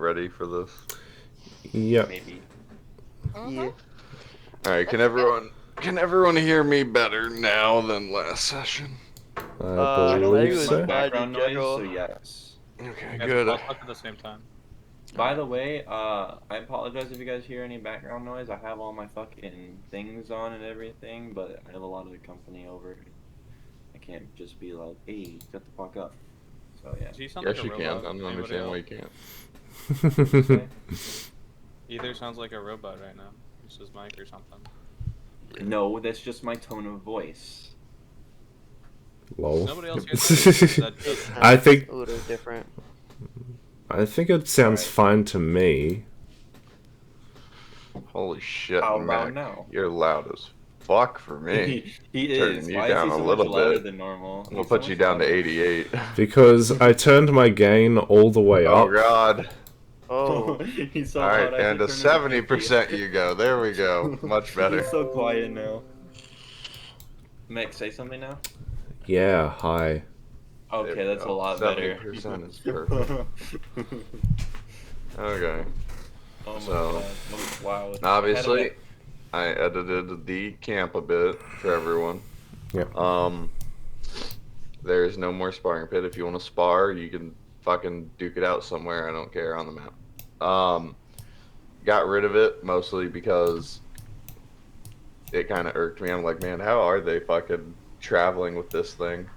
ready for this? Yep. Maybe. Yeah. All right, can everyone hear me better now than last session? I I don't believe think it was so. bad. Background in noise, general. so yes. Okay, Guys, good. all talk at the same time. By the way, I apologize if you guys hear any background noise. I have all my fucking things on and everything, but I have a lot of the company over. I can't just be like, hey, shut the fuck up. So yeah. Do you sound Yes, like you a can. I robot? don't Anybody understand why else? you can't. Either sounds like a robot right now. This is Mike or something. No, that's just my tone of voice. Lol. Nobody else hears that? Is that just... I think a little different. it sounds Alright. fine to me. Holy shit, How Mac. loud now? You're loud as fuck for me. He Turning is. you Why down is a he so little much louder bit. than normal? I'm gonna He's so put you much down to louder. 88. Because I turned my gain all the way Oh up. god. Oh, He's so Alright, loud, I and to should turn it 70% you go. There we go. Much better. He's so quiet now. Mick, say something now. Yeah, hi. There Okay, we that's a go. lot better. 70% is perfect. Okay. Oh my So, god. Wow. Obviously, I edited the camp a bit for everyone. Yep. There's no more sparring pit. If you want to spar, you can fucking duke it out somewhere. I don't care on the map. Got rid of it mostly because it kind of irked me. I'm like, man, how are they fucking traveling with this thing?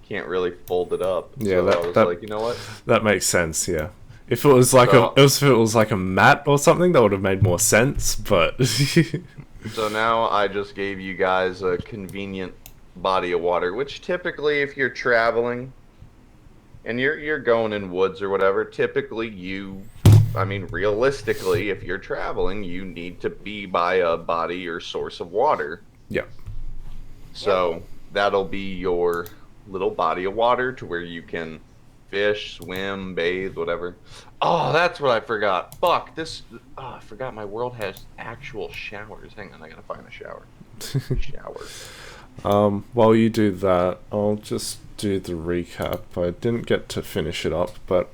Can't really fold it up. Yeah, so I was like, you know what? That makes sense. Yeah. If it was like a mat or something, that would have made more sense. But So now I just gave you guys a convenient body of water, which typically, if you're traveling and you're going in woods or whatever, typically realistically, if you're traveling, you need to be by a body or source of water. yeah. So that'll be your little body of water to where you can fish, swim, bathe, whatever. Oh, that's what I forgot. Fuck, I forgot my world has actual showers. Hang on, I gotta find a shower. Shower. While you do that, I'll just do the recap. I didn't get to finish it up, but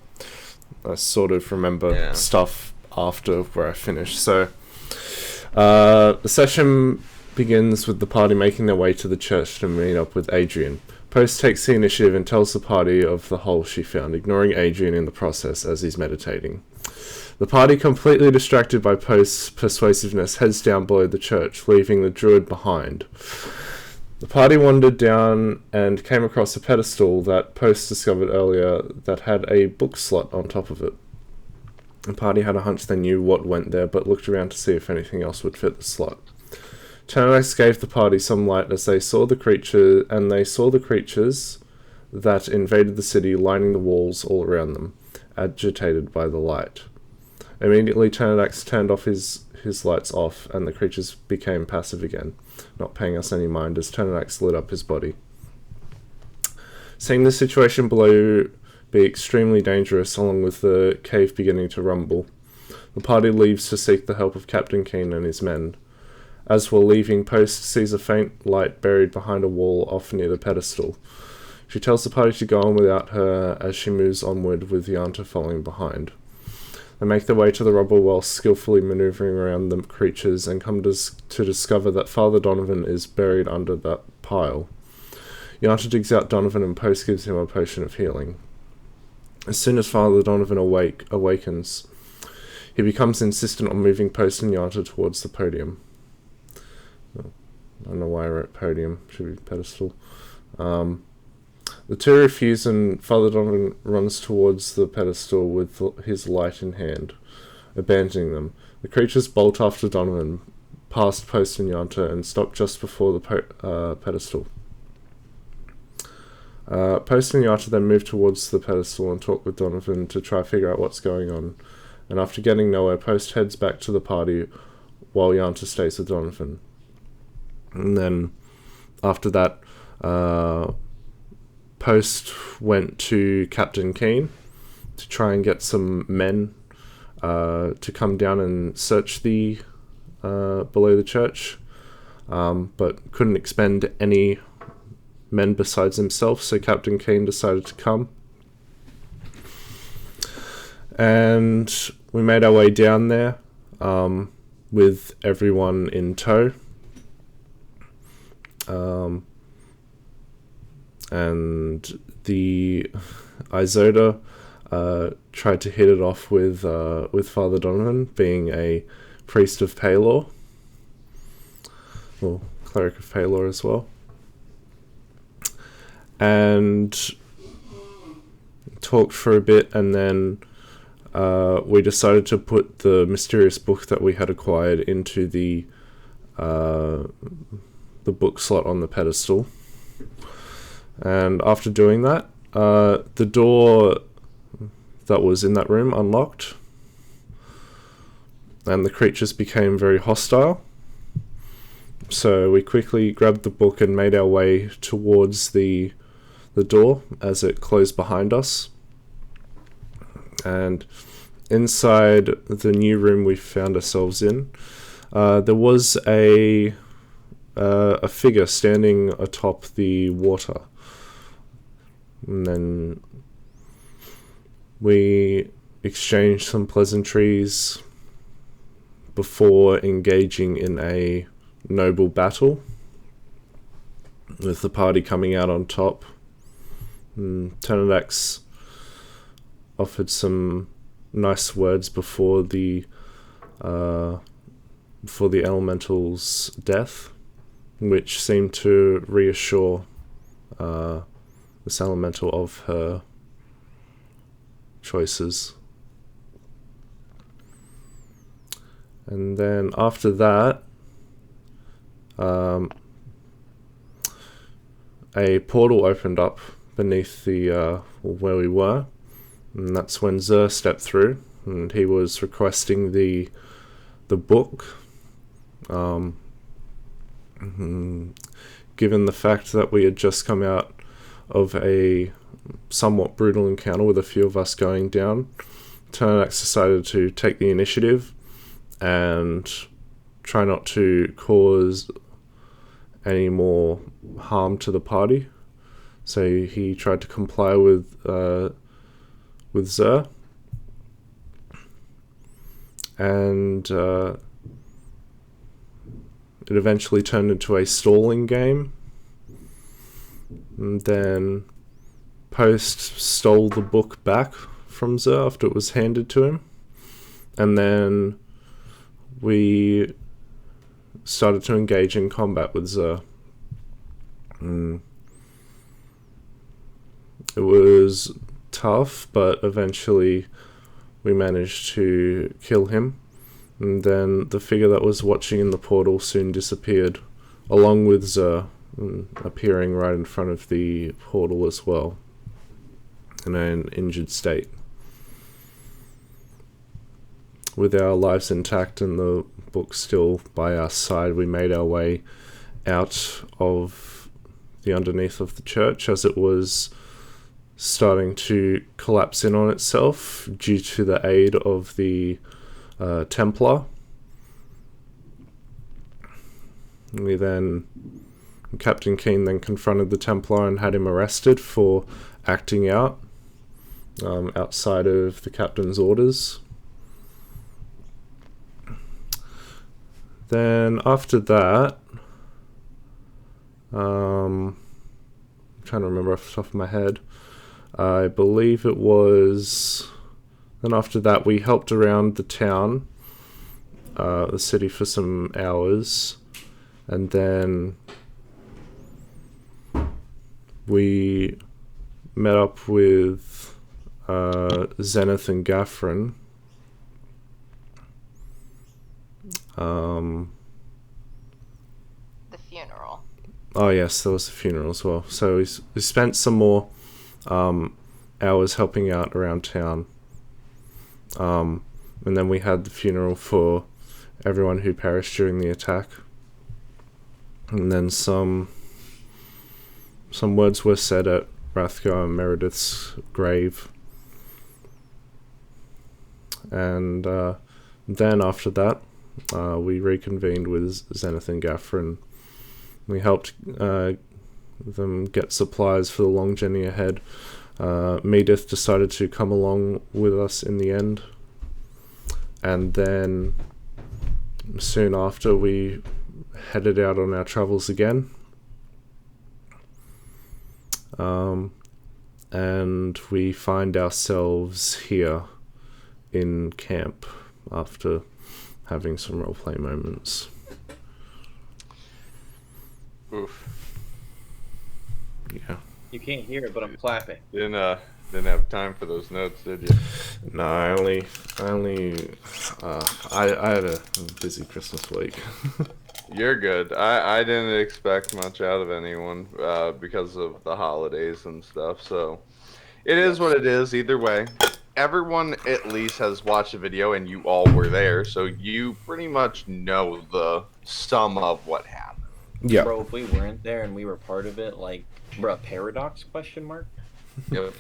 I sort of remember stuff after where I finished. So, the session begins with the party making their way to the church to meet up with Adrian. Post takes the initiative and tells the party of the hole she found, ignoring Adrian in the process as he's meditating. The party, completely distracted by Post's persuasiveness, heads down below the church, leaving the druid behind. The party wandered down and came across a pedestal that Post discovered earlier that had a book slot on top of it. The party had a hunch they knew what went there, but looked around to see if anything else would fit the slot. Tanax gave the party some light as they saw the creatures that invaded the city, lining the walls all around them, agitated by the light. Immediately, Tanax turned off his lights off, and the creatures became passive again, not paying us any mind as Tanax lit up his body. Seeing the situation below be extremely dangerous, along with the cave beginning to rumble, the party leaves to seek the help of Captain Keen and his men. As we're leaving, Post sees a faint light buried behind a wall off near the pedestal. She tells the party to go on without her as she moves onward with Yanta following behind. They make their way to the rubble while skillfully maneuvering around the creatures and come to discover that Father Donovan is buried under that pile. Yanta digs out Donovan and Post gives him a potion of healing. As soon as Father Donovan awakens, he becomes insistent on moving Post and Yanta towards the podium. I don't know why I wrote podium. Should be pedestal. The two refuse and Father Donovan runs towards the pedestal with his light in hand, abandoning them. The creatures bolt after Donovan, past Post and Yanta, and stop just before the pedestal. Post and Yanta then move towards the pedestal and talk with Donovan to try to figure out what's going on. And after getting nowhere, Post heads back to the party while Yanta stays with Donovan. And then, after that, Post went to Captain Keen to try and get some men to come down and search the below the church, but couldn't expend any men besides himself, so Captain Keen decided to come. And we made our way down there with everyone in tow. And the Isoda tried to hit it off with Father Donovan, being a priest of Paylor, or cleric of Paylor as well, and talked for a bit, and then we decided to put the mysterious book that we had acquired into the book slot on the pedestal. And after doing that, the door that was in that room unlocked, and the creatures became very hostile. So we quickly grabbed the book and made our way towards the door as it closed behind us. And inside the new room we found ourselves in, there was a figure standing atop the water. And then we exchanged some pleasantries before engaging in a noble battle, with the party coming out on top. Turnidax offered some nice words before the elemental's death, which seemed to reassure this elemental of her choices. And then after that, a portal opened up beneath the where we were, and that's when Zer stepped through, and he was requesting the book. Given the fact that we had just come out of a somewhat brutal encounter with a few of us going down, Turnax decided to take the initiative and try not to cause any more harm to the party. So he tried to comply with Zer, and it eventually turned into a stalling game. And then Post stole the book back from Zer after it was handed to him, and then we started to engage in combat with Zer. It was tough, but eventually we managed to kill him, and then the figure that was watching in the portal soon disappeared, along with Zer, appearing right in front of the portal as well, in an injured state. With our lives intact and the book still by our side, we made our way out of the underneath of the church as it was starting to collapse in on itself due to the aid of the Templar. Captain Keen then confronted the Templar and had him arrested for acting out outside of the captain's orders. Then after that, I'm trying to remember off the top of my head, I believe it was... Then after that we helped around the town, the city, for some hours, and then we met up with Zenith and Gaffron. The funeral. Oh yes, there was a funeral as well. So we spent some more hours helping out around town. And then we had the funeral for everyone who perished during the attack. And then some words were said at Rathgar and Meredith's grave. And then after that, we reconvened with Zenith and Gaffron. We helped them get supplies for the long journey ahead, Medith decided to come along with us in the end. And then soon after, we headed out on our travels again. And we find ourselves here in camp after having some roleplay moments. Oof. Yeah. You can't hear it, but I'm clapping. Didn't have time for those notes, did you? No, I had a busy Christmas week. You're good. I didn't expect much out of anyone because of the holidays and stuff. So it is what it is. Either way, everyone at least has watched the video, and you all were there, so you pretty much know the sum of what happened. Yeah. Bro, if we weren't there and we were part of it, like, bro, paradox question mark? Yep.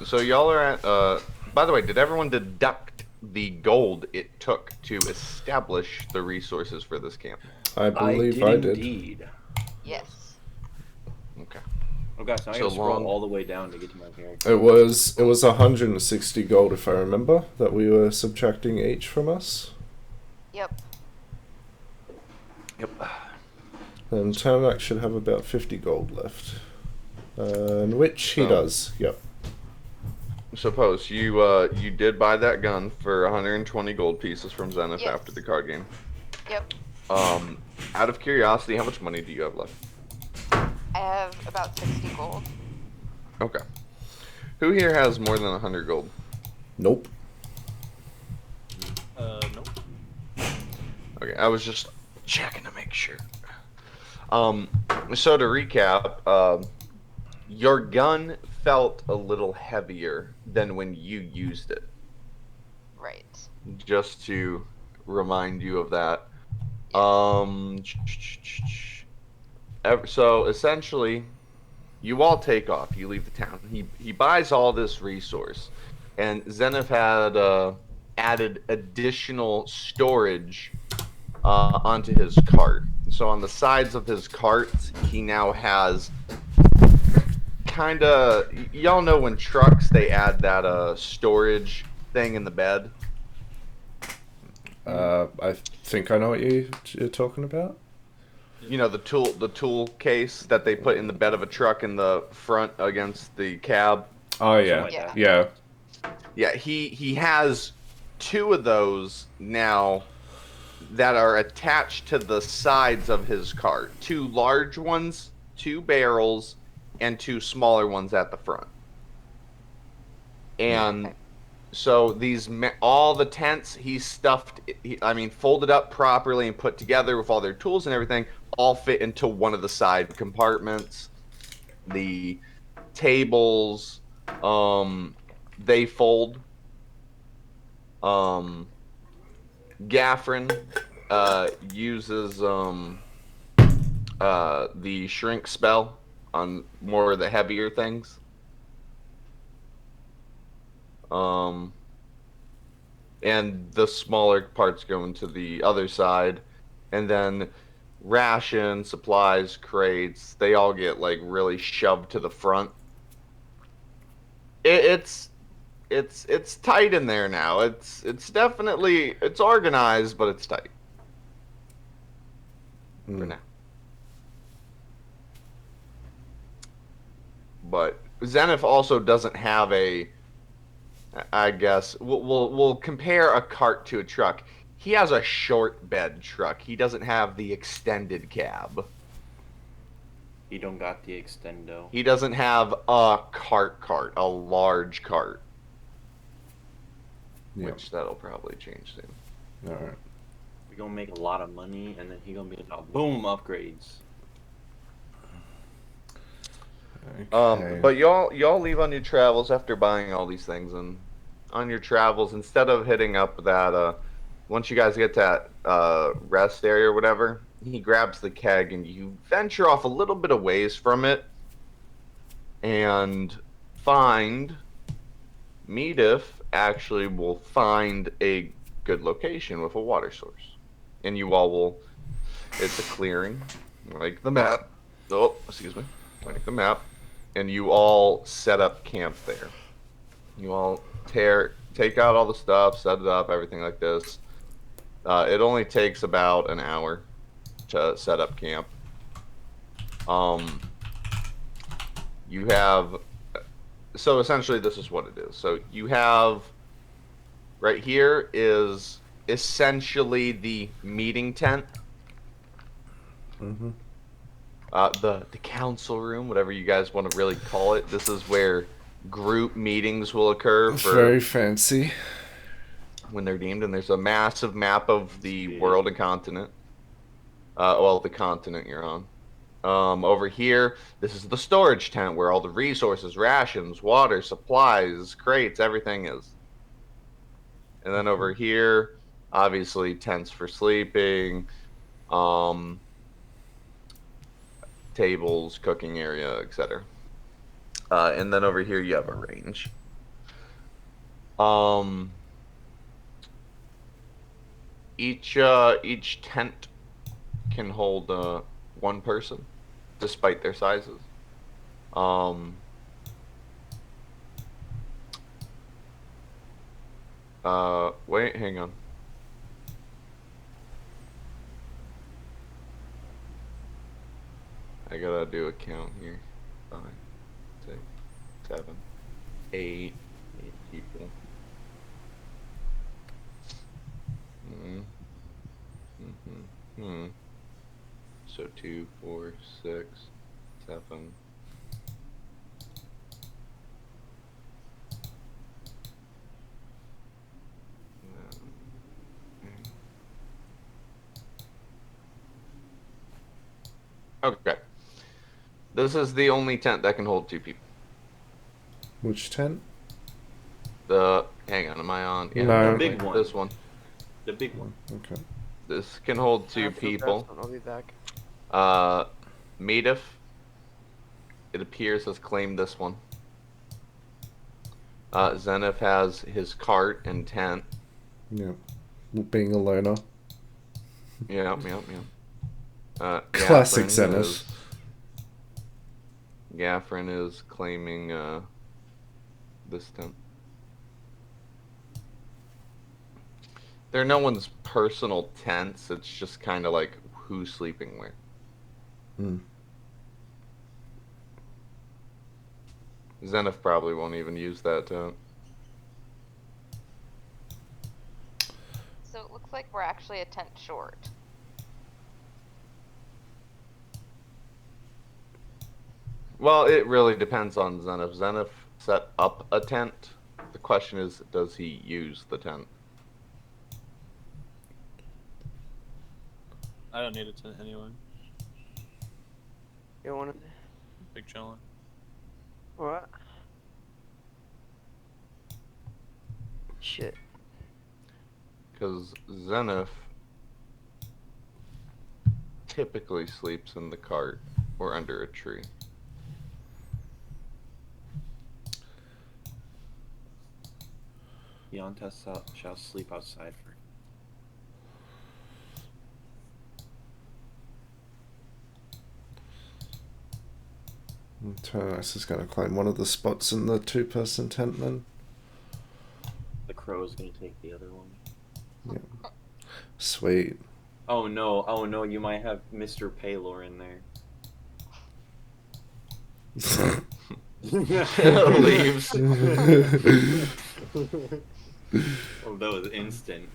So y'all are at. By the way, did everyone deduct the gold it took to establish the resources for this camp? I believe I did. Indeed. Yes. Okay. Oh gosh, now I So gotta scroll long. all the way down to get to my character. It was 160 gold, if I remember, that we were subtracting each from us. Yep. Yep. And Tarmac should have about 50 gold left. And which he So- does. Yep. Suppose you did buy that gun for 120 gold pieces from Zenith Yes. after the card game. Yep. Out of curiosity, how much money do you have left? I have about 60 gold. Okay. Who here has more than 100 gold? Nope. Nope. Okay, I was just checking to make sure. So to recap, your gun felt a little heavier than when you used it. Right. Just to remind you of that. So essentially, you all take off. You leave the town. He buys all this resource, and Zenith had added additional storage onto his cart. So on the sides of his cart, he now has kind of, y'all know when trucks they add that storage thing in the bed. I think I know what you're talking about. You know, the tool case that they put in the bed of a truck in the front against the cab. Oh yeah, Something like that. yeah. Yeah, he has two of those now that are attached to the sides of his cart. Two large ones, two barrels, and two smaller ones at the front. And Okay. so all the tents he stuffed, folded up properly and put together with all their tools and everything, all fit into one of the side compartments. The tables, they fold. Gaffrin uses the shrink spell on more of the heavier things. And the smaller parts go into the other side, and then ration, supplies, crates, they all get like really shoved to the front. It's tight in there now. It's definitely organized, but it's tight for now. But Zenith also doesn't have a. I guess we'll compare a cart to a truck. He has a short bed truck. He doesn't have the extended cab. He don't got the extendo. He doesn't have a cart, a large cart. Yep. Which that'll probably change soon. All right. We gonna make a lot of money, and then he gonna be like, boom, upgrades. Okay. But y'all leave on your travels after buying all these things, and on your travels, instead of hitting up that, once you guys get to that rest area or whatever, he grabs the keg and you venture off a little bit of ways from it, and find Medif actually will find a good location with a water source, and you all will. It's a clearing, like the map. Oh, excuse me, like the map. and you all set up camp there. You all take out all the stuff, set it up, everything like this. It only takes about an hour to set up camp. You have, so essentially this is what it is. So you have, right here is essentially the meeting tent. Mm-hmm. The council room, whatever you guys want to really call it. This is where group meetings will occur for Very fancy. when they're deemed, and there's a massive map of the Sweet. world and continent. Well, the continent you're on. Over here, this is the storage tent where all the resources, rations, water, supplies, crates, everything is. And then over here, obviously tents for sleeping, tables, cooking area, etc. And then over here you have a range. Each tent can hold one person, despite their sizes. Wait, hang on. I gotta do a count here. 5, 6, 7, 8 people. So 2, 4, 6, 7. Okay. This is the only tent that can hold 2 people. Which tent? Hang on, am I on? Yeah, No. The big one. This one. The big one. Okay. This can hold I 2 have to go grab people. some, I'll be back. Medif, it appears, has claimed this one. Zenith has his cart and tent. Yeah. Being a loner. Yeah. Classic Gaffrin Zenith. Gaffrin is claiming this tent. They're no one's personal tents. It's just kind of like who's sleeping where. Hmm. Zenith probably won't even use that tent. So it looks like we're actually a tent short. Well, it really depends on Zenith. Zenith set up a tent. The question is, does he use the tent? I don't need it to anyone. You want to? Big chillin'. What? Shit. Because Zenith typically sleeps in the cart or under a tree. Yonta shall sleep outside for. Terrace is going to claim one of the spots in the 2-person tent then. The crow's gonna take the other one. Yeah. Sweet. Oh no, you might have Mr. Paylor in there. Leaves. Oh, that was instant.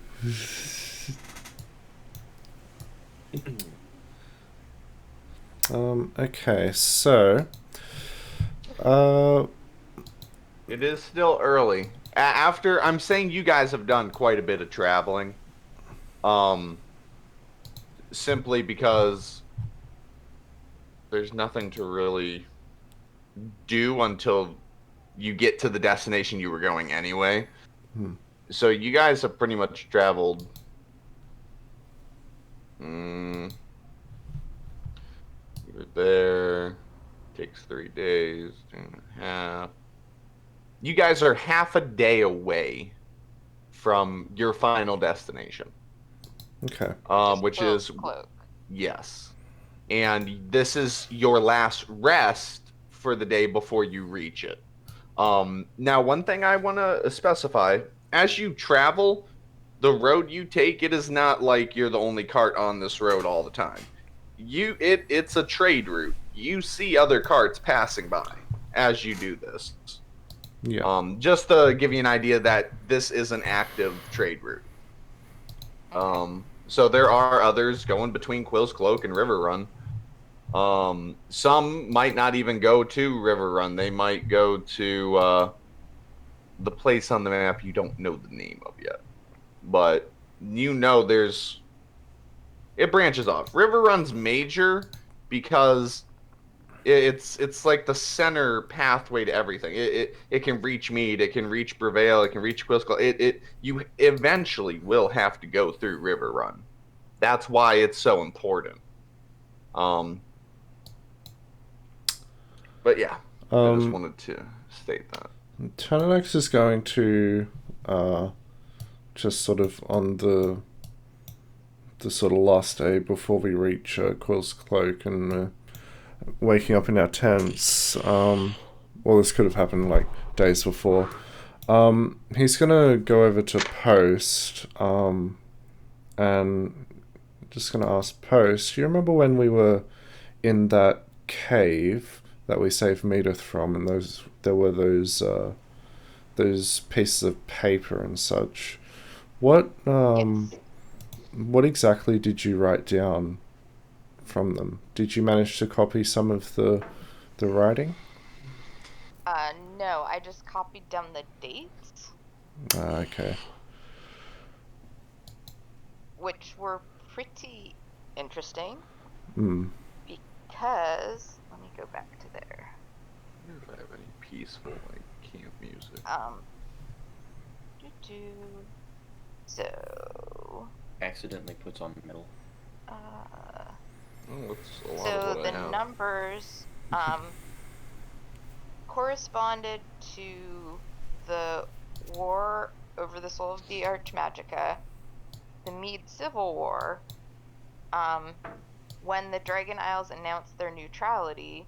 Okay, so It is still early. After, I'm saying you guys have done quite a bit of traveling. Simply because there's nothing to really do until you get to the destination you were going anyway. So you guys have pretty much traveled. You were there. Takes 3 days, 2.5. You guys are half a day away from your final destination. okay. Which is Cloak. yes, and this is your last rest for the day before you reach it. Now, one thing I want to specify: as you travel, the road you take, it is not like you're the only cart on this road all the time. It's a trade route. You see other carts passing by as you do this. Yeah. Just to give you an idea that this is an active trade route. So there are others going between Quill's Cloak and River Run. Some might not even go to River Run. They might go to the place on the map you don't know the name of yet. But it branches off. River Run's major because it's like the center pathway to everything. It can reach Mead, it can reach Brevale, it can reach Quizquil. You eventually will have to go through River Run. That's why it's so important. But yeah, I just wanted to state that. Tananex is going to just sort of on the sort of last day before we reach Quill's Cloak and waking up in our tents. Well, this could have happened like days before. He's gonna go over to Post and just gonna ask Post, do you remember when we were in that cave that we saved Medith from, and there were those pieces of paper and such? What exactly did you write down from them? Did you manage to copy some of the writing? No, I just copied down the dates. Okay. Which were pretty interesting. Because let me go back to there. I wonder if I have any peaceful camp music. So Accidentally puts on metal. So the numbers corresponded to the war over the soul of the Archmagica, the Mead Civil War, when the Dragon Isles announced their neutrality,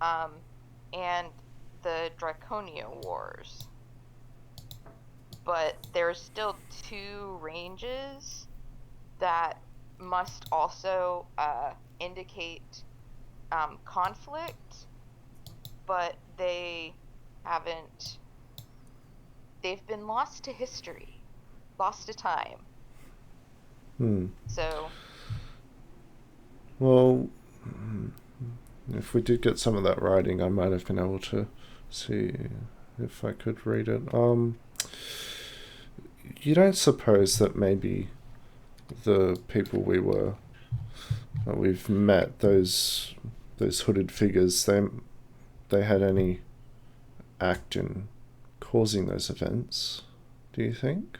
and the Draconia Wars. But there's still two ranges that must also indicate conflict, but they've been lost to history, lost to time. So, well, if we did get some of that writing, I might have been able to see if I could read it. You don't suppose that maybe the people we've met, those hooded figures, they had any act in causing those events? Do you think?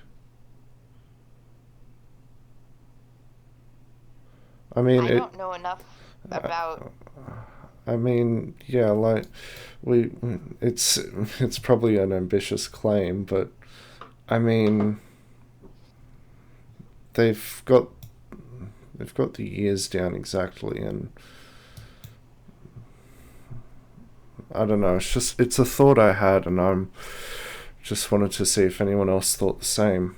I mean, I don't know enough about. I mean, yeah, like it's probably an ambitious claim, but I mean, they've got the years down exactly, and I don't know. It's a thought I had, and I'm just wanted to see if anyone else thought the same.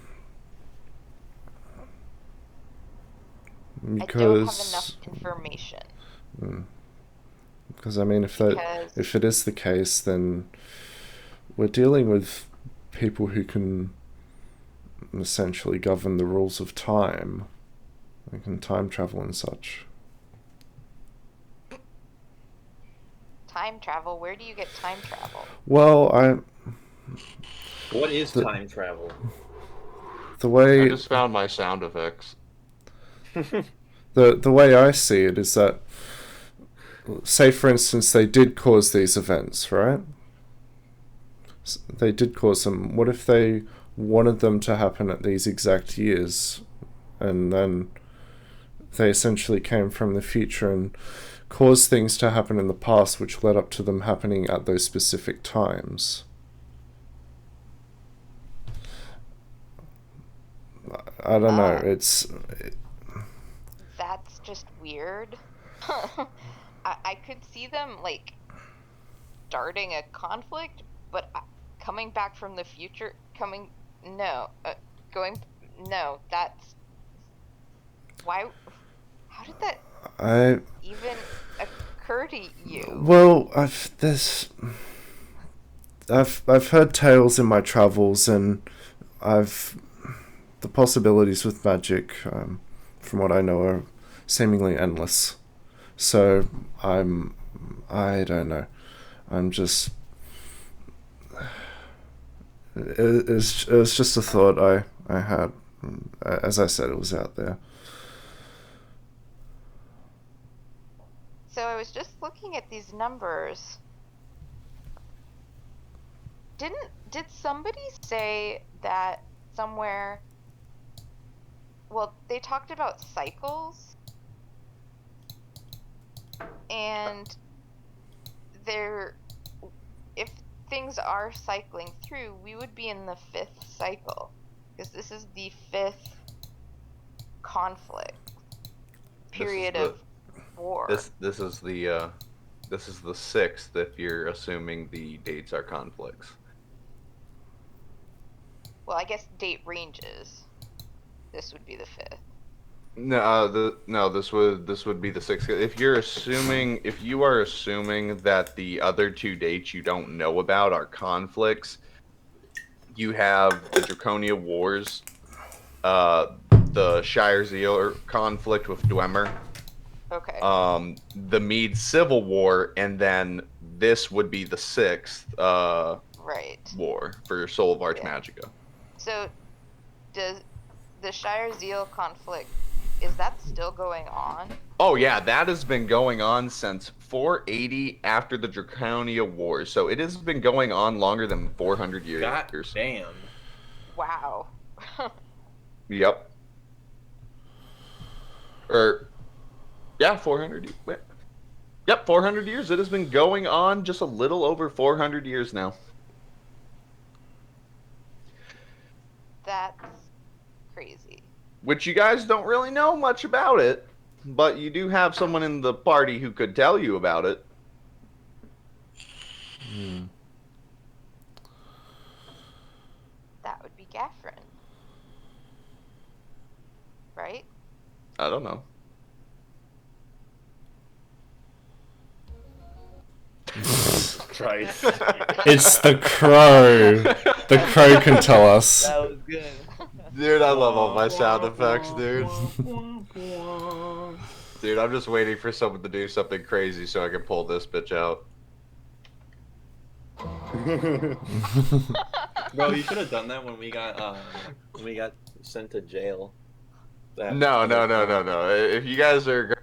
Because I don't have enough information. Because I mean, if it is the case, then we're dealing with people who can essentially govern the rules of time. They can time travel and such. Time travel? Where do you get time travel? Well, What is time travel? The way I just found my sound effects. the way I see it is that, say for instance, they did cause these events, right? They did cause them. What if they wanted them to happen at these exact years, and then they essentially came from the future and caused things to happen in the past which led up to them happening at those specific times? I don't know. That's just weird. I could see them like starting a conflict, but coming back from the future, no, going, no, that's why. How did that I even occur to you? well, I've heard tales in my travels, and the possibilities with magic, from what I know, are seemingly endless. So I don't know. I'm just. It was just a thought I had. As I said, it was out there. So I was just looking at these numbers. Did somebody say that somewhere? Well, they talked about cycles, and there, if things are cycling through, we would be in the 5th cycle, because this is the 5th conflict period of war. This is the 6th if you're assuming the dates are conflicts. Well, I guess date ranges. This would be the 5th. No, this would be the 6th. If you are assuming that the other 2 dates you don't know about are conflicts, you have the Draconia Wars, the Shire Zeal conflict with Dwemer, Okay. the Mead Civil War, and then this would be the 6th Right. war for Soul of Arch Yeah. Magica. So, does the Shire Zeal conflict, is that still going on? Oh yeah, that has been going on since 480 after the Draconia Wars. So it has been going on longer than 400 years. God damn. Wow. Yep. Yeah, 400. Yep, 400 years. It has been going on just a little over 400 years now. That's crazy. Which you guys don't really know much about it, but you do have someone in the party who could tell you about it. That would be Gaffrin. Right? I don't know. Christ. It's the crow. The crow can tell us. That was good. Dude, I love all my sound effects, dude. Dude, I'm just waiting for someone to do something crazy so I can pull this bitch out. Bro, you should have done that when we got sent to jail. No. If you guys are,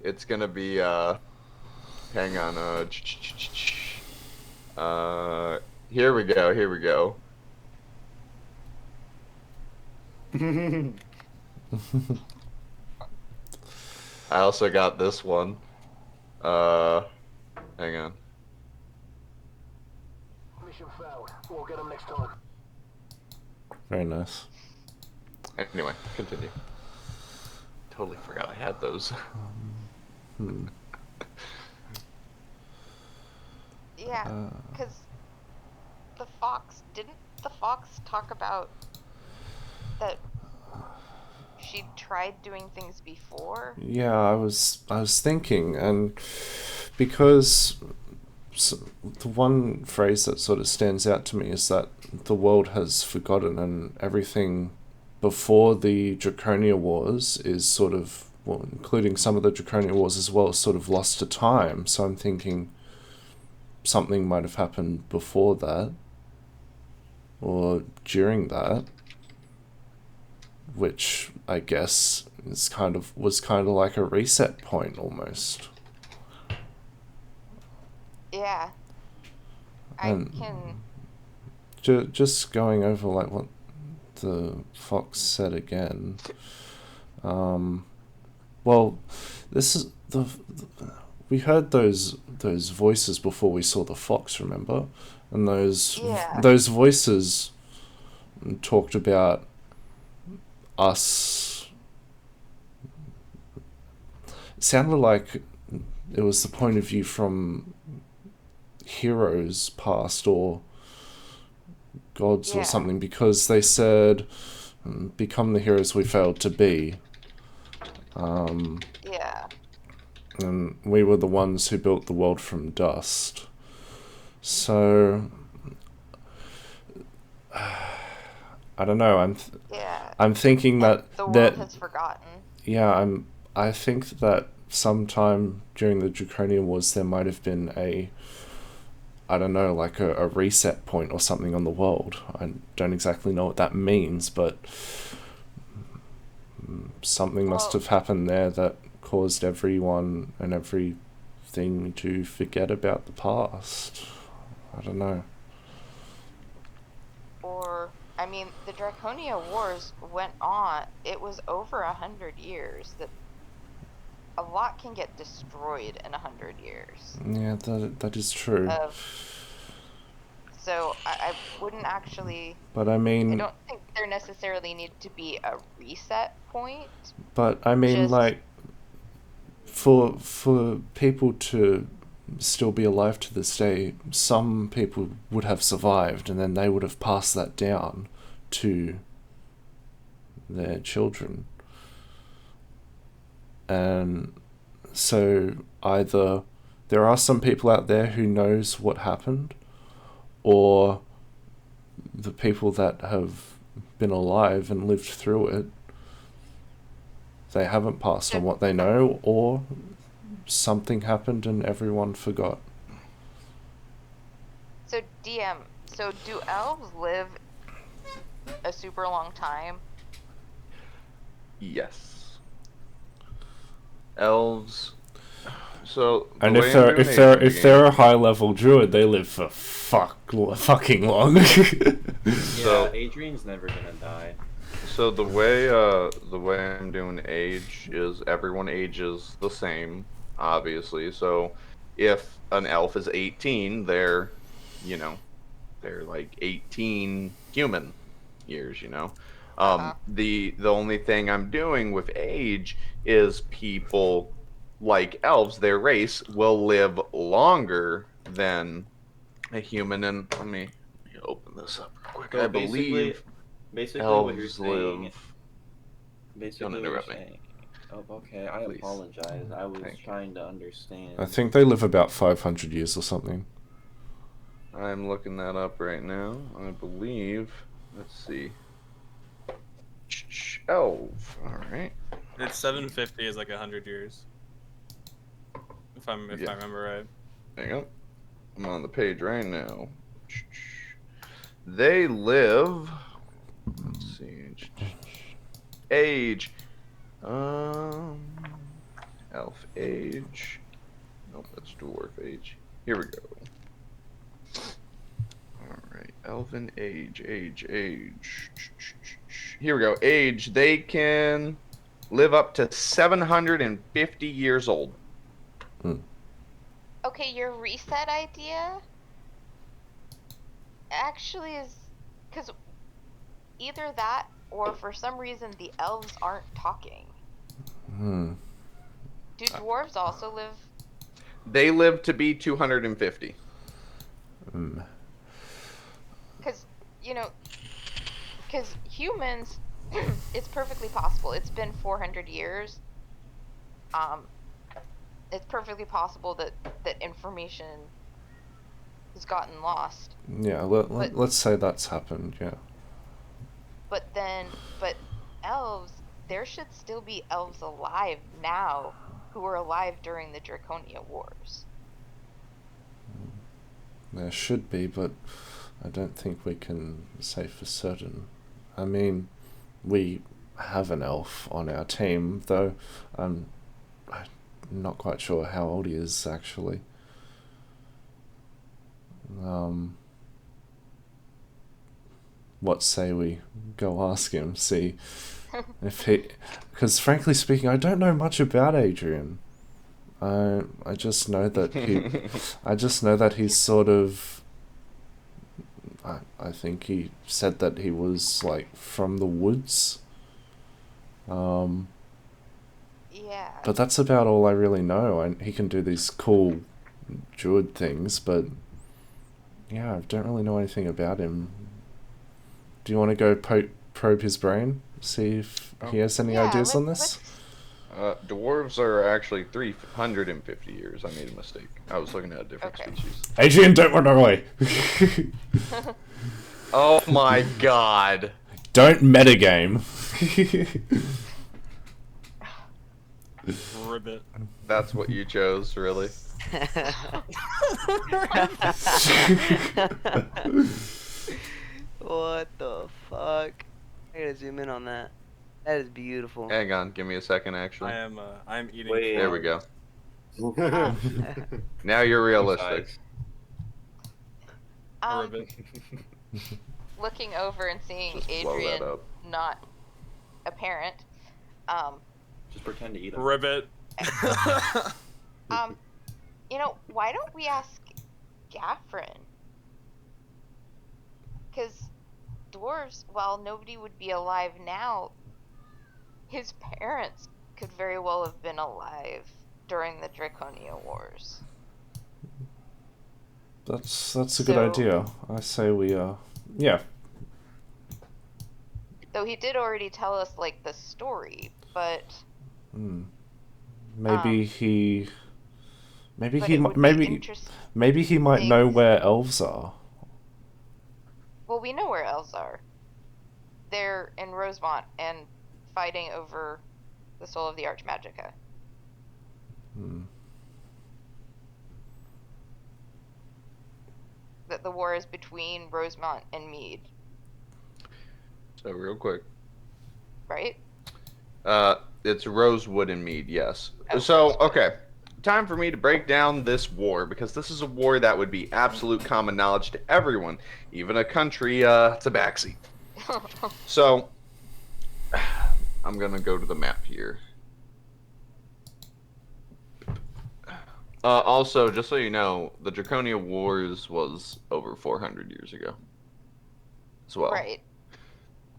it's gonna be hang on. Here we go. I also got this one. Hang on. Mission failed. We'll get them next time. Very nice. Anyway, continue. Totally forgot I had those. Yeah, because didn't the fox talk about that she'd tried doing things before? Yeah, I was thinking, and because the one phrase that sort of stands out to me is that the world has forgotten, and everything before the Draconia Wars is sort of, well, including some of the Draconia Wars as well, is sort of lost to time. So I'm thinking something might have happened before that or during that, which I guess was kind of like a reset point almost. Yeah. And I can. just going over like what the fox said again. Well, this is we heard those voices before we saw the fox, remember? And those voices talked about us. It sounded like it was the point of view from heroes past or gods or something, because they said, become the heroes we failed to be. Yeah. And we were the ones who built the world from dust. So I don't know. I'm thinking that the world has forgotten. Yeah, I think that sometime during the Draconian Wars there might have been I don't know, like a reset point or something on the world. I don't exactly know what that means, but something must have happened there that caused everyone and everything to forget about the past. I don't know. Or, I mean, the Draconia Wars went on. It was over 100 years. That a lot can get destroyed in 100 years. Yeah, that is true. So I wouldn't actually. But I mean, I don't think there necessarily need to be a reset point. But I mean, like, for people to still be alive to this day, some people would have survived, and then they would have passed that down to their children. And so either there are some people out there who knows what happened, or the people that have been alive and lived through it, they haven't passed on what they know, or something happened and everyone forgot. So DM, do elves live a super long time? Yes. Elves. So, and if they're a high level druid, they live for fucking long. Yeah, Adrian's never gonna die. So the way I'm doing age is everyone ages the same, obviously. So if an elf is 18, they're like 18 human years, The only thing I'm doing with age is people like elves, their race will live longer than a human. And let me open this up real quick. So I believe basically what you're saying. Basically don't interrupt me. Oh, okay. I apologize. I was trying to understand. I think they live about 500 years or something. I'm looking that up right now. I believe. Let's see. Elf. All right. It's 750 is like 100 years. If I remember right. Hang on. I'm on the page right now. They live. Let's see. Age. Elf age. Nope, that's dwarf age. Here we go. Alright, elven age. Here we go. Age. They can live up to 750 years old. Okay, your reset idea actually is because either that or for some reason the elves aren't talking. Do dwarves also live? They live to be 250. Because, humans, it's perfectly possible. It's been 400 years. It's perfectly possible that information has gotten lost. Yeah, let's say that's happened, yeah. But elves, there should still be elves alive now who were alive during the Draconia Wars. There should be, but I don't think we can say for certain. I mean, we have an elf on our team, though I'm not quite sure how old he is, actually. What say we go ask him, see if he... Because frankly speaking, I don't know much about Adrian. I just know that he's sort of... I think he said that he was, like, from the woods. Yeah. But that's about all I really know. And he can do these cool druid things, but yeah, I don't really know anything about him. Do you want to go probe his brain? See if he has any ideas on this? Dwarves are actually 350 years. I made a mistake. I was looking at a different species. Adrian, don't run away! Oh my god. Don't metagame. Ribbit. That's what you chose, really? What the fuck? I gotta zoom in on that. That is beautiful. Hang on, give me a second, actually. I'm eating. Wait. There we go. Now you're realistic. Ribbit. Looking over and seeing Just blow that Adrian up. not apparent. Just pretend to eat them. Ribbit. You know, why don't we ask Gaffrin? Because dwarves, while nobody would be alive now, his parents could very well have been alive during the Draconia Wars. That's a good idea. I say we yeah. Though he did already tell us like the story, but Maybe he maybe but he it would be maybe interesting. maybe he might know where elves are. Well, we know where elves are. They're in Rosemont and fighting over the soul of the Archmagica. That the war is between Rosemont and Mead, So real quick. right? It's Rosewood and Mead, yes. Oh. So, okay. Time for me to break down this war, because this is a war that would be absolute common knowledge to everyone, even a country tabaxi. So, I'm gonna go to the map here. Also, just so you know, the Draconia Wars was over 400 years ago as well. Right.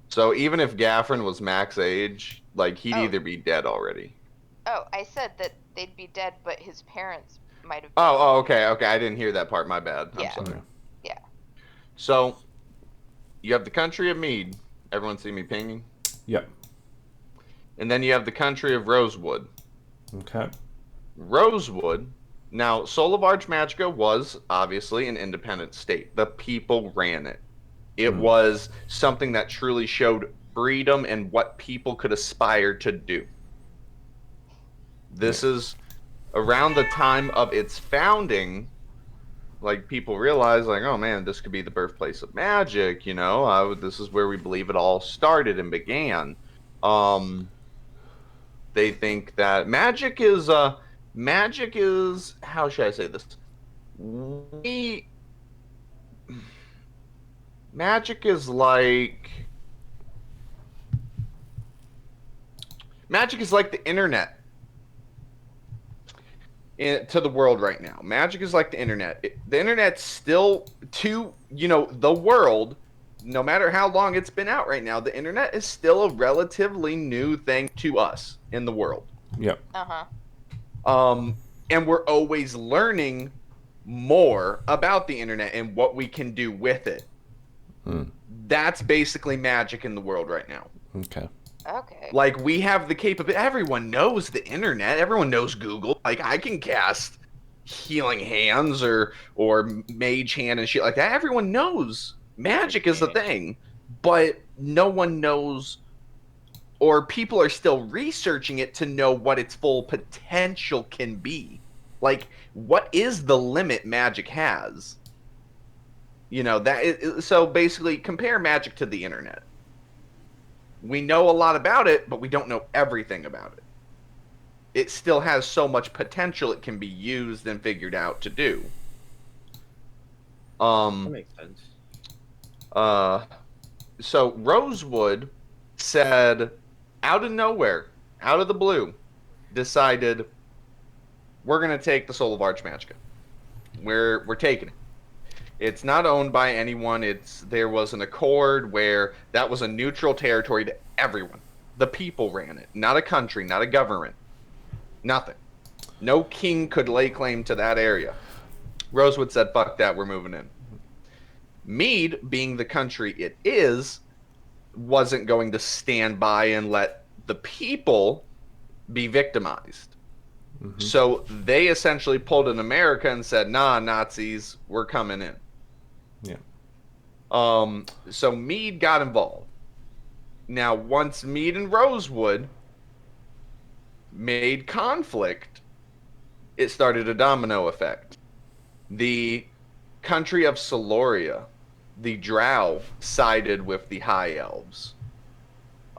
So even if Gaffrin was max age, like, he'd Oh. either be dead already. Oh, I said that they'd be dead, but his parents might have been. Oh, okay, I didn't hear that part. My bad. I'm Yeah. sorry. Yeah. So, you have the country of Mead. Everyone see me pinging? Yep. And then you have the country of Rosewood. Okay. Rosewood. Now, Soul of Archmagica was obviously an independent state. The people ran it. It was something that truly showed freedom and what people could aspire to do. This is around the time of its founding. Like, people realize, like, oh man, this could be the birthplace of magic. You know, this is where we believe it all started and began. They think that magic is how should I say this? Magic is like the internet to the world right now. Magic is like the internet. The internet's still the world, no matter how long it's been out right now, the internet is still a relatively new thing to us in the world. Yep. And we're always learning more about the internet and what we can do with it. That's basically magic in the world right now. Okay. Okay. Like, we have the capability. Everyone knows the internet. Everyone knows Google. Like, I can cast Healing Hands or Mage Hand and shit like that. Everyone knows magic is the thing, but no one knows, or people are still researching it to know what its full potential can be. Like, what is the limit magic has? You know, so basically compare magic to the internet. We know a lot about it, but we don't know everything about it. It still has so much potential it can be used and figured out to do. That makes sense. So Rosewood said, out of nowhere, out of the blue, decided, we're gonna take the Soul of Archmagica. We're taking it. It's not owned by anyone. There was an accord where that was a neutral territory to everyone. The people ran it, not a country, not a government. Nothing. No king could lay claim to that area. Rosewood said, fuck that, we're moving in. Mead, being the country it is, wasn't going to stand by and let the people be victimized. Mm-hmm. So they essentially pulled an America and said, nah, Nazis, we're coming in. Yeah. So Mead got involved. Now, once Mead and Rosewood made conflict, it started a domino effect. The country of Soloria, the Drow, sided with the High Elves.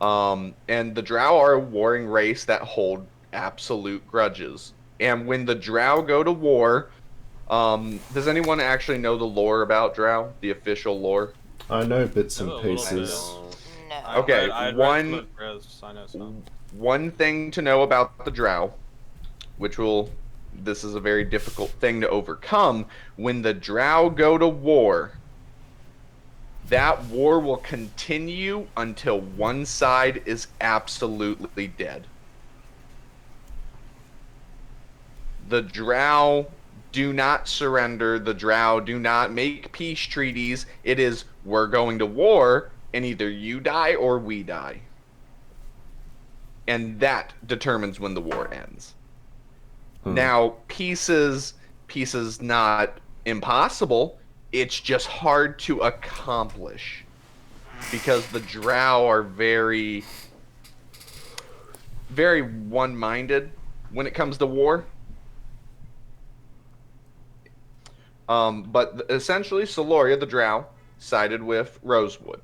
And the Drow are a warring race that hold absolute grudges. And when the Drow go to war, does anyone actually know the lore about Drow? The official lore? I know bits and A little pieces. No. Okay, I read one- Blood Press, so I know some. One thing to know about the Drow, this is a very difficult thing to overcome. When the Drow go to war, that war will continue until one side is absolutely dead. The Drow do not surrender. The Drow do not make peace treaties. It is, we're going to war, and either you die or we die. And that determines when the war ends. Now, peace is not impossible. It's just hard to accomplish because the Drow are very, very one-minded when it comes to war. But essentially, Soloria, the Drow, sided with Rosewood.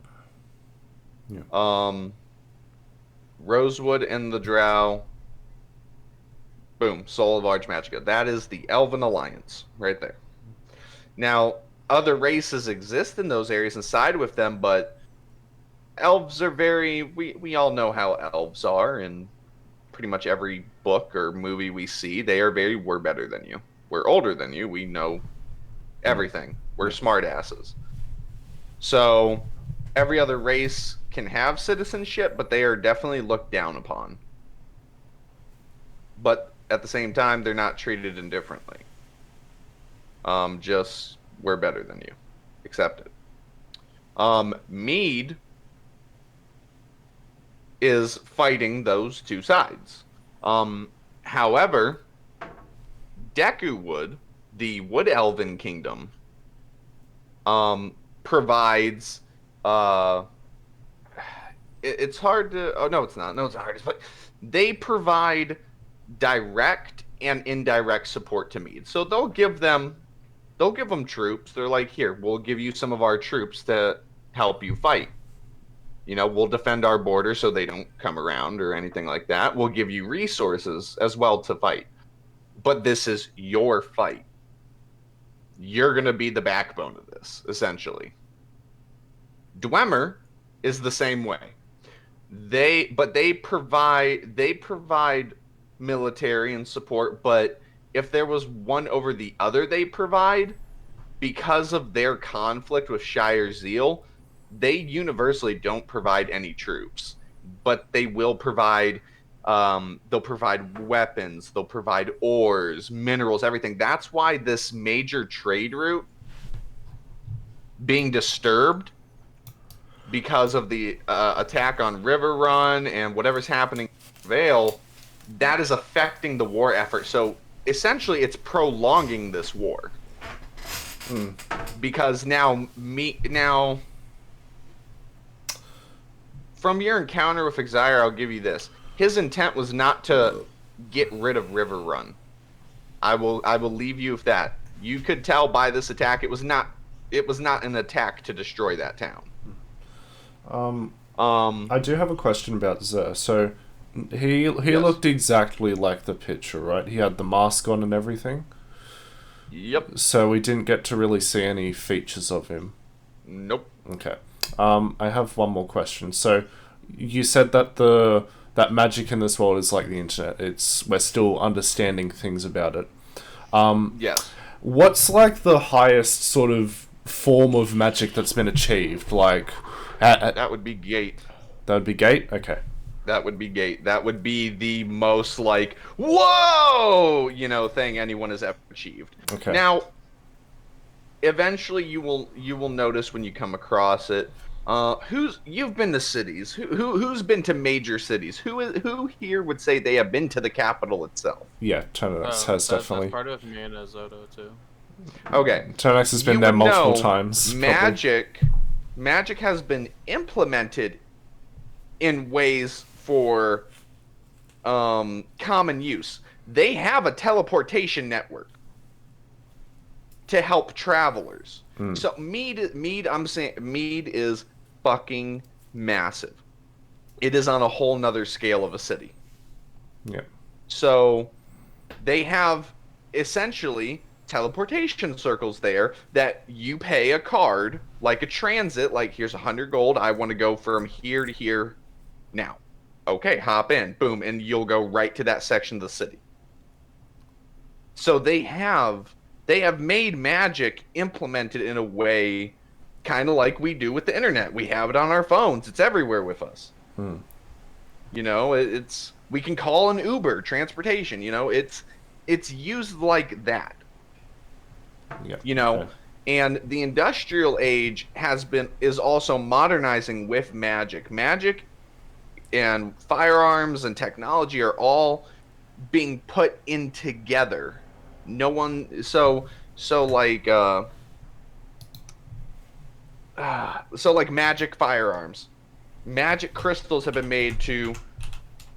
Yeah. Rosewood and the Drow. Boom, Soul of Archmagica. That is the Elven Alliance, right there. Now, other races exist in those areas and side with them, but elves are very... We all know how elves are in pretty much every book or movie we see. They are very, we're better than you. We're older than you. We know everything. We're smart asses. So, every other race can have citizenship, but they are definitely looked down upon. But at the same time, they're not treated indifferently. Just, we're better than you. Accept it. Mead is fighting those two sides. However, Deku the Wood Elven Kingdom, provides... it's hard to... Oh, no, it's not. No, it's not hard. But they provide direct and indirect support to Mead. So they'll give them troops. They're like, here, we'll give you some of our troops to help you fight. You know, we'll defend our border so they don't come around or anything like that. We'll give you resources as well to fight. But this is your fight. You're going to be the backbone of this, essentially. Dwemer is the same way. They provide military and support, but if there was one over the other they provide, because of their conflict with Shire Zeal, they universally don't provide any troops, but they will provide they'll provide weapons, they'll provide ores, minerals, everything. That's why this major trade route being disturbed because of the attack on River Run and whatever's happening in Vale, that is affecting the war effort. So essentially it's prolonging this war. Because now from your encounter with Exire, I'll give you this. His intent was not to get rid of River Run. I will leave you with that. You could tell by this attack it was not an attack to destroy that town. I do have a question about Zer. So he Yes. looked exactly like the picture, right? He had the mask on and everything. Yep. So we didn't get to really see any features of him. Nope. Okay. I have one more question. So you said that that magic in this world is like the internet. We're still understanding things about it. Yes. What's like the highest sort of form of magic that's been achieved? Like That would be Gate. that would be Gate. Okay. That would be gate. That would be the most like whoa, thing anyone has ever achieved. Okay. Now, eventually you will notice when you come across it. You've been to cities? Who's been to major cities? Who here would say they have been to the capital itself? Yeah, Tonax has definitely. That's part of me and Azoto too. Okay. Tonax has been there multiple times. Magic has been implemented in ways for common use. They have a teleportation network to help travelers. So Mead, I'm saying Mead is fucking massive. It is on a whole nother scale of a city. Yeah. So they have essentially teleportation circles there that you pay a card, like a transit, like here's 100 gold, I want to go from here to here now. Okay, hop in, boom, and you'll go right to that section of the city. So they have made magic implemented in a way kind of like we do with the internet. We have it on our phones. It's everywhere with us. It's we can call an Uber transportation, it's used like that. Yeah. Okay. And the industrial age is also modernizing with magic. Magic and firearms and technology are all being put in together. No one so like magic firearms. Magic crystals have been made to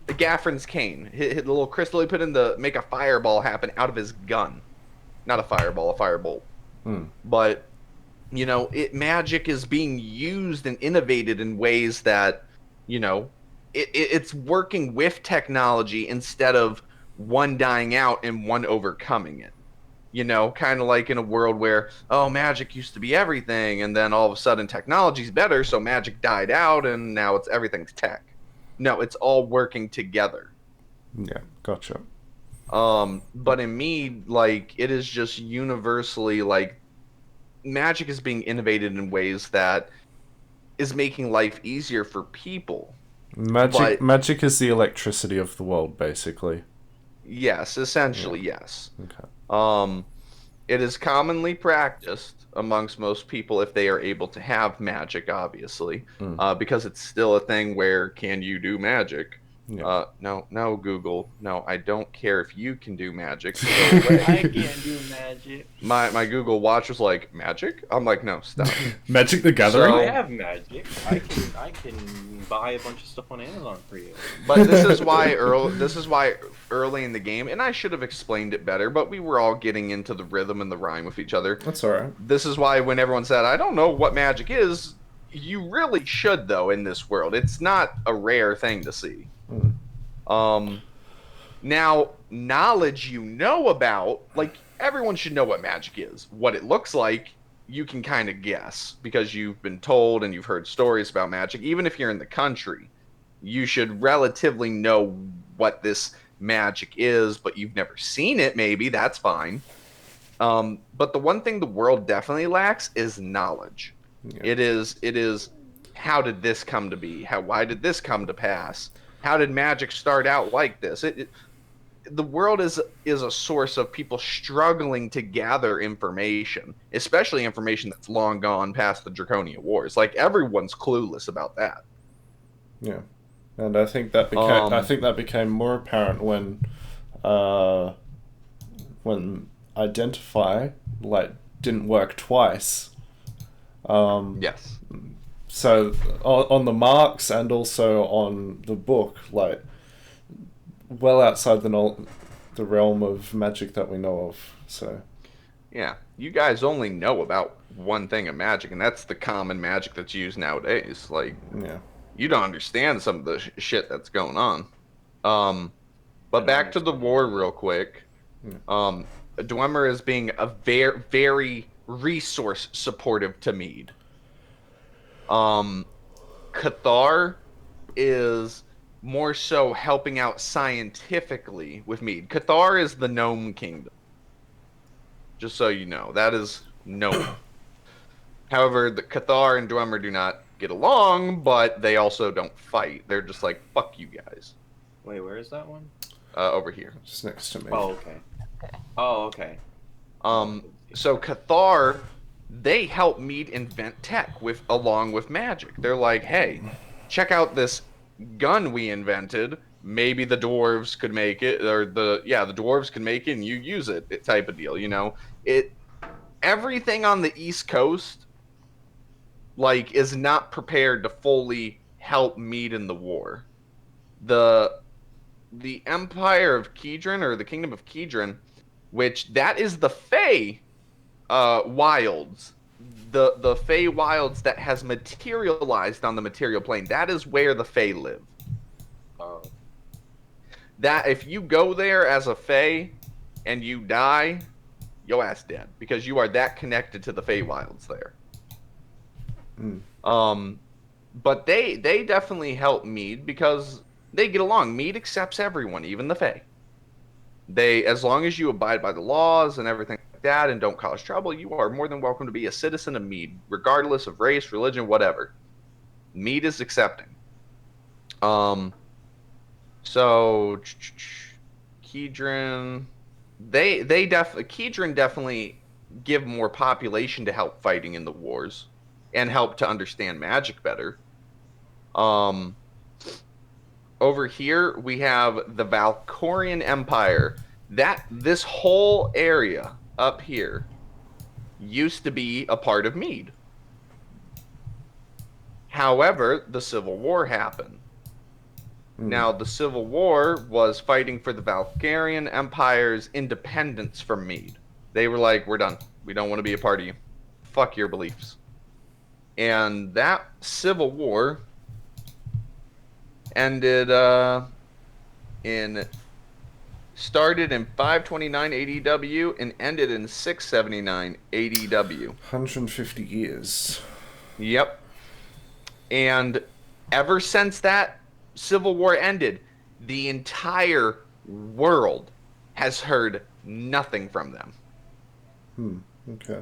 Gaffrin's cane. The little crystal he put in to make a fireball happen out of his gun. Not a fireball, a firebolt. But magic is being used and innovated in ways that, it's working with technology instead of one dying out and one overcoming it. Kind of like in a world where, magic used to be everything, and then all of a sudden technology's better, so magic died out, and now everything's tech. No, it's all working together. Yeah, gotcha. But in me, it is just universally, magic is being innovated in ways that is making life easier for people. Magic is the electricity of the world, basically. Yes, essentially, yes. Okay. It is commonly practiced amongst most people if they are able to have magic, obviously, because it's still a thing where can you do magic? Yeah. No, Google. No, I don't care if you can do magic. I can't do magic. My Google Watch was like, magic? I'm like, no, stop. Magic the Gathering? I have magic. I can buy a bunch of stuff on Amazon for you. But this is why early in the game, and I should have explained it better, but we were all getting into the rhythm and the rhyme with each other. That's alright. This is why when everyone said, I don't know what magic is, you really should, though, in this world. It's not a rare thing to see. Now, knowledge about, everyone should know what magic is. What it looks like, you can kind of guess, because you've been told and you've heard stories about magic. Even if you're in the country, you should relatively know what this magic is, but you've never seen it, maybe, that's fine. But the one thing the world definitely lacks is knowledge. Yeah. It is, how did this come to be? Why did this come to pass? How did magic start out like this? The world is a source of people struggling to gather information, especially information that's long gone past the Draconia Wars. Everyone's clueless about that. Yeah, and I think that became more apparent when Identify didn't work twice. Yes. So on the marks and also on the book, well outside the realm of magic that we know of. So yeah, you guys only know about one thing of magic, and that's the common magic that's used nowadays. Yeah, you don't understand some of the shit that's going on. But back to the war real quick. Yeah. Dwemer is being a very, very resource supportive to Mead. Cathar is more so helping out scientifically with Mead. Cathar is the gnome kingdom. Just so you know, that is known. However, the Cathar and Dwemer do not get along, but they also don't fight. They're just like, fuck you guys. Wait, where is that one? Over here. Just next to me. Oh, okay. Oh, okay. So Cathar, they help Mead invent tech along with magic. They're like, hey, check out this gun we invented. Maybe the dwarves could make it, or the dwarves can make it, and you use it type of deal. You know, everything on the East Coast, like, is not prepared to fully help Mead in the war. The Empire of Kedron, or the Kingdom of Kedron, which that is the Fey wilds, the Fey wilds that has materialized on the material plane. That is where the Fey live. Oh. That if you go there as a Fey and you die, your ass dead, because you are that connected to the Fey wilds there. But they definitely help Mead because they get along. Mead accepts everyone, even the Fey. As long as you abide by the laws and everything like that and don't cause trouble, you are more than welcome to be a citizen of Mead, regardless of race, religion, whatever. Mead is accepting. So Kedron, Kedron definitely give more population to help fighting in the wars and help to understand magic better. Over here we have the Valkorian Empire. This whole area up here used to be a part of Mead. However, the Civil War happened. Now, the Civil War was fighting for the Valkorian Empire's independence from Mead. They were like, we're done. We don't want to be a part of you. Fuck your beliefs. And that Civil War ended started in 529 ADW and ended in 679 ADW. 150 years. Yep. And ever since that Civil War ended, the entire world has heard nothing from them. Okay.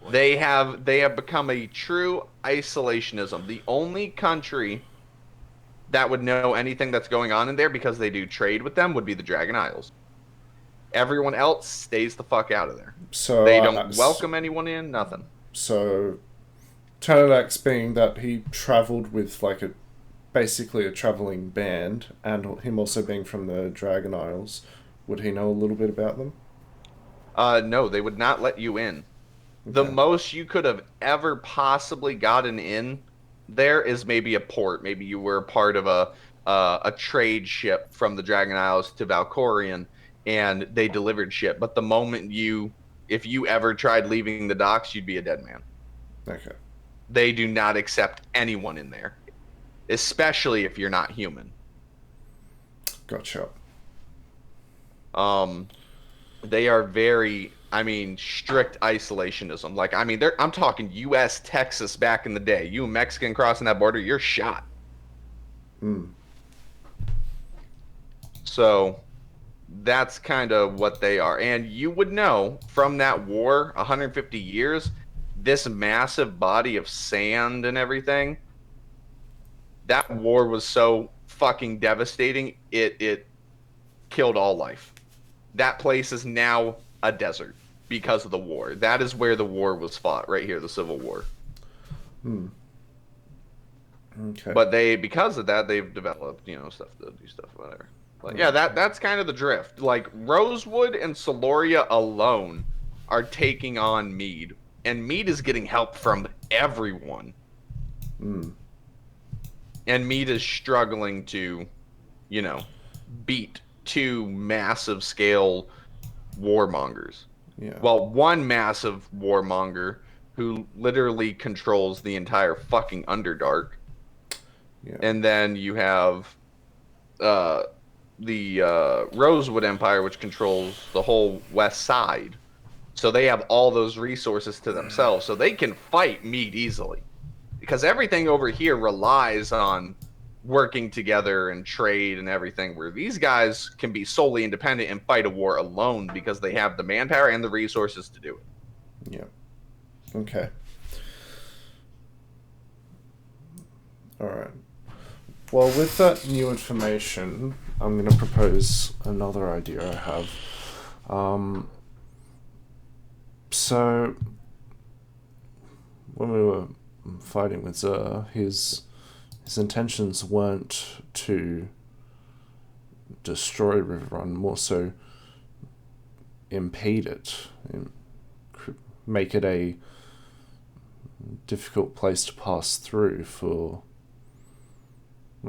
They have become a true isolationism. The only country that would know anything that's going on in there because they do trade with them would be the Dragon Isles. Everyone else stays the fuck out of there. So they don't welcome anyone in, nothing. So Tanadax, being that he traveled with like basically a traveling band, and him also being from the Dragon Isles, would he know a little bit about them? No, they would not let you in. Okay. The most you could have ever possibly gotten in there is maybe a port. Maybe you were a part of a trade ship from the Dragon Isles to Valkorian, and they delivered shit. But the moment if you ever tried leaving the docks, you'd be a dead man. Okay. They do not accept anyone in there, especially if you're not human. Gotcha. They are very, strict isolationism. Like, I'm talking U.S., Texas back in the day. You a Mexican crossing that border, you're shot. So that's kind of what they are. And you would know from that war, 150 years, this massive body of sand and everything, that war was so fucking devastating, it killed all life. That place is now a desert because of the war. That is where the war was fought, right here, the Civil War. Okay. But because of that, they've developed, stuff to do stuff, whatever. But yeah, that's kind of the drift. Like, Rosewood and Soloria alone are taking on Mead. And Mead is getting help from everyone. And Mead is struggling to, beat two massive scale warmongers. Yeah. Well, one massive warmonger who literally controls the entire fucking Underdark. Yeah. And then you have the Rosewood Empire, which controls the whole west side. So they have all those resources to themselves. So they can fight Mead easily. Because everything over here relies on working together and trade and everything, where these guys can be solely independent and fight a war alone because they have the manpower and the resources to do it. Yeah. Okay. Alright. Well, with that new information, I'm going to propose another idea I have. So, when we were fighting with Zer, his intentions weren't to destroy Riverrun, more so impede it, make it a difficult place to pass through for,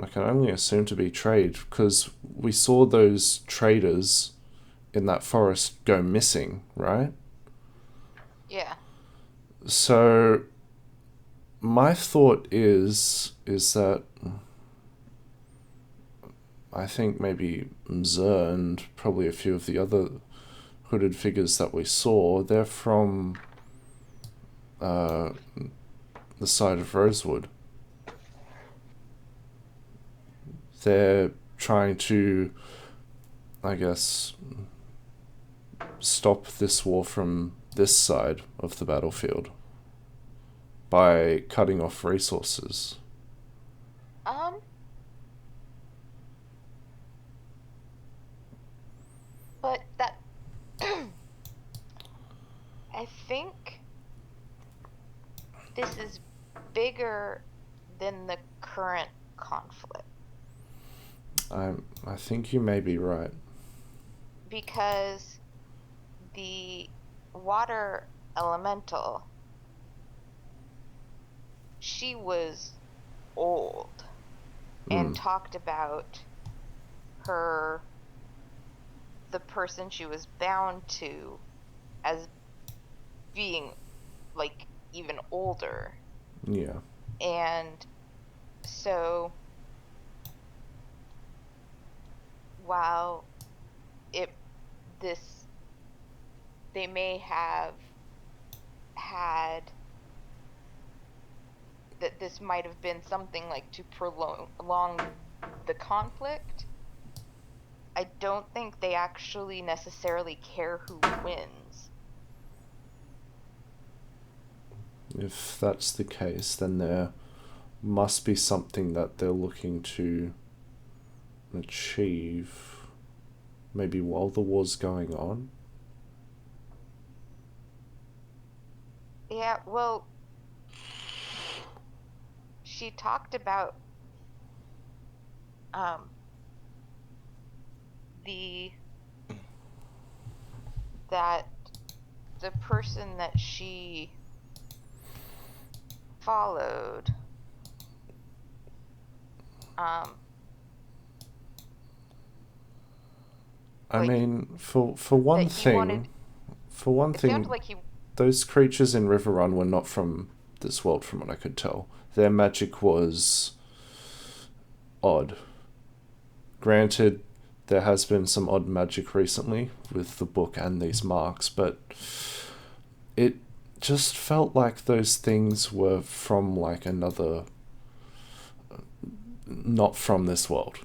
I can only assume to be trade, because we saw those traders in that forest go missing, right? Yeah. So my thought is that I think maybe Mzer and probably a few of the other hooded figures that we saw, they're from the side of Rosewood. They're trying to, I guess, stop this war from this side of the battlefield by cutting off resources. But that I think this is bigger than the current conflict. I think you may be right. Because the water elemental, she was old and talked about the person she was bound to as being like even older. Yeah. And so while they may have had that this might have been something like to prolong the conflict, I don't think they actually necessarily care who wins. If that's the case, then there must be something that they're looking to achieve, maybe while the war's going on. Yeah, well, she talked about that the person that she followed I like, mean, for one that he thing, wanted, it sounded like he those creatures in Riverrun were not from this world, from what I could tell. Their magic was odd. Granted, there has been some odd magic recently with the book and these marks, but it just felt like those things were from like another, not from this world.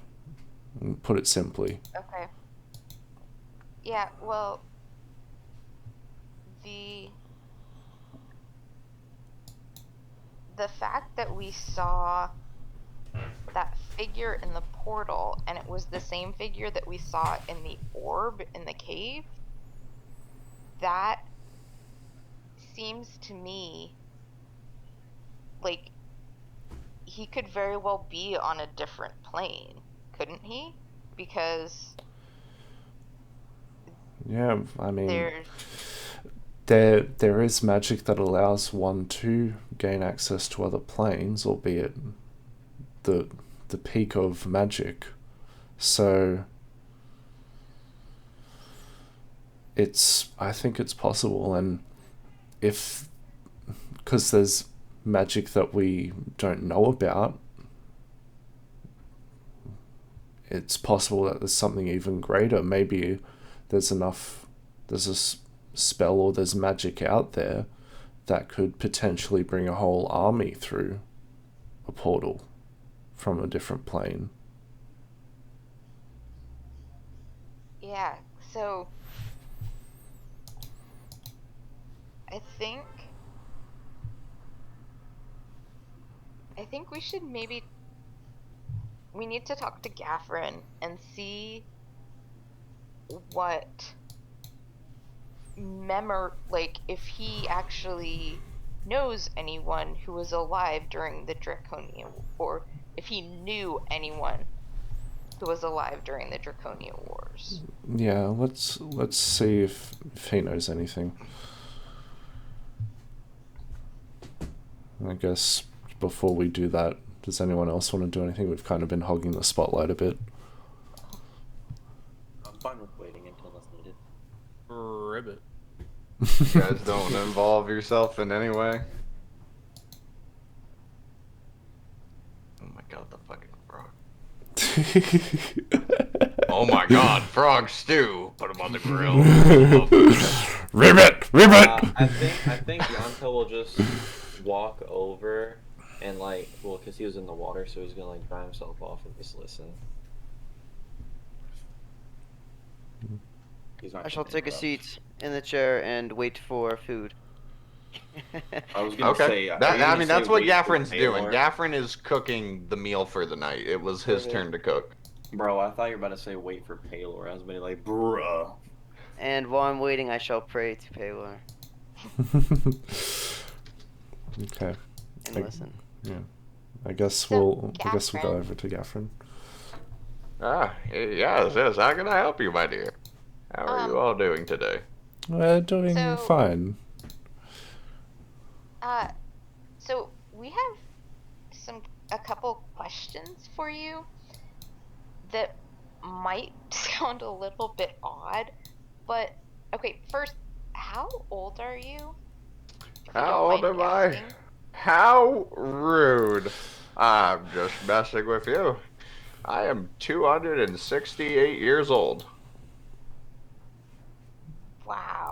Put it simply. okay. Yeah, well, the fact that we saw that figure in the portal and it was the same figure that we saw in the orb in the cave, that seems to me like he could very well be on a different plane, couldn't he? Because Yeah, I mean, there's there is magic that allows one to gain access to other planes, albeit the peak of magic. So I think it's possible, and if, because there's magic that we don't know about, it's possible that there's something even greater. Maybe there's a spell or there's magic out there that could potentially bring a whole army through a portal from a different plane. yeah, so I I think we should maybe. We need to talk to Gaffrin and see what like if he actually knows anyone who was alive during the Draconia, or if he knew anyone who was alive during the Draconia Wars. Yeah, let's see if he knows anything. I guess before we do that, does anyone else want to do anything? We've kind of been hogging the spotlight a bit. I'm fine with waiting until that's needed. Ribbit. You guys don't involve yourself in any way. Oh my god, the fucking frog. Oh my god, frog stew. Put him on the grill. Ribbit! I think Yonto will just walk over and because he was in the water, so he's gonna dry himself off and just listen. I shall take a seat in the chair and wait for food. I was gonna say. That's what Gaffrin's doing. Gaffrin is cooking the meal for the night. It was his turn to cook. Bro, I thought you were about to say wait for Paylor. I was gonna be like, bruh. And while I'm waiting, I shall pray to Paylor. Okay. And listen. Yeah. I guess we'll go over to Gaffrin. Yes. How can I help you, my dear? How are you all doing today? We're doing fine. So we have a couple questions for you that might sound a little bit odd, but okay, first, how old are you? How old am I? How rude. I'm just messing with you. I am 268 years old. Wow.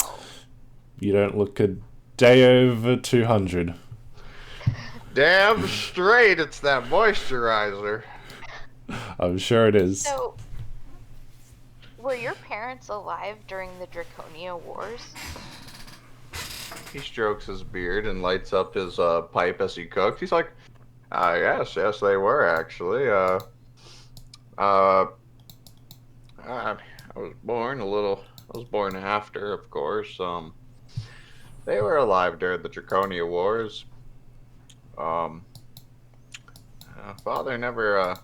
You don't look a day over 200. Damn straight, it's that moisturizer. I'm sure it is. So, were your parents alive during the Draconia Wars? He strokes his beard and lights up his pipe as he cooks. He's like, yes, they were actually. I was born after, of course. They were alive during the Draconia Wars. Father never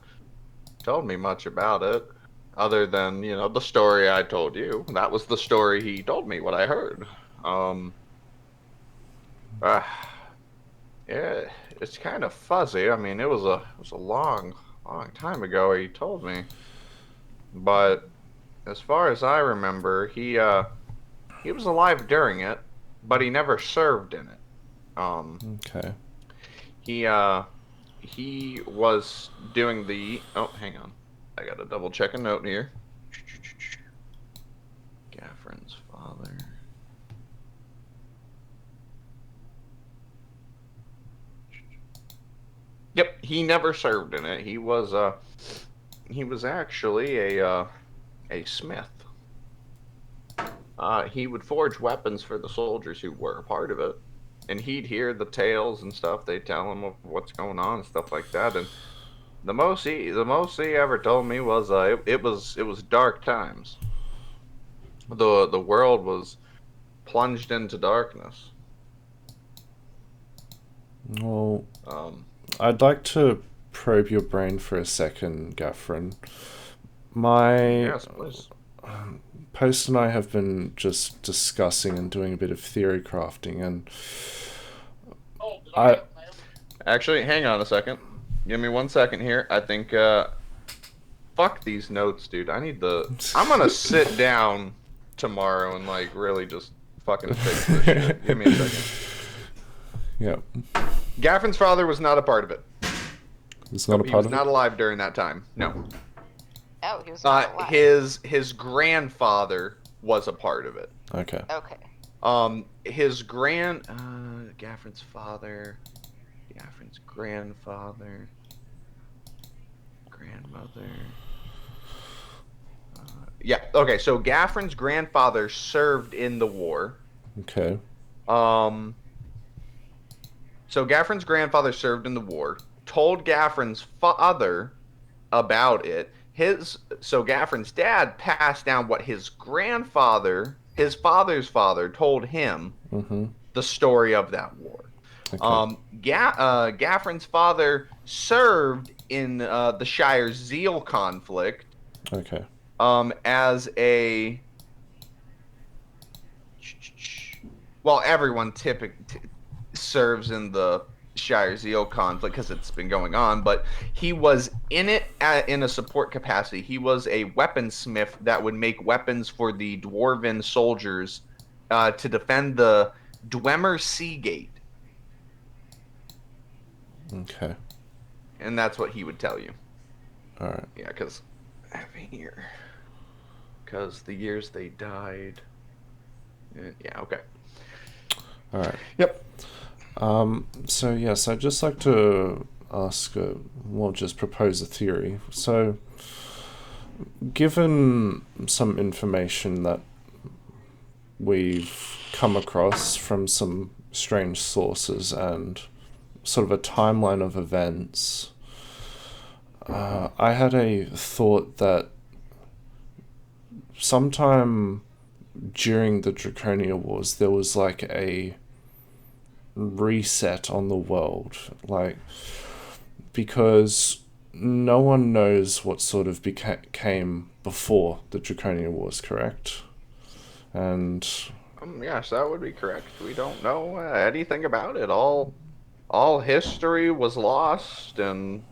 told me much about it, other than the story I told you. That was the story he told me. What I heard. Yeah, it's kind of fuzzy. I mean, it was a long time ago he told me. But as far as I remember, he was alive during it, but he never served in it. Okay. He was doing the. Oh, hang on. I gotta double check a note here. Gaffrin's father. Yep, he never served in it. He was actually a smith. He would forge weapons for the soldiers who were a part of it, and he'd hear the tales and stuff. They'd tell him of what's going on and stuff like that. And the most he ever told me was it was dark times. The world was plunged into darkness. Well, I'd like to probe your brain for a second, Gaffrin. Yes, please. Post and I have been just discussing and doing a bit of theory crafting, and Actually, hang on a second. Give me 1 second here. I think, fuck these notes, dude. I'm gonna sit down tomorrow and, really just fucking fix this shit. Give me a second. Yep. Gaffrin's father was not a part of it. It's not a part of it? He was not alive during that time. No. Oh, he was not alive. His grandfather was a part of it. Okay. Okay. His Gaffrin's father, Gaffrin's grandfather, grandmother. Yeah. Okay. So Gaffrin's grandfather served in the war. Okay. So Gaffrin's grandfather served in the war. told Gaffrin's father about it. So Gaffrin's dad passed down what his father's father, told him the story of that war. Okay. Gaffrin's father served in the Shire's Zeal conflict. Okay. As a everyone typically serves in the Shire Zeal conflict because it's been going on, but he was in it in a support capacity. He was a weaponsmith that would make weapons for the Dwarven soldiers to defend the Dwemer Sea Gate. Okay. And that's what he would tell you. All right. Yeah, because the years they died. Yeah, okay. All right. Yep. So yes, I'd just like to ask, just propose a theory. So, given some information that we've come across from some strange sources and sort of a timeline of events, I had a thought that sometime during the Draconia Wars there was like a reset on the world, like, because no one knows what sort of came before the Draconia Wars, correct? And yes, that would be correct. We don't know anything about it. All history was lost, and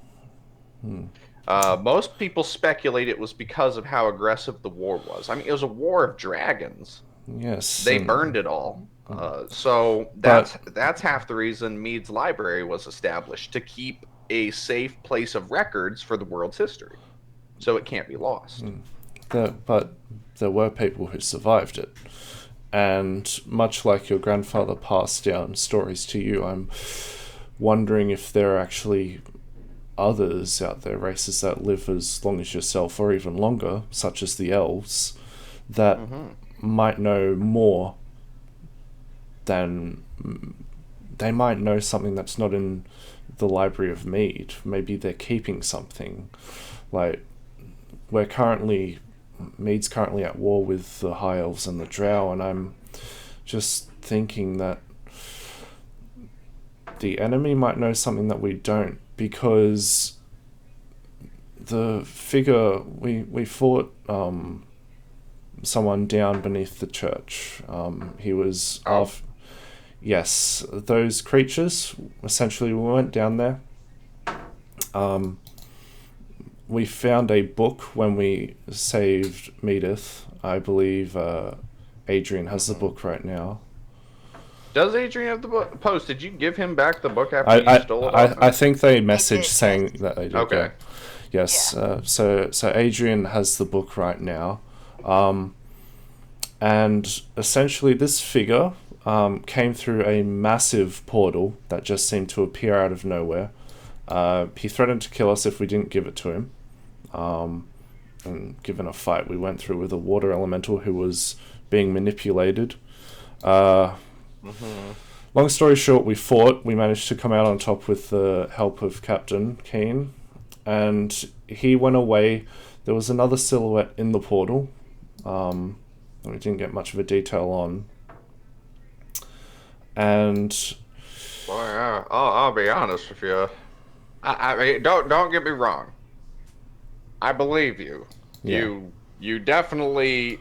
most people speculate it was because of how aggressive the war was. I mean, it was a war of dragons. yes, They burned it all. So that's half the reason Mead's library was established, to keep a safe place of records for the world's history, so it can't be lost. But there were people who survived it, and much like your grandfather passed down stories to you, I'm wondering if there are actually others out there, races that live as long as yourself or even longer, such as the elves, that might know more than they might know something that's not in the Library of Mead. Maybe they're keeping something. Like, Mead's currently at war with the High Elves and the Drow, and I'm just thinking that the enemy might know something that we don't, because the figure we fought someone down beneath the church. He was yes, those creatures. Essentially, we went down there. We found a book when we saved Meadith. I believe Adrian has the book right now. Does Adrian have the book? Post, did you give him back the book after you stole it off him? I think they messaged saying that they did. Okay. Yeah. Yes. Yeah. So Adrian has the book right now. And essentially this figure came through a massive portal that just seemed to appear out of nowhere. He threatened to kill us if we didn't give it to him. And given a fight we went through with a water elemental who was being manipulated. Long story short, we fought. We managed to come out on top with the help of Captain Keen. And he went away. There was another silhouette in the portal. We didn't get much of a detail on. And Boy, I'll be honest with you. I mean, don't get me wrong. I believe you. Yeah. You definitely.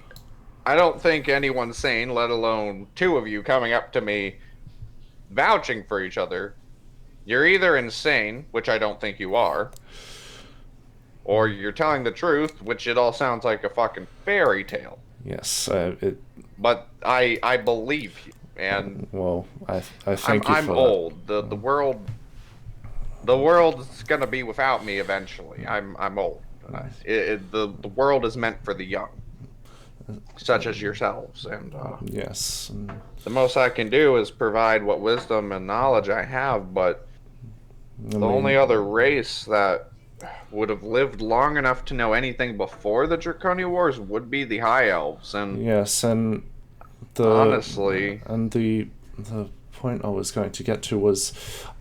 I don't think anyone's sane, let alone two of you coming up to me, vouching for each other. You're either insane, which I don't think you are, or you're telling the truth, which it all sounds like a fucking fairy tale. yes, But I believe you, and well, I thank you I'm for old. The world's gonna be without me eventually. I'm old. The world is meant for the young, such as yourselves, and yes. the most I can do is provide what wisdom and knowledge I have. But the only other race that would have lived long enough to know anything before the Draconia Wars would be the High Elves, and yes, and honestly, and the point I was going to get to was,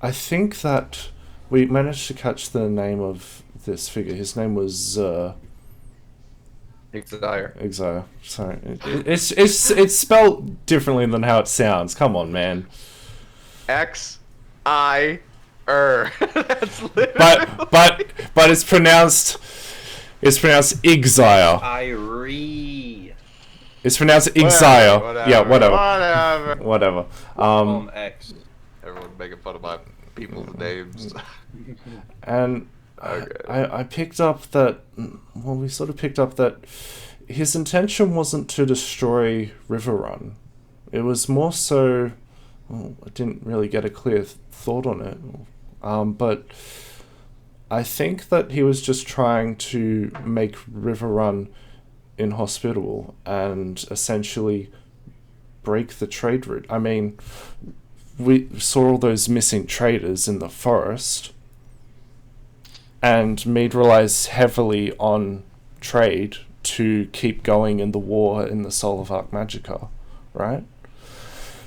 I think that we managed to catch the name of this figure. His name was Exile. Sorry, it's spelled differently than how it sounds. Come on, man. X-I-R. That's literally. But it's pronounced exile. It's pronounced exile. Whatever. X. Everyone's making fun of my people's names. And Okay. I picked up that. Well, we sort of picked up that his intention wasn't to destroy Riverrun. It was more so. Well, I didn't really get a clear thought on it. But I think that he was just trying to make Riverrun inhospitable and essentially break the trade route. I mean, we saw all those missing traders in the forest, and Mead relies heavily on trade to keep going in the war in the Soul of Arc Magica, right?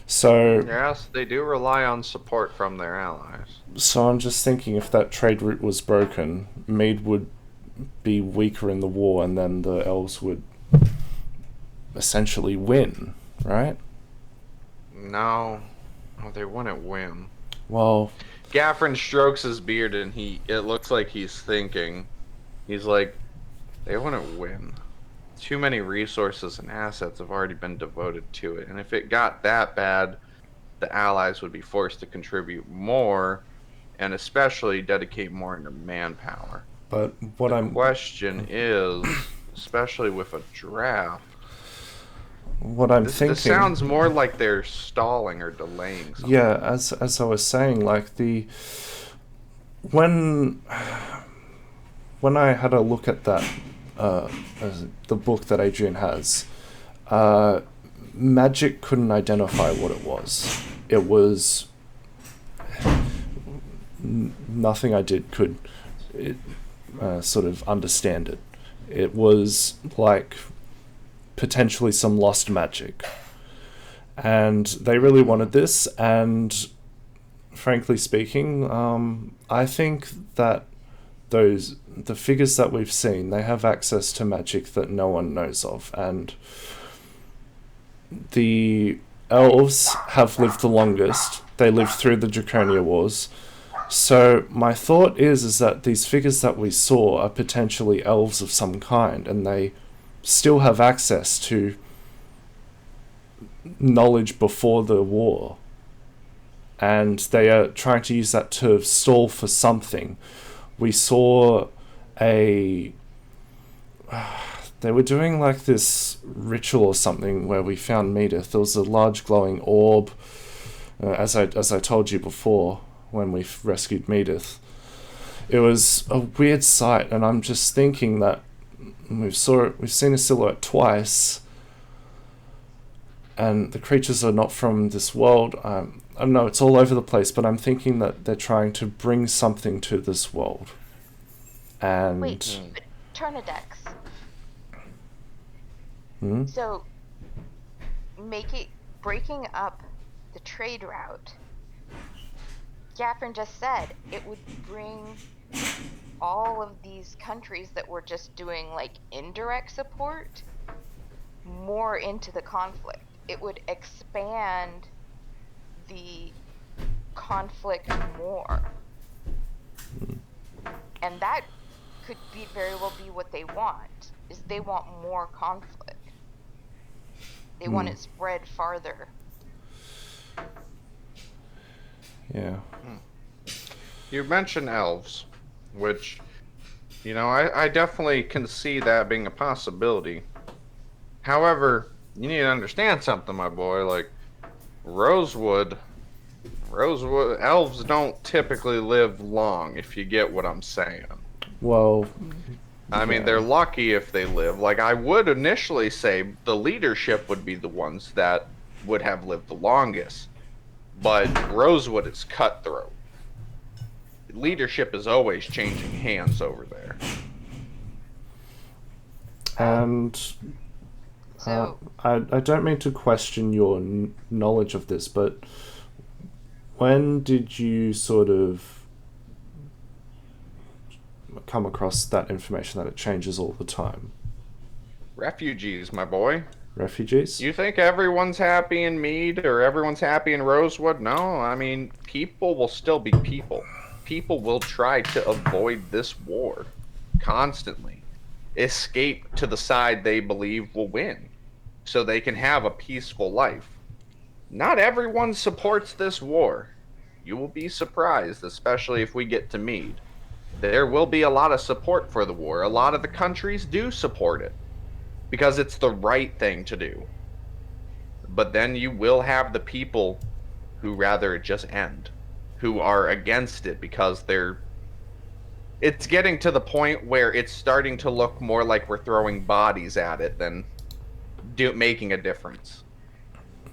So yes, they do rely on support from their allies. So I'm just thinking, if that trade route was broken, Mead would be weaker in the war, and then the elves would essentially win, right? No, they wouldn't win. Well, Gaffrin strokes his beard, and it looks like he's thinking. He's like, they wouldn't win. Too many resources and assets have already been devoted to it, and if it got that bad, the allies would be forced to contribute more, and especially dedicate more into manpower. But what the question is, especially with a draft, what I'm thinking... This sounds more like they're stalling or delaying something. Yeah, as I was saying, like when I had a look at that, the book that Adrian has, Magic couldn't identify what it was. It was... nothing I did could sort of understand it. It was like potentially some lost magic. And they really wanted this, and frankly speaking, I think that the figures that we've seen, they have access to magic that no one knows of, and the elves have lived the longest. They lived through the Draconia Wars. So my thought is that these figures that we saw are potentially elves of some kind, and they still have access to knowledge before the war, and they are trying to use that to stall for something. We saw they were doing like this ritual or something where we found Medith. There was a large glowing orb, as I told you before, when we rescued Medith. It was a weird sight, and I'm just thinking that we've seen a silhouette twice, and the creatures are not from this world. I don't know, it's all over the place, but I'm thinking that they're trying to bring something to this world. And wait, Turnidex. So, breaking up the trade route, Gaffrin just said it would bring all of these countries that were just doing like indirect support more into the conflict. It would expand the conflict more. And that could very well be what they want, is they want more conflict. They want it spread farther. Yeah. You mentioned elves, which, I definitely can see that being a possibility. However, you need to understand something, my boy. Like, Rosewood, elves don't typically live long, if you get what I'm saying. Well, I mean, they're lucky if they live. Like, I would initially say the leadership would be the ones that would have lived the longest. But Rosewood is cutthroat. Leadership is always changing hands over there. And I don't mean to question your knowledge of this, but when did you sort of come across that information that it changes all the time. Refugees, my boy. Refugees? You think everyone's happy in Mead or everyone's happy in Rosewood? No, I mean, people will still be people. People will try to avoid this war constantly. Escape to the side they believe will win so they can have a peaceful life. Not everyone supports this war. You will be surprised, especially if we get to Mead. There will be a lot of support for the war. A lot of the countries do support it because it's the right thing to do. But then you will have the people who rather it just end, who are against it because it's getting to the point where it's starting to look more like we're throwing bodies at it than making a difference.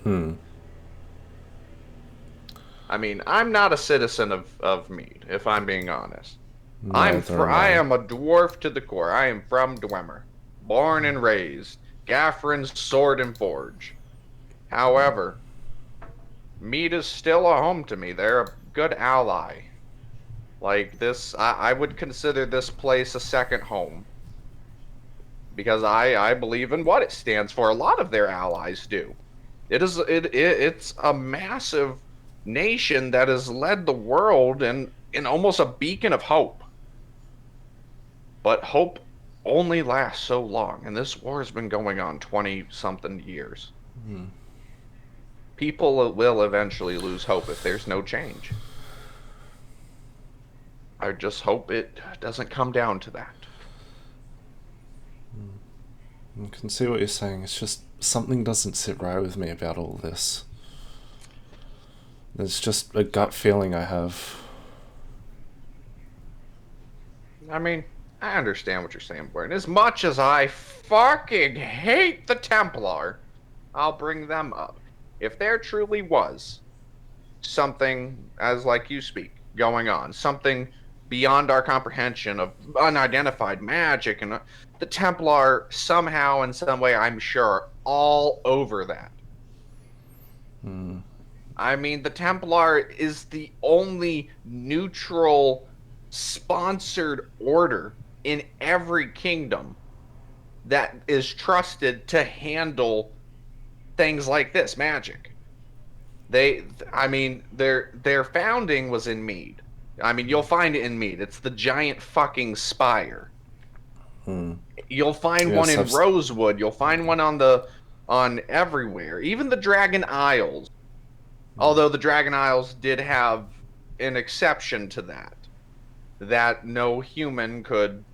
I mean, I'm not a citizen of Mead, if I'm being honest. I am a dwarf to the core. I am from Dwemer, born and raised, Gaffrin's sword and forge. However, Mead is still a home to me. They're a good ally. Like this, I would consider this place a second home. Because I believe in what it stands for. A lot of their allies do. It's a massive nation that has led the world in almost a beacon of hope. But hope only lasts so long, and this war has been going on 20-something years. People will eventually lose hope if there's no change. I just hope it doesn't come down to that. I can see what you're saying. It's just something doesn't sit right with me about all this. There's just a gut feeling I have. I mean, I understand what you're saying, Blaine. As much as I fucking hate the Templar, I'll bring them up. If there truly was something, as like you speak, going on, something beyond our comprehension of unidentified magic, and the Templar somehow in some way, I'm sure, all over that. I mean, the Templar is the only neutral sponsored order in every kingdom that is trusted to handle things like this magic. Their founding was in Mead. I mean, you'll find it in Mead. It's the giant fucking spire. You'll find one in Rosewood. You'll find one on everywhere. Even the Dragon Isles. Although the Dragon Isles did have an exception to that no human could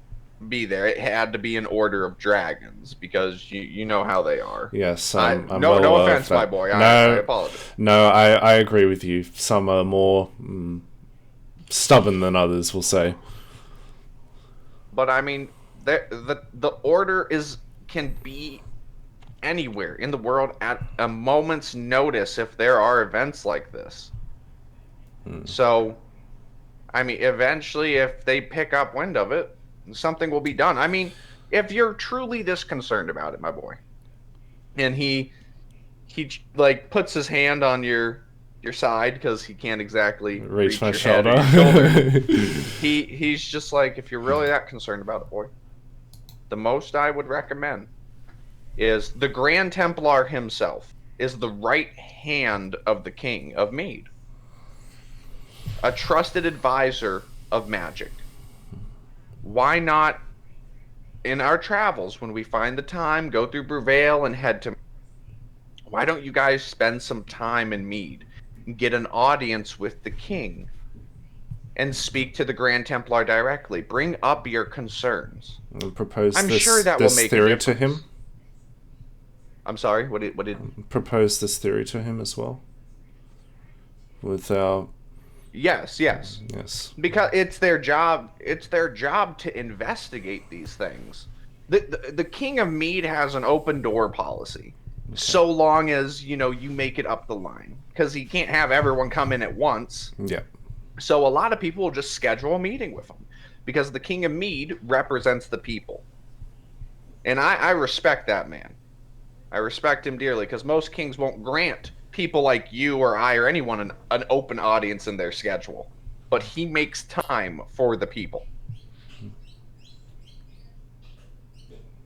be there. It had to be an order of dragons because you know how they are. Yes, I'm no well offense, my boy. No, I apologize. No, I agree with you. Some are more stubborn than others, we'll say. But I mean, the order can be anywhere in the world at a moment's notice if there are events like this. So, I mean, eventually, if they pick up wind of it, something will be done. I mean, if you're truly this concerned about it, my boy, and he like puts his hand on your side because he can't exactly reach my your shoulder. He's just like, if you're really that concerned about it, boy, the most I would recommend is the Grand Templar himself is the right hand of the King of Mead, a trusted advisor of magic. Why not, in our travels, when we find the time, go through Bruvale and head to... Why don't you guys spend some time in Mead and get an audience with the king and speak to the Grand Templar directly? Bring up your concerns. I'm sure that will make theory to him. I'm sorry, what did... Propose this theory to him as well? With our... Yes. Because it's their job to investigate these things. The King of Mead has an open door policy. Okay. So long as, you make it up the line. Because he can't have everyone come in at once. Yeah. So a lot of people will just schedule a meeting with him. Because the King of Mead represents the people. And I respect that man. I respect him dearly, because most kings won't grant people like you or I or anyone an open audience in their schedule. But he makes time for the people.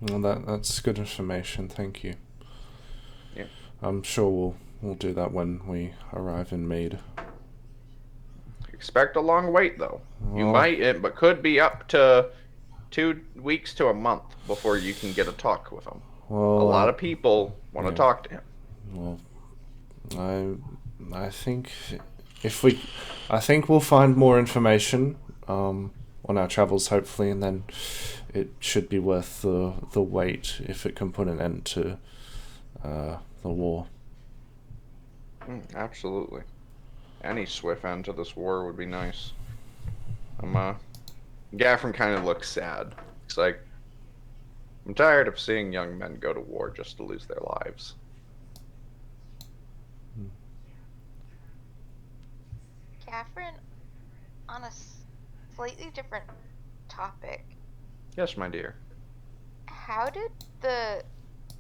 Well, that's good information. Thank you. Yeah. I'm sure we'll do that when we arrive in Mead. Expect a long wait, though. You Well, might, but could be up to 2 weeks to a month before you can get a talk with him. well, A lot of people want to yeah. talk to him. Well, I think I think we'll find more information on our travels, hopefully, and then it should be worth the wait if it can put an end to the war. Absolutely. Any swift end to this war would be nice. Gaffron kind of looks sad. It's like, I'm tired of seeing young men go to war just to lose their lives. Catherine, on a slightly different topic, Yes, my dear. how did the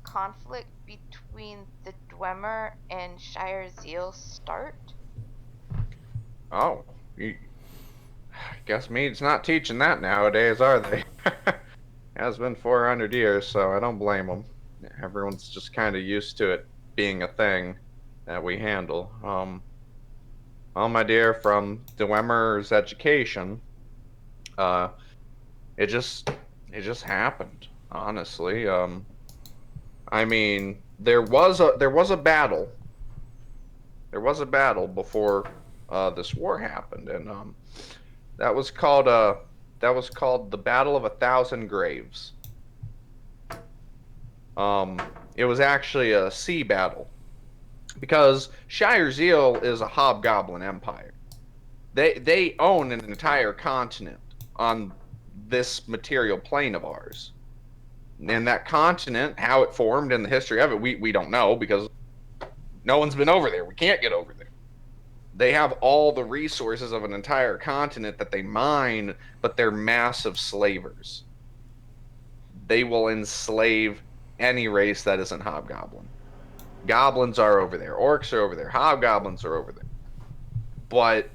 conflict between the Dwemer and Shire Zeal start? Oh, I guess Mead's not teaching that nowadays, are they? Has been 400 years, so I don't blame them. Everyone's just kind of used to it being a thing that we handle. Well, my dear, from Dwemer's education, it just happened. Honestly, I mean, there was a battle. There was a battle before this war happened, and that was called the Battle of 1,000 Graves. It was actually a sea battle because Shire Zeal is a hobgoblin empire. They own an entire continent on this material plane of ours. And that continent, how it formed and the history of it, we don't know because no one's been over there. We can't get over there. They have all the resources of an entire continent that they mine, but they're massive slavers. They will enslave any race that isn't hobgoblin. Goblins are over there, orcs are over there, hobgoblins are over there. But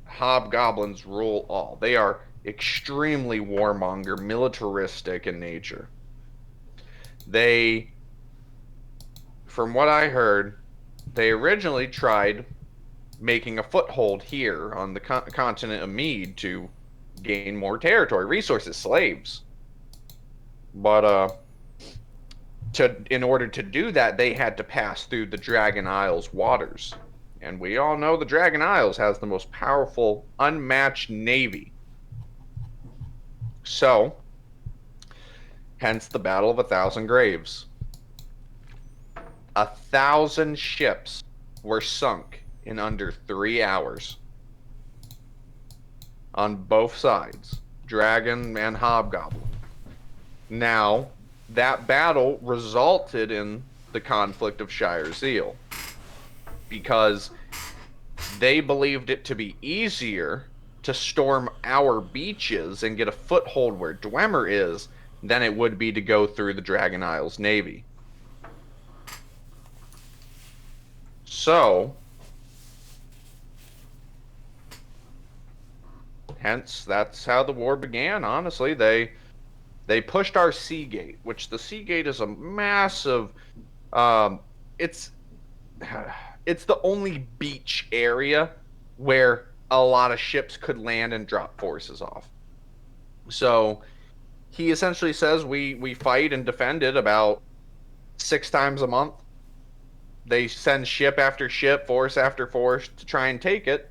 hobgoblins rule all. They are extremely warmonger, militaristic in nature. They, from what I heard, they originally tried making a foothold here on the continent of Mead to gain more territory, resources, slaves. But in order to do that, they had to pass through the Dragon Isles waters. And we all know the Dragon Isles has the most powerful, unmatched navy. So, hence the Battle of 1,000 Graves. 1,000 ships were sunk in under 3 hours. On both sides, Dragon and Hobgoblin. Now, that battle resulted in the conflict of Shire Zeal. Because they believed it to be easier to storm our beaches and get a foothold where Dwemer is than it would be to go through the Dragon Isles Navy. So, hence, that's how the war began, honestly. They pushed our sea gate, which the sea gate is a massive, it's the only beach area where a lot of ships could land and drop forces off. So he essentially says we fight and defend it about 6 times a month. They send ship after ship, force after force to try and take it.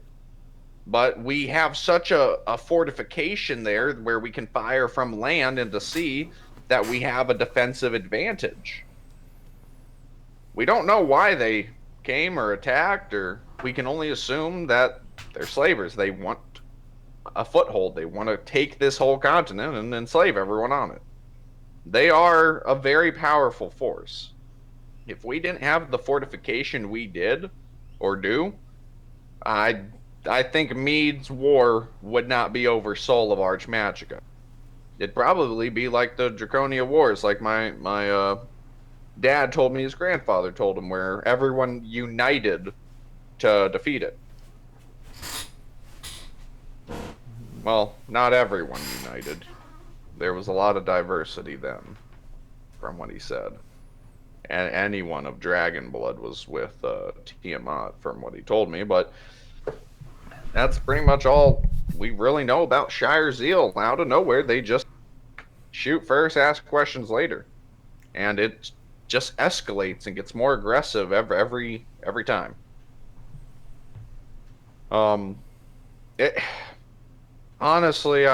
But we have such a fortification there where we can fire from land into sea that we have a defensive advantage. We don't know why they came or attacked, or we can only assume that they're slavers. They want a foothold. They want to take this whole continent and enslave everyone on it. They are a very powerful force. If we didn't have the fortification we did or do, I think Mead's war would not be over Soul of Archmagica. It'd probably be like the Draconia Wars, like my dad told me his grandfather told him, where everyone united to defeat it. Well, not everyone united. There was a lot of diversity then. from what he said. And anyone of dragon blood was with Tiamat from what he told me, but that's pretty much all we really know about Shire Zeal. Out of nowhere, they just shoot first, ask questions later, and it just escalates and gets more aggressive every time. It honestly,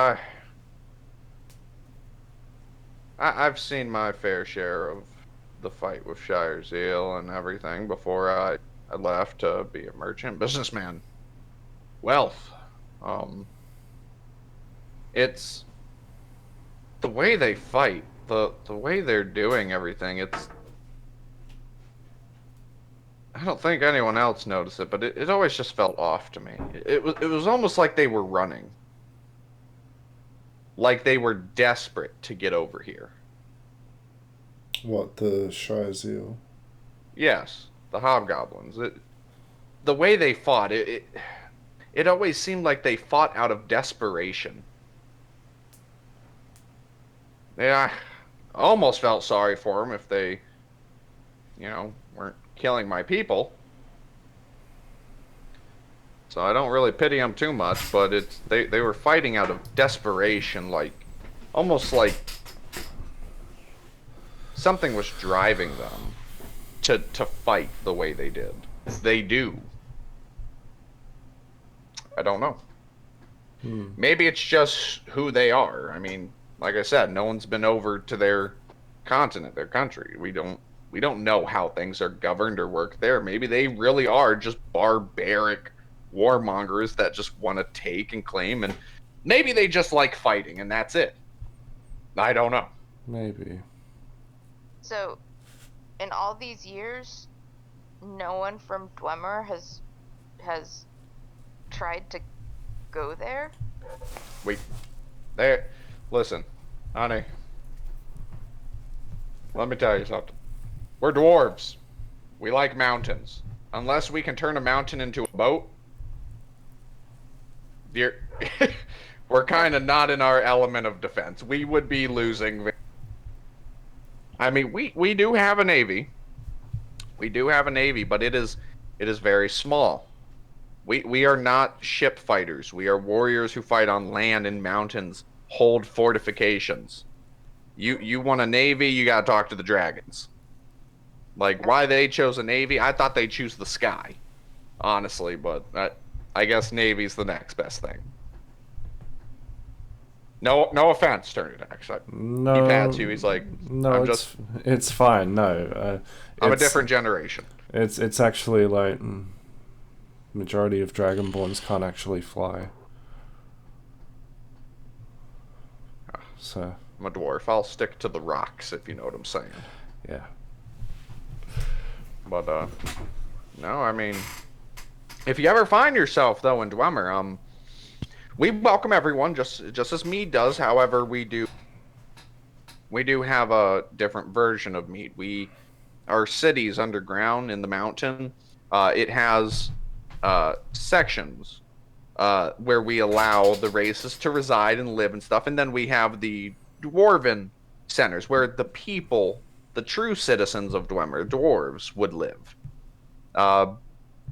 I've seen my fair share of the fight with Shire Zeal and everything before I left to be a merchant businessman. Wealth. It's the way they fight, the way they're doing everything. I don't think anyone else noticed it, but it always just felt off to me. It was almost like they were running. Like they were desperate to get over here. What, the Shire Zeal? Yes, the hobgoblins. The way they fought, it always seemed like they fought out of desperation. Yeah, I almost felt sorry for them if they, weren't killing my people. So I don't really pity them too much, but they were fighting out of desperation, like almost like something was driving them to fight the way they did. They do. I don't know. Maybe it's just who they are. I mean, like I said, no one's been over to their continent, their country. We don't know how things are governed or work there. Maybe they really are just barbaric warmongers that just want to take and claim, and maybe they just like fighting and that's it. I don't know. Maybe. So, in all these years, no one from Dwemer has tried to go there? Listen, honey. Let me tell you something. We're dwarves. We like mountains. Unless we can turn a mountain into a boat, we're kind of not in our element of defense. We would be losing. I mean, we do have a navy. We do have a navy, but it is very small. We are not ship fighters. We are warriors who fight on land and mountains, hold fortifications. You want a navy, you gotta talk to the dragons. Like, why they chose a navy, I thought they'd choose the sky, honestly, but I guess navy's the next best thing. No offense, Turnidax. No. He pats you. He's like, no, it's fine. No, I'm a different generation. It's actually like majority of Dragonborns can't actually fly. So I'm a dwarf. I'll stick to the rocks, if you know what I'm saying. Yeah. But no, I mean, if you ever find yourself though in Dwemer, we welcome everyone, just as Mead does. However, we do have a different version of Mead. Our city's underground in the mountain. It has sections where we allow the races to reside and live and stuff, and then we have the dwarven centers where the people, the true citizens of Dwemer, dwarves, would live.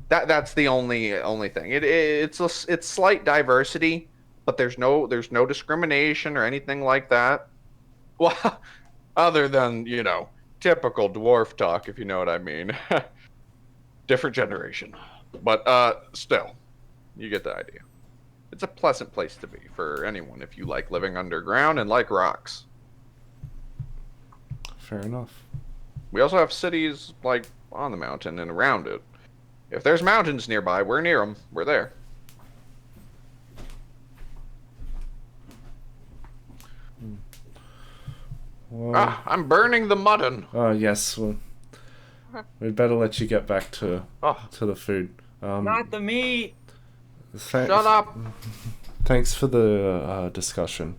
That's the only thing. It's slight diversity, but there's no discrimination or anything like that. Well, other than typical dwarf talk, if you know what I mean. Different generation, but still, you get the idea. It's a pleasant place to be for anyone if you like living underground and like rocks. Fair enough. We also have cities like on the mountain and around it. If there's mountains nearby, we're near them. We're there. Well, I'm burning the mutton. Oh yes. Well, we'd better let you get back to the food. Not the meat. Shut up. Thanks for the discussion.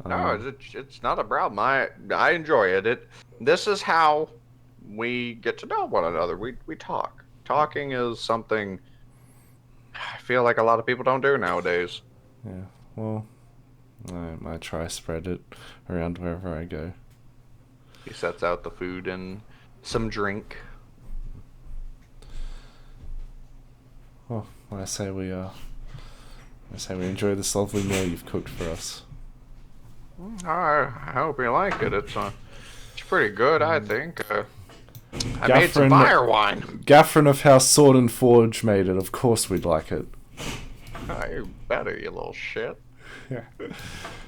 No, it's not a problem. I enjoy it. This is how we get to know one another. We talk. Talking is something I feel like a lot of people don't do nowadays. Yeah, well, I try spread it around wherever I go. He sets out the food and some drink. Well, I say we enjoy this lovely meal you've cooked for us. I hope you like it. It's pretty good, I think. I made some Gaffrin- fire wine. Gaffrin of House Sword and Forge made it. Of course we'd like it. You better, you little shit. Yeah.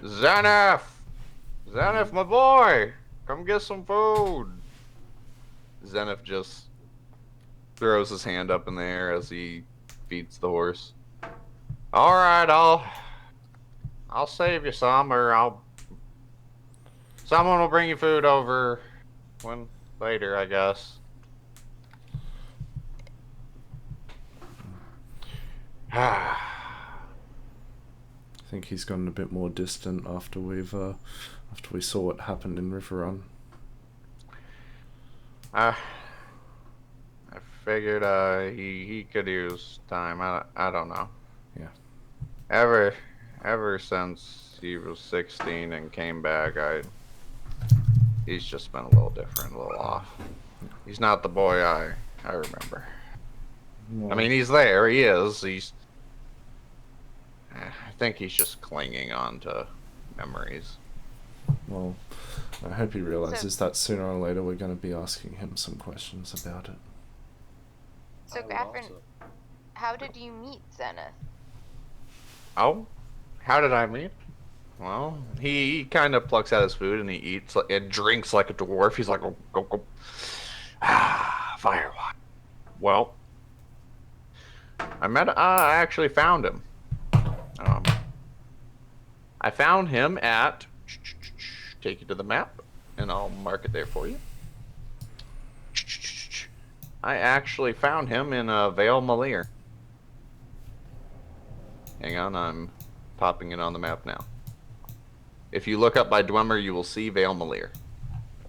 Zenith! Zenith, my boy! Come get some food! Zenith just throws his hand up in the air as he feeds the horse. Alright, I'll save you some, or someone will bring you food over later, I guess. I think he's gotten a bit more distant after we saw what happened in River Run. I figured he could use time. I don't know. Yeah. Ever since he was 16 and came back, he's just been a little different, a little off. He's not the boy I remember. Well, I mean, he's there. He is. I think he's just clinging on to memories. well, I hope he realizes that sooner or later we're going to be asking him some questions about it. So, I would Gaffrin, also- how did you meet Zenith? Oh, how did I meet? Well, he kind of plucks out his food and he eats and drinks like a dwarf. He's like, go, go, go. Fire wine. Well, I actually found him. I found him at. Take you to the map, and I'll mark it there for you. I actually found him in Vale Malir. Hang on, I'm popping it on the map now. If you look up by Dwemer, you will see Vale Malir,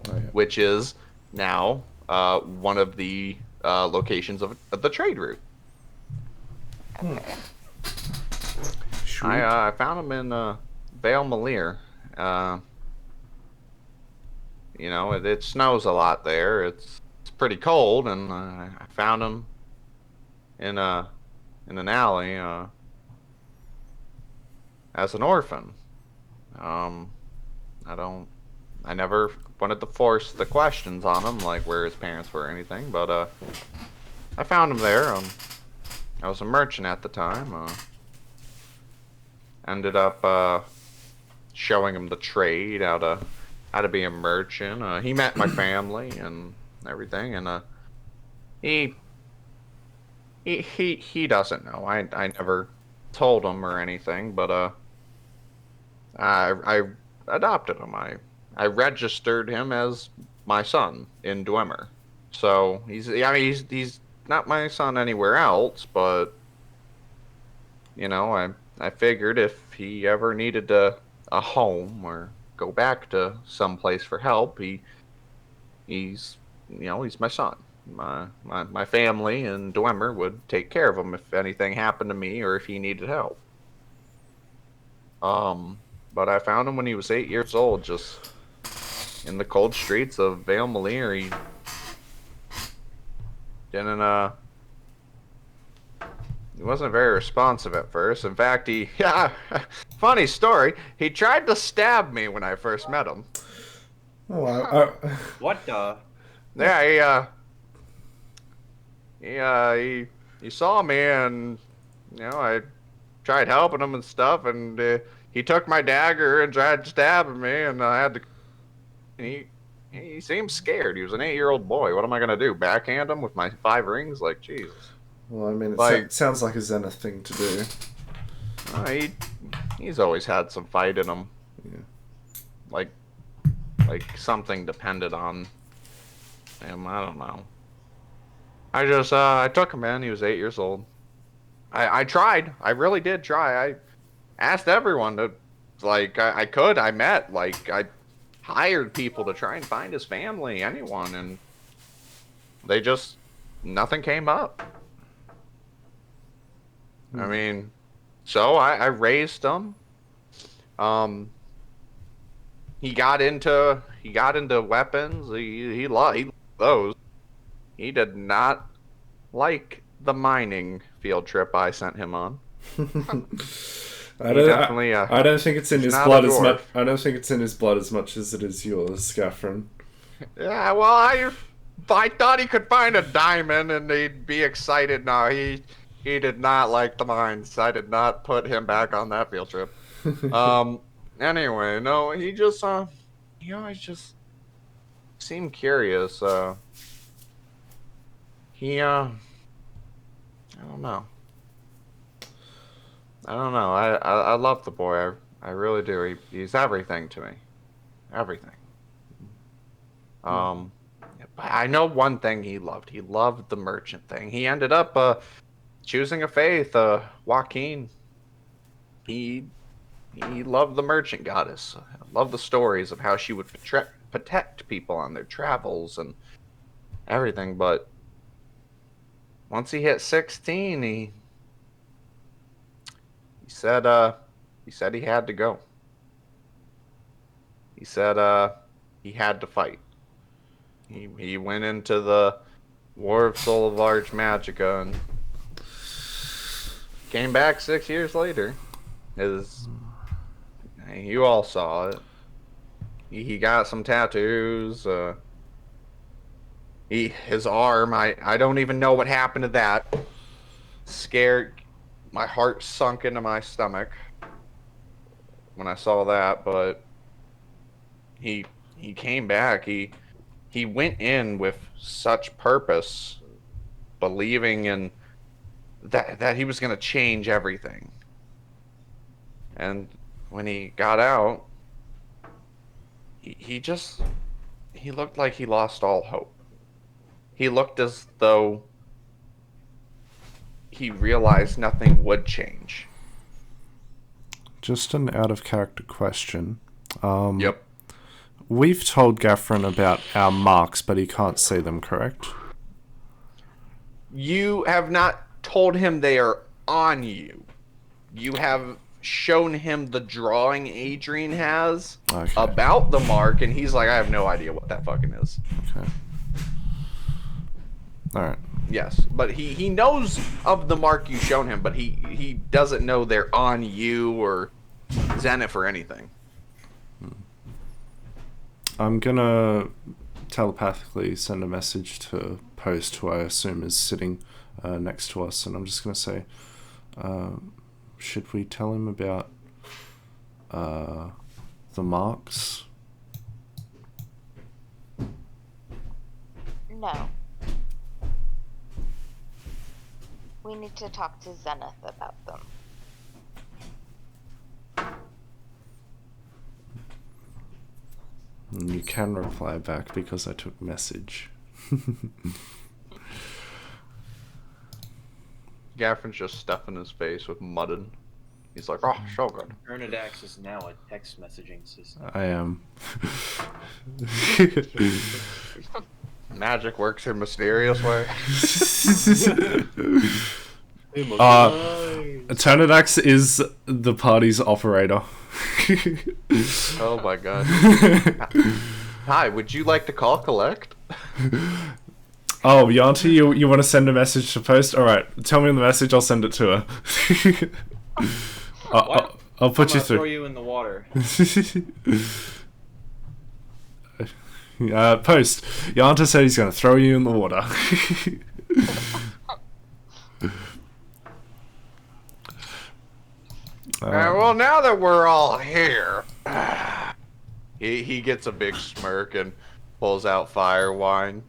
Oh, yeah. which is now one of the locations of the trade route. Shoot. I found him in Vale Malir. You know, it snows a lot there. It's pretty cold, and I found him in an alley as an orphan. I never wanted to force the questions on him, like where his parents were or anything, but I found him there. I was a merchant at the time. Ended up showing him the trade, how to be a merchant. He met my family and everything, and he doesn't know. I never told him or anything, but I adopted him. I registered him as my son in Dwemer. So he's not my son anywhere else, but you know, I figured if he ever needed a home or go back to some place for help, he's my son. My family in Dwemer would take care of him if anything happened to me or if he needed help. But I found him when he was 8 years old, just in the cold streets of Vale Malir. He didn't he wasn't very responsive at first. In fact, funny story, he tried to stab me when I first met him. Oh, What the? Yeah, he saw me, and you know, I tried helping him and stuff, and he took my dagger and tried stabbing me, and I had to. And he seemed scared. He was an 8-year-old boy. What am I gonna do? Backhand him with my 5 rings? Like, Jesus. well, I mean, it Like- sounds like a Zenith thing to do. He's always had some fight in him. Yeah. Like something depended on him. I don't know. I took him in. He was 8 years old. I tried. I really did try. I asked everyone to, like, I met, like, I hired people to try and find his family, anyone, and they just, nothing came up. I mean, so I raised him. he got into weapons. He loved those. He did not like the mining field trip I sent him on. I don't think it's in his blood as much. I don't think it's in his blood as much as it is yours, Gaffron. Yeah, well, I thought he could find a diamond and he'd be excited. No, he did not like the mines. I did not put him back on that field trip. Anyway, no, he just he always just seemed curious. I don't know. I love the boy. I really do. He's everything to me. Everything. But I know one thing he loved. He loved the merchant thing. He ended up choosing a faith. Joaquin. He loved the merchant goddess. Loved the stories of how she would protect people on their travels and everything. But once he hit 16, he said he had to go. He said he had to fight. He went into the War of Soul of Large Magica and came back 6 years later. You all saw it. He got some tattoos. His arm. I don't even know what happened to that. Scared. My heart sunk into my stomach when I saw that. But he came back. He went in with such purpose, believing in that he was going to change everything. And when he got out, he looked like he lost all hope. He looked as though he realized nothing would change. Just an out of character question. Yep. We've told Gaffron about our marks, but he can't see them, correct? You have not told him they are on you. You have shown him the drawing Adrian has about the mark, and he's like, I have no idea what that fucking is. Okay. Alright. Yes, but he knows of the mark you've shown him, but he doesn't know they're on you or Zenith or anything. I'm gonna telepathically send a message to Post, who I assume is sitting next to us, and I'm just gonna say, should we tell him about the marks? No. We need to talk to Zenith about them. And you can reply back because I took message. Gaffron's just stuffing his face with muddin. He's like, oh, so good. Ernidax is now a text messaging system. I am. Magic works in mysterious way. Eternidax is the party's operator. Oh my god. Hi, would you like to call collect? Oh, Yanti, you want to send a message to Post? Alright, tell me the message, I'll send it to her. I'll put you through. Throw you in the water. Post. Yanta said he's going to throw you in the water. Well, now that we're all here, he gets a big smirk and pulls out fire wine.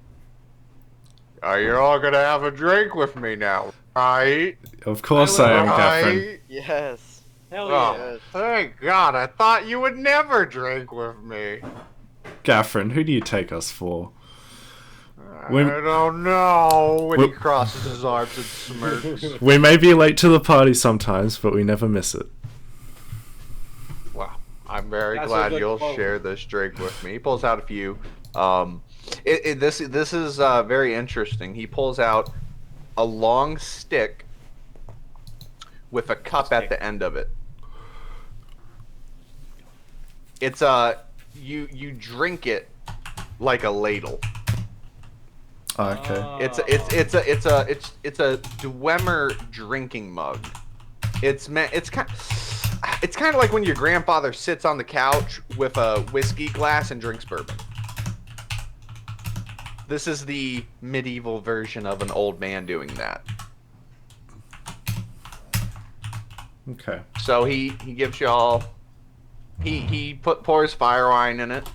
You're all gonna have a drink with me now, right? Of course I am, Catherine. Yes. Hell Oh, yeah. thank God! I thought you would never drink with me. Gaffron, who do you take us for? I don't know. When he crosses his arms and smirks. We may be late to the party sometimes, but we never miss it. Wow, I'm very That's a glad good you'll quote. share this drink with me. He pulls out a few. This is very interesting. He pulls out a long stick with a cup at the end of it. It's you drink it like a ladle. Okay. It's a Dwemer drinking mug. It's kind of like when your grandfather sits on the couch with a whiskey glass and drinks bourbon. This is the medieval version of an old man doing that. Okay. So he gives y'all. He pours fire wine in it,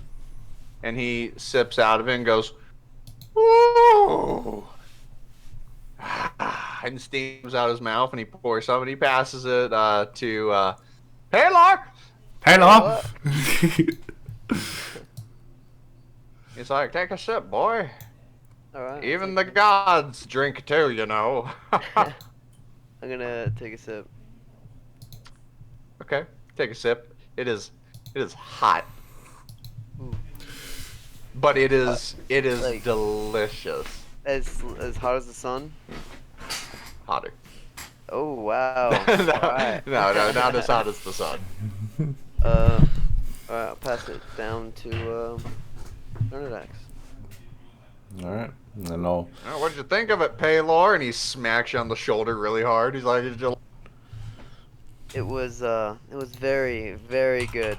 and he sips out of it and goes, "Ooh," and steams out his mouth, and he pours some, and he passes it to Paylor. Paylor. He's like, "Take a sip, boy. All right. Even the gods drink too, you know." I'm gonna take a sip. Okay, take a sip. It is hot, Ooh. but it is like- delicious. As hot as the sun. Hotter. Oh wow. no, Alright. no, not as hot as the sun. Alright, I'll pass it down to Bernadax. Alright. And then I'll... Oh, what did you think of it, Paylor? And he smacks you on the shoulder really hard. He's like, It was very, very good.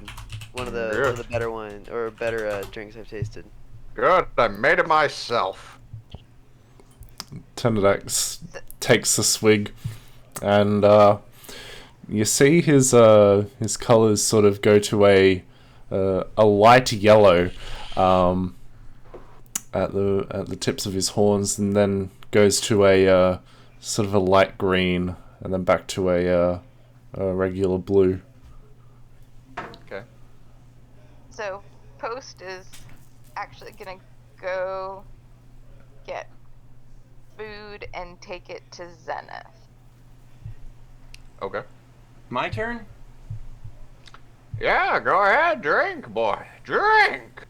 One of the better drinks I've tasted. "Good, I made it myself." Tenderdax takes a swig, and you see his colors sort of go to a light yellow at the tips of his horns, and then goes to a sort of a light green, and then back to a regular blue. Okay. So Post is actually gonna go get food and take it to Zenith. Okay. My turn? Yeah, go ahead, drink, boy, drink.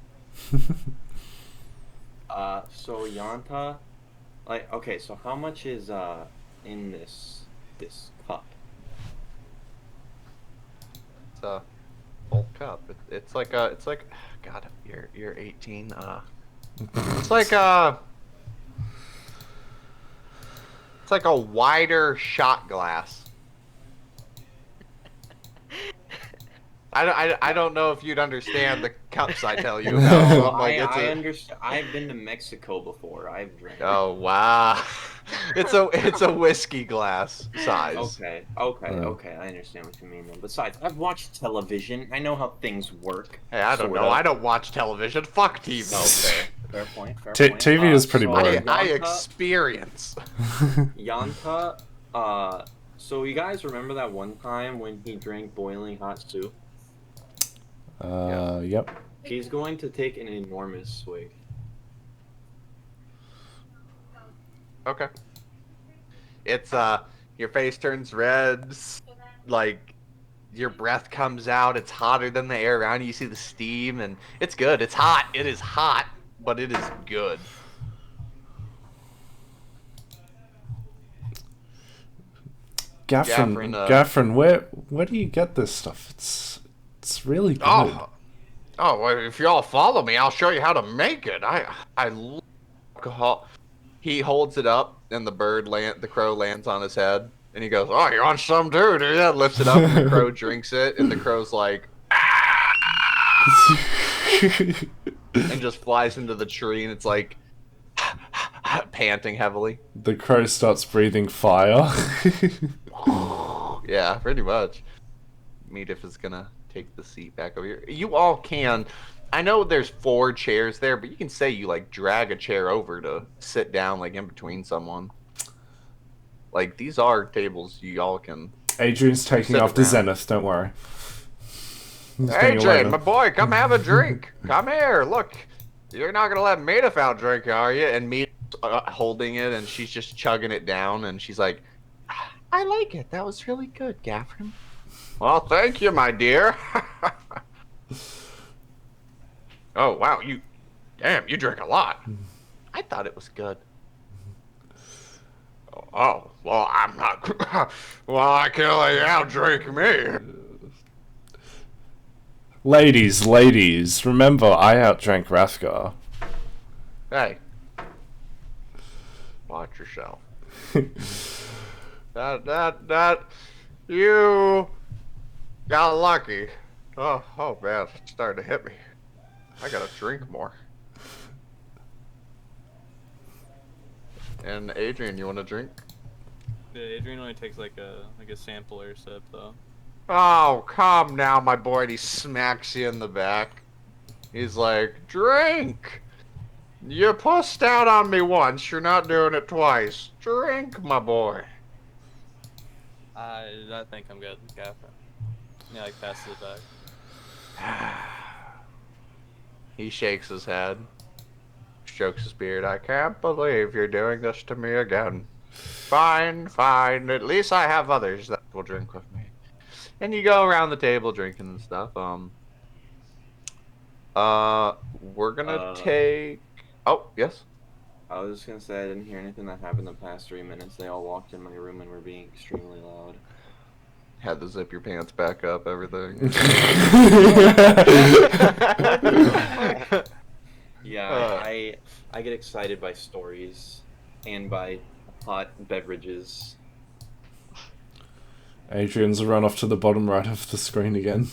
So Yanta, like, okay, so how much is in this cup? It's a full cup. It's like God, you're 18. It's like a wider shot glass. I don't know if you'd understand the cups I tell you about. So I'm like, I understand. I've been to Mexico before. I've drank. Oh wow, it's a whiskey glass size. Okay. I understand what you mean. Then. Besides, I've watched television. I know how things work. Hey, I don't sort know. of. I don't watch television. Fuck TV. Okay. Fair point. TV is pretty so boring. I Yanta- experience. Yanta, so you guys remember that one time when he drank boiling hot soup? Yep. He's going to take an enormous swig. Okay. It's your face turns red, like your breath comes out. It's hotter than the air around you. You see the steam, and it's good. It's hot. It is hot, but it is good. Gaffron, where do you get this stuff? It's really good. Oh, well, if y'all follow me, I'll show you how to make it. I love alcohol. He holds it up, and the crow lands on his head, and he goes, "Oh, you want some too, do you?" Lifts it up, and the crow drinks it, and the crow's like, and just flies into the tree, and it's like panting heavily. The crow starts breathing fire. Yeah, pretty much. Meatif is gonna take the seat back over here. You all can. I know there's 4 chairs there, but you can say you like drag a chair over to sit down like in between someone. Like these are tables you all can. Adrian's taking sit off to around. Zenith. Don't worry. Adrian, my boy, come have a drink. Come here. Look, you're not gonna let Meatif out drink, are you? And Meatif's holding it, and she's just chugging it down, and she's like, "I like it. That was really good, Gaffron." Well, thank you, my dear. Oh, wow, you drink a lot. I thought it was good. Oh, well, I'm not. Well, I can't let you out drink me. Ladies, remember I outdrank Rathgar. Hey. Watch yourself. You got lucky. Oh man, it's starting to hit me. I gotta drink more. And Adrian, you want to drink? Yeah, Adrian only takes like a sample or sip though. Oh, come now, my boy. And he smacks you in the back. He's like, drink! You pussed out on me once, you're not doing it twice. Drink, my boy. I think I'm good, Gaffer. Yeah, like passes it back. He shakes his head, strokes his beard. I can't believe you're doing this to me again. Fine. At least I have others that will drink with me. And you go around the table drinking and stuff. We're gonna take. Oh, yes. I was just gonna say I didn't hear anything that happened the past 3 minutes. They all walked in my room and were being extremely loud. Had to zip your pants back up, everything. Yeah, I get excited by stories and by hot beverages. Adrian's run off to the bottom right of the screen again.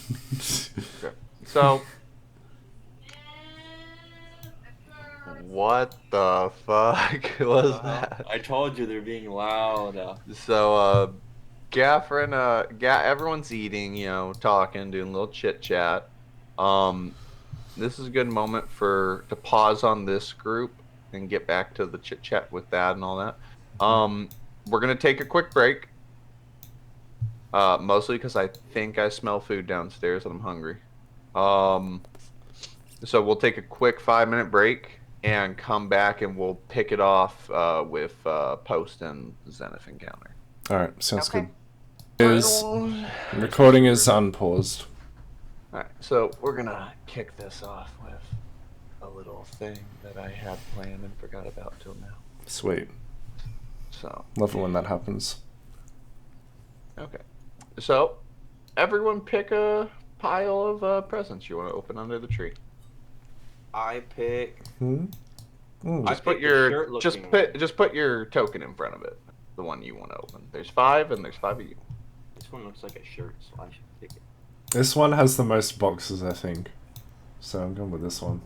Okay. So, what the fuck was that? I told you they're being loud. So, Gaffer and everyone's eating, talking, doing a little chit chat. This is a good moment to pause on this group and get back to the chit chat with that and all that. We're gonna take a quick break. Mostly because I think I smell food downstairs and I'm hungry. So we'll take a quick 5-minute break and come back and we'll pick it off with Post and Zenith Encounter. Alright, sounds Okay. good. Recording is unpaused. Alright, so we're gonna kick this off with a little thing that I had planned and forgot about till now. Sweet. So. Love it when that happens. Okay. So, everyone pick a pile of presents you want to open under the tree. I pick. Ooh. Just picked the shirt-looking just put your token in front of it. The one you want to open. There's 5 and there's 5 of you. This one looks like a shirt, so I should pick it. This one has the most boxes, I think. So I'm going with this one.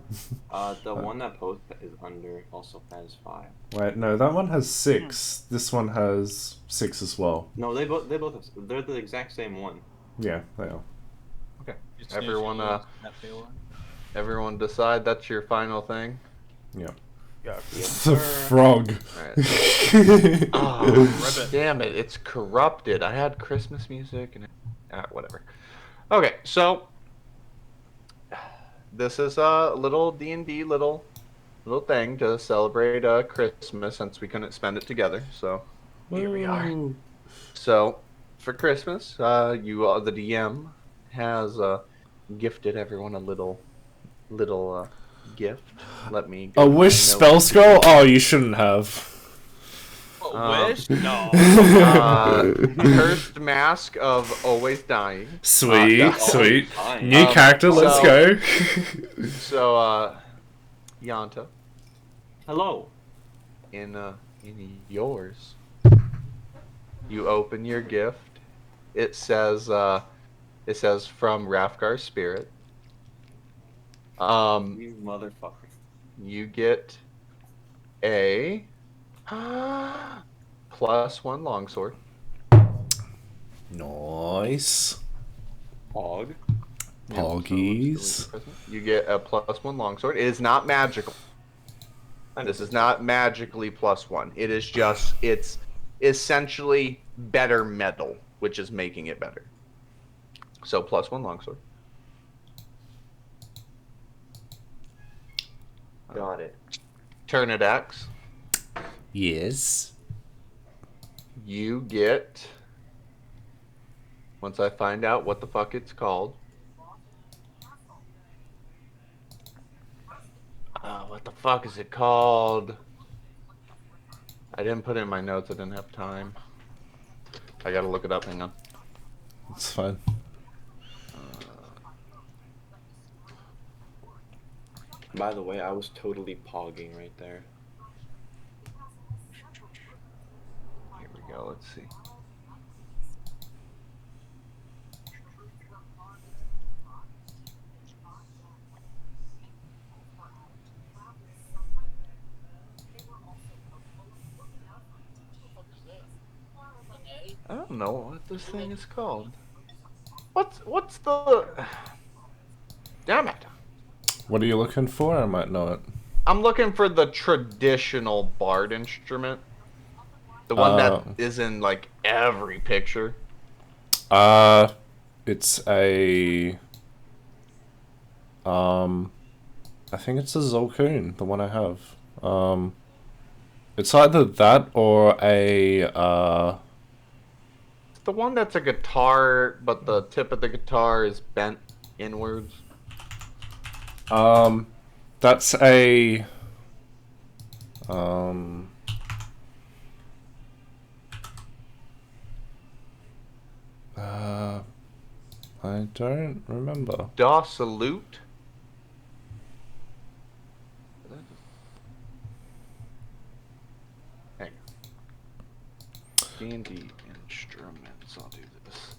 The one that Post is under also has 5. Wait, no, that one has 6. This one has 6 as well. No, they're the exact same one. Yeah, they are. Okay. Just Everyone, that fail one. everyone decide that's your final thing. Yeah. Yeah. The frog. Alright. Oh, damn it! It's corrupted. I had Christmas music and whatever. Okay, so this is a little D&D little thing to celebrate Christmas since we couldn't spend it together. So here we are. Woo. So for Christmas, the DM has gifted everyone a little gift. Let me go A to my wish notes. spell scroll? Oh, you shouldn't have. Wish? No. Cursed Mask of Always Dying. Sweet, sweet. Fine. New character, let's go. So, Yanta, Hello. in yours, you open your gift. It says from Rafgar's spirit. You motherfucker. You get a +1 longsword. Nice. Hog. Poggies. You get a +1 longsword. It is not magical. This is not magically +1. It is just, it's essentially better metal, which is making it better. So +1 longsword. Got it. Turn it X. Yes. You get, once I find out what the fuck it's called. What the fuck is it called? I didn't put it in my notes. I didn't have time. I gotta look it up. Hang on. It's fine. By the way, I was totally pogging right there. Here we go. Let's see. I don't know what this thing is called. What's the? Damn it! What are you looking for? I might know it. I'm looking for the traditional bard instrument. The one that is in like every picture. It's a I think it's a Zolcoon, the one I have. It's either that or a It's the one that's a guitar, but the tip of the guitar is bent inwards. That's a I don't remember. Da Salute. Hang on. D&D instruments. I'll do this.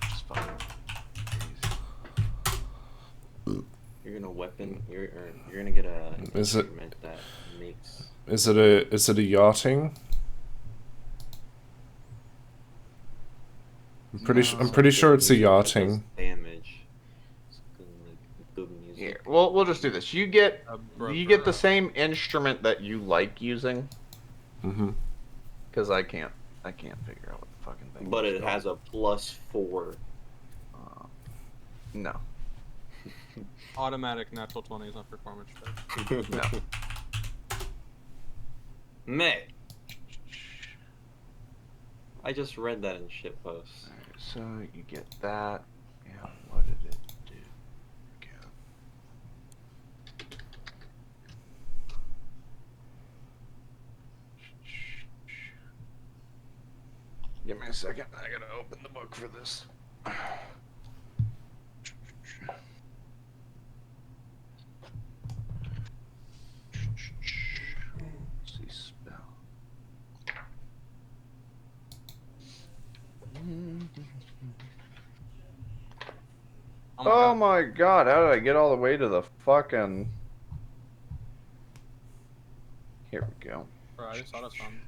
Just fucking crazy. You're gonna weapon. You're gonna get a Is it- instrument that makes. Is it a yachting? I'm pretty sure it's a yachting. Damage. It's like good music. Here, we'll just do this. You get the same instrument that you like using. Mm-hmm. Because I can't figure out what the fucking thing. But is it called. has a +4. No. Automatic natural 20s on performance check. No. Meh. I just read that in shitpost. Alright, so you get that. Yeah, what did it do? Again. Give me a second. I gotta open the book for this. See spell. Oh my god, how did I get all the way to the fucking... Here we go. Bro, I just saw this one.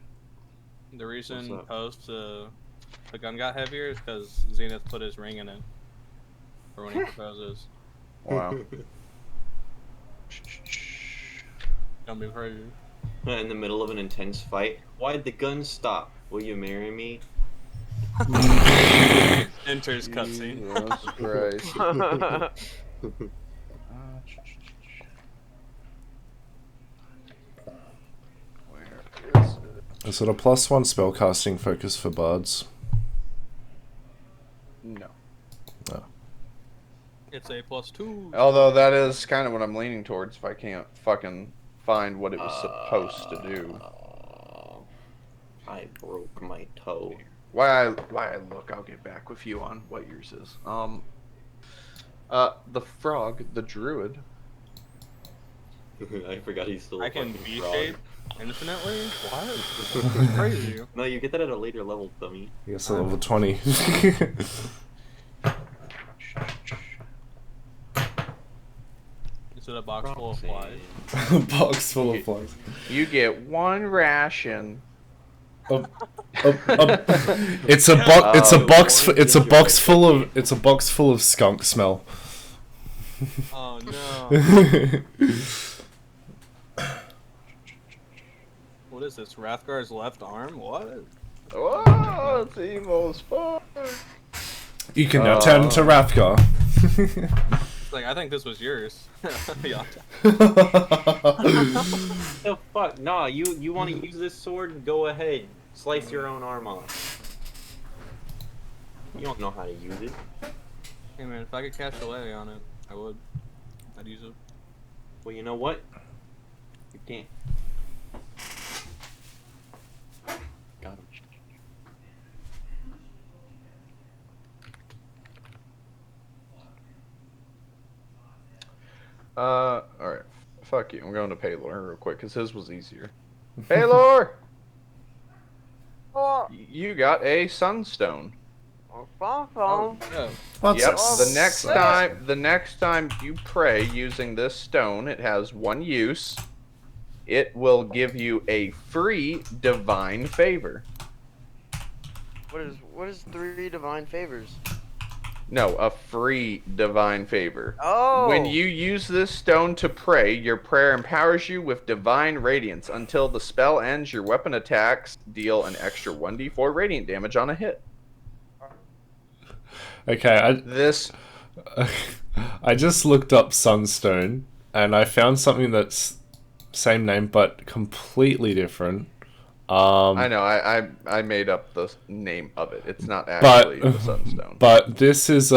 The reason post the gun got heavier is because Zenith put his ring in it for when he proposes. Wow. Don't be crazy. In the middle of an intense fight. Why'd the gun stop? Will you marry me? Enters cutscene. Jesus Christ. Where is it? Is it a +1 spellcasting focus for bards? No. No. It's a +2. Although that is kind of what I'm leaning towards if I can't fucking find what it was supposed to do. I broke my toe. Why I look, I'll get back with you on what yours is. The frog, the druid. I forgot he's still a I can fucking V-shape frog. infinitely? What? Crazy. No, you get that at a later level, dummy. I guess a level 20. Is it a box full of flies? A box full of flies. You get one ration. It's a box full of skunk smell. Oh no. What is this? Wrathgar's left arm? What? Oh, it's evil spark. You can now turn to Wrathgar. Like, I think this was yours. Yeah. The fuck? Nah, you want to use this sword? Go ahead. Slice your own arm off. You don't know how to use it. Hey man, if I could cast delay on it, I would. I'd use it. Well, you know what? You can't. Got him. Alright. Fuck you. I'm going to Paylor real quick, because his was easier. Paylor! Oh, You got a sunstone. Oh, yeah. What's Yep. this? The next time you pray using this stone, it has one use. It will give you a free divine favor. what is 3 divine favors? No, a free divine favor. Oh. When you use this stone to pray, your prayer empowers you with divine radiance. Until the spell ends, your weapon attacks deal an extra 1d4 radiant damage on a hit. Okay, This I just looked up Sunstone, and I found something that's same name but completely different. I know, I made up the name of it. It's not actually the Sunstone. But this is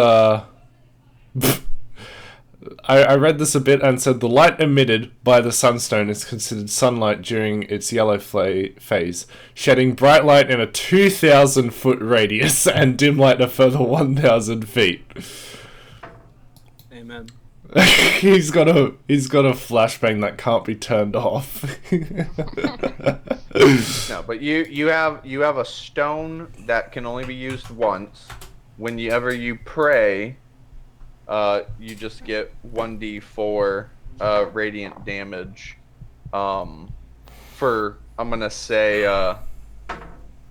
I read this a bit and said the light emitted by the sunstone is considered sunlight during its yellow phase, shedding bright light in a 2,000 foot radius and dim light a further 1,000 feet. Amen. he's got a flashbang that can't be turned off. No, but you have a stone that can only be used once. Whenever you pray, you just get 1d4 radiant damage for, I'm gonna say,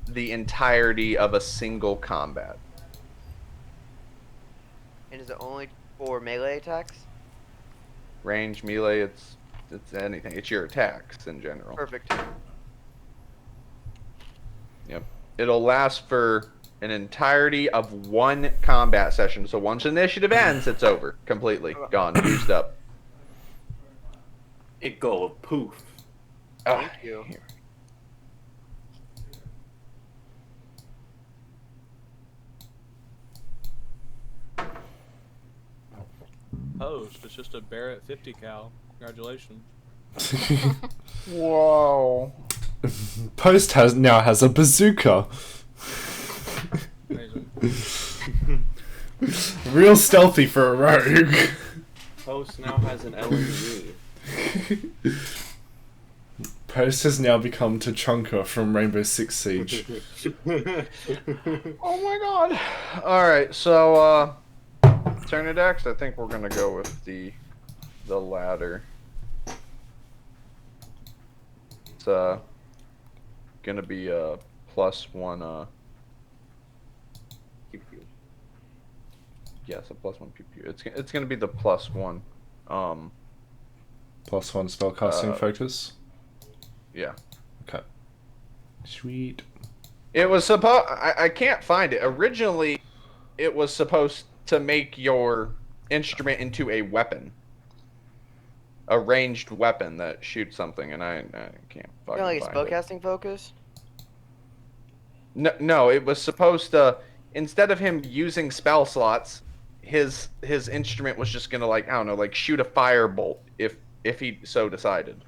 the entirety of a single combat. And is it only for melee attacks? Range, melee, it's anything. It's your attacks in general. Perfect. Yep. It'll last for an entirety of one combat session. So once initiative ends, it's over. Completely. Gone. Used up. It go poof. Thank you. Here. Post. It's just a Barrett 50 cal. Congratulations. Whoa. Post now has a bazooka. Amazing. Real stealthy for a rogue. Post now has an LMG. Post has now become Tachanka from Rainbow Six Siege. Oh my god. Alright, so Turnidex, I think we're gonna go with the ladder. It's gonna be a +1 yes, a +1 PPU. It's gonna be the +1 +1 spellcasting focus. Yeah. Okay. Sweet. It was I can't find it. Originally it was supposed to make your instrument into a weapon. A ranged weapon that shoots something, and I can't fucking Like a find spellcasting focus? No, it was supposed to, instead of him using spell slots, his instrument was just gonna, like, I don't know, like shoot a firebolt if he so decided.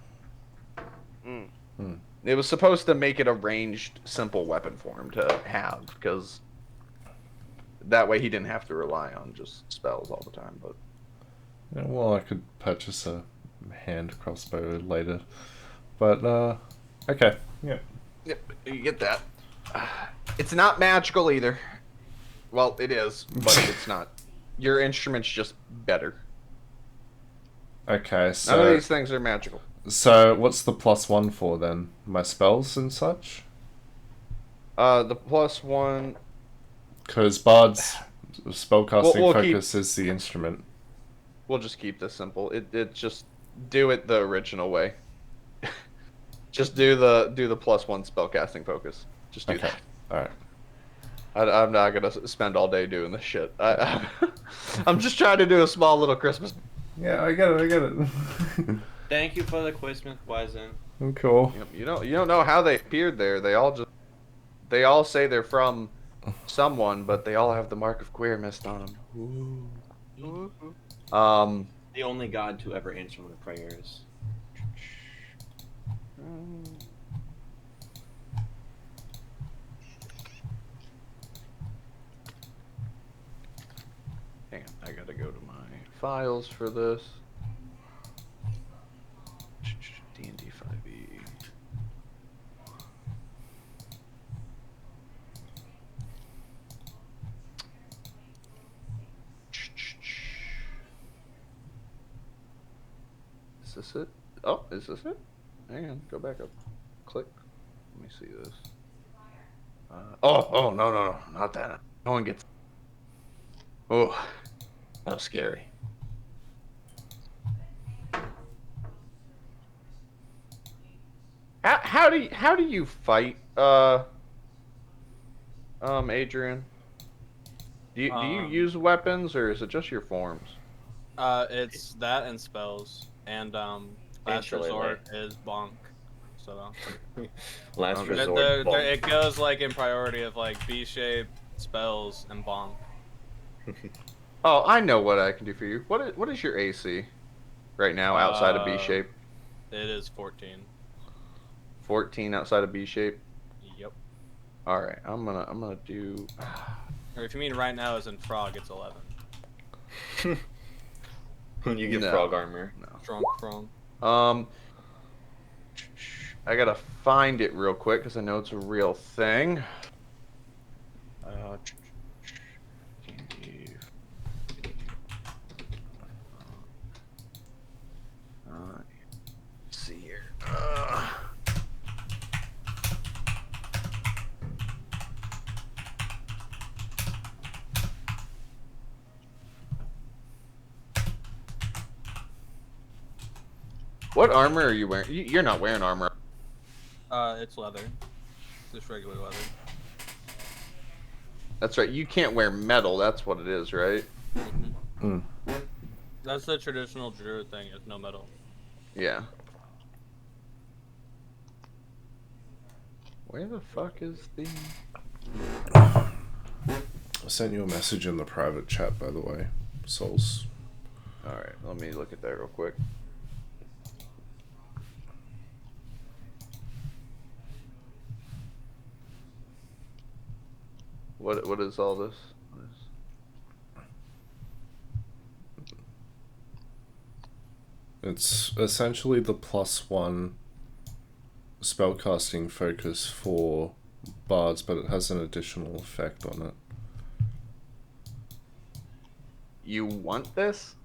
It was supposed to make it a ranged, simple weapon for him to have, because that way he didn't have to rely on just spells all the time. But yeah, well, I could purchase a hand crossbow later, but okay, yeah. yep, you get that. It's not magical either. Well, it is, but it's not. Your instrument's just better. Okay, so None of these things are magical. So what's the +1 for then? My spells and such? The +1. Because Bard's spellcasting We'll focus is the instrument. We'll just keep this simple. It just do it the original way. Just do the +1 spellcasting focus. Just do that. All right. I'm not gonna spend all day doing this shit. I'm just trying to do a small little Christmas. Yeah, I get it. Thank you for the Christmas present. I'm cool. You don't know how they appeared there. They all say they're from someone, but they all have the mark of queer mist on them. Ooh. The only god to ever answer my prayers. Hang on, I gotta go to my files for this. this it? Oh, is this it? Hang on, go back up. Click. Let me see this. Oh, no, not that. No one gets. Oh, that was scary. How do you fight, Adrian? Do you use weapons or is it just your forms? It's that and spells, and last resort is bonk. So last resort. It goes like in priority of like B shape, spells, and bonk. Oh, I know what I can do for you. What is your AC right now outside of B shape? It is 14. 14 outside of B shape. Yep. All right, I'm gonna do. Or if you mean right now as in frog, it's 11. When you get frog armor. No. Drunk frog. I gotta find it real quick because I know it's a real thing. Let's see here. What armor are you wearing? You're not wearing armor. It's leather. Just regular leather. That's right. You can't wear metal. That's what it is, right? Mm-hmm. That's the traditional druid thing. Is no metal. Yeah. Where the fuck is the? I sent you a message in the private chat, by the way, Souls. All right. Let me look at that real quick. What is all this? It's essentially the +1 spellcasting focus for bards, but it has an additional effect on it. You want this?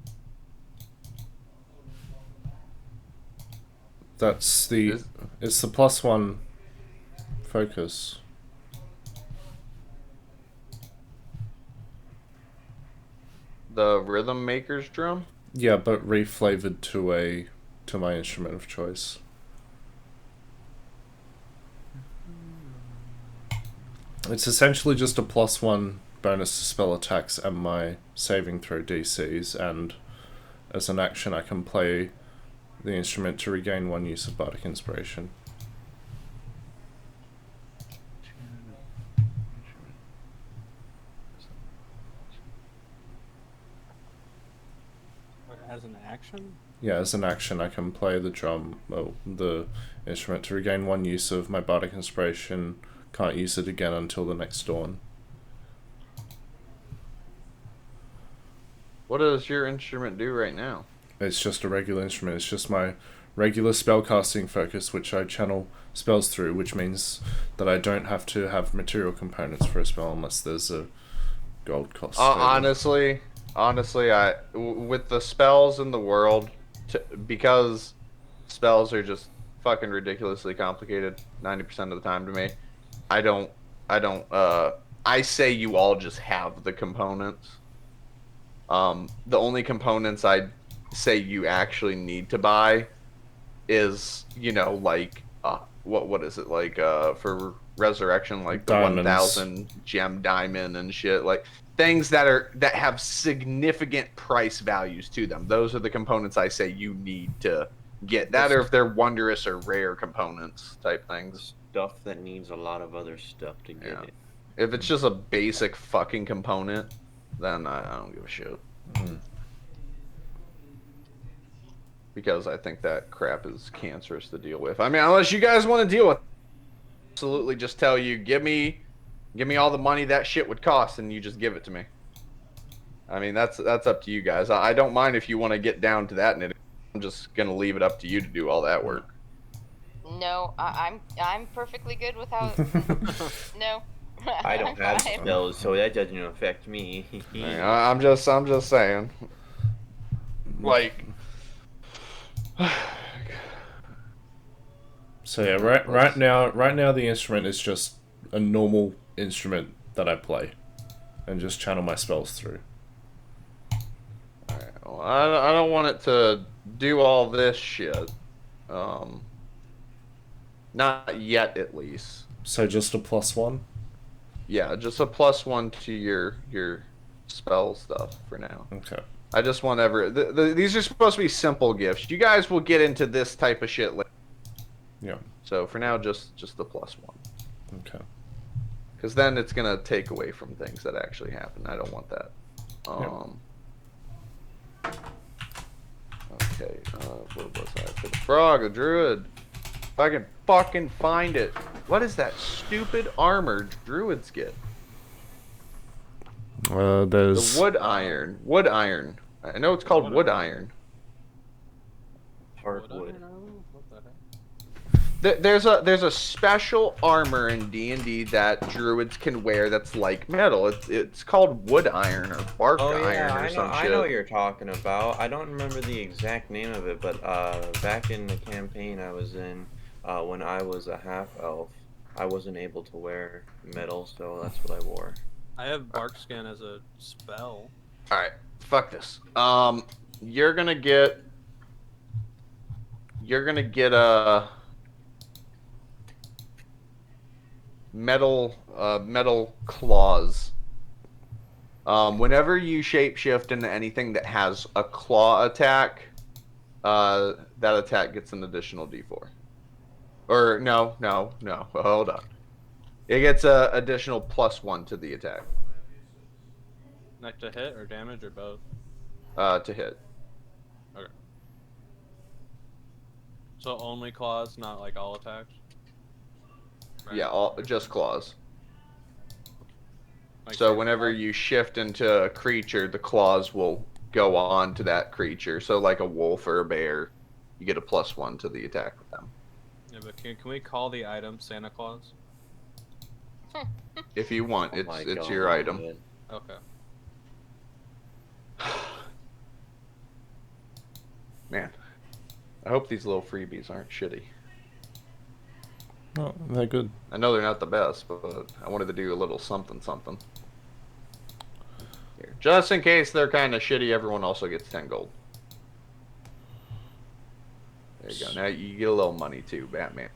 It's the +1 focus. The Rhythm Maker's drum? Yeah, but reflavored to my instrument of choice. It's essentially just a +1 bonus to spell attacks and my saving throw DCs, and as an action I can play the instrument to regain 1 use of Bardic Inspiration. As an action? Yeah, as an action I can play the instrument to regain 1 use of my Bardic Inspiration. Can't use it again until the next dawn. What does your instrument do right now? It's just a regular instrument. It's just my regular spellcasting focus, which I channel spells through, which means that I don't have to have material components for a spell unless there's a gold cost. Honestly, with the spells in the world, because spells are just fucking ridiculously complicated 90% of the time to me. I say you all just have the components. The only components I say you actually need to buy is, like, what is it, like, for resurrection, like the Diamonds. 1,000 gem diamond and shit, like things that have significant price values to them. Those are the components I say you need to get. That, or if they're wondrous or rare components type things. Stuff that needs a lot of other stuff to get it. If it's just a basic fucking component, then I don't give a shit. Mm-hmm. Because I think that crap is cancerous to deal with. I mean, unless you guys want to deal with it, absolutely just tell you, give me all the money that shit would cost, and you just give it to me. I mean, that's up to you guys. I don't mind if you want to get down to that, and I'm just gonna leave it up to you to do all that work. No, I'm perfectly good without. No. I don't have spells, so that doesn't affect me. I'm just saying. Like, So yeah, right now the instrument is just a normal instrument that I play, and just channel my spells through. Alright, well, I don't want it to do all this shit. Not yet, at least. So just a +1? Yeah, just a +1 to your spell stuff for now. Okay. I just want these are supposed to be simple gifts. You guys will get into this type of shit later. Yeah. So for now, just the +1. Okay. Because then it's gonna take away from things that actually happen. I don't want that. Okay. What was I? For the frog, the druid. If I can fucking find it. What is that stupid armor druids get? There's The wood iron. Wood iron. I know it's called wood iron. Hardwood. What the heck? There's a special armor in D&D that druids can wear that's like metal. It's called wood iron or bark iron or some shit. I know what you're talking about. I don't remember the exact name of it, but back in the campaign I was in, when I was a half elf, I wasn't able to wear metal, so that's what I wore. I have bark skin as a spell. All right, fuck this. You're gonna get a metal claws. Whenever you shapeshift into anything that has a claw attack, that attack gets an additional D4. Or no, hold on. It gets a additional +1 to the attack. Like to hit or damage or both? To hit. Okay. So only claws, not like all attacks? Right. Yeah, just claws. Like So whenever you shift into a creature, the claws will go on to that creature. So like a wolf or a bear, you get a +1 to the attack with them. Yeah, but can we call the item Santa Claus? If you want, it's your item. Okay. Man, I hope these little freebies aren't shitty. Oh, they're good. I know they're not the best, but I wanted to do a little something. Here. Just in case they're kind of shitty, everyone also gets 10 gold. There you go. Now you get a little money too, Batman.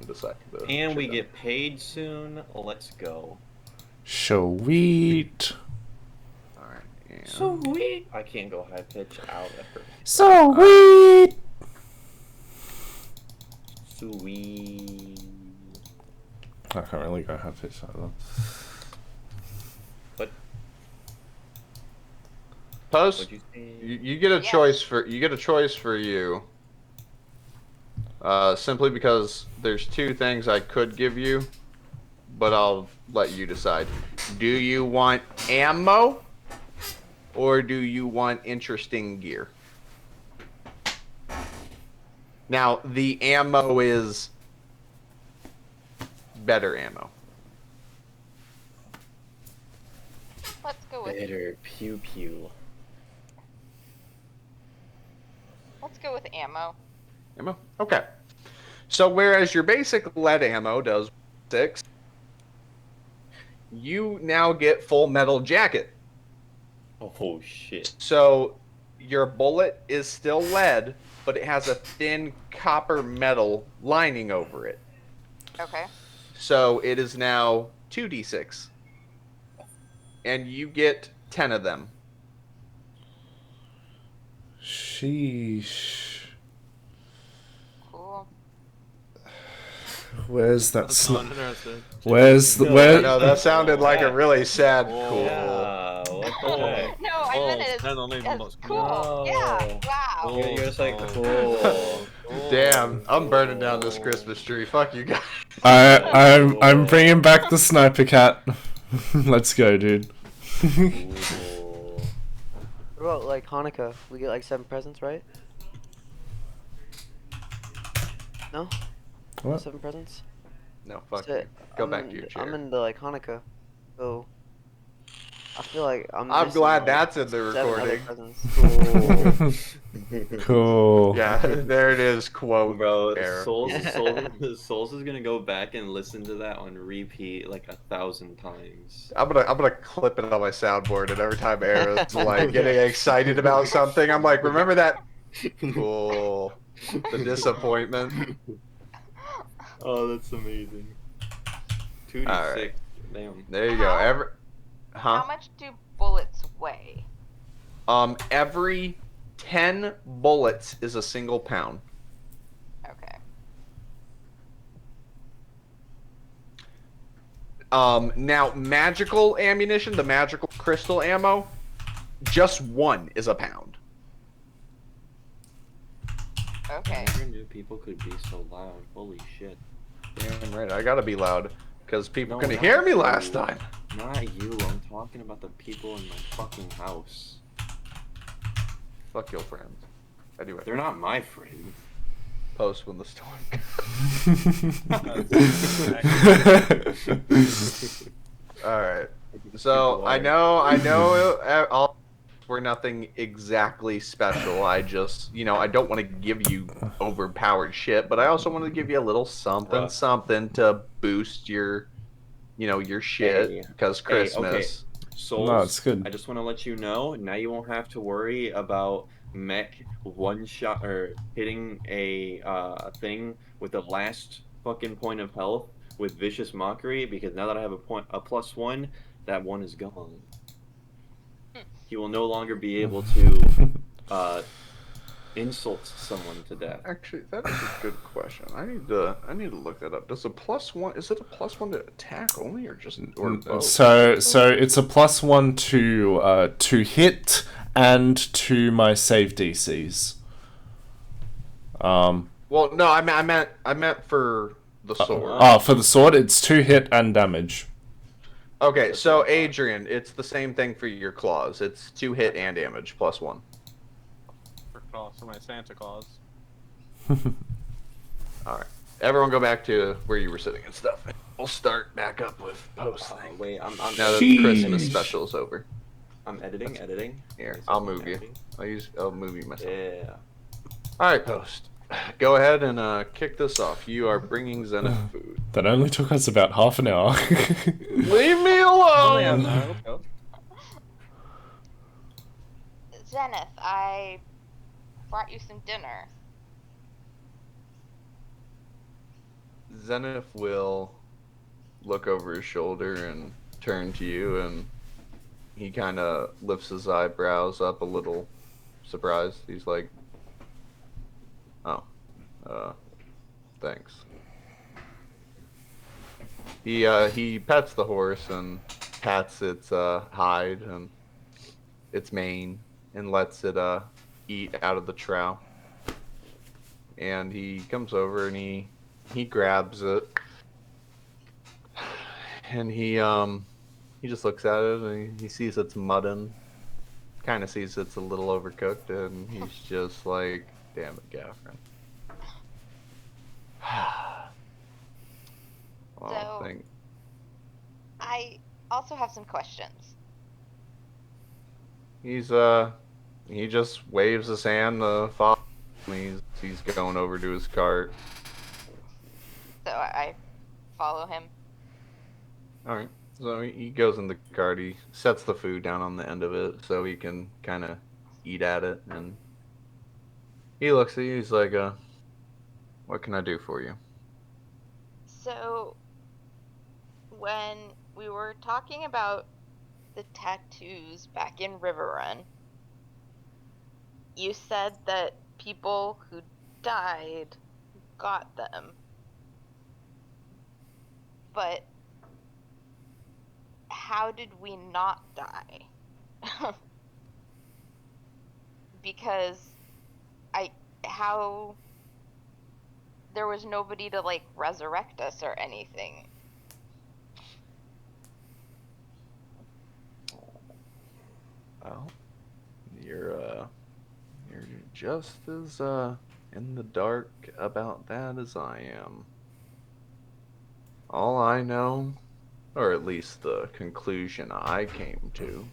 And we get paid soon. Let's go. Sweet. Alright. And... Sweet. I can't go high pitch out ever. Sweet. Sweet. I can't really go high pitch either. What? Post. You You get a choice for you. Simply because there's two things I could give you, but I'll let you decide. Do you want ammo, or do you want interesting gear? Now, the ammo is better ammo. Let's go with better pew pew. let's go with ammo. Ammo? Okay. So whereas your basic lead ammo does 6, you now get full metal jacket. Oh shit. So your bullet is still lead, but it has a thin copper metal lining over it. Okay. So it is now 2d6. And you get 10 of them. Sheesh. Cool. Where's that That's not snipe? interesting. Where's the No, that sounded like a really sad cool. Yeah, what the heck? No, I meant it as cool. No. Yeah. Wow. You're just like cool. Damn, I'm burning down this Christmas tree. Fuck you guys. I'm bringing back the sniper cat. Let's go, dude. What about like Hanukkah? We get like 7 presents, right? No? What? 7 presents? No, fuck So, you. Go back to your chair. I'm into like Hanukkah. So I feel like I'm glad like that's in the 7 other recording. presents. Cool. Cool. Yeah, there it is. Quote. Bro, Error. Souls is gonna go back and listen to that on repeat like 1,000 times. I'm gonna clip it on my soundboard, and every time Arrow's like getting excited about something, I'm like, remember that? Cool. The disappointment. Oh, that's amazing. 2d6. All right. Damn. There you go. How much do bullets weigh? Every 10 bullets is a single pound. Okay. Now magical ammunition, the magical crystal ammo, just one is a pound. Okay. I never knew people could be so loud. Holy shit. Damn right, I gotta be loud, because people No, couldn't not hear me you. last time. Not you, I'm talking about the people in my fucking house. Fuck your friends. Anyway, They're not my friends. post when the storm Alright. So, I know all we're nothing exactly special. I just, I don't want to give you overpowered shit, but I also want to give you a little something to boost your, your shit, because Christmas. Okay. Souls, No, it's good. I just want to let you know, now you won't have to worry about mech one shot or hitting a thing with the last fucking point of health with vicious mockery, because now that I have a +1, that one is gone. He will no longer be able to insult someone to death. Actually, that is a good question. I need to look that up. Does a +1, is it a +1 to attack only, or just both? So it's a +1 to hit and to my save DCs. Well, no, I meant for the sword. For the sword, it's 2 hit and damage. Okay, so Adrian, it's the same thing for your claws. It's 2 hit and damage +1. For my Santa Claus. All right, everyone, go back to where you were sitting and stuff. We'll start back up with post. Wait, I'm now that the Christmas special is over. I'm editing. Here, I'll move you. I'll move you myself. Yeah. All right, post. Go ahead and kick this off. You are bringing Zenith food. That only took us about half an hour. Leave me alone. Zenith, I brought you some dinner. Zenith will look over his shoulder and turn to you, and he kind of lifts his eyebrows up a little, surprised. He's like, "Oh, thanks." He pets the horse and pats its hide and its mane and lets it eat out of the trough. And he comes over and he grabs it, and he just looks at it and he sees it's mutton, kind of sees it's a little overcooked, and he's just like, "Damn it, Gaffron." Well, So, I also have some questions. He just waves his hand to follow. He's going over to his cart. So I follow him. All right. So he goes in the cart. He sets the food down on the end of it so he can kind of eat at it. And he looks at you. He's like, "What can I do for you?" So, when we were talking about the tattoos back in Riverrun, you said that people who died got them. But how did we not die? Because there was nobody to like resurrect us or anything. Well, you're just as in the dark about that as I am. All I know or at least the conclusion I came to,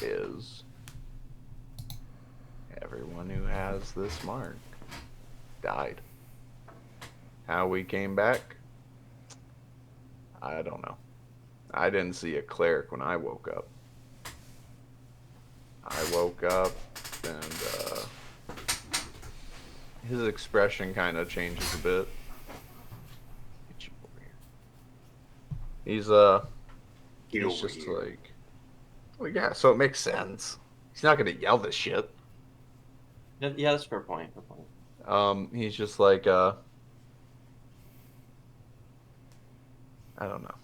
is everyone who has this mark died. How we came back, I don't know. I didn't see a cleric when I woke up. I woke up and his expression kind of changes a bit. Get you over here. He's just like, well, yeah. So it makes sense. He's not gonna yell this shit. Yeah, that's a fair point. Fair point. He's just like, I don't know.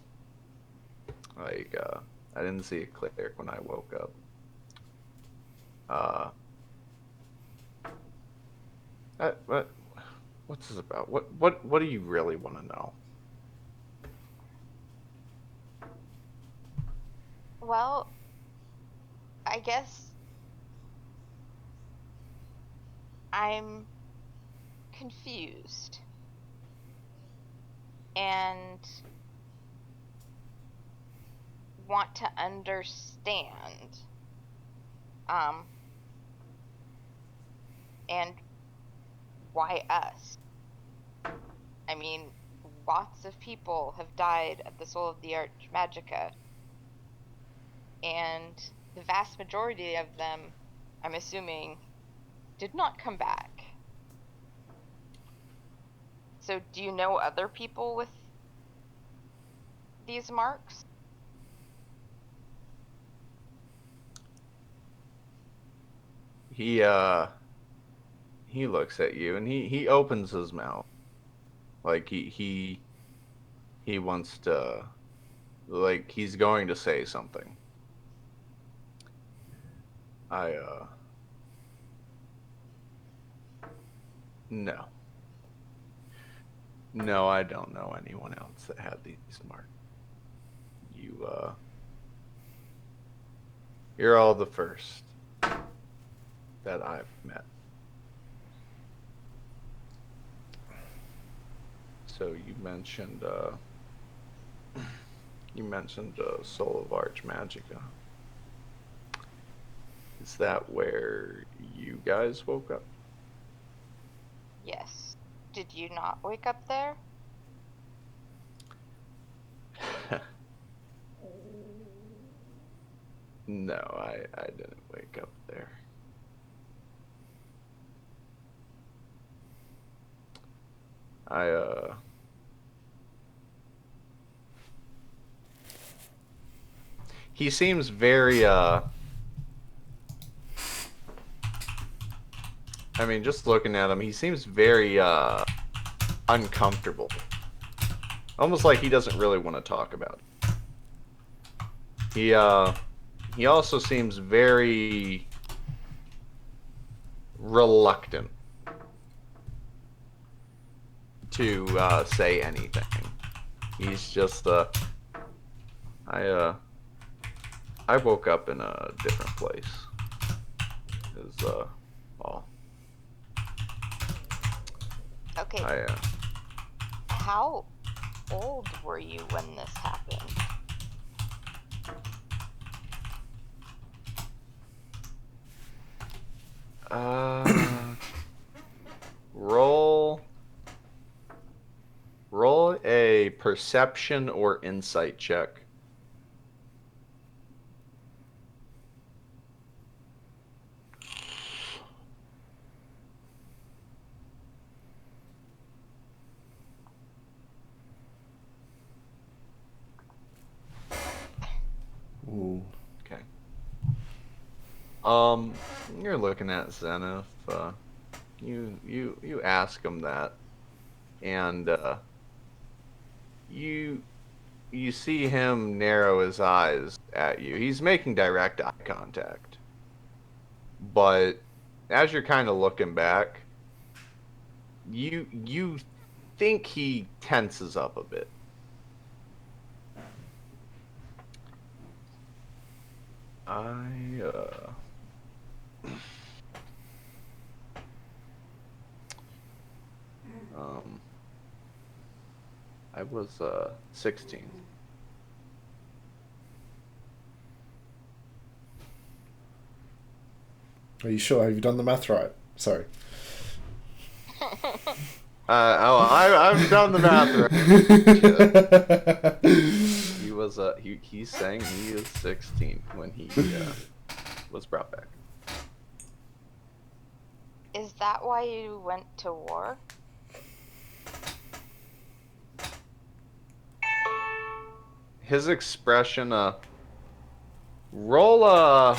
Like, I didn't see a cleric when I woke up. What's this about? What do you really want to know? Well, I guess I'm confused. And want to understand. And why us? I mean, lots of people have died at the Soul of the Arch Magica. And the vast majority of them, I'm assuming, did not come back. So do you know other people with these marks? He looks at you and he opens his mouth. Like he wants to, like he's going to say something. No. No, I don't know anyone else that had these marks. You're all the first that I've met. So you mentioned Soul of Arch Magica. Is that where you guys woke up? Yes. Did you not wake up there? No, I didn't wake up there. He seems very I mean, just looking at him, he seems very uncomfortable. Almost like he doesn't really want to talk about it. He also seems very reluctant to say anything. He's just I woke up in a different place. Is all. Okay. How old were you when this happened? Roll a perception or insight check. Ooh. Okay. You're looking at Zenith. You ask him that, and you see him narrow his eyes at you. He's making direct eye contact, but as you're kind of looking back, you think he tenses up a bit. I was 16. Are you sure? Have you done the math right? Sorry. I've done the math right. He was he's saying he is 16 when he was brought back. Is that why you went to war? His expression, roll a.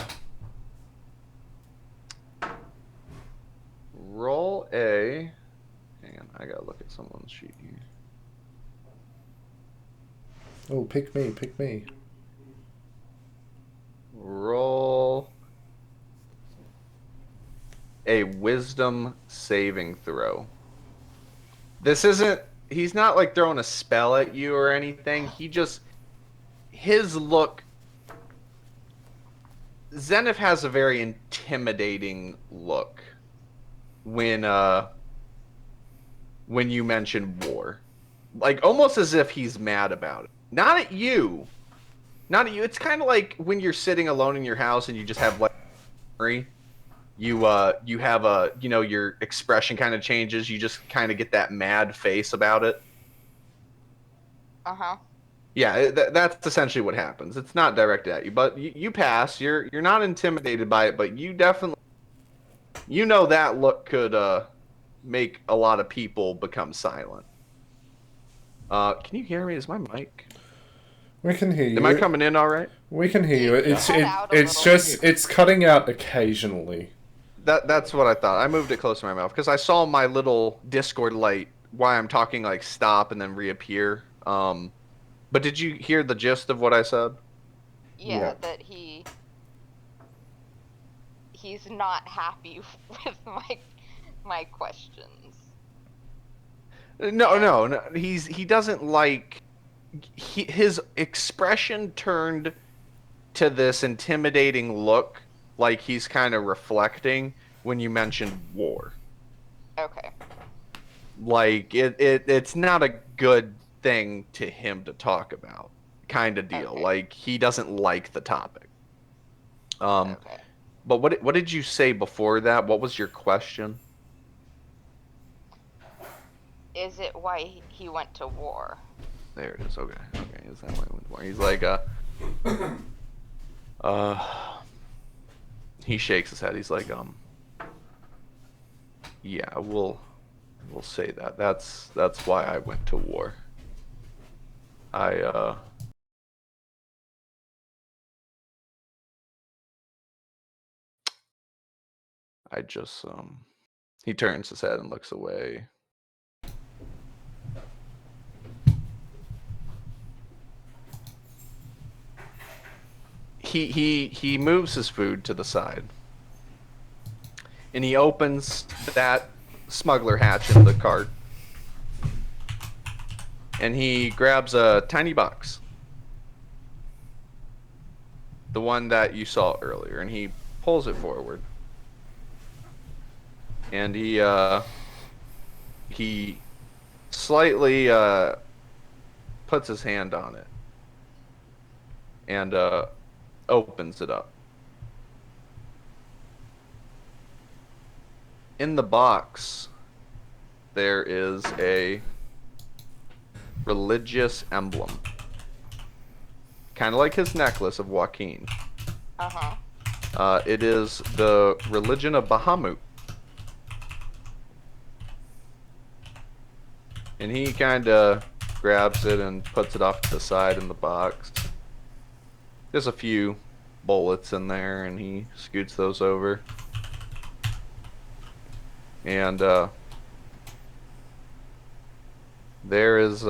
Hang on, I gotta look at someone's sheet here. Oh, pick me, pick me. Roll a wisdom saving throw. This isn't. He's not like throwing a spell at you or anything. His look. Zenith has a very intimidating look when you mention war. Like, almost as if he's mad about it. Not at you. Not at you. It's kind of like when you're sitting alone in your house and you just have like memory. You have a, your expression kind of changes. You just kind of get that mad face about it. Uh-huh. Yeah, that's essentially what happens. It's not directed at you, but you pass. You're not intimidated by it, but you definitely, that look could make a lot of people become silent. Can you hear me? Is my mic? We can hear you. Am I coming in all right? We can hear you. It's cutting out occasionally. That's what I thought. I moved it close to my mouth because I saw my little Discord light while I'm talking like stop and then reappear. But did you hear the gist of what I said? Yeah. That he's not happy with my questions. No. He doesn't like. His expression turned to this intimidating look, like he's kind of reflecting when you mentioned war. Okay. Like it's not a good thing to him to talk about, kind of deal. Okay. Like he doesn't like the topic. Okay. But what did you say before that? What was your question? Is it why he went to war? There it is. Okay. Is that why he went to war? He's like he shakes his head. He's like yeah, we'll say that. That's why I went to war. I just he turns his head and looks away. He moves his food to the side. And he opens that smuggler hatch in the cart. And he grabs a tiny box. The one that you saw earlier, and he pulls it forward. And he slightly puts his hand on it. And opens it up. In the box, there is a religious emblem. Kind of like his necklace of Joaquin. Uh-huh. It is the religion of Bahamut. And he kind of grabs it and puts it off to the side in the box. There's a few bullets in there, and he scoots those over. And there is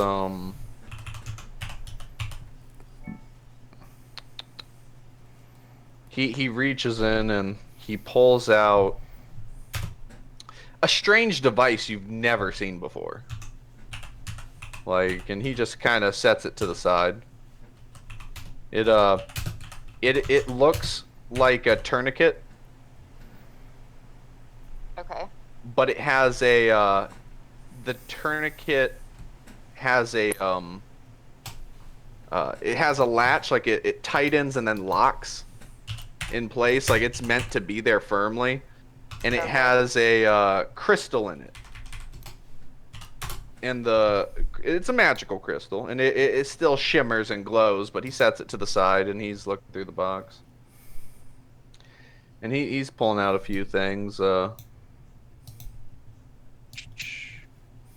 he reaches in and he pulls out a strange device you've never seen before. Like, and he just kind of sets it to the side. It looks like a tourniquet. Okay. But it has a the tourniquet has a it has a latch, like it tightens and then locks. in place, like it's meant to be there firmly, and it has a crystal in it. And it's a magical crystal, and it still shimmers and glows, but he sets it to the side and he's looking through the box. And he's pulling out a few things. Let's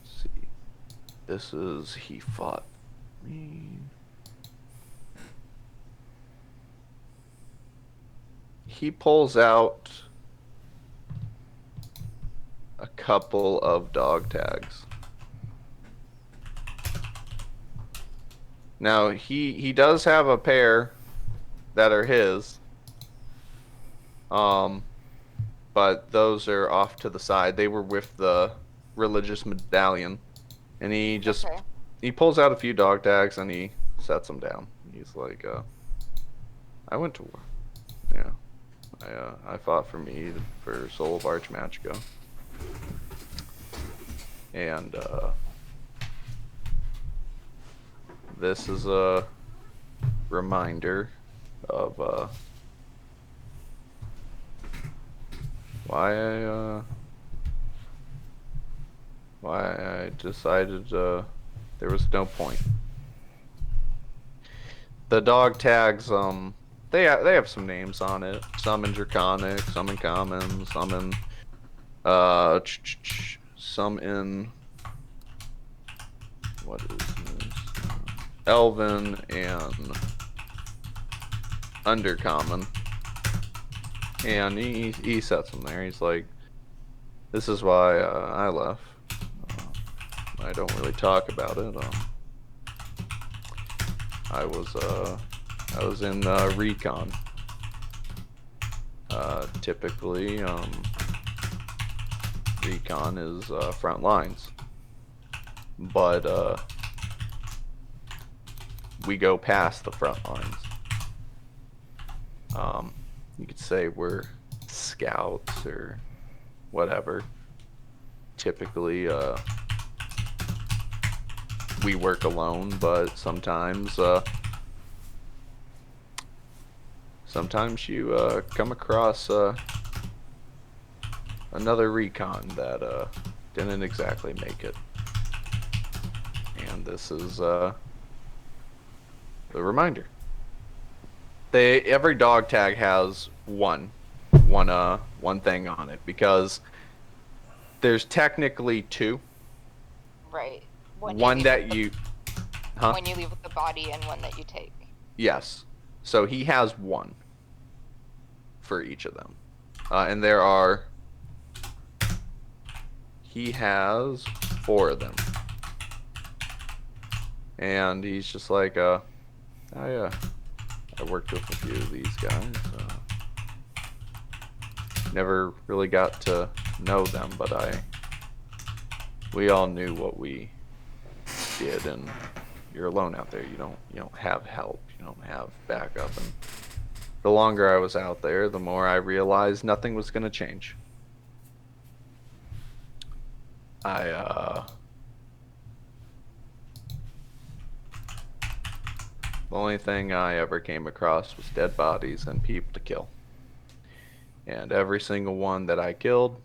see. This is he fought me. He pulls out a couple of dog tags. Now he does have a pair that are his. But those are off to the side. They were with the religious medallion. And he just he pulls out a few dog tags and he sets them down. He's like, I went to war. Yeah. I fought for Mead for Soul of Archmagico. And this is a reminder of why I decided there was no point. The dog tags, they have some names on it. Some in Draconic, some in Common, some in some in what is this? Elven and Undercommon. And he sets them there. He's like, this is why I left. I don't really talk about it. I was in recon. Typically, recon is front lines, but we go past the front lines. You could say we're scouts or whatever. Typically, we work alone, but sometimes you come across another recon that didn't exactly make it. And this is the reminder. Every dog tag has one thing on it, because there's technically two. Right. One that you when you leave with the body and one that you take. Yes. So he has one for each of them. And he has 4 of them. And he's just like, I worked with a few of these guys. Never really got to know them, but we all knew what we did, and you're alone out there. You don't have help. You don't have backup. And the longer I was out there, the more I realized nothing was gonna change. The only thing I ever came across was dead bodies and people to kill. And every single one that I killed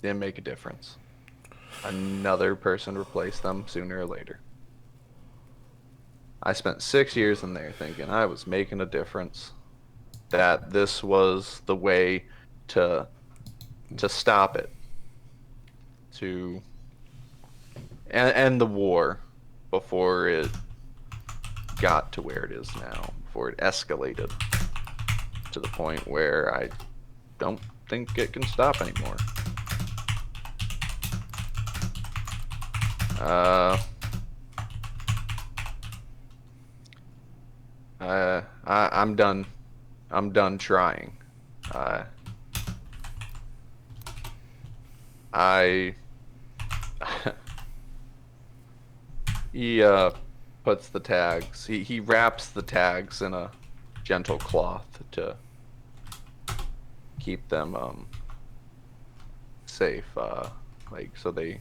didn't make a difference. Another person replaced them sooner or later. I spent 6 years in there thinking I was making a difference. That this was the way to stop it. To end the war before it got to where it is now, before it escalated to the point where I don't think it can stop anymore. I'm done. I'm done trying. He puts the tags. He wraps the tags in a gentle cloth to keep them safe, like so they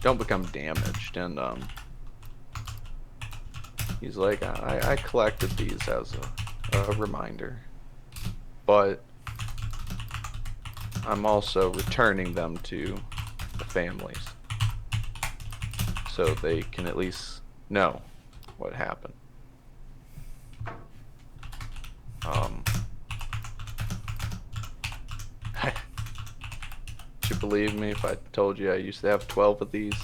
don't become damaged. And he's like, I collected these as a reminder. But I'm also returning them to the families so they can at least know what happened. Would you believe me if I told you I used to have 12 of these?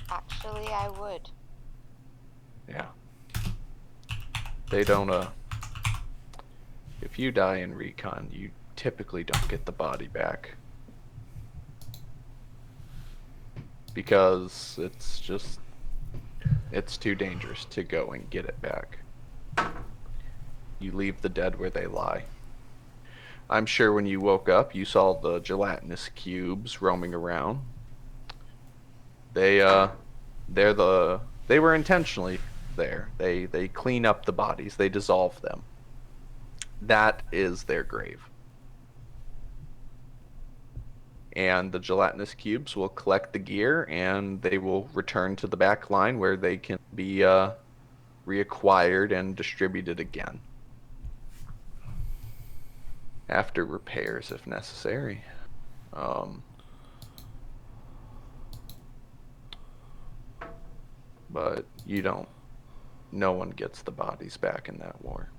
Actually, I would. Yeah. They don't, if you die in recon, you typically don't get the body back. Because it's too dangerous to go and get it back. You leave the dead where they lie. I'm sure when you woke up, you saw the gelatinous cubes roaming around. They were intentionally there. They clean up the bodies. They dissolve them. That is their grave. And the gelatinous cubes will collect the gear, and they will return to the back line where they can be reacquired and distributed again. After repairs, if necessary. But you don't. No one gets the bodies back in that war.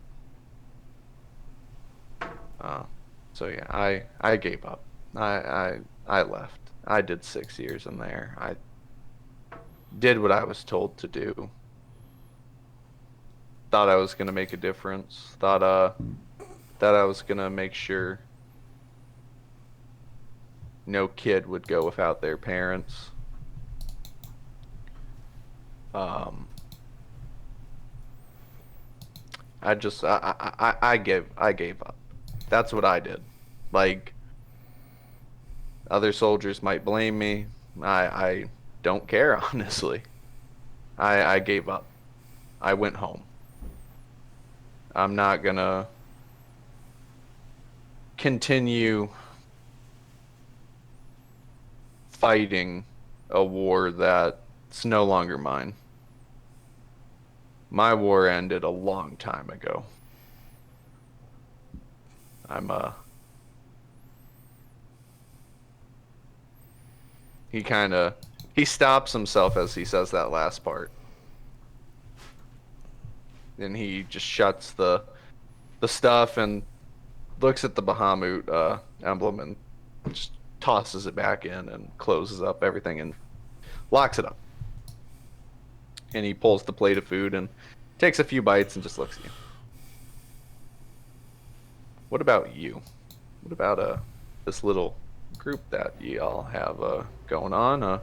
So yeah, I gave up. I left. I did 6 years in there. I did what I was told to do. Thought I was gonna make a difference. Thought that I was gonna make sure no kid would go without their parents. I gave up. That's what I did. Like, other soldiers might blame me. I don't care, honestly. I gave up. I went home. I'm not gonna continue fighting a war that's no longer mine. My war ended a long time ago. He stops himself as he says that last part. Then he just shuts the stuff and looks at the Bahamut emblem and just tosses it back in and closes up everything and locks it up. And he pulls the plate of food and takes a few bites and just looks at you. What about you? What about this little group that y'all have going on?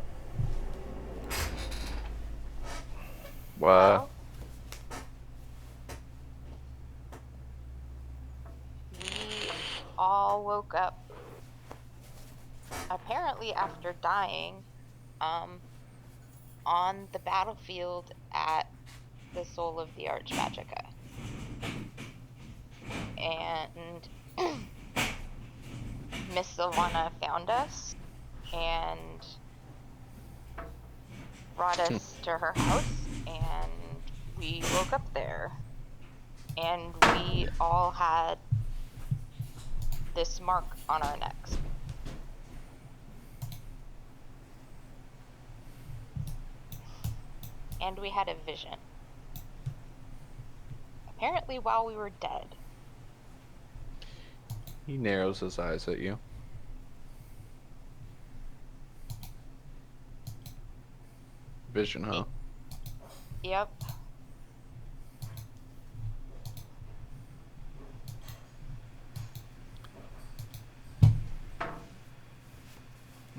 Well, we all woke up apparently after dying on the battlefield at the Soul of the Archmagica. And Miss Silvana found us and brought us to her house, and we woke up there. And we all had this mark on our necks. And we had a vision. Apparently while we were dead. He narrows his eyes at you. Vision, huh? Yep.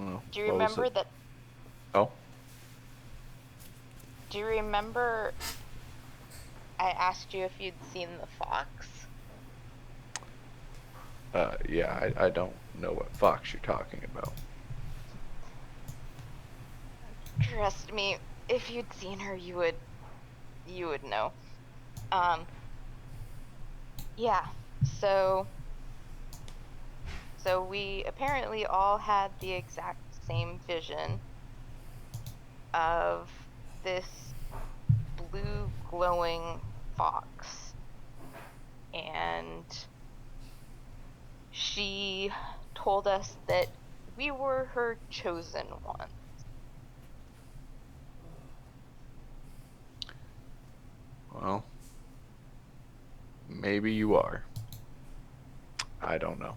Oh, Do you remember that? Oh. Do you remember I asked you if you'd seen the fox? Yeah, I don't know what fox you're talking about. Trust me, if you'd seen her, you would know. Yeah, so we apparently all had the exact same vision of this blue glowing fox. And she told us that we were her chosen ones. Well, maybe you are. I don't know.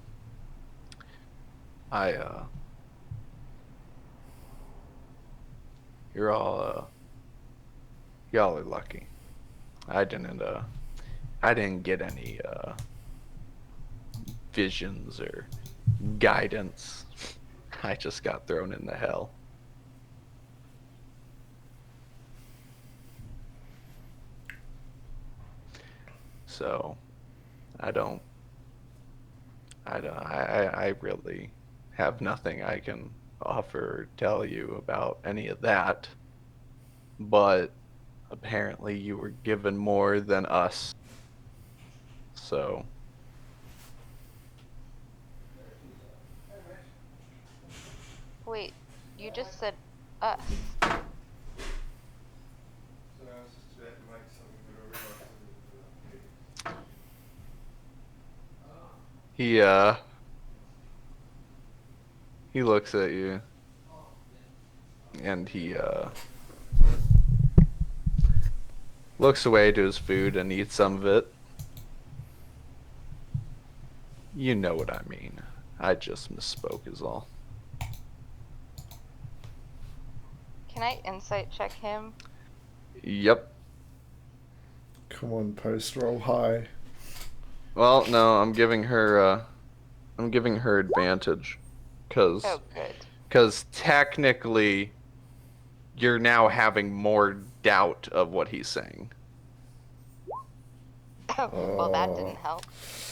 Y'all are lucky. I didn't get any visions or guidance. I just got thrown into hell. So, I really have nothing I can offer or tell you about any of that. But apparently you were given more than us. So. Wait, you just said us. He looks at you and he looks away to his food and eats some of it. You know what I mean. I just misspoke is all. Can I insight check him? Yep. Come on, post roll high. Well, no, I'm giving her advantage, cause Oh, good. Because technically, you're now having more doubt of what he's saying. Well, that didn't help.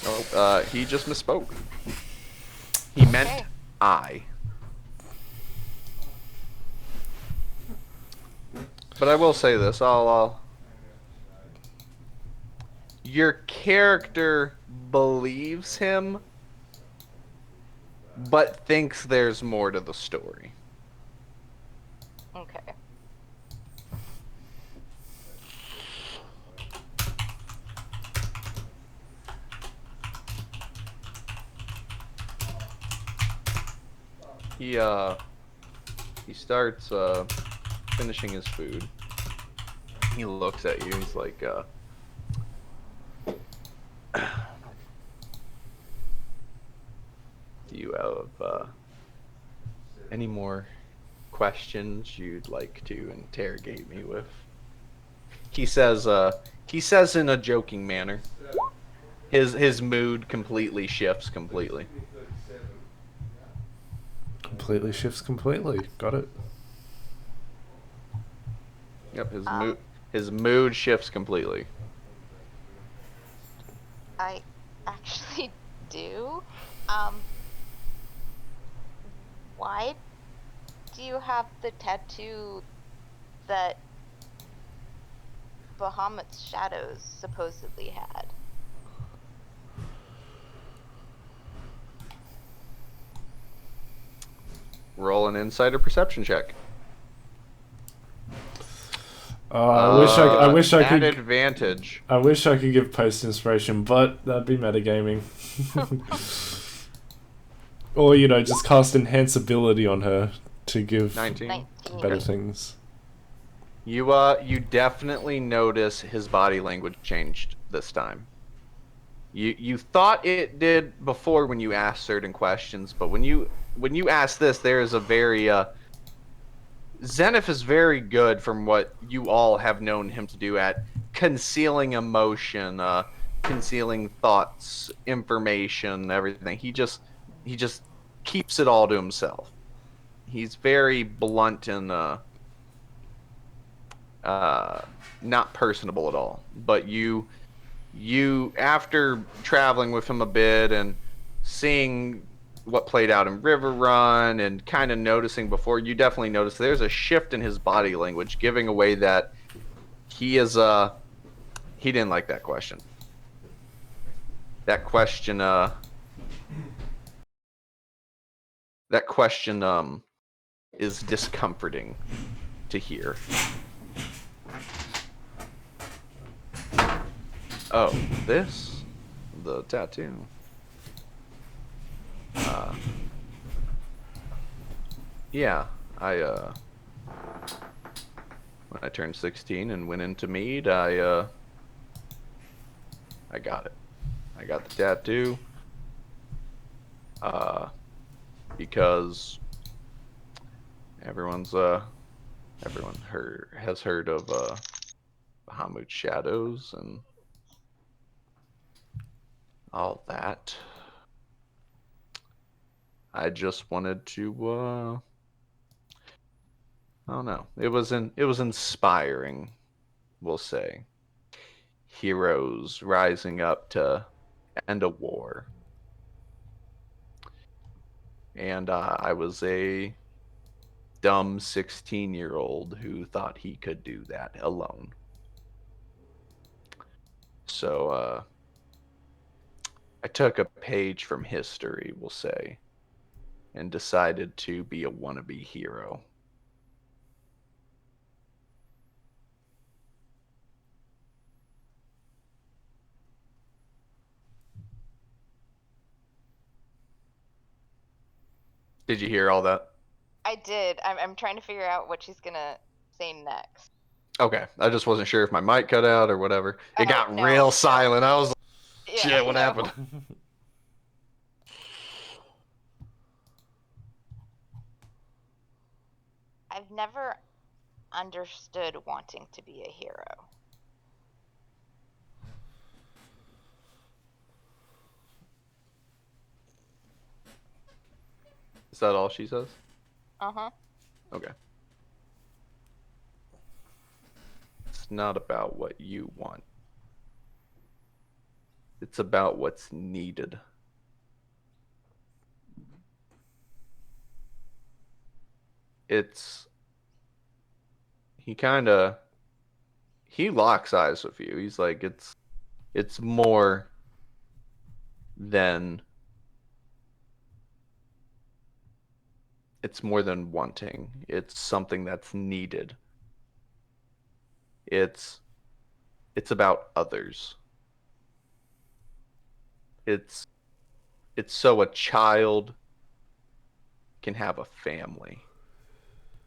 Nope. He just misspoke. He meant I. But I will say this: your character believes him, but thinks there's more to the story. Okay. He starts finishing his food. He looks at you. He's like, do you have any more questions you'd like to interrogate me with? He says in a joking manner. His mood completely shifts completely. Completely shifts completely. Got it. Yep, his mood shifts completely. I actually do. Why do you have the tattoo that Bahamut's shadows supposedly had? Roll an insight or perception check. I wish I could. Advantage. I wish I could give post inspiration, but that'd be metagaming. Or just cast enhance ability on her to give 19. better things. You definitely notice his body language changed this time. You thought it did before when you asked certain questions, but when you ask this, there is a very Zenith is very good from what you all have known him to do at concealing emotion, concealing thoughts, information, everything. He just keeps it all to himself. He's very blunt and not personable at all. But you after traveling with him a bit and seeing what played out in River Run and kind of noticing before, you definitely notice there's a shift in his body language, giving away that he is he didn't like that question. That question is discomforting to hear. Oh, the tattoo. Yeah, when I turned 16 and went into Mead, I got it. I got the tattoo. Because everyone has heard of Bahamut shadows and all that. I just wanted to I don't know. It was inspiring, we'll say. Heroes rising up to end a war. And I was a dumb 16-year-old who thought he could do that alone. So I took a page from history, we'll say, and decided to be a wannabe hero. Did you hear all that? I did. I'm trying to figure out what she's gonna say next. Okay, I just wasn't sure if my mic cut out or whatever. It got no, real silent. I was like, yeah, shit, what no. happened? I've never understood wanting to be a hero. Is that all she says? Uh-huh. Okay. It's not about what you want. It's about what's needed. He locks eyes with you. He's like, it's more than wanting. It's something that's needed. It's about others. It's so a child can have a family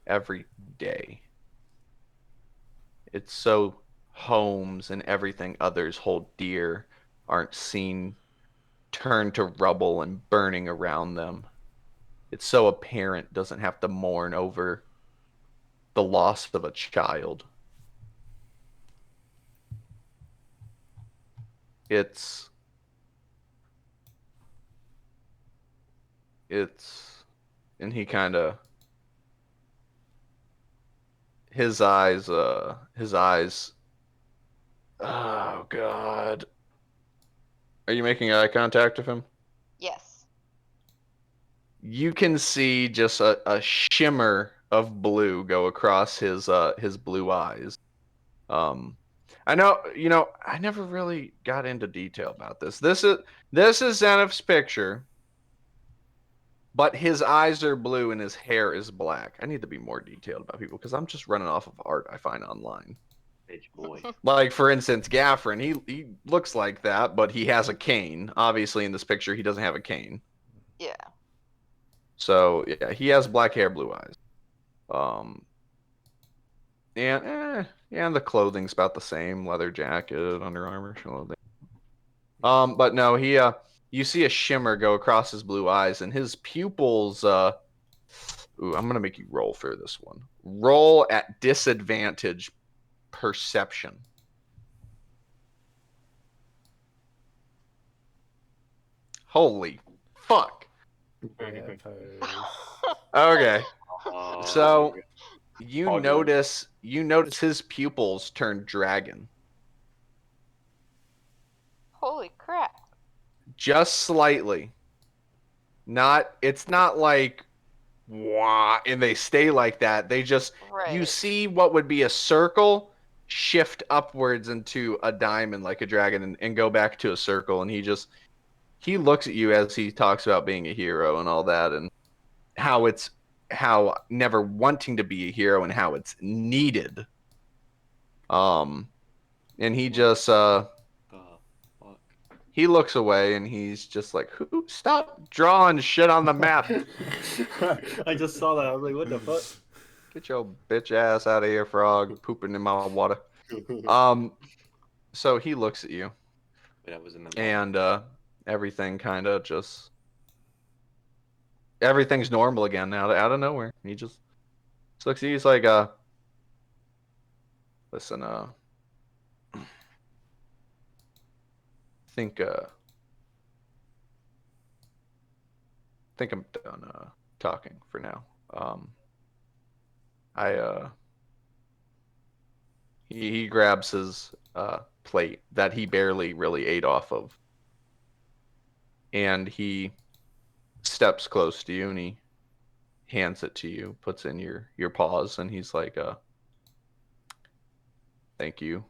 every day. It's so homes and everything others hold dear aren't seen turn to rubble and burning around them. It's so a parent doesn't have to mourn over the loss of a child. And he kind of his eyes oh god, are you making eye contact with him? Yes. You can see just a shimmer of blue go across his blue eyes. I know, I never really got into detail about this. This is Xanaf's picture, but his eyes are blue and his hair is black. I need to be more detailed about people because I'm just running off of art I find online. Bitch boy. Like, for instance, Gaffrin, he looks like that, but he has a cane. Obviously, in this picture, he doesn't have a cane. Yeah. So, yeah, he has black hair, blue eyes. And the clothing's about the same. Leather jacket, Under Armour clothing. But no, you see a shimmer go across his blue eyes, and his pupils, ooh, I'm gonna make you roll for this one. Roll at disadvantage perception. Holy fuck. Okay. So you notice his pupils turn dragon. Holy crap. Just slightly. It's not like wah, and they stay like that. They just you see what would be a circle shift upwards into a diamond like a dragon and go back to a circle, and he looks at you as he talks about being a hero and all that, and how never wanting to be a hero and how it's needed. And he just he looks away and he's just like, "Who? Stop drawing shit on the map. I just saw that. I was like, what the fuck? Get your bitch ass out of here, frog, pooping in my water." So he looks at you, But I was in the and everything kind of just everything's normal again now, out of nowhere. He just looks at you. He's like, listen, think I'm done talking for now. He grabs his plate that he barely really ate off of, and he steps close to you and he hands it to you, puts in your paws, and he's like, thank you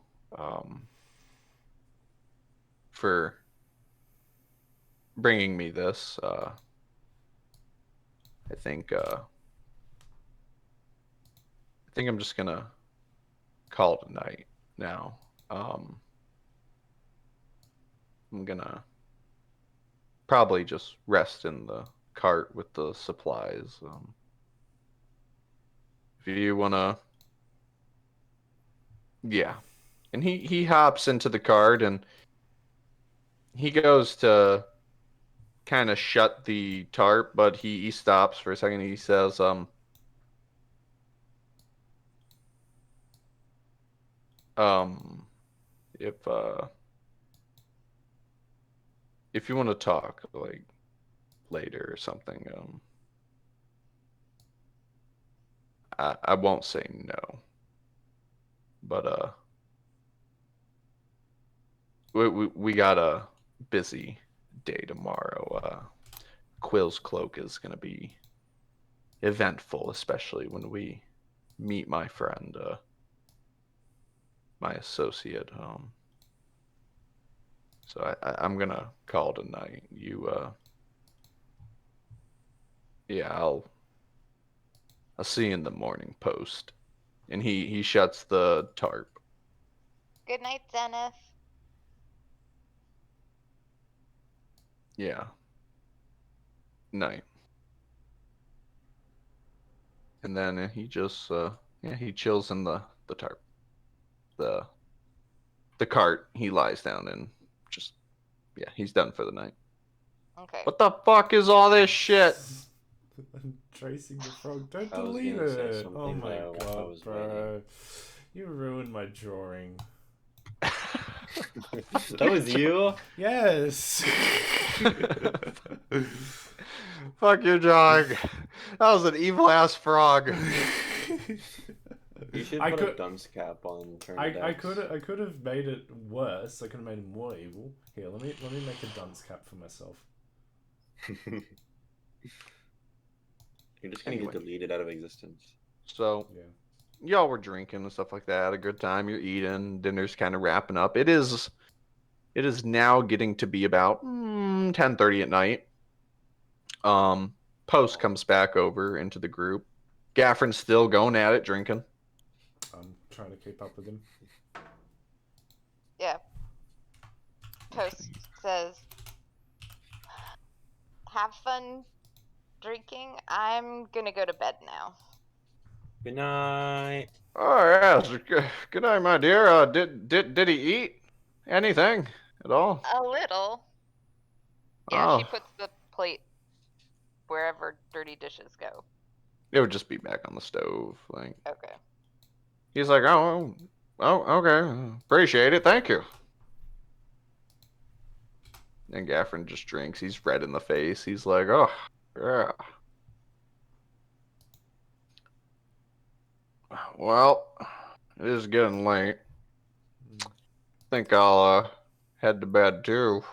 for bringing me this. I think I'm just gonna call it a night now. I'm gonna probably just rest in the cart with the supplies. If you wanna, yeah. And he hops into the cart and he goes to kind of shut the tarp, but he stops for a second. He says, if you want to talk like later or something, I won't say no, but we got a busy day tomorrow. Quill's Cloak is gonna be eventful, especially when we meet my friend, my associate. So I'm gonna call it a night. Yeah, I'll see you in the morning post. And he shuts the tarp. Good night, Zenith. Yeah. Night. And then he just he chills in the tarp. The cart he lies down in. Just he's done for the night. Okay. What the fuck is all this shit? I'm tracing the frog. Don't delete it. Oh my god, bro. You ruined my drawing. That was you? Yes. Fuck your drawing. That was an evil ass frog. You should put a dunce cap on. I could have made it worse. I could have made him more evil. Here, let me make a dunce cap for myself. You're just gonna get deleted out of existence. So y'all were drinking and stuff like that. Had a good time. You're eating. Dinner's kind of wrapping up. It is now getting to be about 10:30 at night. Post comes back over into the group. Gaffrin's still going at it, drinking. I'm trying to keep up with him. Yeah. Post says, have fun drinking. I'm gonna go to bed now. Good night. Oh yes. Good night, my dear. Did he eat anything at all? A little. Yeah, she puts the plate wherever dirty dishes go. It would just be back on the stove, like. Okay. He's like, oh, okay, appreciate it, thank you. And Gaffrin just drinks. He's red in the face. He's like, oh, yeah. Well, it is getting late. Think I'll head to bed too.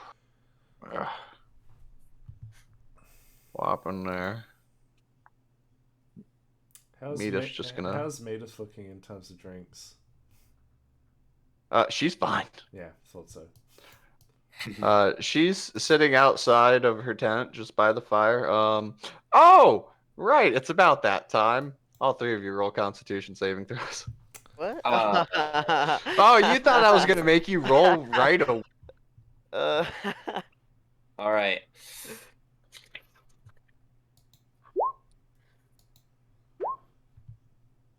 What happened there? How's Meta's looking in terms of drinks? She's fine. Yeah, thought so. She's sitting outside of her tent just by the fire. Oh, right, it's about that time. All three of you roll Constitution saving throws. What? Oh, you thought I was gonna make you roll right away? All right.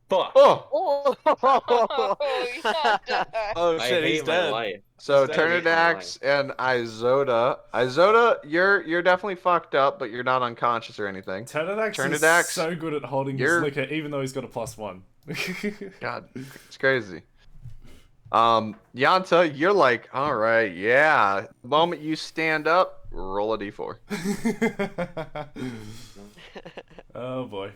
Fuck. Oh! Oh, yeah. Oh I shit, hate he's my dead. life. So He's dead. Turnidax and Izota. Izota, you're definitely fucked up, but you're not unconscious or anything. Turnidax is Turnidax, so good at holding his you're liquor, even though he's got a +1. God, it's crazy. Yanta, you're like, all right, yeah. The moment you stand up, roll a d4. Oh boy.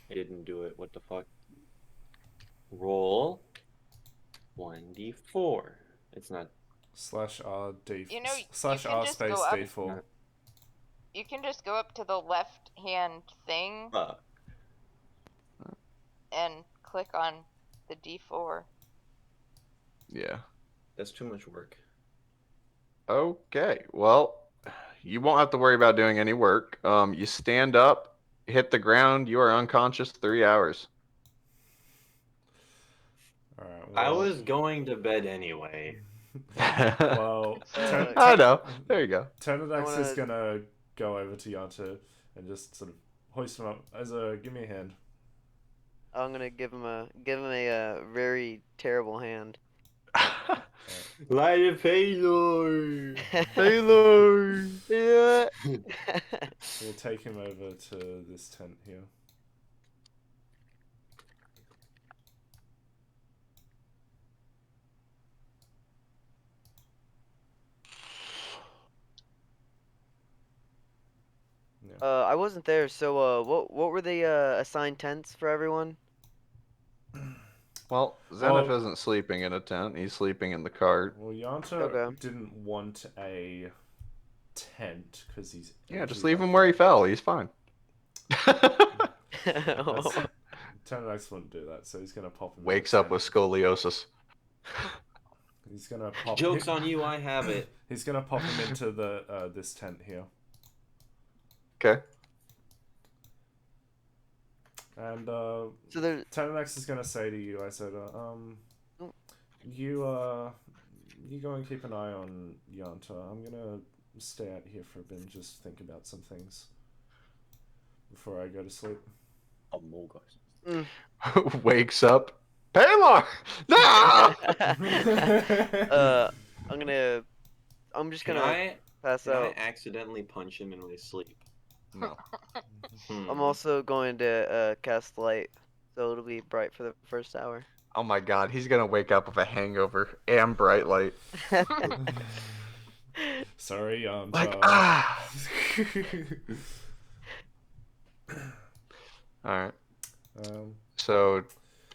I didn't do it. What the fuck? Roll 1d4. It's not. /R D You know, you can /R just space go up. D4. You can just go up to the left hand thing and click on the D4. Yeah. That's too much work. Okay. Well, you won't have to worry about doing any work. You stand up, hit the ground. You are unconscious 3 hours. Alright, I well. was going to bed anyway. Well, I know. There you go. Turnidax is gonna go over to Yanta and just sort of hoist him up. Give me a hand. I'm gonna give him a very terrible hand. Light a payload. Taylor. Yeah. We'll take him over to this tent here. Yeah. I wasn't there, so what were the assigned tents for everyone? Well, Zenith isn't sleeping in a tent. He's sleeping in the cart. Well, Yanta didn't want a tent because he's just leave him where he fell. He's fine. Turnidax wouldn't do that, so he's gonna pop him. Wakes up with scoliosis. He's gonna pop. Joke's on you, I have it. He's gonna pop him into the this tent here. Okay. And so Turnidax is gonna say to you, I said, you go and keep an eye on Yanta. I'm gonna stay out here for a bit and just think about some things before I go to sleep. Oh, more guys. Wakes up. Paylor! No! I'm just gonna pass out. Can I accidentally punch him in my sleep? No. I'm also going to cast light, so it'll be bright for the first hour. Oh my god, he's gonna wake up with a hangover and bright light. Sorry, Yanta. Like, Alright. So,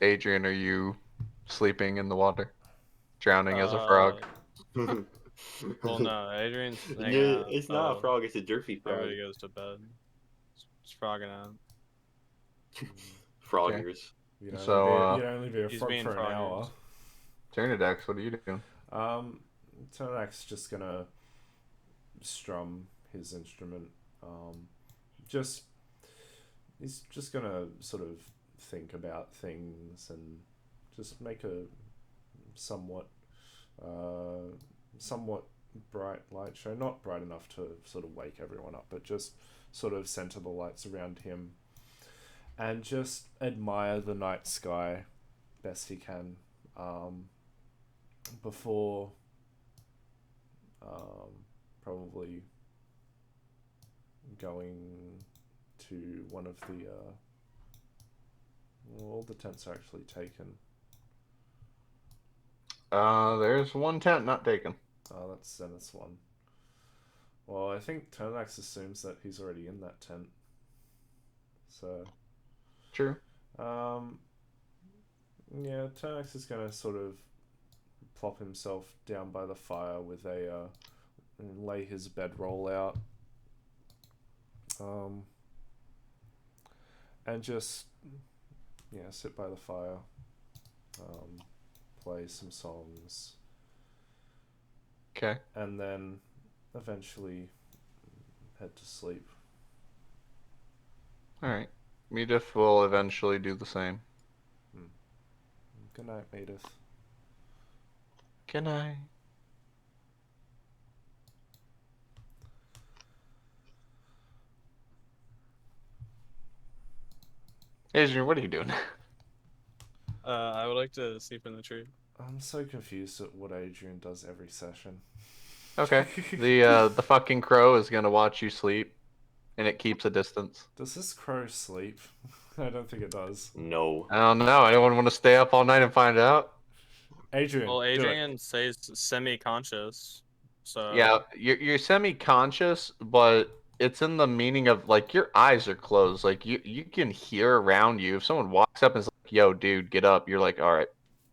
Adrian, are you sleeping in the water? Drowning as a frog? Well, no, Adrian's It's not a frog, it's a jerfy frog. Everybody goes to bed. It's frogging out. Froggers. You'd only be a frog for an hour. Turnidax, what are you doing? Turnidax just gonna strum his instrument. He's just gonna sort of think about things and just make a somewhat bright light show. Not bright enough to sort of wake everyone up, but just sort of center the lights around him and just admire the night sky best he can before probably going to one of the all the tents are actually taken. There's one tent not taken. Oh, that's Zenith's one. Well, I think Turnidax assumes that he's already in that tent. So true. Yeah, Turnidax is gonna sort of plop himself down by the fire with and lay his bedroll out. And just sit by the fire, play some songs. Okay. And then eventually head to sleep. Alright. Medith will eventually do the same. Good night, Medith. Good night. Adrian, what are you doing? I would like to sleep in the tree. I'm so confused at what Adrian does every session. Okay. The fucking crow is gonna watch you sleep, and it keeps a distance. Does this crow sleep? I don't think it does. No. I don't know. Anyone want to stay up all night and find out? Adrian, Well, do it. Adrian stays semi-conscious, so Yeah, you're semi-conscious, but it's in the meaning of like your eyes are closed. Like you can hear around you. If someone walks up and is like, "Yo, dude, get up," you're like, "All right."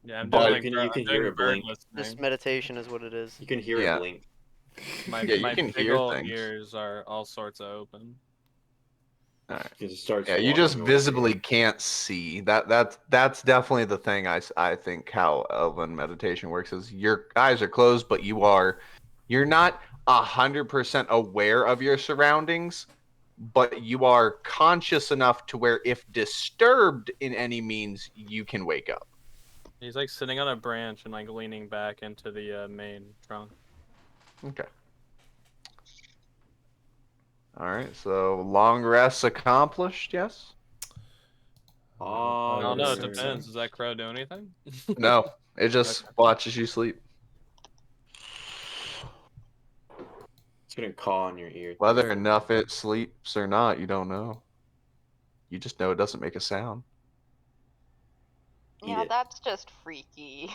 yeah, I'm But doing like you can hear I'm it doing bird blink. This listening. meditation is what it is. You can hear Yeah. it blink. My Yeah, you my can big hear ol' things. ears are all sorts of open. All right. It starts Yeah, you walking just over visibly here. can't see. That's definitely the thing. I think how Elven meditation works is your eyes are closed, but you're not 100% aware of your surroundings, but you are conscious enough to where if disturbed in any means, you can wake up. He's like sitting on a branch and like leaning back into the main trunk. Okay. All right. So long rests accomplished. Yes. I don't know. It would depends. say Does that crow do anything? No, it just Okay. watches you sleep. It's gonna caw in your ear. Whether enough it sleeps or not, you don't know. You just know it doesn't make a sound. Yeah, it. that's just freaky.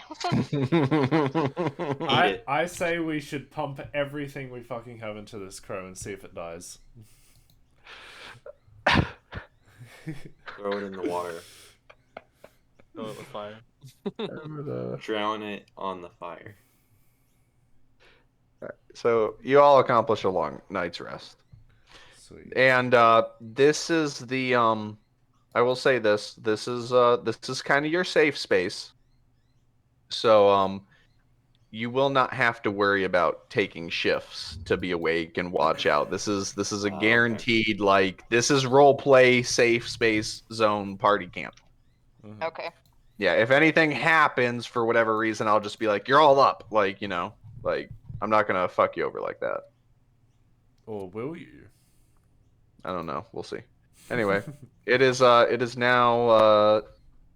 I say we should pump everything we fucking have into this crow and see if it dies. Throw it in the water. Fill it with fire. Drown it on the fire. So you all accomplish a long night's rest. Sweet. And this is the I will say this is kind of your safe space. So you will not have to worry about taking shifts to be awake and watch out. This is a Okay. guaranteed like this is role play safe space zone party camp. Mhm. Okay. Yeah, if anything happens for whatever reason, I'll just be like, you're all up. Like, you know, like I'm not gonna fuck you over like that. Or will you? I don't know. We'll see. Anyway, it is now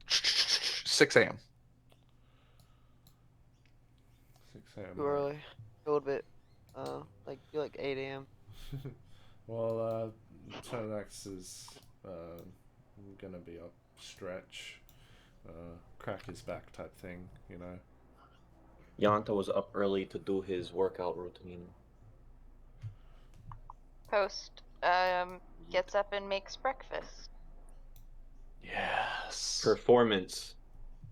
6 a.m. 6 a.m. Too early. A little bit. Like 8 a.m. Well, Tonax is gonna be up stretch, crack his back type thing, you know. Yanta was up early to do his workout routine. Post gets up and makes breakfast. Yes. Performance.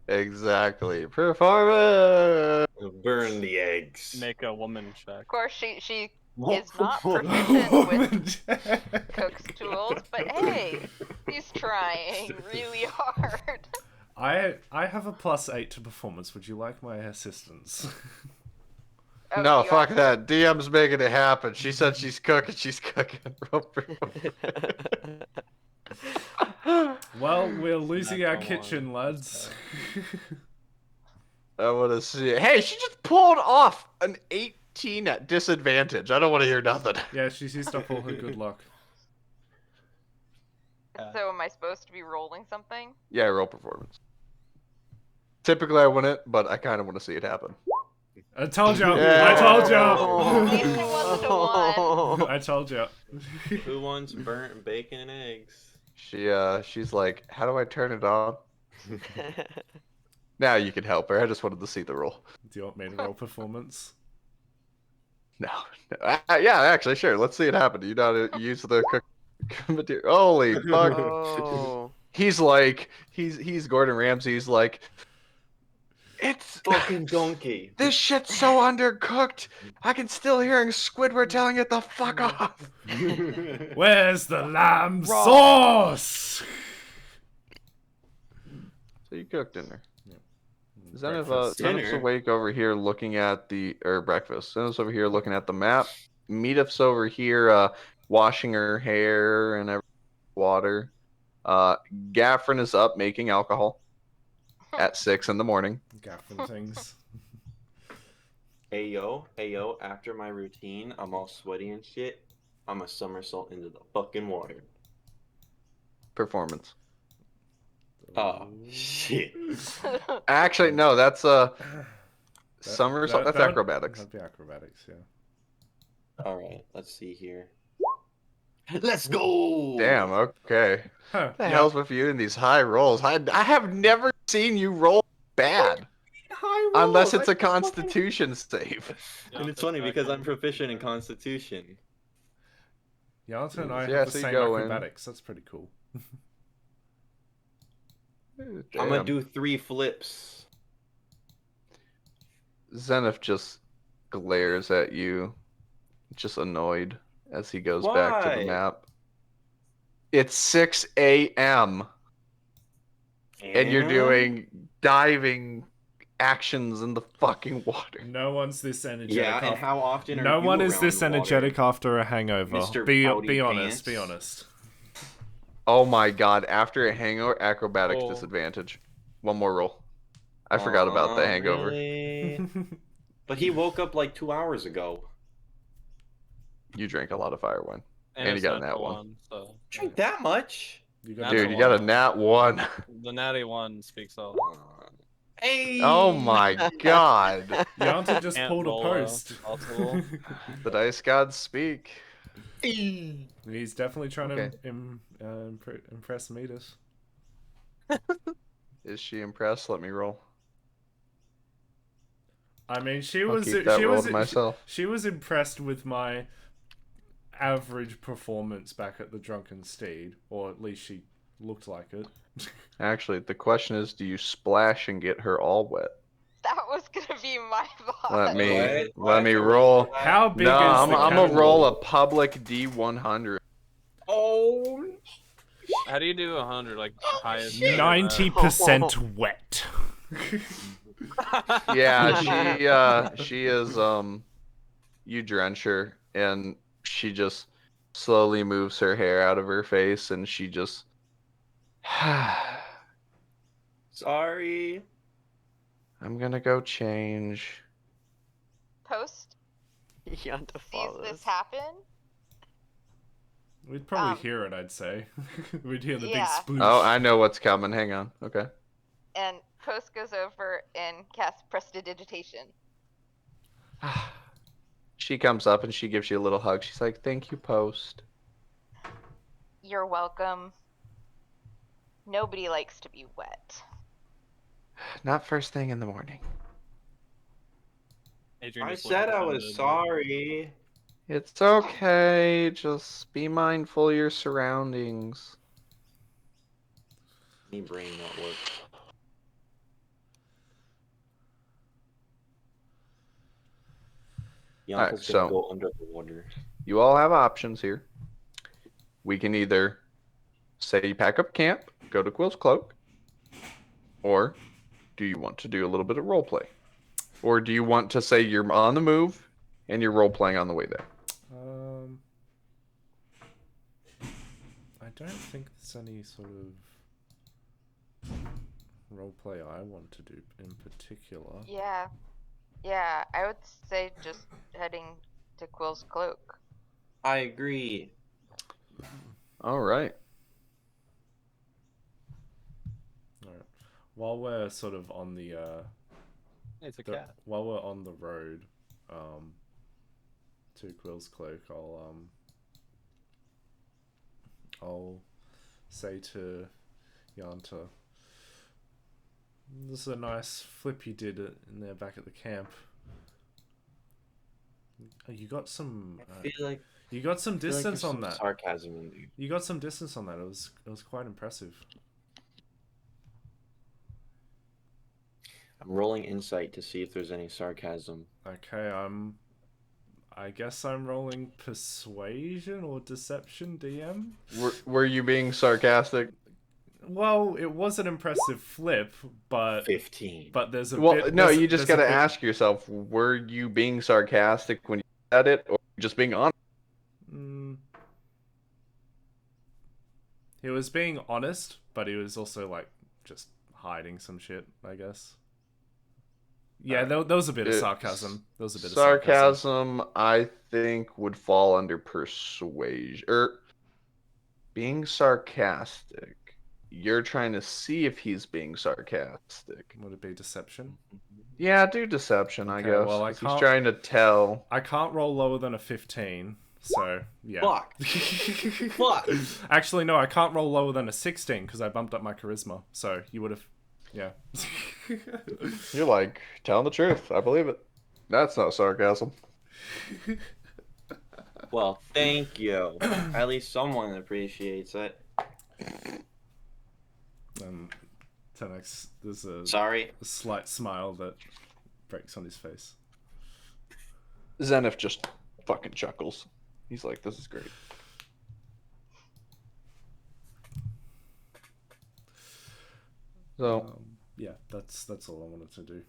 Exactly. Performance. Burn the eggs. Make a woman check. Of course, she is not proficient with cook's tools, but hey, he's trying really hard. I have a +8 to performance. Would you like my assistance? Oh, No, you fuck are- that. DM's making it happen. She said she's cooking. She's cooking. Well, we're losing Not our the one. kitchen, lads. I want to see it. Hey, she just pulled off an 18 at disadvantage. I don't want to hear nothing. Yeah, she's used up all her good luck. So am I supposed to be rolling something? Yeah, roll performance. Typically, I win it, but I kind of want to see it happen. I told you. Yeah. I told At least you. it wasn't a one. I told you. Who wants burnt bacon and eggs? She's like, how do I turn it on? Now you can help her. I just wanted to see the roll. Do you want me to roll performance? No. Yeah, actually, sure. Let's see it happen. You know how to use the cook material. Holy fuck. Oh. He's like, he's Gordon Ramsay. He's like, it's Fucking donkey. this shit's so undercooked. I can still hear Squidward telling it the fuck off. Where's the lamb sauce? So you cooked dinner. Breakfast. Zenith's Dinner? awake over here looking at breakfast. Zenith's over here looking at the map. Meedif's over here washing her hair and water. Gaffrin is up making alcohol at 6 in the morning. Gaffin things. Hey yo, after my routine, I'm all sweaty and shit. I'm a somersault into the fucking water. Performance. Oh, shit. Actually, no, that's somersault. That's acrobatics. That'd be acrobatics, yeah. Alright, let's see here. Let's go! Damn. Okay. Huh, What the yeah. hell's with you in these high rolls? I have never seen you roll bad. High rolls, Unless it's a Constitution save. And it's funny because I'm proficient in Constitution. Yalta and I Yeah, have the so you same go in. acrobatics. That's pretty cool. I'm gonna do 3 flips. Zenith just glares at you, just annoyed as he goes back to the Why? map. It's 6 a.m. and you're doing diving actions in the fucking water. No one's this energetic. Yeah, and how often are no you one is around this energetic water, after a hangover. Mr. Be Pouty honest. Pants? Be honest. Oh my god, after a hangover, acrobatics Oh. disadvantage. One more roll. I forgot about the hangover. Really? But he woke up like 2 hours ago. You drank a lot of fire wine. And you it's got a not nat the 1. So Drink that much? You That's Dude, a you got a lot. nat 1. The natty one speaks all. Hey! Oh my god. Yalta just Can't pulled a roll post. multiple. The dice gods speak. He's definitely trying Okay. to impress Midas. Is she impressed? Let me roll. I mean, she I'll was keep that roll to myself. she was impressed with my average performance back at the Drunken Steed, or at least she looked like it. Actually, the question is, do you splash and get her all wet? That was gonna be my boss. Let me What? roll. How big No, is I'm the gonna cannonball? roll a public D100. Oh! How do you do 100? Like highest? 90% wet. Yeah, she is you drench her and she just slowly moves her hair out of her face and she just Sorry. I'm gonna go change. Yonta Sees this happen. We'd probably hear it, I'd say. We'd hear the Yeah. big sploosh. Oh, I know what's coming. Hang on. Okay. And Post goes over and casts Prestidigitation. She comes up and she gives you a little hug. She's like, "Thank you, Post." You're welcome. Nobody likes to be wet. Not first thing in the morning. Adrian I just said looked I around was and- sorry. It's okay. Just be mindful of your surroundings. Me brain not work. Alright, Yonta's so- gonna go under the water. You all have options here. We can either say you pack up camp, go to Quill's Cloak, or do you want to do a little bit of role play? Or do you want to say you're on the move and you're role playing on the way there? I don't think there's any sort of roleplay I want to do in particular. Yeah. I would say just heading to Quill's Cloak. I agree. All right. Alright. While we're sort of on the It's a cat. while we're on the road, to Quill's Cloak, I'll say to Yanta, "This is a nice flip you did in there back at the camp. You got some. I feel like You got some I feel like distance there's on some that. sarcasm in there. You got some distance on that. It was quite impressive." I'm rolling insight to see if there's any sarcasm. Okay, I guess I'm rolling persuasion or deception, DM. Were you being sarcastic? Well, it was an impressive flip, but 15. but there's a Well, bit. no, there's- you just there's got a to bit- ask yourself, were you being sarcastic when you said it, or just being honest? He was being honest, but he was also like just hiding some shit, I guess. Yeah, there was a bit of sarcasm. There was a bit of sarcasm. I think would fall under persuasion or being sarcastic. You're trying to see if he's being sarcastic. Would it be deception? Yeah, do deception, I guess. Well, He's trying to tell. I can't roll lower than a 15, so yeah. Fuck. Fuck. Actually, no, I can't roll lower than a 16 because I bumped up my charisma. So you would have, yeah. You're like telling the truth. I believe it. That's not sarcasm. Well, thank you. At least someone appreciates it. 10x, there's a slight smile that breaks on his face. Zenith just fucking chuckles. He's like, "This is great." So yeah, that's all I wanted to do.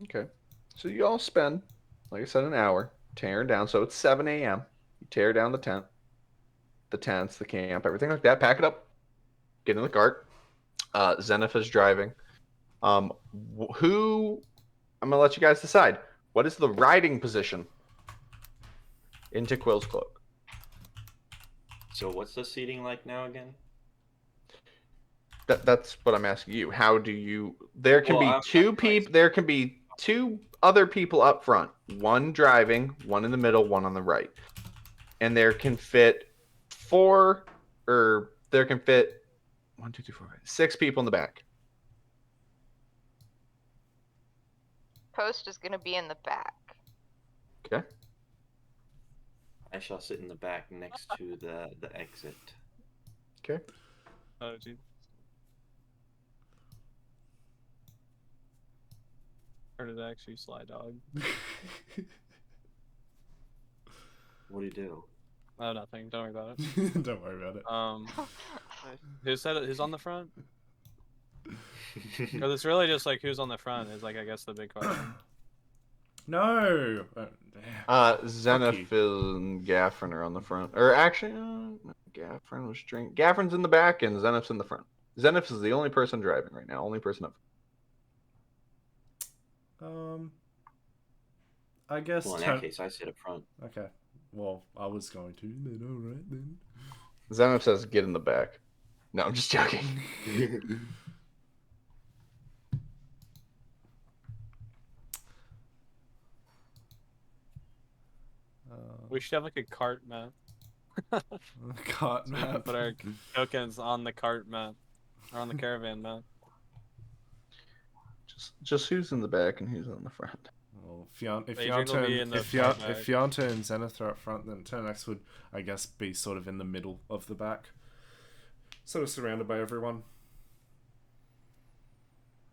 Okay, so you all spend, like I said, an hour tearing down. So it's 7 a.m. You tear down the tents, the camp, everything like that. Pack it up. Get in the cart. Zenith is driving. Who? I'm gonna let you guys decide. What is the riding position into Quill's cloak? So what's the seating like now again? That's what I'm asking you. How do you? There can be two people. There can be two other people up front. One driving, one in the middle, one on the right, and there can fit there can fit 1, 2, 3, 4, 5, 6 people in the back. Post is going to be in the back. Okay. I shall sit in the back next to the exit. Okay. Oh, geez. Or did it actually Sly Dog? What do you do? Oh, nothing. Don't worry about it. Don't worry about it. Who's on the front? Because it's really just like who's on the front is like I guess the big question. No. Zenith and Gaffrin are on the front. Or actually, Gaffrin was drinking. Gaffrin's in the back and Zenith's in the front. Zenith is the only person driving right now. Only person up. I guess. Well, in that case, I sit up front. Okay. Well, I was going to. Then all right then. Zenith says, "Get in the back." No, I'm just joking. We should have like a cart map. Cart map. Put our tokens on the cart map, or on the caravan map. Just who's in the back and who's on the front. Well, if Fianta and Zenith are up front, then Turnex would, I guess, be sort of in the middle of the back, sort of surrounded by everyone.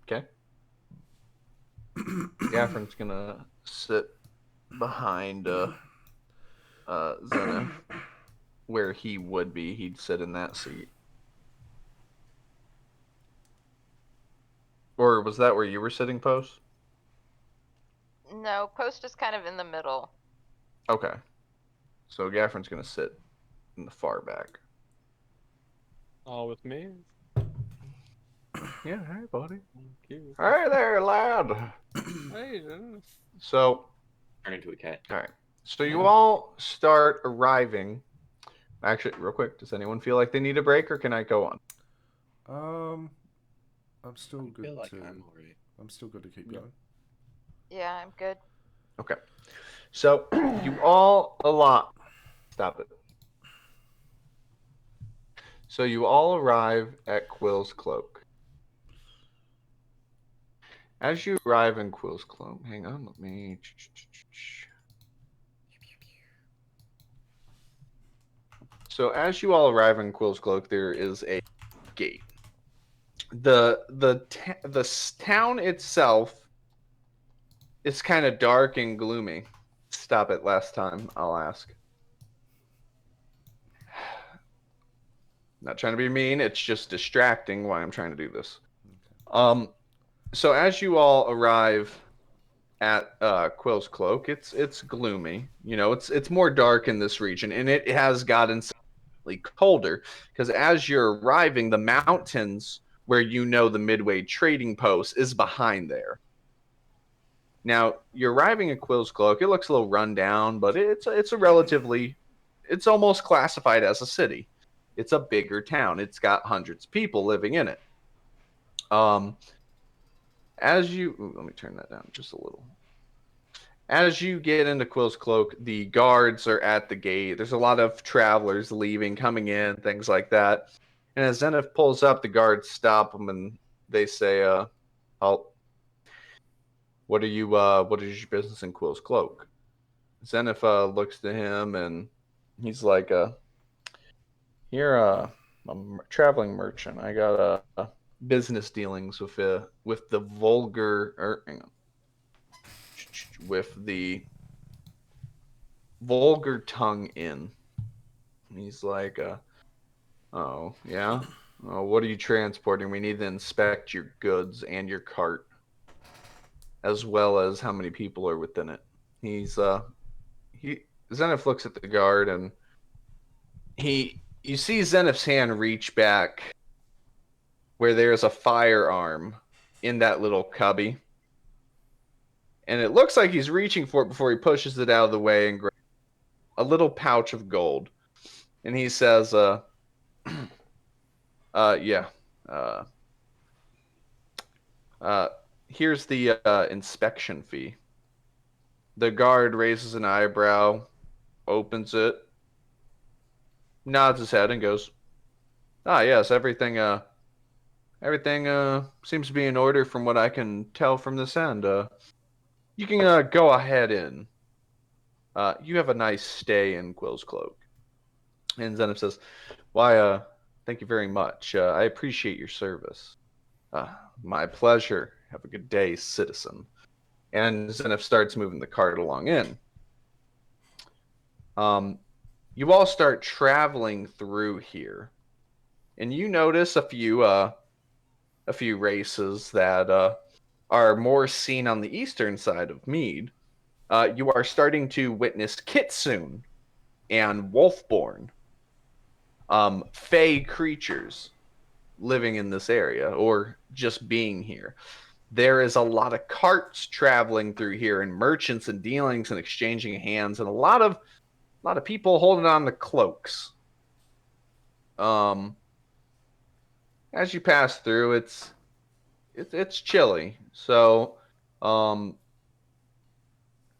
Okay. Gaffrin's gonna sit behind Zenith, where he would be. He'd sit in that seat. Or was that where you were sitting, Post? No, Post is kind of in the middle. Okay. So Gaffrin's gonna sit in the far back. All with me? Yeah, hey buddy. Thank you. Hey there, lad. Hey. So Turn into a cat. Alright. So you all start arriving. Actually, real quick, does anyone feel like they need a break or can I go on? I'm still good I feel like to. I'm still good to keep going. Yeah, I'm good. Okay. So you all Stop it. So you all arrive at Quill's Cloak. As you arrive in Quill's Cloak, hang on, let me. So as you all arrive in Quill's Cloak, there is a gate. The town itself is kind of dark and gloomy. Stop it last time, I'll ask. Not trying to be mean, it's just distracting why I'm trying to do this. Okay. So as you all arrive at Quill's Cloak, it's gloomy. You know, it's more dark in this region, and it has gotten significantly colder because as you're arriving, the mountains where you know the Midway trading post is behind there. Now, you're arriving at Quill's Cloak. It looks a little run down, but it's a relatively, it's almost classified as a city. It's a bigger town. It's got hundreds of people living in it. As you, let me turn that down just a little. As you get into Quill's Cloak, the guards are at the gate. There's a lot of travelers leaving, coming in, things like that. And as Zenith pulls up, the guards stop him and they say, "Halt! What are you? What is your business in Quill's Cloak?" Zenith looks to him and he's like, "You're I'm a traveling merchant. I got business dealings with the vulgar, or hang on, with the vulgar tongue in." He's like, "Oh, yeah? Oh, what are you transporting? We need to inspect your goods and your cart, as well as how many people are within it." He's, Zenith looks at the guard and you see Zenith's hand reach back where there's a firearm in that little cubby. And it looks like he's reaching for it before he pushes it out of the way and grabs a little pouch of gold. And he says, yeah, here's the inspection fee." The guard raises an eyebrow, opens it, nods his head, and goes, "Ah, yes, everything seems to be in order from what I can tell from this end. You can go ahead and you have a nice stay in Quill's Cloak." And Zenith says, "Why, thank you very much. I appreciate your service." "My pleasure. Have a good day, citizen." And Zenith starts moving the cart along in. You all start traveling through here, and you notice a few races that are more seen on the eastern side of Mead. You are starting to witness Kitsune and Wolfborn, fey creatures living in this area or just being here. There is a lot of carts traveling through here, and merchants and dealings and exchanging hands, and a lot of people holding on to cloaks. As you pass through, it's chilly. So,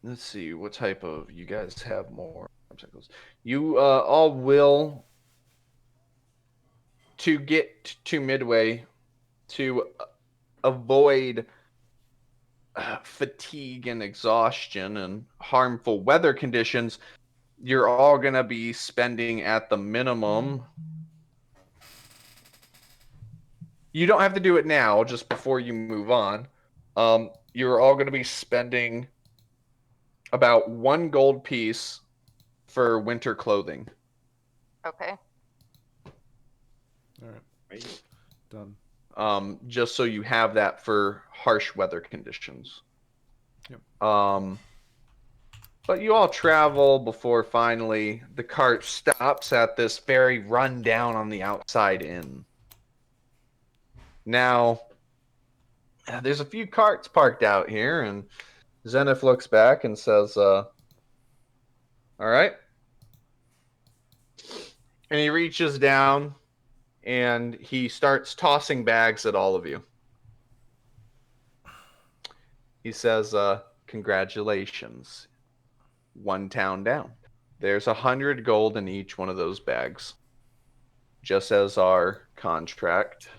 let's see, what type of, you guys have more obstacles. You all will, to get to Midway, to avoid fatigue and exhaustion and harmful weather conditions, you're all going to be spending at the minimum. You don't have to do it now, just before you move on. You're all going to be spending about 1 gold piece for winter clothing. Okay. All right. Done. Just so you have that for harsh weather conditions. Yep. But you all travel before finally the cart stops at this very rundown on the outside inn. Now, there's a few carts parked out here, and Zenith looks back and says, "All right." And he reaches down and he starts tossing bags at all of you. He says, "Congratulations. 1 town down. There's 100 gold in each one of those bags. Just as our contract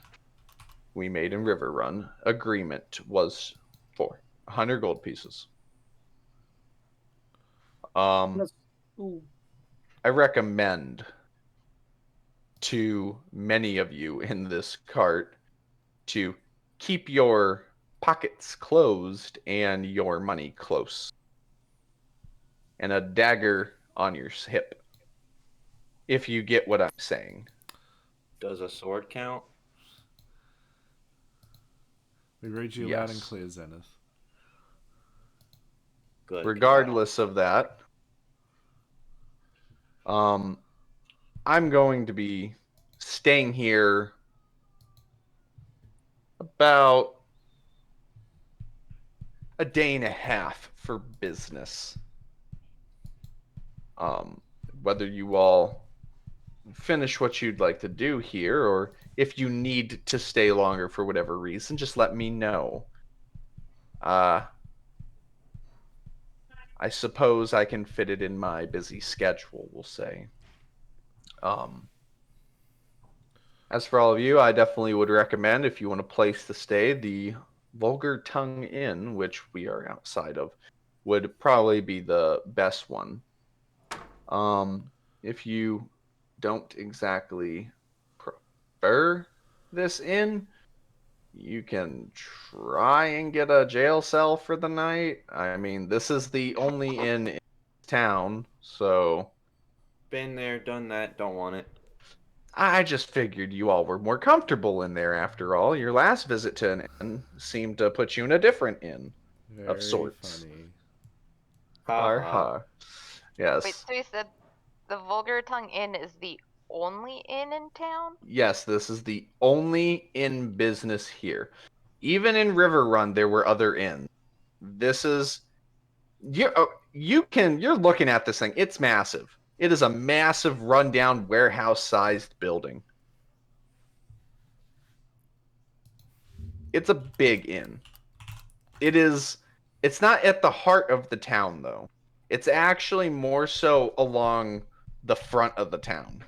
we made in River Run agreement was for 100 gold pieces. I recommend to many of you in this cart to keep your pockets closed and your money close. And a dagger on your hip, if you get what I'm saying." Does a sword count? We read you loud and clear, Zenith. Good. Regardless of that, I'm going to be staying here about a day and a half for business. Whether you all finish what you'd like to do here, or if you need to stay longer for whatever reason, just let me know. I suppose I can fit it in my busy schedule, we'll say. As for all of you, I definitely would recommend, if you want a place to stay, the Vulgar Tongue Inn, which we are outside of, would probably be the best one. If you don't exactly prefer this inn, you can try and get a jail cell for the night. I mean, this is the only inn in town, so... Been there, done that, don't want it. I just figured you all were more comfortable in there after all. Your last visit to an inn seemed to put you in a different inn of Very sorts. funny. Ha ha. Yes. Wait, so you said the Vulgar Tongue Inn is the only inn in town? Yes, this is the only inn business here. Even in River Run, there were other inns. This is you're looking at this thing. It's massive. It is a massive, rundown, warehouse-sized building. It's a big inn. It's not at the heart of the town, though. It's actually more so along the front of the town.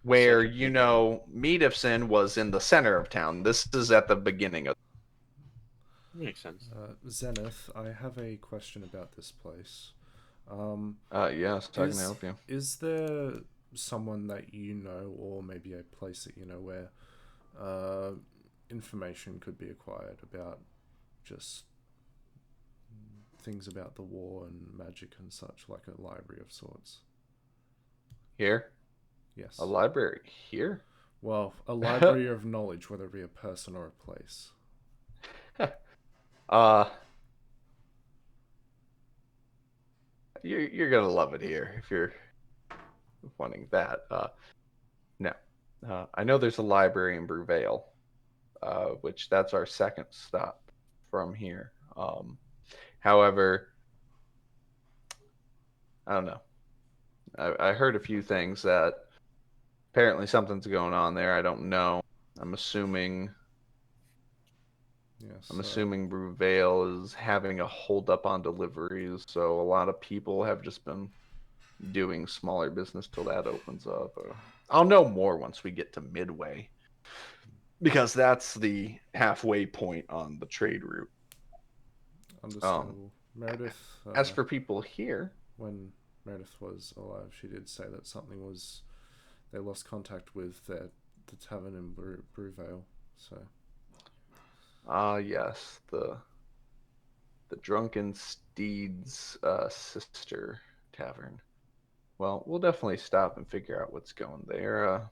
Where, Meadifson was in the center of town. This is at the beginning of. Makes sense. Zenith, I have a question about this place. Yes, I can help you. Is there someone that you know, or maybe a place that you know where information could be acquired about just things about the war and magic and such, like a library of sorts? Here? Yes. A library here? Well, a library of knowledge, whether it be a person or a place. You're gonna love it here if you're wanting that. No. I know there's a library in Bruvale, which that's our second stop from here. However, I don't know. I heard a few things that apparently something's going on there. I don't know. I'm assuming. Yes. I'm assuming Bruvale is having a holdup on deliveries, so a lot of people have just been doing smaller business till that opens up. I'll know more once we get to Midway, because that's the halfway point on the trade route. Understandable. Meredith. As for people here, when Meredith was alive, she did say that something was. They lost contact with the tavern in Bruvale, so. Yes, the Drunken Steed's sister tavern. Well, we'll definitely stop and figure out what's going there.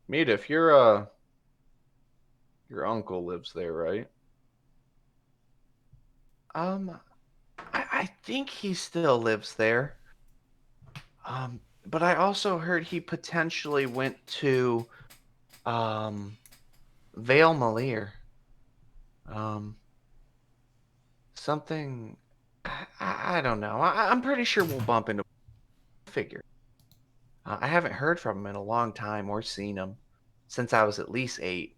Mita, if your uncle lives there, right? I think he still lives there. But I also heard he potentially went to Vale Malir. Something. I don't know. I'm pretty sure we'll bump into. Figure. I haven't heard from him in a long time or seen him since I was at least 8.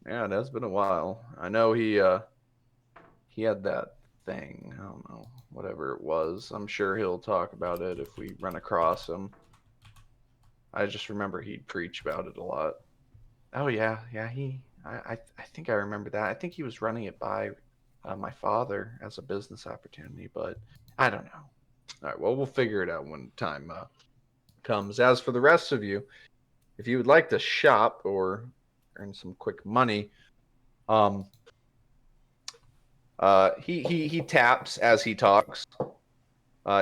Yeah, it has been a while. I know he had that thing. I don't know, whatever it was. I'm sure he'll talk about it if we run across him. I just remember he'd preach about it a lot. Oh yeah. I think I remember that. I think he was running it by my father as a business opportunity, but I don't know. All right, well, we'll figure it out when time comes. As for the rest of you, if you would like to shop or earn some quick money, he taps as he talks.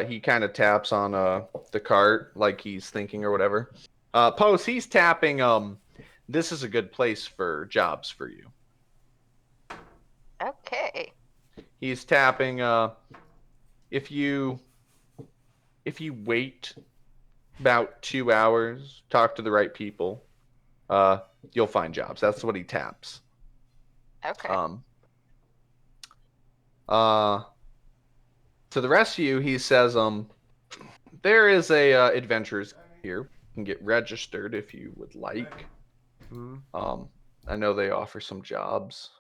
He kind of taps on the cart like he's thinking or whatever. Post, he's tapping. This is a good place for jobs for you. Okay. He's tapping. If you wait about 2 hours, talk to the right people, you'll find jobs. That's what he taps. Okay. To the rest of you, he says, there is a adventurers here. You can get registered if you would like. I know they offer some jobs.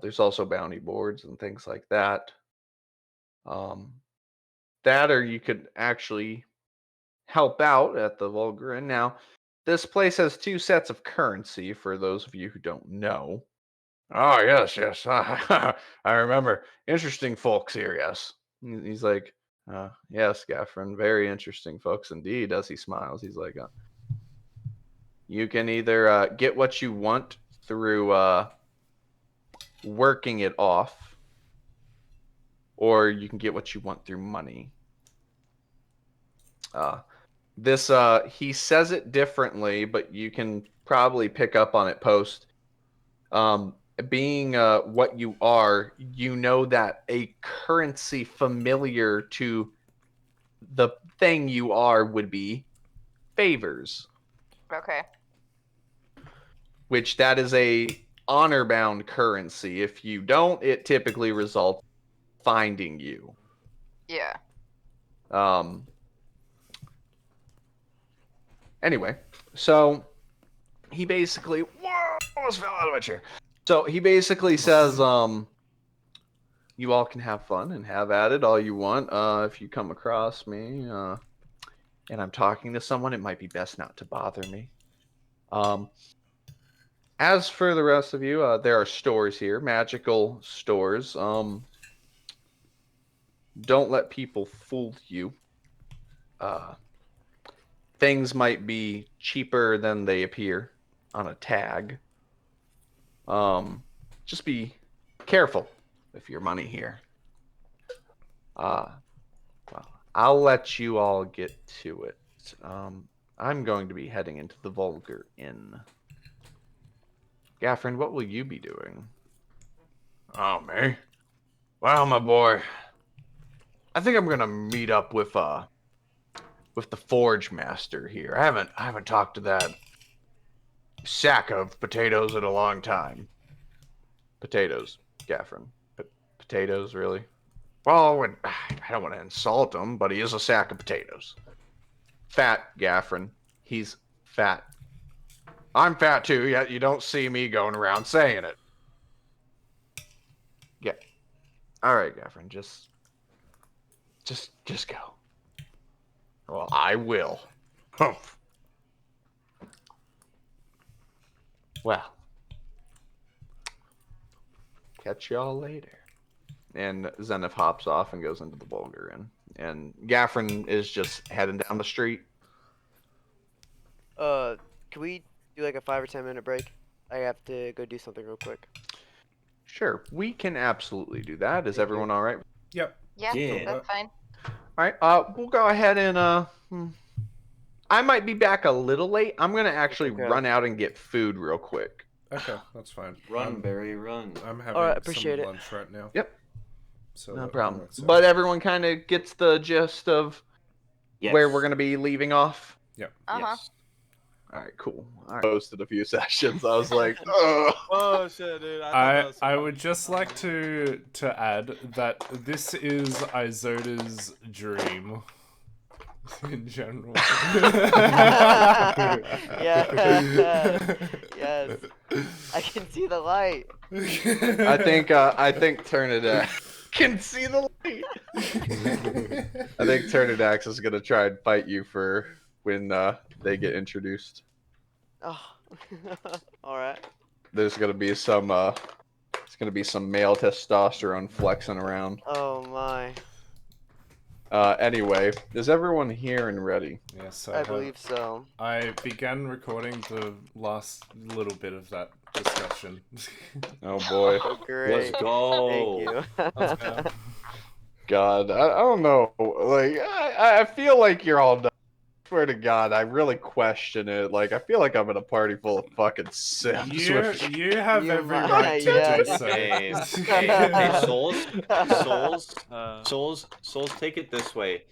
There's also bounty boards and things like that. That or you could actually help out at the Vulgar Inn. Now, this place has 2 sets of currency for those of you who don't know. Oh, yes, yes. I remember. Interesting folks here, yes. He's like, yes, Gaffron, very interesting folks indeed, as he smiles. He's like, you can either get what you want through working it off, or you can get what you want through money. This he says it differently, but you can probably pick up on it post. Being what you are, you know that a currency familiar to the thing you are would be favors. Okay. Which that is a honor bound currency. If you don't, it typically results in finding you. Yeah. Anyway, so he basically almost fell out of my chair. So he basically says, you all can have fun and have at it all you want. If you come across me, and I'm talking to someone, it might be best not to bother me. As for the rest of you, there are stores here, magical stores. Don't let people fool you. Things might be cheaper than they appear on a tag. Just be careful with your money here. Well, I'll let you all get to it. I'm going to be heading into the Vulgar Inn. Gaffrin, what will you be doing? Oh, me? Well, my boy, I think I'm gonna meet up with the Forge Master here. I haven't talked to that sack of potatoes in a long time. Potatoes, Gaffrin. Potatoes, really? Well, I don't want to insult him, but he is a sack of potatoes. Fat, Gaffrin. He's fat. I'm fat too, yet you don't see me going around saying it. Yeah. All right, Gaffrin, just go. Well, I will. Humph. Well, catch y'all later. And Zenith hops off and goes into the Vulgar Inn. And Gaffrin is just heading down the street. Can we do like a 5 or 10 minute break? I have to go do something real quick. Sure, we can absolutely do that. Is everyone all right? Yep. Yeah, that's fine. All right, we'll go ahead and I might be back a little late. I'm gonna actually run out and get food real quick. Okay, that's fine. Run, Barry, run. I'm having appreciate some it. lunch right now. Yep. So No problem. But everyone kind of gets the gist of where we're gonna be leaving off. Yep. Yes. All right, cool. I posted a few sessions. I was like, ugh. Oh shit, dude! I would just like to add that this is Isoda's dream. In general. Yeah. Yes. I can see the light. I think Turnidax can see the light. I think Turnidax is gonna try and fight you for when they get introduced. Oh. All right. There's gonna be some it's gonna be some male testosterone flexing around. Oh my. Anyway, is everyone here and ready? Yes, I believe so. I began recording the last little bit of that discussion. Oh boy. Oh, great. Let's go. Thank you. God, I don't know. Like, I feel like you're all done. I swear to God, I really question it. Like, I feel like I'm in a party full of fucking simps. You have You every might, right to yeah. do so. Hey, Souls, take it this way.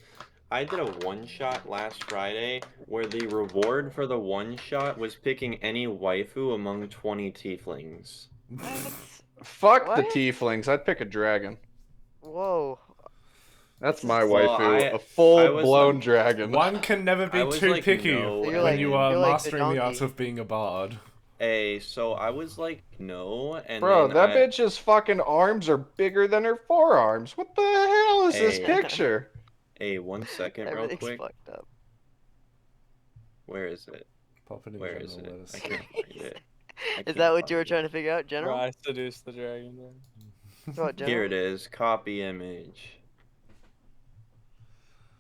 I did a one-shot last Friday where the reward for the one-shot was picking any waifu among 20 tieflings. Fuck What? the tieflings. I'd pick a dragon. Whoa. That's my Well, waifu, a I full-blown was, dragon. One can never I be was too like, picky no, So you're and when like you then- are you're like the mastering the art donkey. of being a bard. Hey, so I was like, no, and Bro, then that bitch's fucking arms are bigger than her forearms. What the hell is this Hey. picture? Hey, 1 second, real Everything's quick. fucked up. Where is it? Pop it in Where general, is let it? us I see. can't find it. I Is can't that what you find were it. trying to figure out, Bro, General? I seduced the dragon, bro. What, Here General? it is. Copy image.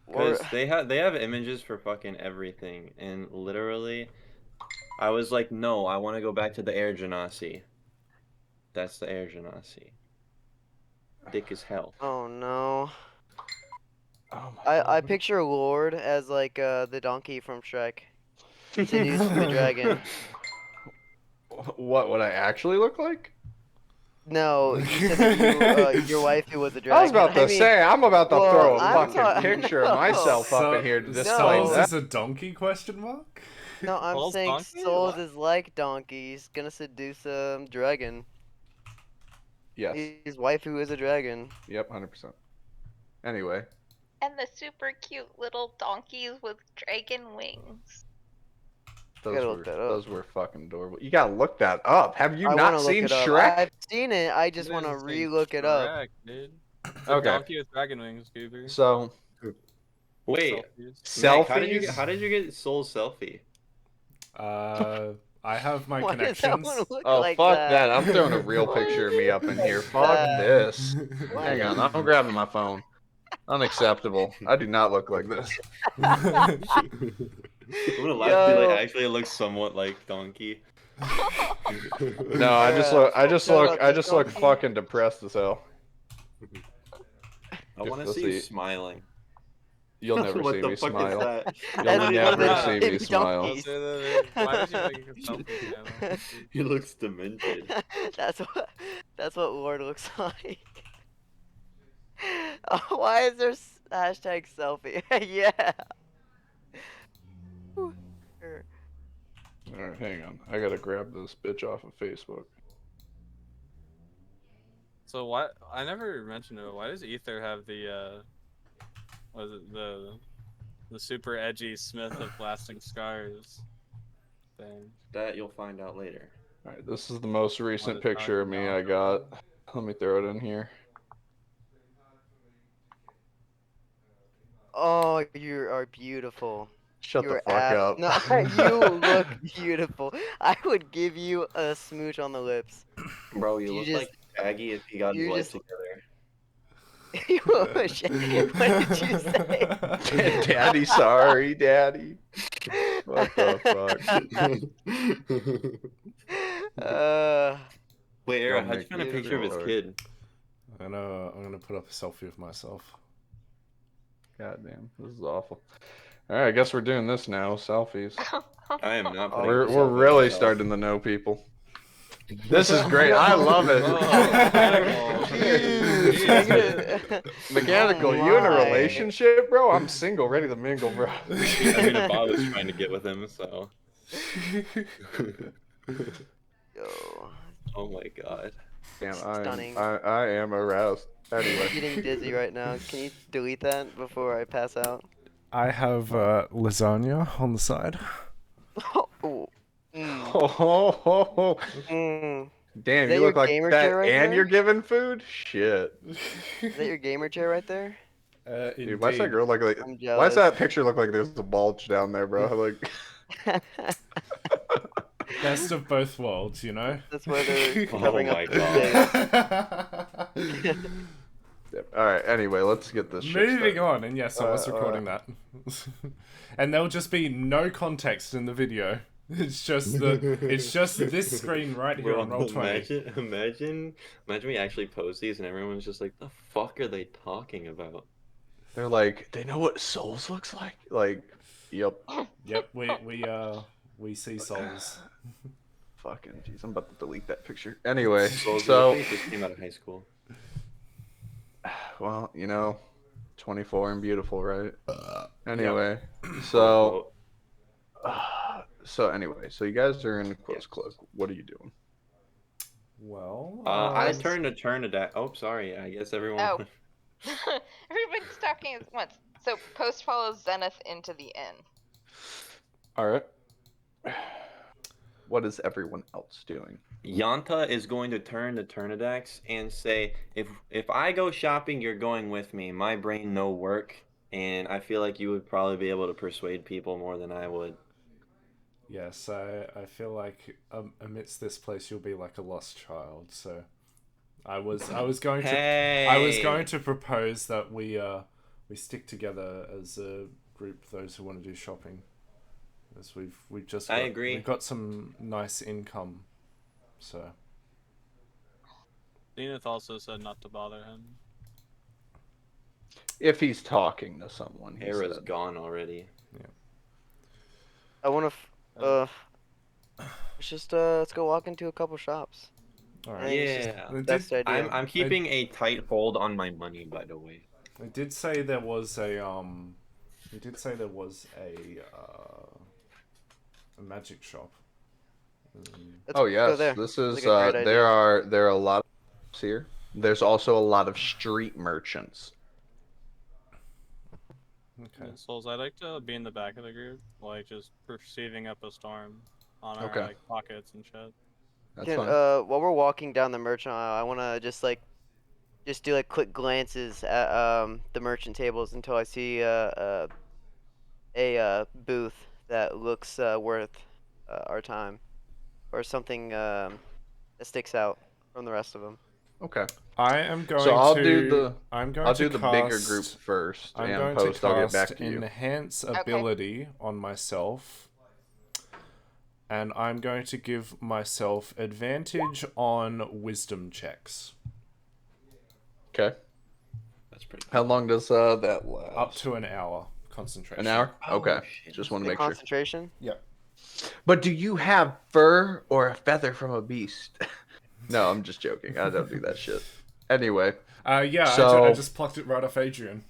Or Because they have images for fucking everything, and literally, I was like, no, I want to go back to the Air Genasi. That's the Air Genasi. Thick as hell. oh no. Oh my I God. picture Lord as like the donkey from Shrek, seducing the dragon. What would I actually look like? No, you said that you your waifu was a dragon. I was about to say, I'm about to well, throw a I'm fucking picture of myself up in here to display Souls that. is a donkey question mark? No, I'm Souls saying donkey? Souls What? is like donkey. He's gonna seduce a dragon. Yes. His waifu is a dragon. Yep, 100%. Anyway. And the super cute little donkeys with dragon wings. Those were fucking adorable. You gotta look that up. Have you I not want to look seen it up. Shrek? I've seen it. I just It want to is re-look it up. Shrek, dude. The Okay. donkey with dragon wings, Goober. So, Wait, Selfies. Meg, selfies. how did you get Soul selfie? I have my Why does that connections. one look Oh, like fuck that? that. I'm throwing a real Why picture of does me it up in look here. like Fuck that? this. Why Hang does- on, I'm grabbing my phone. Unacceptable. I do not look like this. I'm gonna laugh Yo. like actually it looks somewhat like Donkey. No, I just look Donkey. fucking depressed as hell. I want to Let's see you see. smiling. You'll never What see the me fuck smile. is that? You'll That's one never of see the me baby smile. donkeys. Why did you make a selfie channel? He looks demented. that's what Lord looks like. Oh, why is there hashtag selfie? Yeah. Alright, hang on. I gotta grab this bitch off of Facebook. So what? I never mentioned it. Why does Ether have the was it the super edgy Smith of Lasting Scars thing? That you'll find out later. Alright, this is the most recent it's picture of talking me about I got. Let me throw it in here. Oh, you are beautiful. Shut the You're fuck up. No, you look beautiful. I would give you a smooch on the lips. Bro, you You look just- like Shaggy if he got his you life just- together. What did you say? Daddy, sorry, daddy. What the fuck? Wait, Era, Don't how'd you make find a me picture of his feel kid? I'm gonna put up a selfie of myself. God damn, this is awful. Alright, I guess we're doing this now. Selfies. I am not putting We're a selfie of really myself. starting to know people. This is great. I love it. Mechanical, you in a my. relationship, bro? I'm single, ready to mingle, bro. I mean, Bob was trying to get with him, so. Yo, Oh my god. Damn, Stunning. I am aroused. I'm Anyway. getting dizzy right now. Can you delete that before I pass out? I have lasagna on the side. Oh. Mm. Damn, that you your look like gamer that chair right and there? you're giving food? Shit. Is that your gamer chair right there? Dude, why's that girl look like... I'm Why's jealous. that picture look like there's a bulge down there, bro? Like... Best of both worlds, you know? That's why they're Oh covering my up the face. Alright, anyway, let's get this shit Moving started. on, and yes, I was recording that. And there'll just be no context in the video. It's just this screen right here Bro, on Roll20. imagine we actually post these and everyone's just like, the fuck are they talking about? They're like, they know what souls looks like? Like, yep. Yep, we see souls. Fucking jeez, I'm about to delete that picture. Anyway, Souls so... just came out of high school. Well, you know, 24 and beautiful, right? Anyway, so... so you guys are in Quill's Cloak. What are you doing? Well, I turned to that. Oh, sorry. I guess everyone. Oh. Everybody's talking at once. So Post follows Zenith into the inn. All right. What is everyone else doing? Yanta is going to turn to Turnidax and say, if I go shopping, you're going with me. My brain no work, and I feel like you would probably be able to persuade people more than I would. Yes, I feel like amidst this place you'll be like a lost child. So I was going to propose that we stick together as a group. Those who want to do shopping, as I agree. We've got some nice income. So Zenith also said not to bother him. If he's talking to someone, he Hera's said. gone already. Yeah. I want to. Let's go walk into a couple shops. All I right. think it's Yeah. the best idea. I'm keeping a tight hold on my money, by the way. I did say there was a magic shop. Oh Go yes, there. this Sounds is. like a great idea. There are a lot of shops here. There's also a lot of street merchants. Okay. Souls, I'd like to be in the back of the group, like just perceiving up a storm on our Okay. like pockets and shit. That's fine. While we're walking down the merchant aisle, I want to just do like quick glances at the merchant tables until I see a booth that looks worth our time, or something that sticks out from the rest of them. Okay. I am going So I'll to. do the. I'm going I'll to do the cast, bigger group first, I'm and going post. to I'll get cast back to you. enhance ability on myself, and I'm going to give myself advantage on wisdom checks. Okay. That's pretty cool. How long does that last? Up to an hour concentration. An hour? Okay. shit. Just want to The make sure. concentration. Yeah. But do you have fur or a feather from a beast? No, I'm just joking. I don't do that shit. Anyway. Yeah. So... I just plucked it right off Adrian.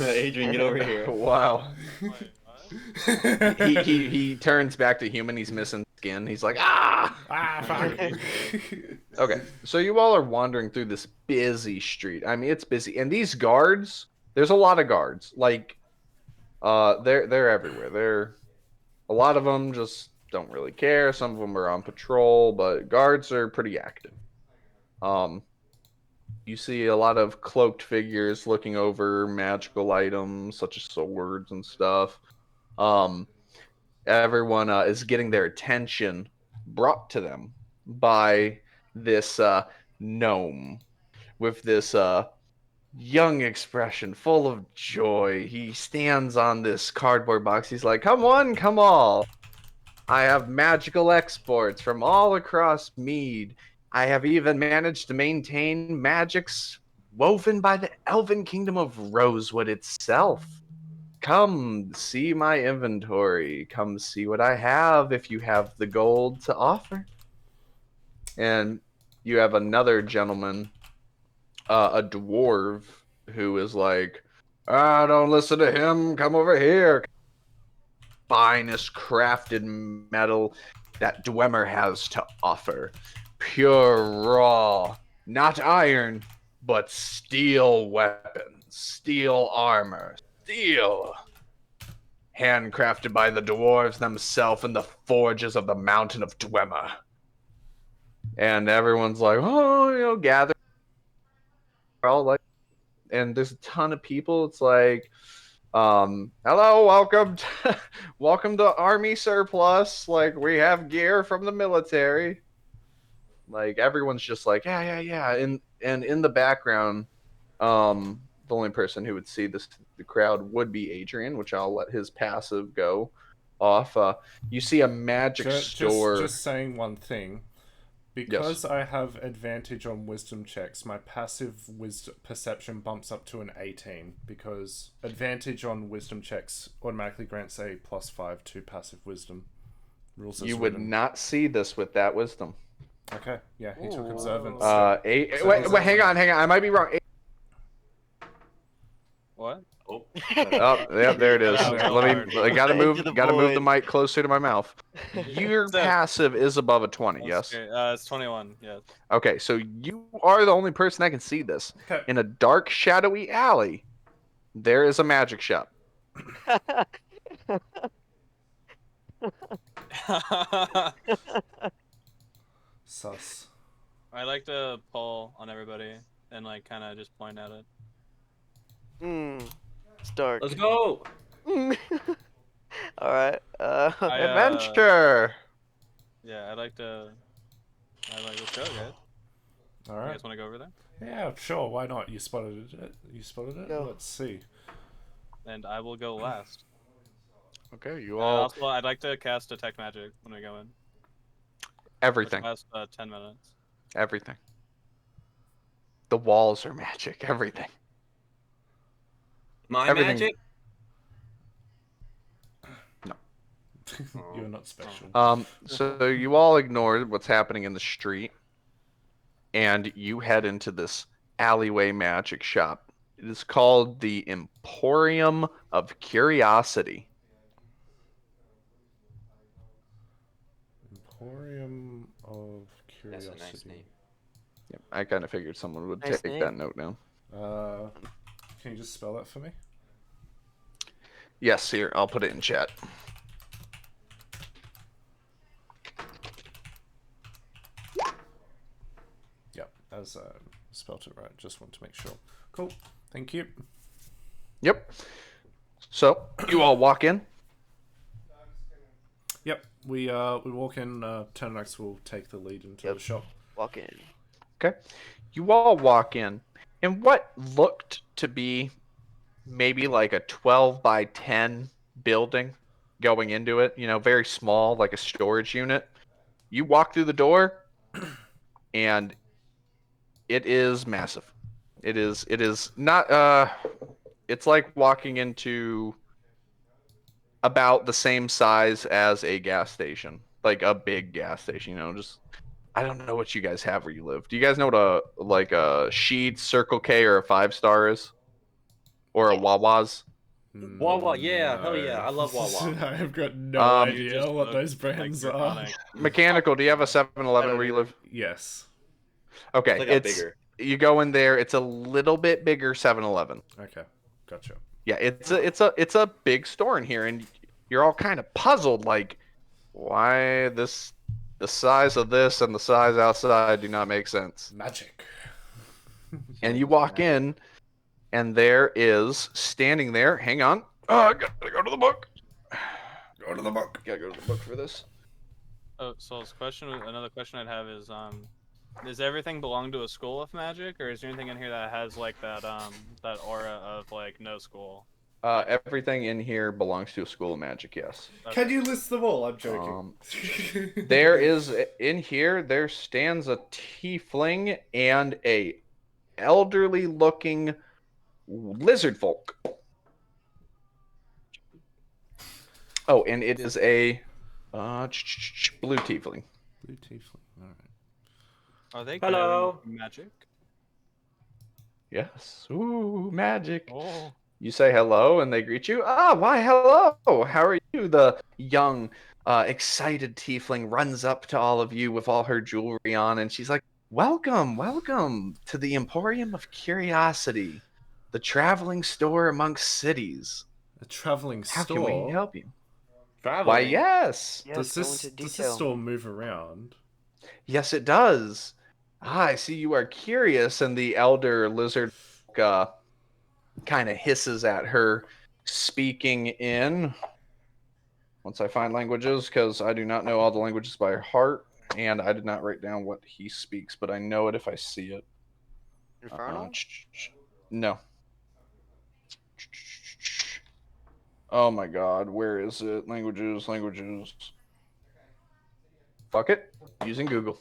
Adrian, get over here. Wow. Wait, what? he turns back to human. He's missing skin. He's like, ah! Fuck. Okay, so you all are wandering through this busy street. I mean, it's busy, and these guards. There's a lot of guards. Like, they're everywhere. A lot of them just don't really care. Some of them are on patrol, but guards are pretty active. You see a lot of cloaked figures looking over magical items such as swords and stuff. Everyone is getting their attention brought to them by this gnome with this young expression full of joy. He stands on this cardboard box. He's like, come one, come all. I have magical exports from all across Mead. I have even managed to maintain magics woven by the elven kingdom of Rosewood itself. Come see my inventory. Come see what I have if you have the gold to offer. And you have another gentleman, a dwarf, who is like, don't listen to him. Come over here. Finest crafted metal that Dwemer has to offer. Pure raw, not iron, but steel weapons, steel armor, steel. Handcrafted by the dwarves themselves in the forges of the mountain of Dwemer. And everyone's like, oh, gather. We're all like, and there's a ton of people. It's like, hello, welcome to Army Surplus. Like, we have gear from the military. Like, everyone's just like, yeah. And in the background, the only person who would see the crowd would be Adrian, which I'll let his passive go off. You see a magic store. Just saying one thing. Because I have advantage on wisdom checks, my passive perception bumps up to an 18, because advantage on wisdom checks automatically grants a +5 to passive wisdom. Rules as You would written. not see this with that wisdom. Okay, yeah, he took observance. Wait, hang on. I might be wrong. What? Oh. Oh, yep, there it is. Oh, real Let me. hard. I gotta Into move. the Gotta move the void. mic closer to my mouth. Your So- passive is above a 20. That's Yes. great. It's 21. Yes. Okay, so you are the only person that can see this. Okay. In a dark, shadowy alley, there is a magic shop. Sus. I like to pull on everybody and like kind of just point at it. It's dark. Let's go. All right. I, Adventure. Yeah, I like to. Let's go, guys. All You right. guys want to go over there? Yeah, sure. Why not? You spotted it. You spotted it. Go. Let's see. And I will go last. Okay, you And all. also, I'd like to cast Detect Magic when we go in. Everything. Which lasts 10 minutes. Everything. The walls are magic. Everything. My Everything. magic. You're not special. So you all ignore what's happening in the street, and you head into this alleyway magic shop. It is called the Emporium of Curiosity. Emporium of That's Curiosity. a nice name. Yep, I kind of figured someone would Nice take name. that note down. Can you just spell that for me? Yes, here, I'll put it in chat. Yep, as spelt it right. Just want to make sure. Cool. Thank you. Yep. So you all walk in. Yep, we walk in. Turnax will take the lead into the shop. Walk in. Okay. You all walk in, and what looked to be maybe like a 12 by 10 building going into it, you know, very small, like a storage unit. You walk through the door, and it is massive. It is not it's like walking into about the same size as a gas station, like a big gas station, you know, just I don't know what you guys have where you live. Do you guys know what a Sheetz, Circle K, or a 5-star is? Or a Wawa's? Wawa, yeah, hell yeah, I love Wawa. I have got no Um, idea what those brands like, are. draconic. Mechanical, do you have a 7-Eleven where you live? Yes. Okay, They got it's bigger. you go in there. It's a little bit bigger 7-Eleven. Okay, gotcha. Yeah, it's a big store in here, and you're all kind of puzzled, like why the size of this and the size outside do not make sense. Magic. And you walk in, and there is standing there. Hang on. Oh, I gotta go to the book. Go to the book. Gotta go to the book for this. Oh, so another question I'd have is, does everything belong to a school of magic, or is there anything in here that has like that aura of like no school? Everything in here belongs to a school of magic. Yes. Can you list them all? I'm joking. There is in here. There stands a tiefling and a elderly-looking lizard folk. Oh, and it is a blue tiefling. Blue tiefling. All right. Are they Hello. good at magic? Yes. Ooh, magic. Oh. You say hello, and they greet you. Ah, why, hello. How are you? The young, excited tiefling runs up to all of you with all her jewelry on, and she's like, welcome, welcome to the Emporium of Curiosity, the traveling store amongst cities. A traveling How store. can we help you? Traveling. Why, yes. Yes, Does go this into does this detail. store move around? Yes, it does. Ah, I see you are curious, and the elder lizard kind of hisses at her, speaking in. Once I find languages, because I do not know all the languages by heart, and I did not write down what he speaks, but I know it if I see it. Infernal? No. Oh my god, where is it? Languages. Fuck it. Using Google.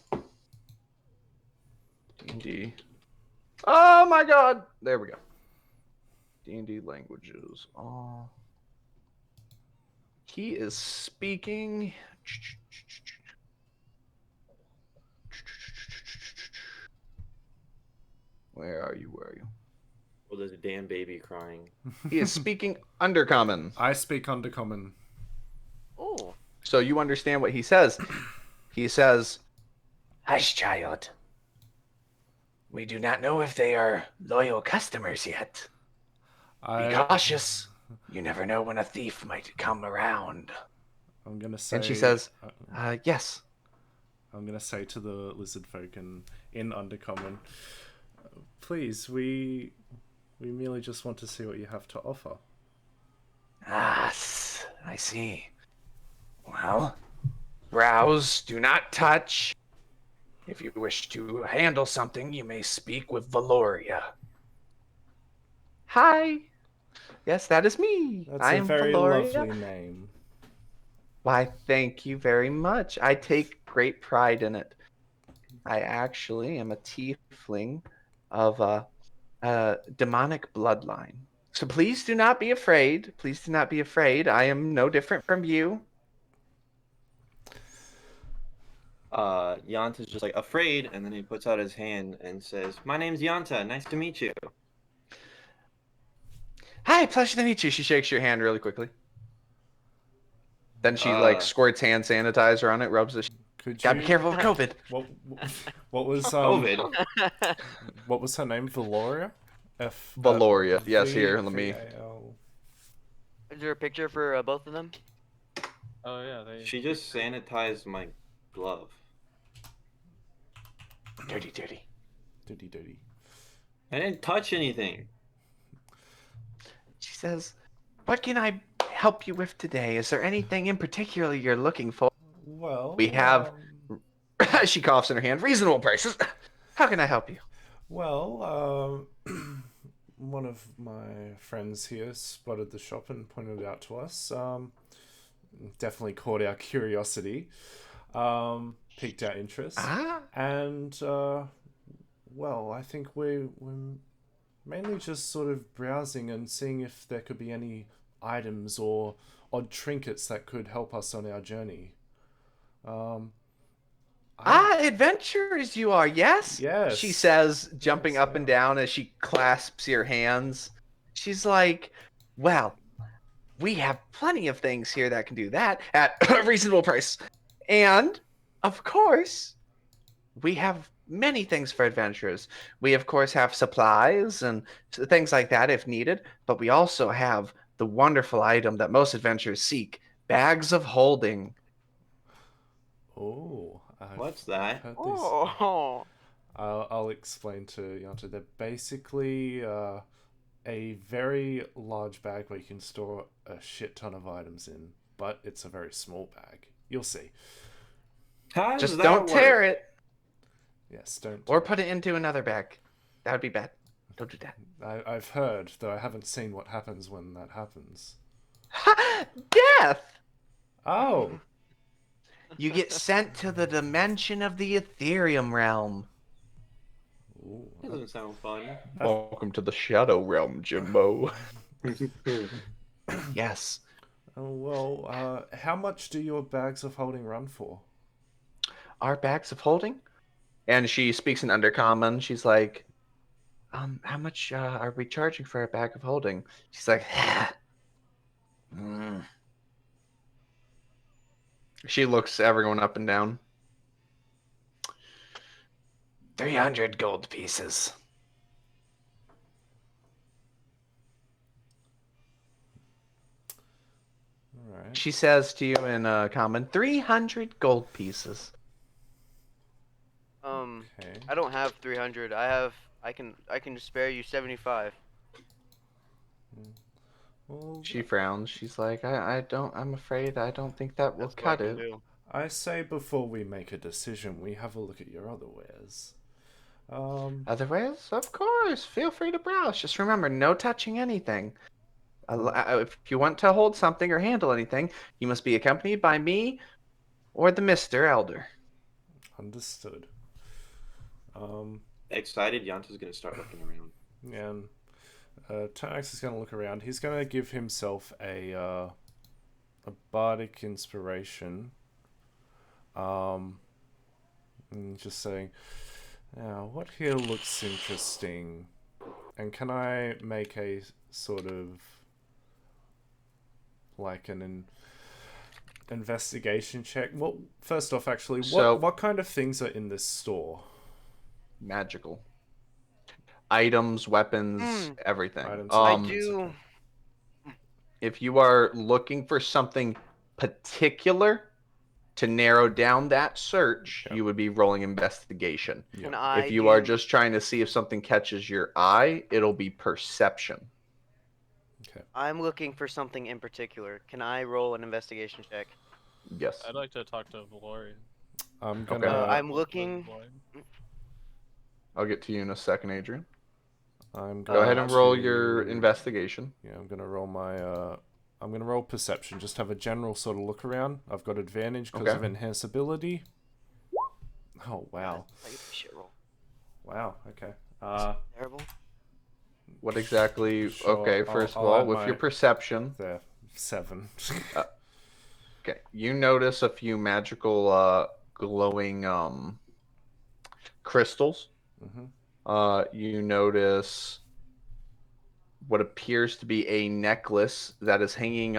D&D. Oh my god! There we go. D&D languages. Oh. He is speaking. Where are you? Oh, there's a damn baby crying. He is speaking Undercommon. I speak Undercommon. Oh. So you understand what he says. He says, "Hush, child. We do not know if they are loyal customers yet. Be cautious. You never know when a thief might come around." I'm gonna say. And she says, "Yes." I'm gonna say to the lizard folk in Undercommon, please, we merely just want to see what you have to offer. Ah, I see. Well, browse, do not touch. If you wish to handle something, you may speak with Valoria. Hi. Yes, that is me. That's I a am very Valoria. lovely name. Why, thank you very much. I take great pride in it. I actually am a tiefling of a demonic bloodline. So please do not be afraid. Please do not be afraid. I am no different from you. Yanta's just like afraid, and then he puts out his hand and says, "My name's Yanta. Nice to meet you." Hi, pleasure to meet you. She shakes your hand really quickly. Then she squirts hand sanitizer on it, rubs it. Gotta be careful of COVID. What was COVID? What was her name? Valoria? Valoria. Yes, here. Let me. Is there a picture for both of them? Oh yeah. She just sanitized my glove. Dirty, dirty. Dirty, dirty. I didn't touch anything. She says, "What can I help you with today? Is there anything in particular you're looking for?" Well, we have. She coughs in her hand. Reasonable prices. How can I help you? Well, one of my friends here spotted the shop and pointed it out to us. Definitely caught our curiosity. Piqued our interest. And, well, I think we're mainly just sort of browsing and seeing if there could be any items or odd trinkets that could help us on our journey. Adventurers you are, yes? Yes. She says, jumping up and down as she clasps your hands. She's like, "Well, we have plenty of things here that can do that at a reasonable price. And, of course, we have many things for adventurers. We, of course, have supplies and things like that if needed, but we also have the wonderful item that most adventurers seek, bags of holding." Oh. What's that? Oh. I'll explain to Yanta. They're basically a very large bag where you can store a shit ton of items in, but it's a very small bag. You'll see. How Just don't tear it. Yes, don't. Or put it into another bag. That would be bad. Don't do that. I've heard, though I haven't seen what happens when that happens. Death! Oh! You get sent to the dimension of the Ethereum realm. Ooh, That doesn't sound fun. Welcome to the Shadow Realm, Jimbo. Yes. Oh, well, how much do your bags of holding run for? Our bags of holding? And she speaks in Undercommon. She's like, how much are we charging for a bag of holding? She's like, She looks everyone up and down. 300 gold pieces. All right. She says to you in common, 300 gold pieces. Okay. I don't have 300. I can spare you 75. Well, She frowns. She's like, I'm afraid I don't think that will cut it. I say before we make a decision, we have a look at your other wares. Other wares? Of course. Feel free to browse. Just remember, no touching anything. If you want to hold something or handle anything, you must be accompanied by me or the Mr. Elder. Understood. Excited, Yanta's gonna start looking around. Yeah, and Tanax is going to look around. He's going to give himself a bardic inspiration. And just saying, what here looks interesting? And can I make a sort of like an investigation check? Well, first off, actually, what kind of things are in this store? Magical items, weapons, everything. I do. If you are looking for something particular to narrow down that search, you would be rolling investigation. If you are just trying to see if something catches your eye, it'll be perception. Okay. I'm looking for something in particular. Can I roll an investigation check? Yes. I'd like to talk to Valori. I'm gonna. I'm looking. I'll get to you in a second, Adrian. Go ahead and roll your investigation. Yeah, I'm gonna roll my. I'm gonna roll perception. Just have a general sort of look around. I've got advantage because of enhance ability. Oh wow! Wow. Okay. Terrible. What exactly? Sure, okay, first of all, with your perception. There, 7. Okay, you notice a few magical glowing crystals. You notice what appears to be a necklace that is hanging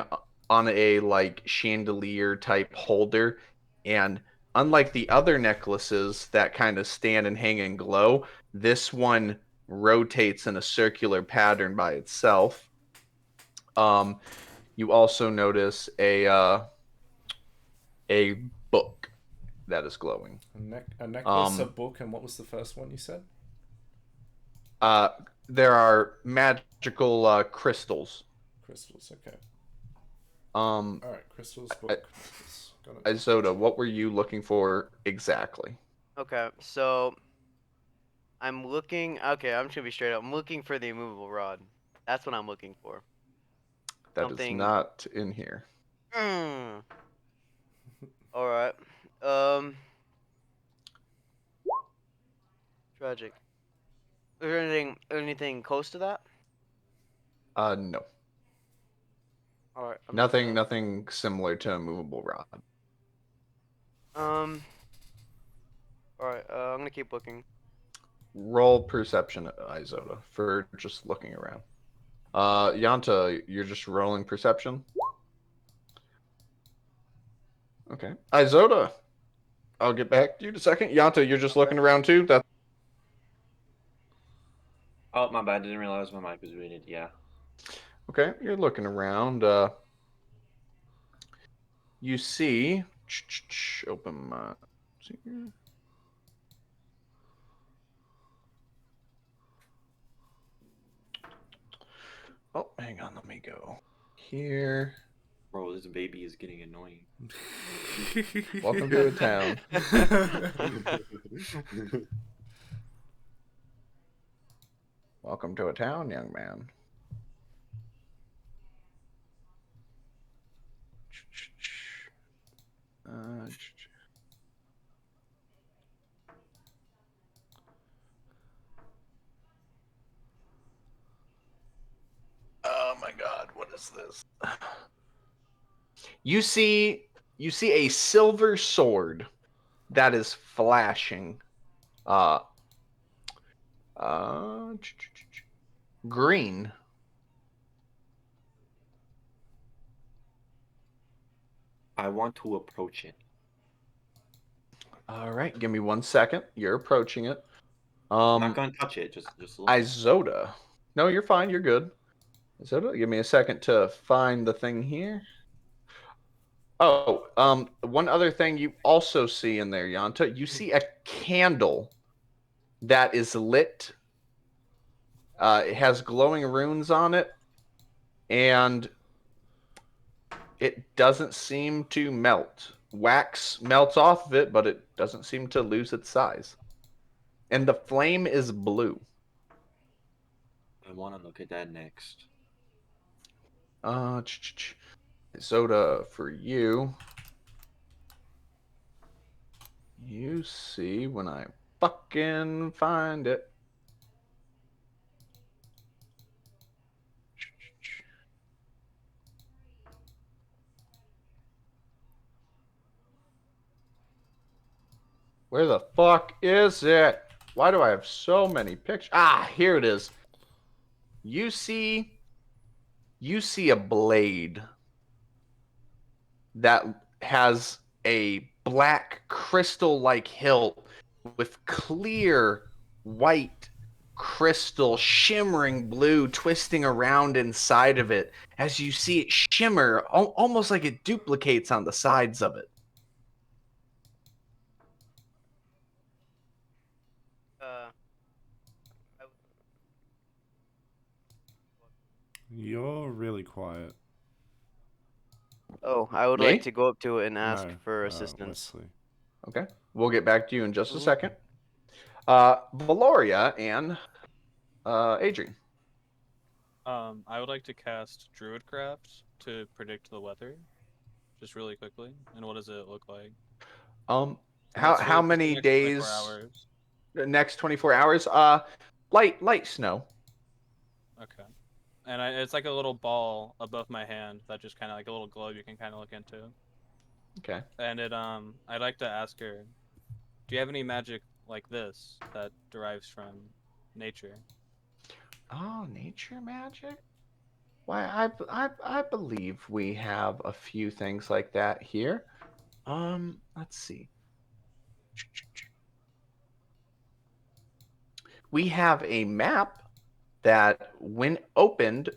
on a like chandelier type holder, and unlike the other necklaces that kind of stand and hang and glow, this one rotates in a circular pattern by itself. You also notice a book that is glowing. A necklace, a book, and what was the first one you said? There are magical crystals. Crystals, okay. All right, crystals, book. Got it. Isoda, what were you looking for exactly? Okay, so I'm looking. Okay, I'm just gonna be straight up. I'm looking for the immovable rod. That's what I'm looking for. That is not in here. All right. Tragic. Is there anything close to that? No. All right. Nothing similar to a movable rod. All right. I'm gonna keep looking. Roll perception, Isoda, for just looking around. Yanta, you're just rolling perception. Okay. Isoda, I'll get back to you in a second. Yanta, you're just looking around too. That's Oh, my bad. I didn't realize my mic was muted. Yeah. okay. You're looking around. You see. Open my. Oh, hang on. Let me go here. Bro, this baby is getting annoying. Welcome to a town. Welcome to a town, young man. Oh my God, what is this? You see a silver sword that is flashing green. I want to approach it. All right, give me 1 second. You're approaching it. I'm not gonna touch it. Just look. Isoda. No, you're fine. You're good. Isoda, give me a second to find the thing here. Oh, one other thing you also see in there, Yanta, you see a candle that is lit. It has glowing runes on it, and it doesn't seem to melt. Wax melts off of it, but it doesn't seem to lose its size. And the flame is blue. I want to look at that next. Soda for you. You see when I fucking find it. Where the fuck is it? Why do I have so many pictures? Ah, here it is. you see a blade that has a black crystal-like hilt with clear white crystal shimmering blue twisting around inside of it as you see it shimmer almost like it duplicates on the sides of it. You're really quiet. Oh, I would Me? like to go up to it and ask No, for assistance. Wesley. Okay, we'll get back to you in just a second. Valoria and Adrian. I would like to cast Druidcraft to predict the weather, just really quickly. And what does it look like? How For just the many next 24 days? hours. The next 24 hours? Light snow. Okay. And it's like a little ball above my hand that just kind of like a little globe you can kind of look into. Okay. And I'd like to ask her, do you have any magic like this that derives from nature? Oh, nature magic? Why, I believe we have a few things like that here. Let's see. We have a map that, when opened,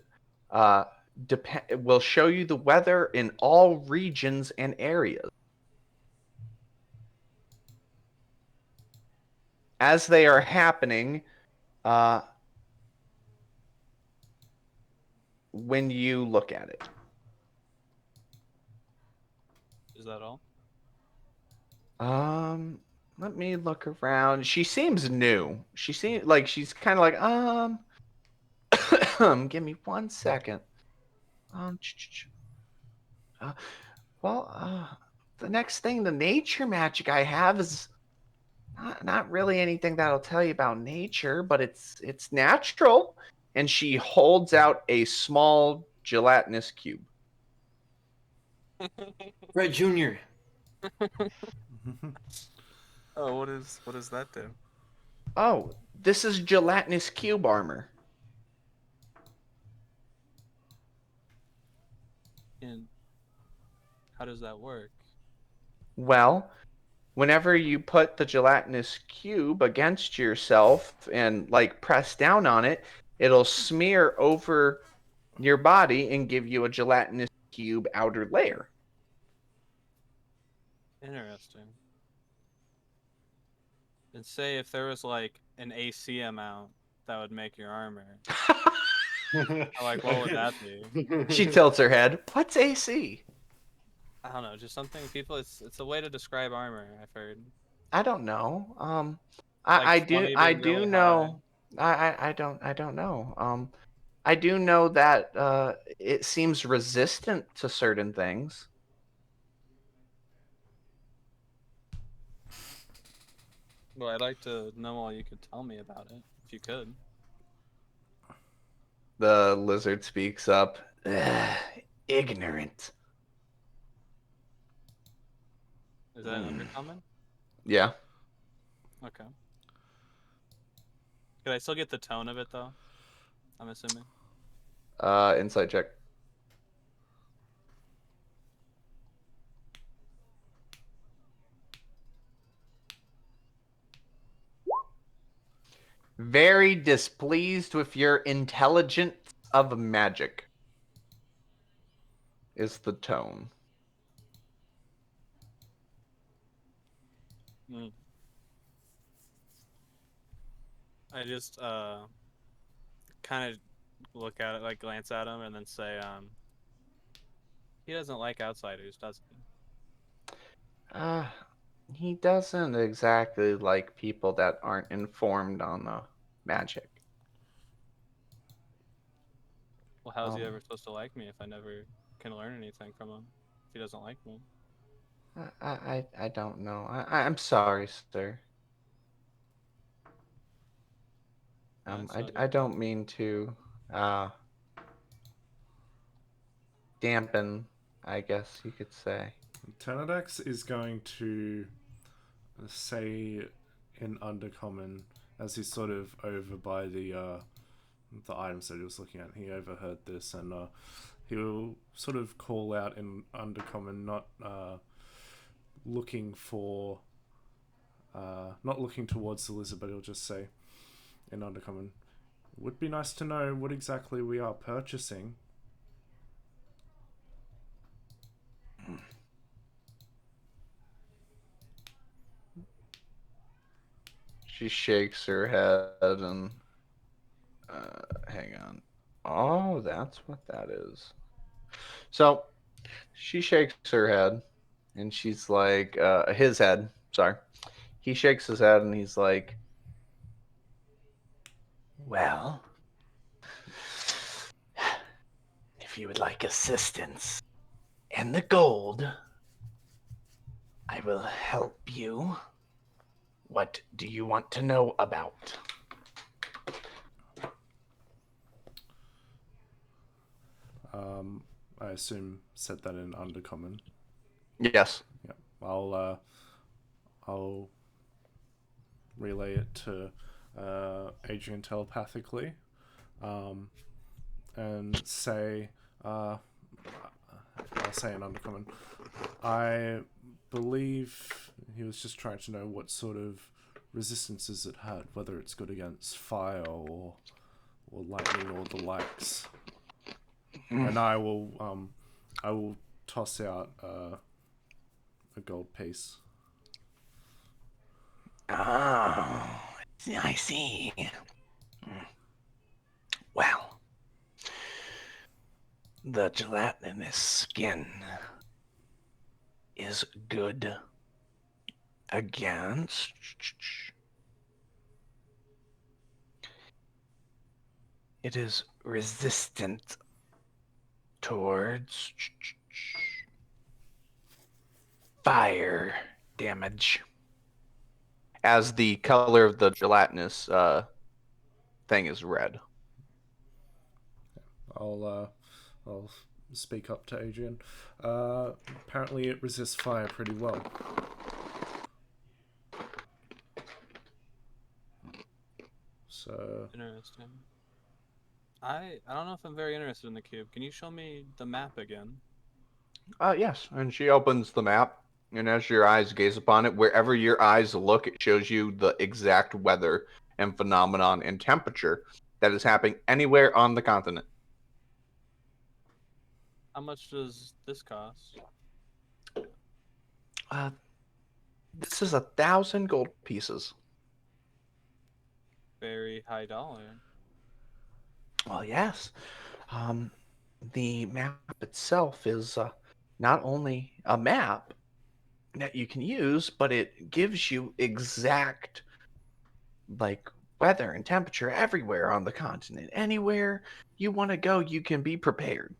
uh, will show you the weather in all regions and areas as they are happening. When you look at it. Is that all? Let me look around. She seems new. She seems like she's kind of like, give me 1 second. Uh, the next thing, the nature magic I have is not really anything that'll tell you about nature, but it's natural. And she holds out a small gelatinous cube. Fred Jr. Oh, what does that do? Oh, this is gelatinous cube armor. And how does that work? Well, whenever you put the gelatinous cube against yourself and like press down on it, it'll smear over your body and give you a gelatinous cube outer layer. Interesting. And say if there was like an AC amount that would make your armor. Like, what would that be? She tilts her head. What's AC? I don't know, just something people. It's a way to describe armor. I've heard. I don't know. Like I 20 do being really high. know. I don't know. I do know that it seems resistant to certain things. Well, I'd like to know all you could tell me about it, if you could. The lizard speaks up. Ugh, ignorant. Is that undercommon? Yeah. Okay. Could I still get the tone of it though? I'm assuming. Insight check. Very displeased with your intelligence of magic is the tone. I just kind of look at it, like glance at him, and then say, he doesn't like outsiders, does he? He doesn't exactly like people that aren't informed on the magic. Well, how's he ever supposed to like me if I never can learn anything from him? If he doesn't like me? I don't know. I'm sorry, sir. I don't mean to dampen, I guess you could say. Tenedex is going to say in Undercommon as he's sort of over by the the items that he was looking at. He overheard this, and he'll sort of call out in Undercommon, looking towards the lizard, but he'll just say in Undercommon, "Would be nice to know what exactly we are purchasing." She shakes her head and hang on. Oh, that's what that is. So she shakes her head and she's like, his head, sorry. He shakes his head and he's like, well, if you would like assistance and the gold, I will help you. What do you want to know about? I assume said that in Undercommon. Yes. Yeah. I'll relay it to Adrian telepathically, and say, I'll say in Undercommon, I believe he was just trying to know what sort of resistances it had, whether it's good against fire or lightning or the likes. And I will toss out a gold piece. Oh, I see. Well, the gelatinous skin is good against it is resistant towards fire damage. As the color of the gelatinous thing is red. I'll speak up to Adrian. Apparently it resists fire pretty well. So interesting. I don't know if I'm very interested in the cube. Can you show me the map again? Yes, and she opens the map, and as your eyes gaze upon it, wherever your eyes look, it shows you the exact weather and phenomenon and temperature that is happening anywhere on the continent. How much does this cost? This is 1,000 gold pieces. Very high dollar. Well, yes. The map itself is not only a map that you can use, but it gives you exact weather and temperature everywhere on the continent. Anywhere you want to go, you can be prepared.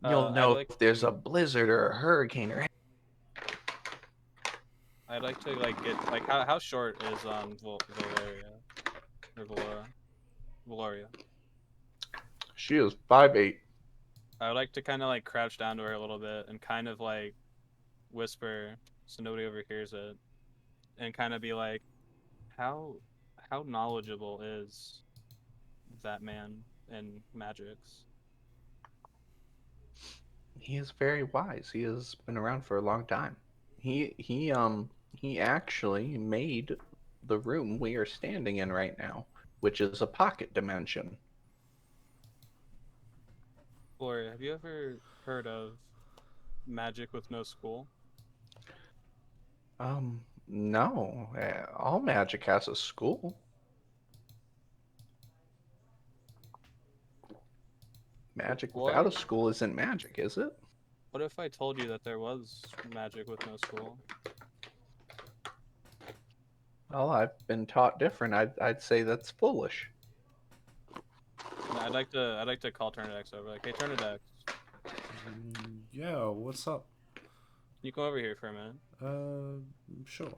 You'll know if there's a blizzard or a hurricane or I'd like to get how short is Valeria or Valoria? She is 5'8". I would like to kind of crouch down to her a little bit and kind of whisper so nobody overhears it, and kind of be like, how knowledgeable is that man in magics? He is very wise. He has been around for a long time. He actually made the room we are standing in right now, which is a pocket dimension. Gloria, have you ever heard of magic with no school? No. All magic has a school. Magic without a school isn't magic, is it? What if I told you that there was magic with no school? Well, I've been taught different. I'd say that's foolish. No, I'd like to call Turnidex over. Like, hey, Turnidex. Yeah, what's up? You come over here for a minute. Sure.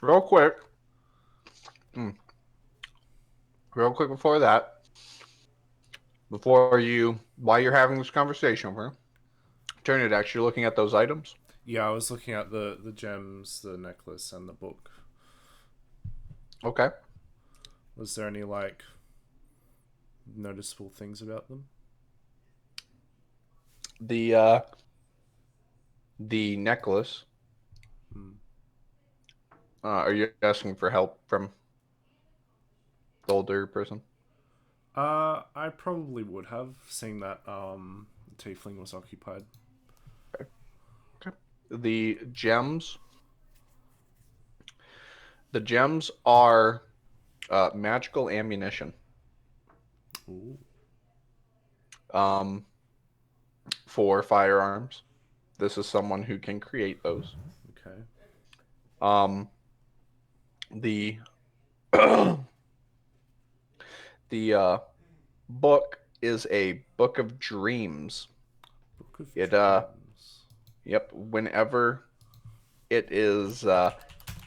Real quick. Real quick before that. While you're having this conversation over, Turnidex, you're looking at those items? Yeah, I was looking at the gems, the necklace, and the book. Okay. Was there any noticeable things about them? The necklace. Are you asking for help from the older person? I probably would have, seeing that the tiefling was occupied. Okay. The gems. The gems are magical ammunition. Ooh. For firearms. This is someone who can create those. Okay. The the book is a book of dreams. Book of It Dreams. Yep. Whenever it is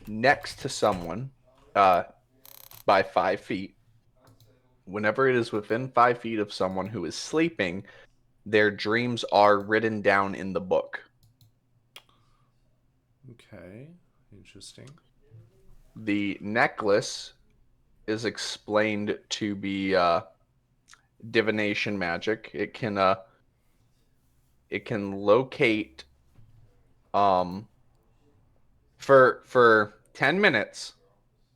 next to someone by 5 feet, whenever it is within 5 feet of someone who is sleeping, their dreams are written down in the book. Okay, interesting. The necklace is explained to be divination magic. It can locate for 10 minutes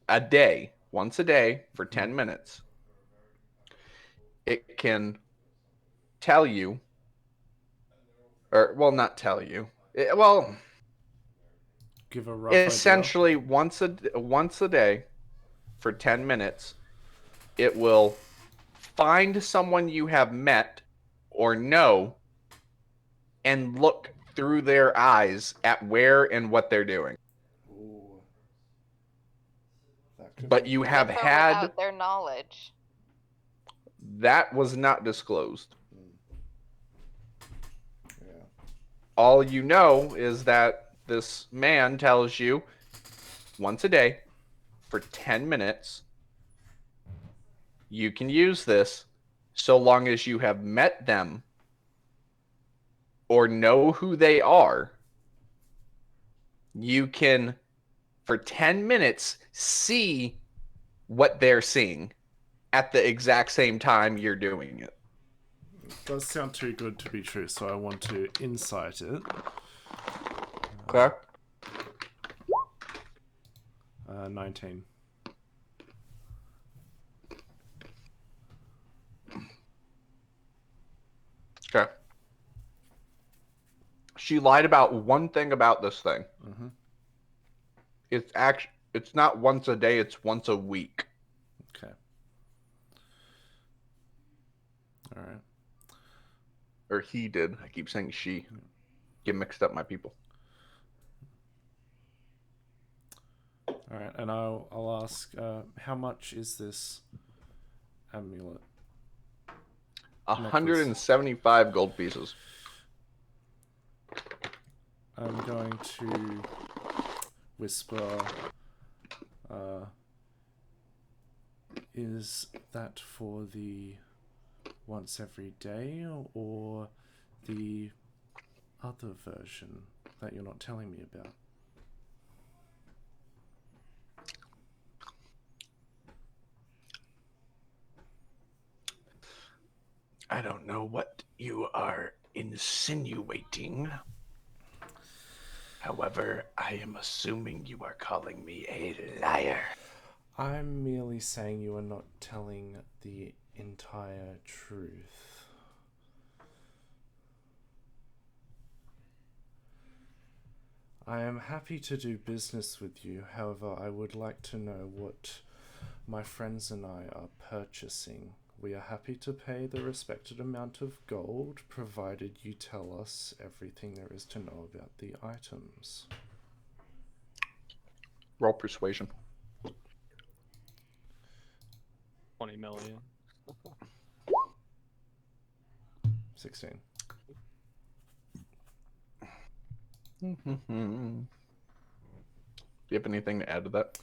a day, once a day for 10 minutes. It can tell you, or well, not tell you. Give a rough Essentially, idea. once a day for 10 minutes, it will find someone you have met or know and look through their eyes at where and what they're doing. Ooh. That could But be you good. have With or had without their knowledge. that was not disclosed. Yeah. All you know is that this man tells you once a day for 10 minutes you can use this so long as you have met them or know who they are. You can, for 10 minutes, see what they're seeing at the exact same time you're doing it. It does sound too good to be true, so I want to insight it. Okay. 19. Okay. She lied about one thing about this thing. Mm-hmm. It's not once a day, it's once a week. Okay. All right. Or he did. I keep saying she. Get mixed up, my people. All right, and I'll ask, how much is this amulet? 175 gold pieces. I'm going to whisper, is that for the once every day or the other version that you're not telling me about? I don't know what you are insinuating. However, I am assuming you are calling me a liar. I'm merely saying you are not telling the entire truth. I am happy to do business with you, however, I would like to know what my friends and I are purchasing. We are happy to pay the respected amount of gold, provided you tell us everything there is to know about the items. Roll persuasion. 20 million. 16. Do you have anything to add to that?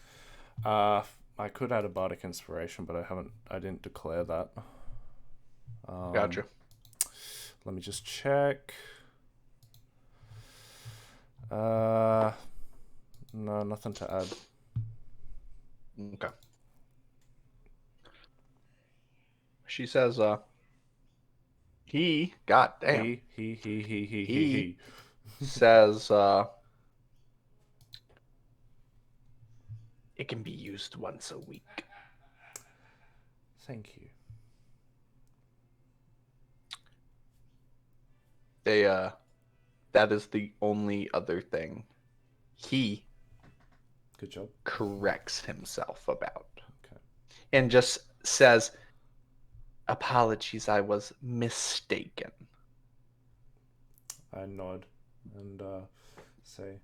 I could add a bardic inspiration, but I didn't declare that. Gotcha. Let me just check. No, nothing to add. Okay. she says, he, goddamn, he says, it can be used once a week. Thank you. That is the only other thing he Good job. corrects himself about. Okay. And just says, apologies, I was mistaken. I nod and say,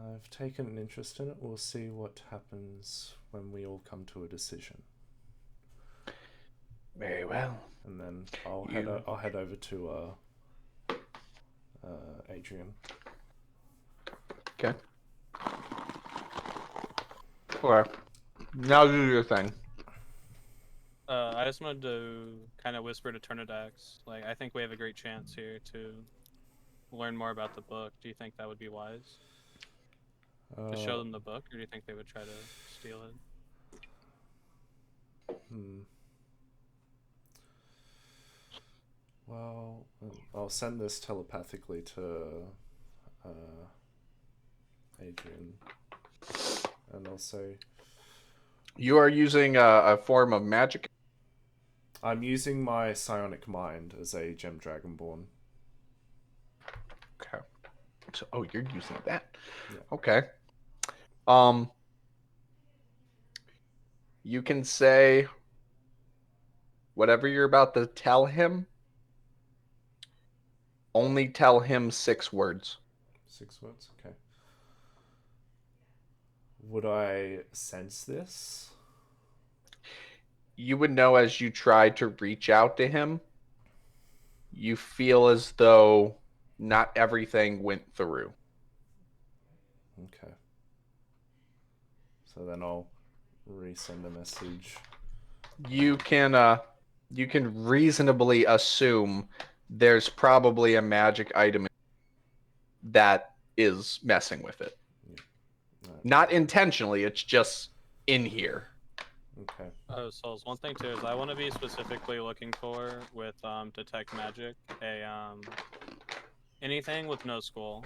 I've taken an interest in it. We'll see what happens when we all come to a decision. Very well. And then I'll head over to Adrian. Okay. Alright. Now do your thing. I just wanted to kind of whisper to Turnidax, like, I think we have a great chance here to learn more about the book. Do you think that would be wise? To show them the book, or do you think they would try to steal it? Well, I'll send this telepathically to Adrian, and I'll say, you are using a form of magic. I'm using my psionic mind as a gem dragonborn. Okay. So, you're using that. Yeah. Okay. You can say whatever you're about to tell him. Only tell him 6 words. 6 words? Okay. Would I sense this? You would know as you try to reach out to him. You feel as though not everything went through. Okay. So then I'll resend a message. You can reasonably assume there's probably a magic item that is messing with it. Yeah. Right. Not intentionally, it's just in here. Okay. Oh, Souls. One thing too is I want to be specifically looking for with detect magic anything with no skull.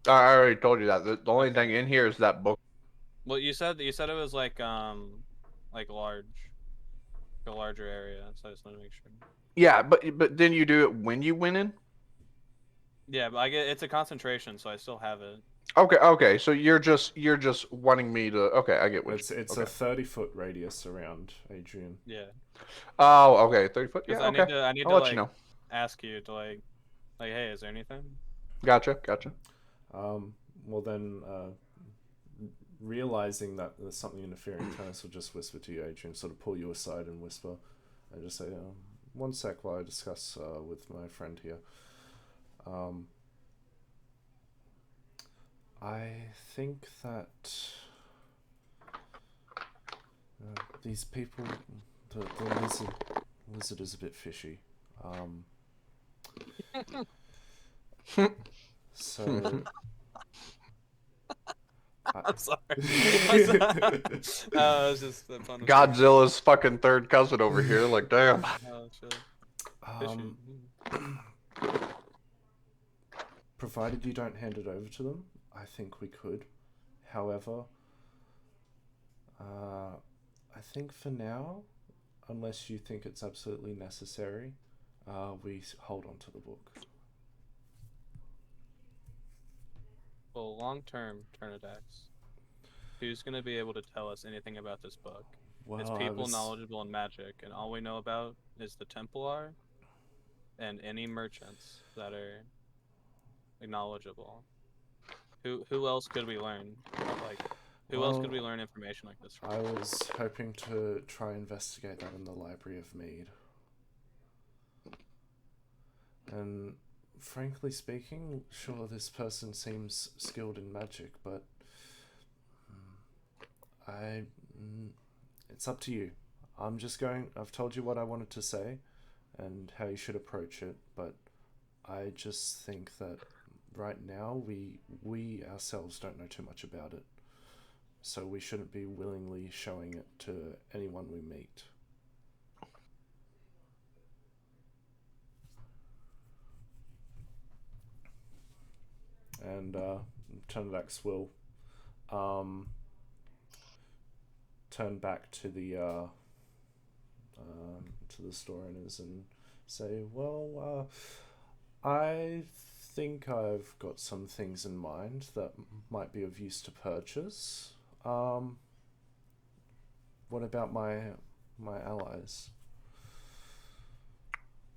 I already told you that. The only thing in here is that book. Well, you said it was like large, a larger area. So I just want to make sure. Yeah, but then you do it when you win in. Yeah, but it's a concentration, so I still have it. Okay. So you're just wanting me to. Okay, I get what. It's okay. a 30-foot radius around Adrian. Yeah. Oh, okay, 30 foot. Yeah, okay. I need I'll to let you know. ask you to like, hey, is there anything? Gotcha. Well then, realizing that there's something interfering, Turnus will just whisper to you, Adrian, sort of pull you aside and whisper, and just say, one sec while I discuss with my friend here. I think that these people, the lizard is a bit fishy. So I'm sorry. It was just the fun. Godzilla's fucking third cousin over here. Like, damn. Oh, shit. Provided you don't hand it over to them, I think we could. However, I think for now, unless you think it's absolutely necessary, we hold on to the book. Well, long-term, Turnidax, who's going to be able to tell us anything about this book? Well, it's people knowledgeable in magic, and all we know about is the Templar and any merchants that are knowledgeable. Who else could we learn? Who else could we learn information like this from? I was hoping to try investigate that in the Library of Mead. And frankly speaking, sure, this person seems skilled in magic, but it's up to you. I've told you what I wanted to say and how you should approach it, but I just think that right now we ourselves don't know too much about it. So we shouldn't be willingly showing it to anyone we meet. and turn back Quill. Turn back to the store owners and say, well, I think I've got some things in mind that might be of use to purchase. What about my allies?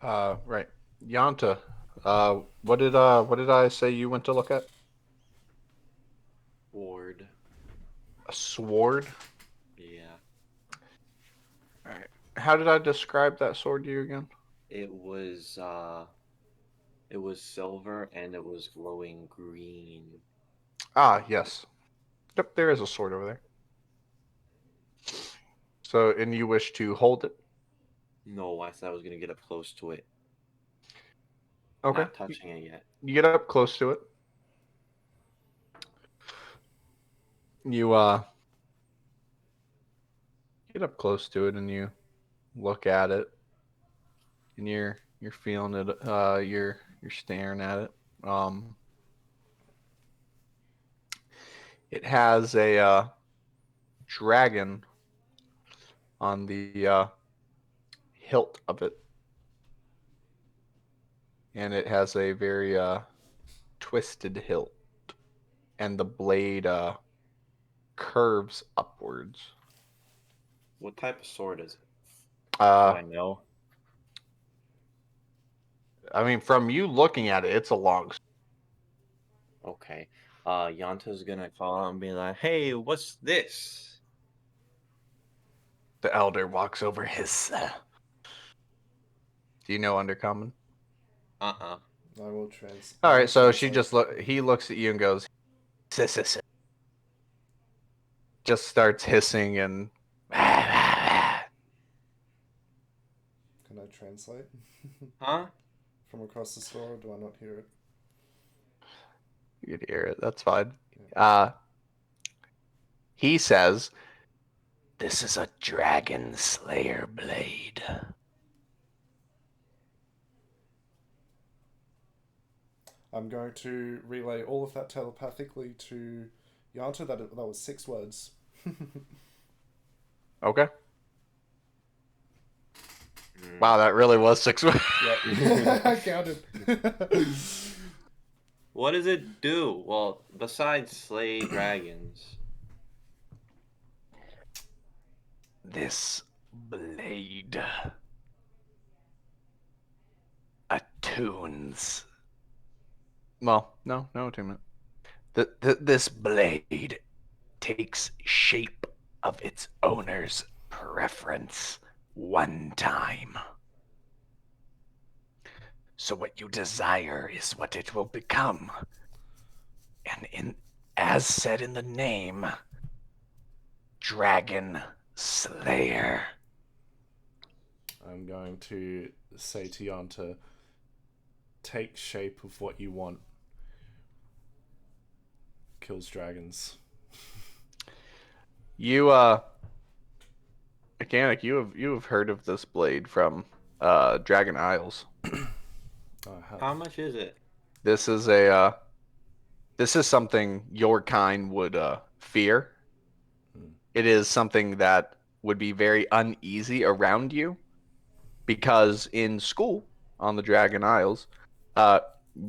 Right. Yanta, what did I say you went to look at? Ward. A sword? Yeah. Alright. How did I describe that sword to you again? It was silver and it was glowing green. Ah, yes. Yep, there is a sword over there. So, and you wish to hold it? No, I said I was gonna get up close to it. Okay. Not touching it yet. You get up close to it. You get up close to it and you look at it and you're feeling it, you're staring at it. It has a dragon on the hilt of it, and it has a very twisted hilt, and the blade curves upwards. What type of sword is it? Do I know? I mean, from you looking at it, it's a long sword. Okay. Yanta's gonna call out and be like, "Hey, what's this?" The elder walks over his. Do you know Undercommon? Uh-uh. I will All right, so she just he looks at you and goes, "Sis." Just starts hissing and. Can I translate? Huh? From across the store, or do I not hear it? You could hear it. That's fine. He says, "This is a dragon slayer blade." I'm going to relay all of that telepathically to Yanta. That was 6 words. Okay. Wow, that really was 6 words. Yep. I counted. What does it do? Well, besides slay dragons. This blade attunes. Well, no attunement. This blade takes shape of its owner's preference one time. So what you desire is what it will become. And as said in the name, Dragon Slayer. I'm going to say to Yanta, take shape of what you want. Kills dragons. You Mechanic, you have heard of this blade from Dragon Isles. How much is it? This is something your kind would fear. It is something that would be very uneasy around you, because in school on the Dragon Isles,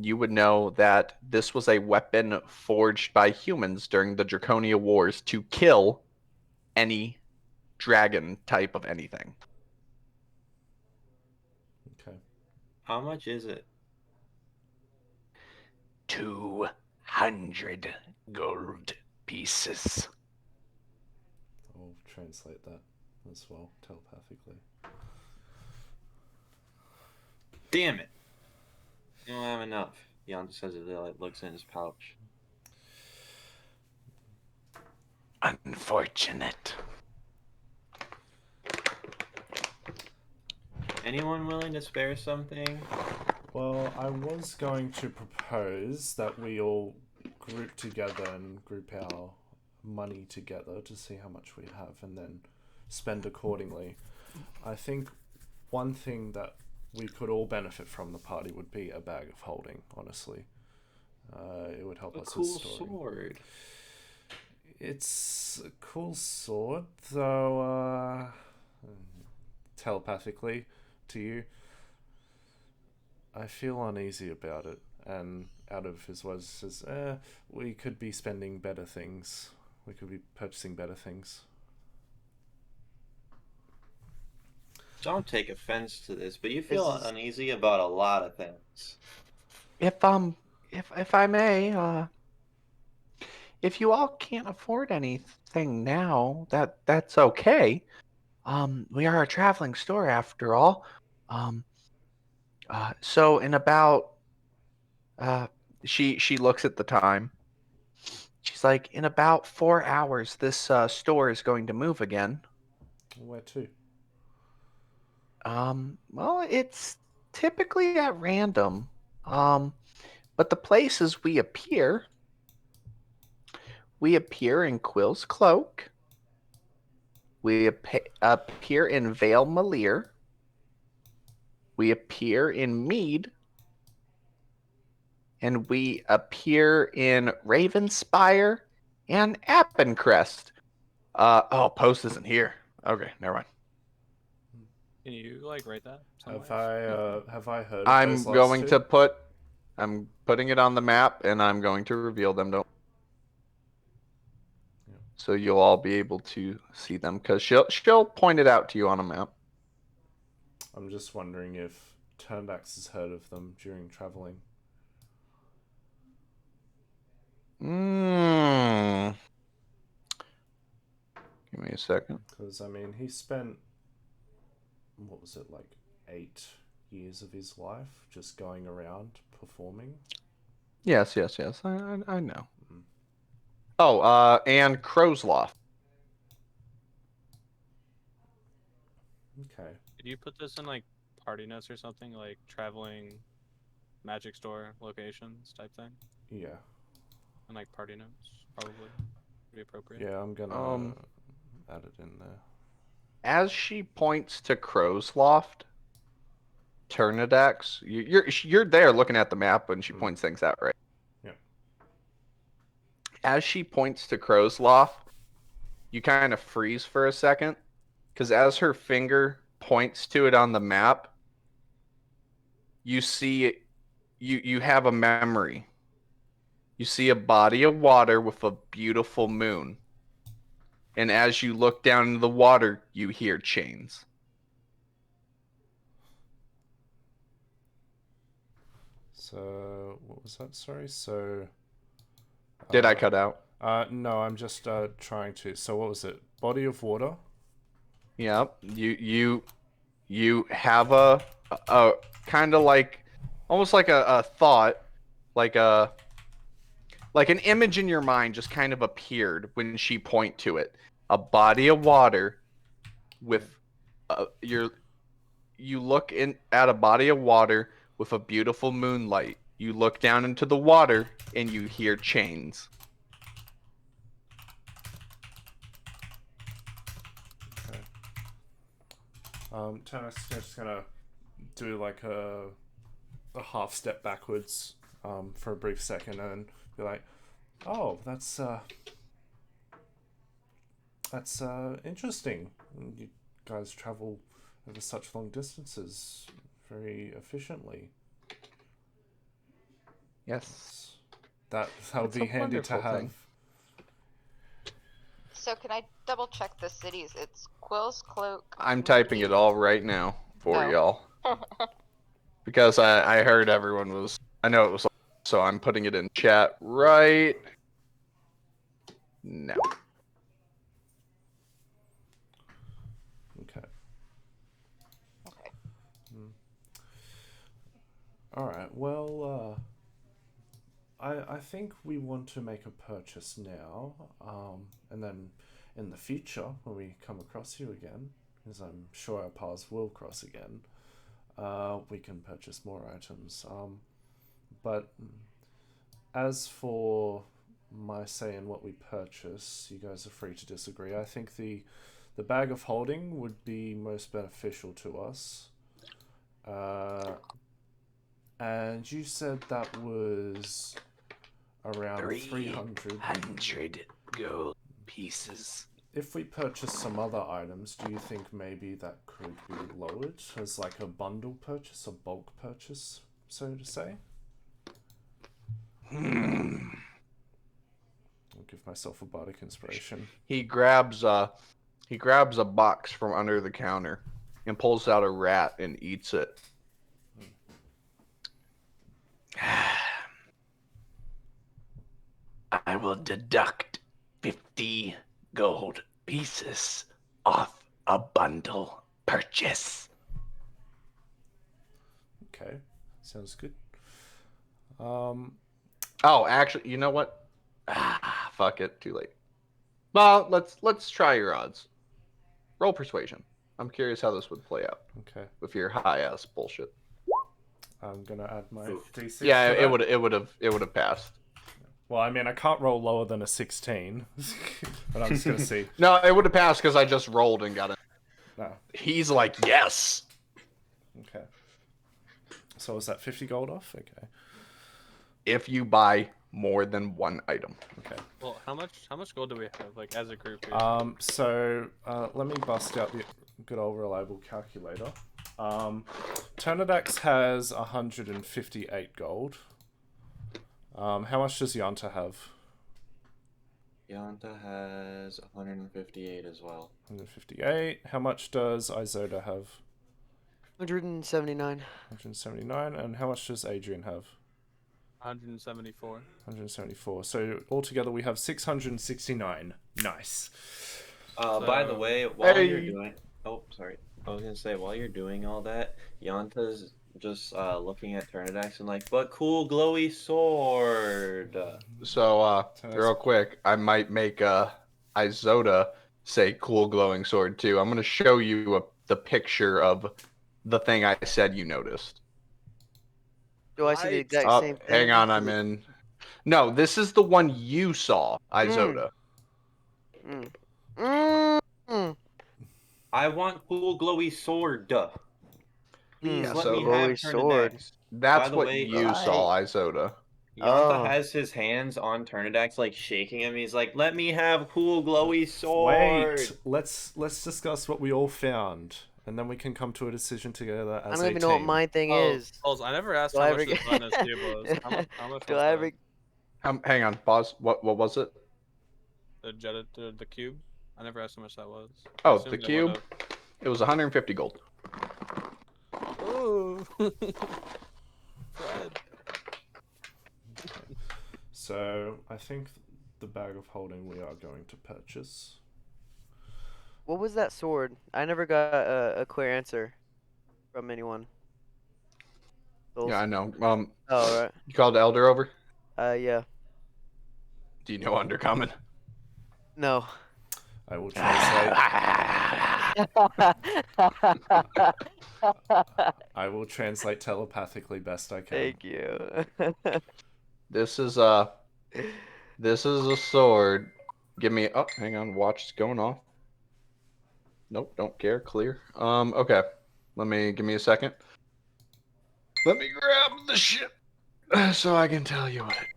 you would know that this was a weapon forged by humans during the Draconia Wars to kill any dragon type of anything. Okay. How much is it? 200 gold pieces. I'll translate that as well, telepathically. Damn it! You don't have enough. Yanta says it looks in his pouch. Unfortunate. Anyone willing to spare something? Well, I was going to propose that we all group together and group our money together to see how much we have and then spend accordingly. I think one thing that we could all benefit from the party would be a bag of holding, honestly. It would help A us cool with story. sword. It's a cool sword, though, telepathically to you, I feel uneasy about it. And out of his words, says, we could be spending better things. We could be purchasing better things. Don't take offense to this, but you feel uneasy about a lot of things. If I may, if you all can't afford anything now, that's okay. We are a traveling store after all. So in about she looks at the time. She's like, in about 4 hours, this store is going to move again. Where to? Well, it's typically at random. But the places we appear in Quill's Cloak. We appear in Vale Malir. We appear in Mead. And we appear in Ravenspire and Appencrest. Post isn't here. Okay, never mind. Can you like write that somewhere? Have I heard of I'm those last going two? to I'm putting it on the map, and I'm going to reveal them. So you'll all be able to see them, because she'll point it out to you on a map. I'm just wondering if Turnbacks has heard of them during traveling. Give me a second. Because, I mean, he spent, what was it, like 8 years of his life just going around performing? Yes. I know. Oh, and Crow's Loft. Okay. Did you put this in like party notes or something, like traveling magic store locations type thing? Yeah. And like party notes, probably would be appropriate. Yeah, I'm gonna add it in there. As she points to Crow's Loft, Turnidax, you're there looking at the map when she points things out, right? Yeah. As she points to Crow's Loft, you kind of freeze for a second, because as her finger points to it on the map, you see you have a memory. You see a body of water with a beautiful moon. And as you look down into the water, you hear chains. So, what was that? Sorry. So, did I cut out? No, I'm just trying to. So, what was it? Body of water. Yep. You have a kind of like, almost like a thought, like an image in your mind just kind of appeared when she point to it. A body of water with you look in at a body of water with a beautiful moonlight. You look down into the water and you hear chains. Okay. Tana's just gonna do like a half step backwards for a brief second and be like, "Oh, that's interesting. You guys travel over such long distances very efficiently." Yes. That'll be handy to have. Thing. So can I double check the cities? It's Quill's Cloak. I'm typing it all right now for y'all. Because I heard everyone was, I know it was, so I'm putting it in chat right now. Okay. All right. Well, I think we want to make a purchase now, and then in the future when we come across you again, because I'm sure our paths will cross again, we can purchase more items. But as for my say in what we purchase, you guys are free to disagree. I think the bag of holding would be most beneficial to us. And you said that was around 300 gold pieces. If we purchase some other items, do you think maybe that could be lowered as like a bundle purchase, a bulk purchase, so to say? I'll give myself a bardic inspiration. He grabs a box from under the counter and pulls out a rat and eats it. I will deduct 50 gold pieces off a bundle purchase. Okay, sounds good. Oh, actually, you know what? Fuck it, too late. Well, let's try your odds. Roll persuasion. I'm curious how this would play out. Okay. With your high ass bullshit. I'm gonna add my d6. Yeah, it would have passed. Well, I mean, I can't roll lower than a 16, but I'm just gonna see. No, it would have passed because I just rolled and got it. No. He's like, yes. Okay. So is that 50 gold off? Okay. If you buy more than one item. Okay. Well, how much gold do we have, like, as a group here? So let me bust out the good old reliable calculator. Turnidax has 158 gold. How much does Yanta have? Yanta has 158 as well. 158. How much does Isoda have? 179. 179. And how much does Adrian have? 174. 174. So altogether we have 669. Nice. By the way, while you're doing... Oh, sorry. I was going to say, while you're doing all that, Yanta's just looking at Turnidax and like, but cool glowy sword. So, real quick, I might make Isoda say cool glowing sword too. I'm going to show you the picture of the thing I said you noticed. Do I see the exact same thing? Hang on, I'm in. No, this is the one you saw, Isoda. I want cool glowy sword. Please Yeah, let so me have Turnidax. That's the what way, you saw, Isoda. Yanta has his hands on Turnidax, like shaking him. He's like, "Let me have cool glowy sword." Wait, let's discuss what we all found, and then we can come to a decision together as a team. I don't even know what my thing is. I never asked how much this bonus cube was. How much Do was I that? ever... Hang on, pause. What was it? The cube? I never asked how much that was. Oh, the cube? It was 150 gold. Oh. Fred. So, I think the bag of holding we are going to purchase. What was that sword? I never got a clear answer from anyone. Yeah, I know. Oh, right. You called Elder over? Yeah. Do you know Undercommon? No. I will translate. I will translate telepathically best I can. Thank you. This is a sword. Give me. Oh, hang on. Watch is going off. Nope, don't care. Clear. Okay. Give me a second. Let me grab the shit so I can tell you what it.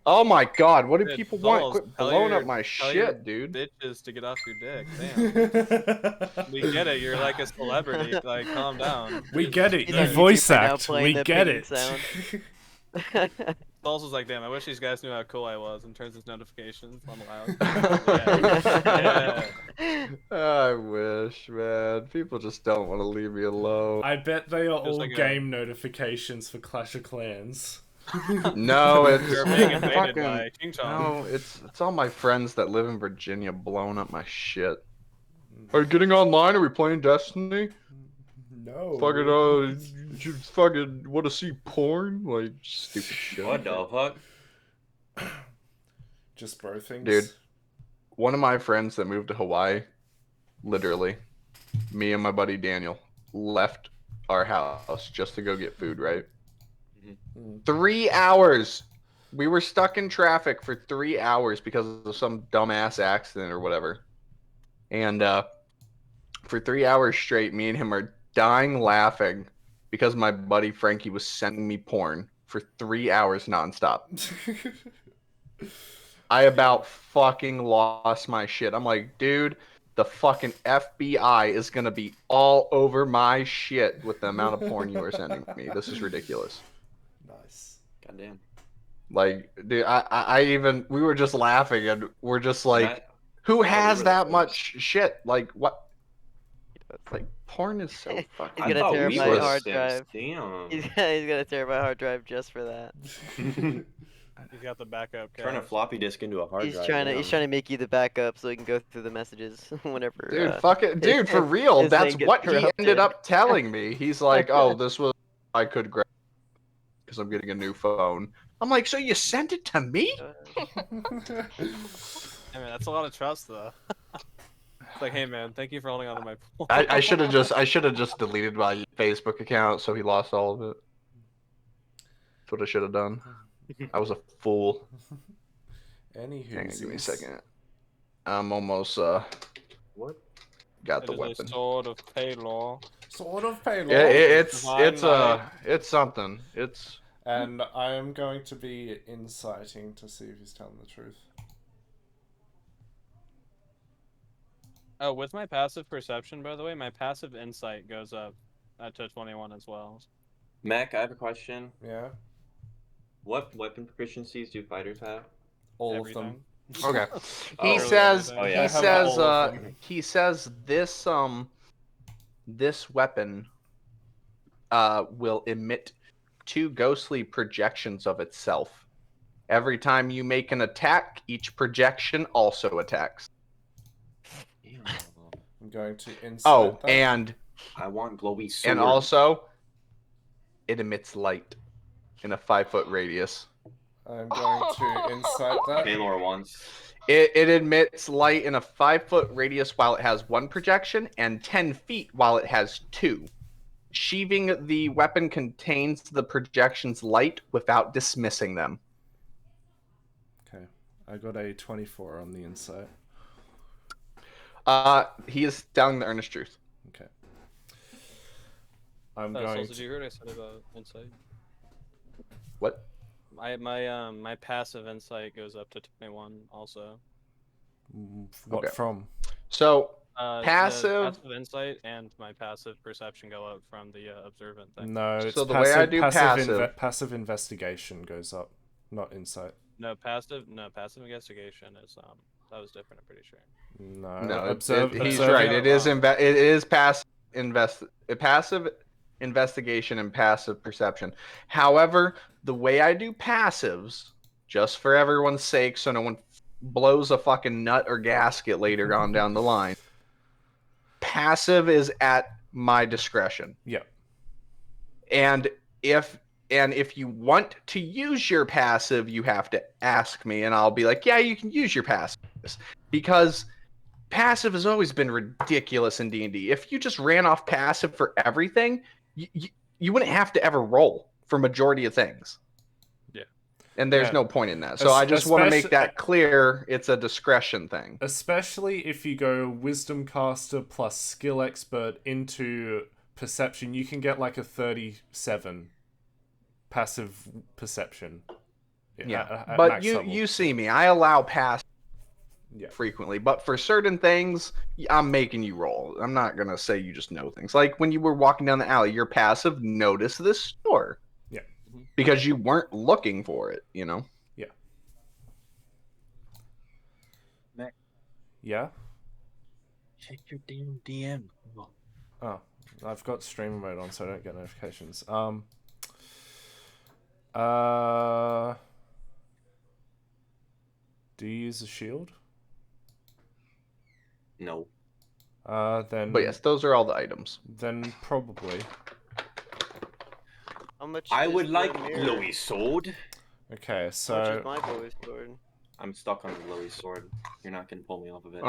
Oh my god, what do people want? Quit blowing up my shit, dude. Bitches to get off your dick. Damn. We get it. You're like a celebrity. Like, calm down. We get it. You voice act. We get it. Souls was like, damn, I wish these guys knew how cool I was, and turns his notifications on loud. Yeah. I wish, man. People just don't want to leave me alone. I bet they are all like game notifications for Clash of Clans. No, it's You're being invaded by King Chong. No, it's all my friends that live in Virginia blowing up my shit. Are you getting online? Are we playing Destiny? No. Fucking you fucking want to see porn? Like stupid shit. What the fuck? Just bro things. Dude, one of my friends that moved to Hawaii, literally, me and my buddy Daniel left our house just to go get food, right? 3 hours. We were stuck in traffic for 3 hours because of some dumbass accident or whatever. And for 3 hours straight, me and him are dying laughing because my buddy Frankie was sending me porn for 3 hours nonstop. I about fucking lost my shit. I'm like, dude, the fucking FBI is gonna be all over my shit with the amount of porn you are sending me. This is ridiculous. Nice. Goddamn. Like, dude, I even we were just laughing and we're just like, who has that much shit? Like, what? Like, porn is so fucking. He's gonna tear my hard Sims. drive. Damn. He's gonna tear my hard drive just for that. He's got the backup. Turn a floppy disk into a hard He's drive. he's trying to make you the backup so he can go through the messages whenever. Dude, fuck it, dude, for real. his That's thing gets what he ended corrupted. up telling me. He's like, oh, this was I could grab because I'm getting a new phone. I'm like, so you sent it to me? I mean, that's a lot of trust, though. It's like, hey man, thank you for holding on to my pool. I should have just deleted my Facebook account so he lost all of it. That's what I should have done. I was a fool. Anywho, Hang on, give me a second. I'm almost what? Got the It is weapon. a sword of Paylor. Sword of Paylor. Yeah, it's something. It's. And I am going to be inciting to see if he's telling the truth. Oh, with my passive perception, by the way, my passive insight goes up to 21 as well. Mac, I have a question. Yeah. What weapon proficiencies do fighters have? All Everything. of them. Okay. He says this this weapon will emit 2 ghostly projections of itself. Every time you make an attack, each projection also attacks. I'm going to insert that. And I want glowy sword. And also, it emits light in a 5-foot radius. I'm going to insert that. Paylor once. It emits light in a 5-foot radius while it has 1 projection, and 10 feet while it has 2. Sheathing the weapon contains the projection's light without dismissing them. Okay. I got a 24 on the insight. He is telling the earnest truth. Okay. I'm going. Did you hear what I said about insight? What? My passive insight goes up to 21 also. What from? So passive insight and my passive perception go up from the observant thing. No, it's so the passive, way I do passive investigation goes up, not insight. No, passive investigation is that was different. I'm pretty sure. No, he's right. It is passive investigation and passive perception. However, the way I do passives, just for everyone's sake, so no one blows a fucking nut or gasket later on down the line. Passive is at my discretion. Yep. And if you want to use your passive, you have to ask me, and I'll be like, yeah, you can use your passive. Because passive has always been ridiculous in D&D. If you just ran off passive for everything, you wouldn't have to ever roll for majority of things. Yeah. And there's no point in that. So I just want to make that clear. It's a discretion thing. Especially if you go Wisdom Caster plus Skill Expert into Perception, you can get like a 37 passive perception. Yeah, but you see me. I allow passive frequently, but for certain things, I'm making you roll. I'm not gonna say you just know things. Like when you were walking down the alley, your passive noticed this store. Yeah. Because you weren't looking for it, you know? Yeah. Mac. Yeah? Check your damn DM. Oh, I've got streamer mode on, so I don't get notifications. Do you use a shield? No. Then. But yes, those are all the items. Then probably. How much? I would like glowy sword. Okay, so. How much is my glowy sword? I'm stuck on the glowy sword. You're not gonna pull me off of it.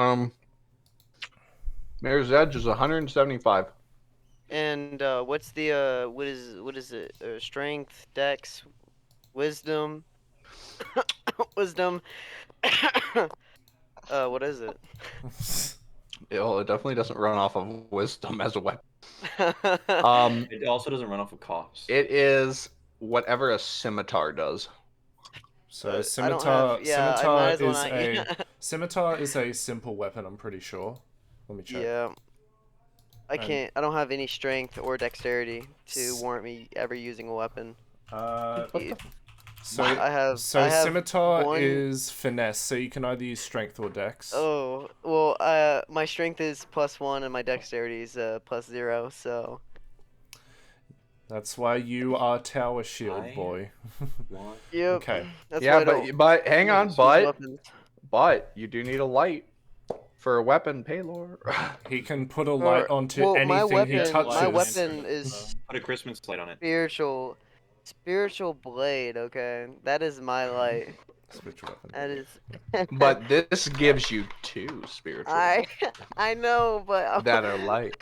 Mayor's Edge is 175. And what's the what is it? Strength, Dex, Wisdom, Wisdom. What is it? It definitely doesn't run off of wisdom as a weapon. It also doesn't run off of cost. It is whatever a scimitar does. So I don't have. Yeah, I might as well not. scimitar is a simple weapon. I'm pretty sure. Let me check. Yeah. I can't. I don't have any strength or dexterity to S- warrant me ever using a weapon. So I have scimitar one. is finesse, so you can either use strength or dex. Oh well, my strength is +1 and my dexterity is +0. So that's why you are tower shield boy. yep. Okay. That's Yeah, why but hang on, use but weapons. you do need a light for a weapon payload. He can put a light onto anything my weapon, he touches. My weapon is Put a Christmas light on it. spiritual blade. Okay, that is my light. Spiritual weapon. That is. But this gives you 2 spiritual. I know, but that are light.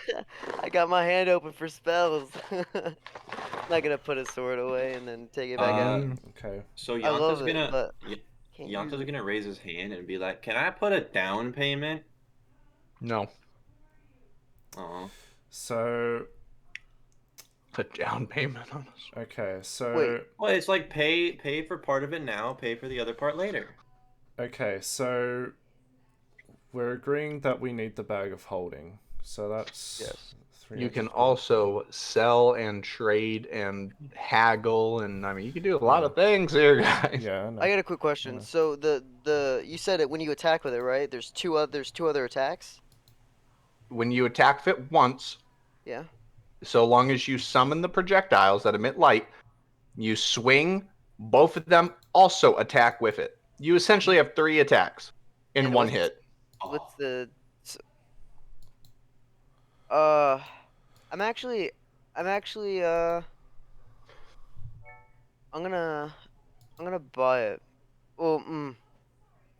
I got my hand open for spells. I'm not gonna put a sword away and then take it back out. Okay. So I love Yanta's gonna raise his hand and be like, "Can I put a down payment?" No. Oh. So. Put down payment on us. Okay, so. Wait. Well, it's like pay for part of it now, pay for the other part later. Okay, so we're agreeing that we need the bag of holding. So that's yes. You can also sell and trade and haggle, and I mean you can do a lot of things here, guys. Yeah. I got a quick question. So the you said it when you attack with it, right? There's two other attacks. When you attack it once. Yeah. So long as you summon the projectiles that emit light, you swing, both of them also attack with it. You essentially have 3 attacks in one hit. What's the I'm actually I'm gonna buy it. Well,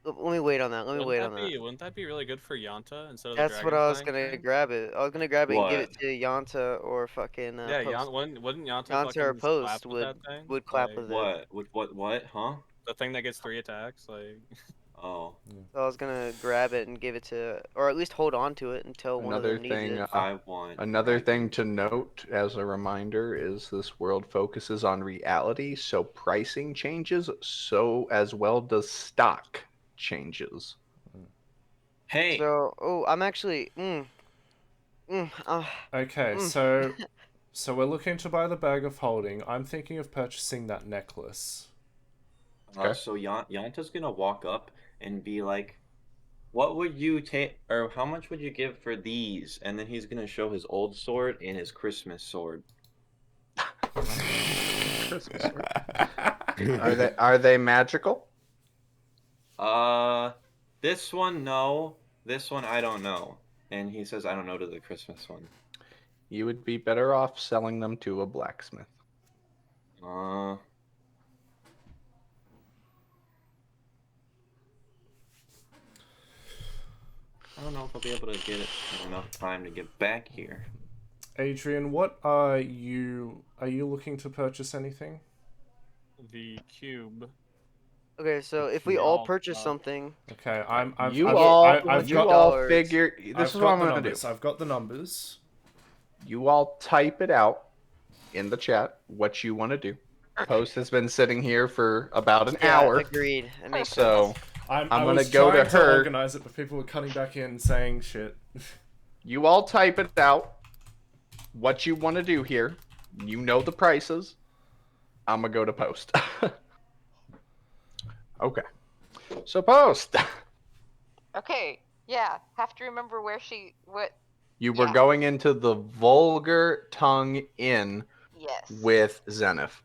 let me wait on that. Wouldn't that be really good for Yanta instead of the That's what I was gonna Dragonfly? grab it. I was gonna grab it and give it to Yanta or fucking Post. Wouldn't Yanta Yanta or fucking Post clap with that thing? would clap with it. What? Huh? The thing that gets 3 attacks, like. Oh. So I was gonna grab it and give it to, or at least hold on to it until one of them needs it. Another thing to note as a reminder is this world focuses on reality, so pricing changes, so as well does stock changes. Hey. So, I'm actually. Okay, so we're looking to buy the bag of holding. I'm thinking of purchasing that necklace. So Yanta's gonna walk up and be like, "What would you take, or how much would you give for these?" And then he's gonna show his old sword and his Christmas sword. Christmas sword. Are they magical? This one no. This one I don't know. And he says I don't know to the Christmas one. You would be better off selling them to a blacksmith. I don't know if I'll be able to get it in enough time to get back here. Adrian, what are you looking to purchase anything? The cube. Okay, so if we all purchase something. Okay, I've got figure. This is what I'm gonna do. I've got the numbers. You all type it out in the chat what you want to do. Post has been sitting here for about an hour. Agreed. It makes sense. I'm gonna was go to trying her. Organize it, but people were cutting back in saying shit. You all type it out. What you want to do here? You know the prices. I'm gonna go to Post. Okay. So Post. Okay. Yeah. Have to remember what. You were going into the Vulgar Tongue Inn. Yes. With Zenith.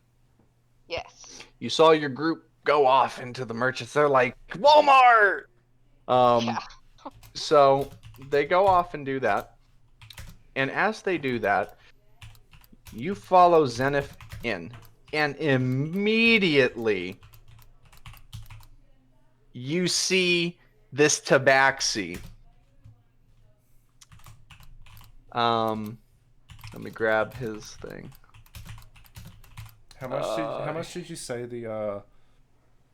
Yes. You saw your group go off into the merchants. They're like, Walmart! Yeah. So they go off and do that. And as they do that, you follow Zenith in. And immediately you see this tabaxi. Let me grab his thing. How much did you say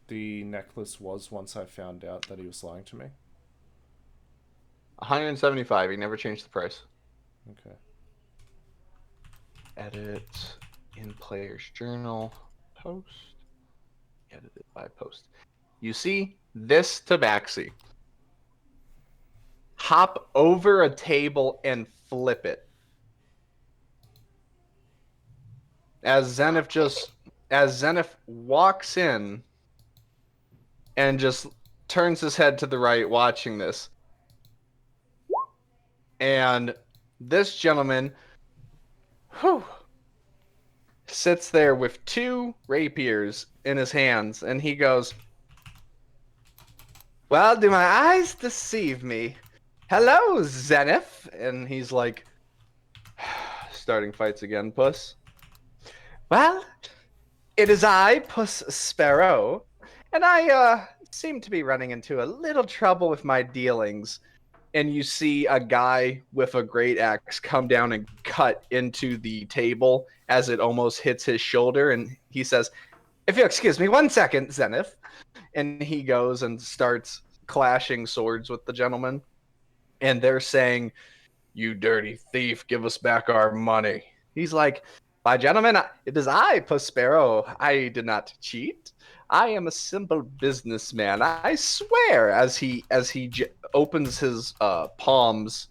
the necklace was once I found out that he was lying to me? 175. He never changed the price. Okay. Edit in player's journal. Post. edited by post. You see this tabaxi hop over a table and flip it. As Zenith walks in and just turns his head to the right watching this. And this gentleman sits there with 2 rapiers in his hands, and he goes, "Well, do my eyes deceive me? Hello, Zenith." And he's like, starting fights again, Puss. "Well, it is I, Puss Sparrow, and I seem to be running into a little trouble with my dealings." And you see a guy with a great axe come down and cut into the table as it almost hits his shoulder. And he says, "If you excuse me 1 second, Zenith." And he goes and starts clashing swords with the gentleman. And they're saying, "You dirty thief, give us back our money." He's like, "My gentlemen, it is I, Prospero. I did not cheat. I am a simple businessman. I swear." As he opens his palms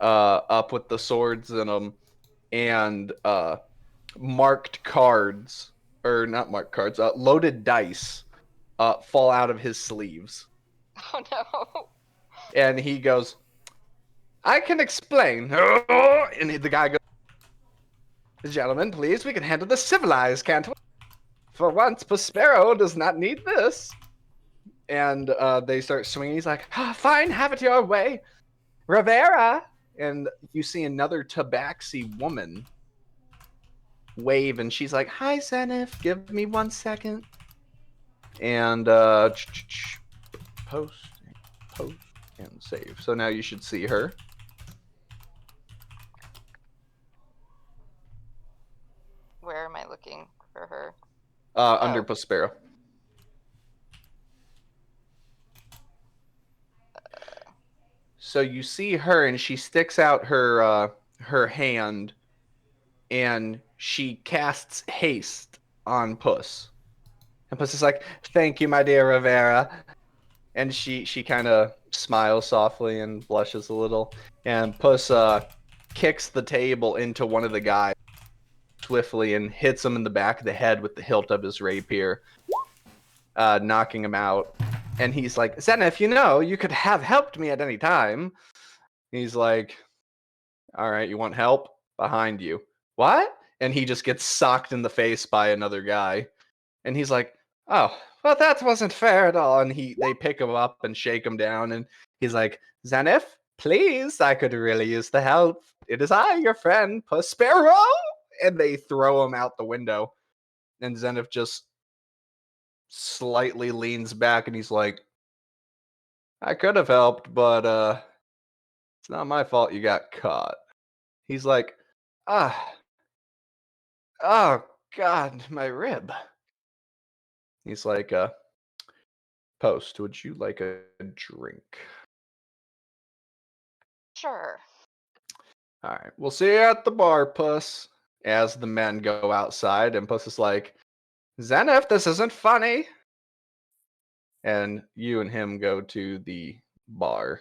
up with the swords in them, and marked cards, or not marked cards, loaded dice fall out of his sleeves. Oh no. And he goes, "I can explain." And the guy goes, "Gentlemen, please, we can handle this civilized, can't we? For once, Prospero does not need this." And they start swinging. He's like, "Fine, have it your way. Rivera." And you see another tabaxi woman wave, and she's like, "Hi, Zenith, give me 1 second." And post, and save. So now you should see her. Where am I looking for her? Under Prospero. So you see her, and she sticks out her hand, and she casts haste on Puss. And Puss is like, "Thank you, my dear Rivera." And she kind of smiles softly and blushes a little. And Puss kicks the table into one of the guys swiftly and hits him in the back of the head with the hilt of his rapier, knocking him out. And he's like, "Zenith, you could have helped me at any time." He's like, "All right, you want help? Behind you." "What?" And he just gets socked in the face by another guy. And he's like, "Oh, well, that wasn't fair at all." And they pick him up and shake him down. And he's like, "Zenith, please, I could really use the help. It is I, your friend, Prospero." And they throw him out the window. And Zenith just slightly leans back and he's like, "I could have helped, but it's not my fault you got caught." He's like, "Oh God, my rib." He's like, "Post, would you like a drink?" Sure. "All right, we'll see you at the bar, Puss." As the men go outside, and Puss is like, "Zenith, this isn't funny." And you and him go to the bar.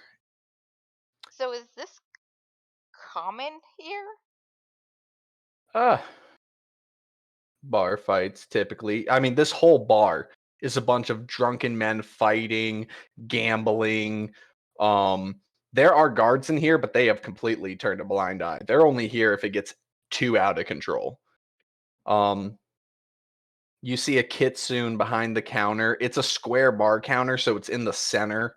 So is this common here? Bar fights typically. I mean, this whole bar is a bunch of drunken men fighting, gambling. There are guards in here, but they have completely turned a blind eye. They're only here if it gets too out of control. You see a kitsune behind the counter. It's a square bar counter, so it's in the center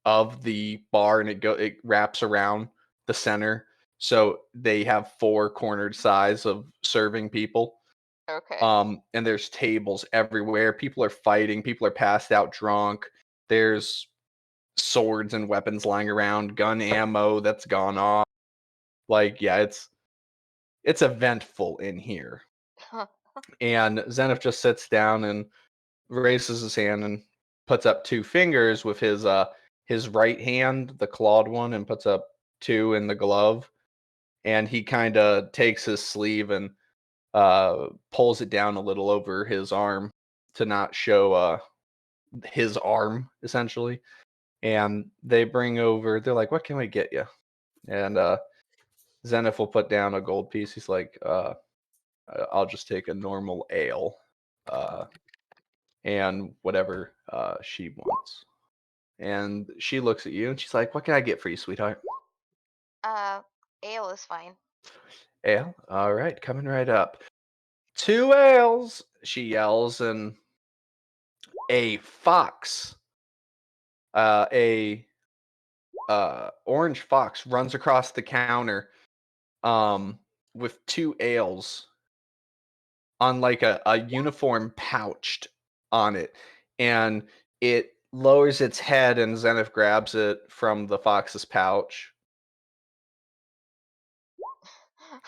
of the bar, and it wraps around the center. So they have 4 cornered sides of serving people. Okay. And there's tables everywhere. People are fighting. People are passed out drunk. There's swords and weapons lying around, gun ammo that's gone off. Like, yeah, it's eventful in here. And Zenith just sits down and raises his hand and puts up 2 fingers with his right hand, the clawed one, and puts up 2 in the glove. And he kind of takes his sleeve and pulls it down a little over his arm to not show his arm essentially. And they bring over. They're like, "What can we get you?" And Zenith will put down a gold piece. He's like, "I'll just take a normal ale, and whatever she wants." And she looks at you and she's like, "What can I get for you, sweetheart?" Ale is fine. Ale? All right, coming right up. 2 ales, she yells, and a fox, a orange fox runs across the counter with 2 ales on like a uniform pouched on it, and it lowers its head and Zenith grabs it from the fox's pouch.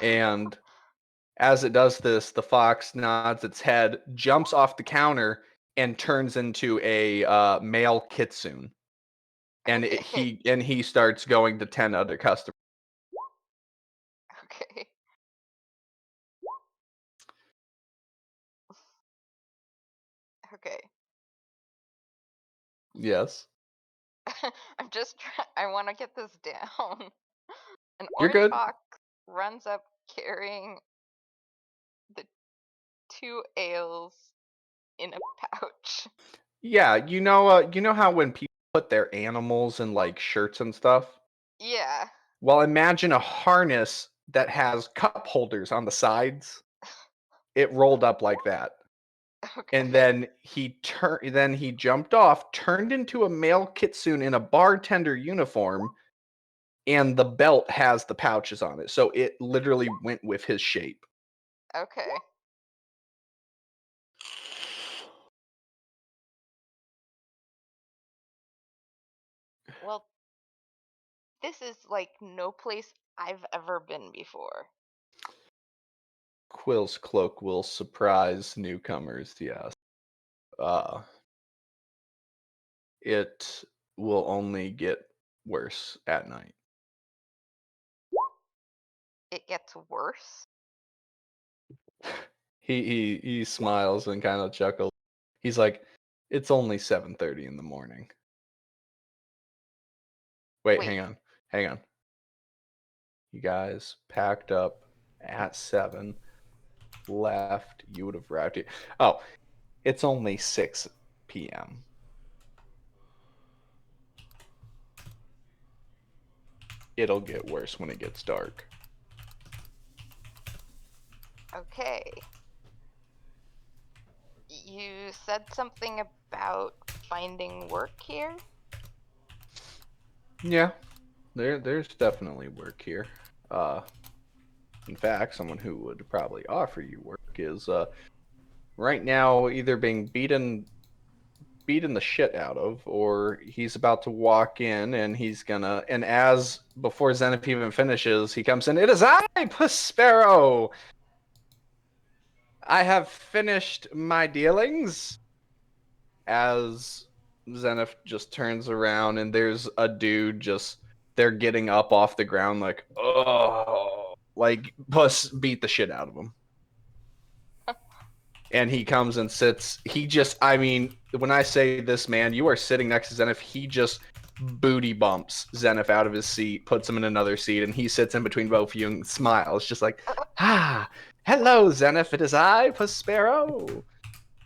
And as it does this, the fox nods its head, jumps off the counter, and turns into a male kitsune. And he starts going to 10 other customers. Okay. Okay. Yes. I'm just I want to get this down. An You're orange good. fox runs up carrying the 2 ales in a pouch. Yeah, you know how when people put their animals in like shirts and stuff? Yeah. Well, imagine a harness that has cup holders on the sides. It rolled up like that. Okay. And then he jumped off, turned into a male kitsune in a bartender uniform, and the belt has the pouches on it. So it literally went with his shape. Okay. Well, this is like no place I've ever been before. Quill's cloak will surprise newcomers, yes. It will only get worse at night. It gets worse. He smiles and kind of chuckles. He's like, "It's only 7:30 in the morning." Wait, Wait. hang on. You guys packed up at 7, left. You would have arrived here. Oh, it's only 6 p.m. It'll get worse when it gets dark. Okay. You said something about finding work here? Yeah, there's definitely work here. In fact, someone who would probably offer you work is right now either being beaten the shit out of, or he's about to walk in and as before Zenith even finishes, he comes in. "It is I, Prospero. I have finished my dealings." As Zenith just turns around and there's a dude they're getting up off the ground like, "Oh," like Puss beat the shit out of him. And he comes and sits. I mean, when I say this man, you are sitting next to Zenith, he just booty bumps Zenith out of his seat, puts him in another seat, and he sits in between both of you and smiles, just like, hello, Zenith, it is I, Prospero."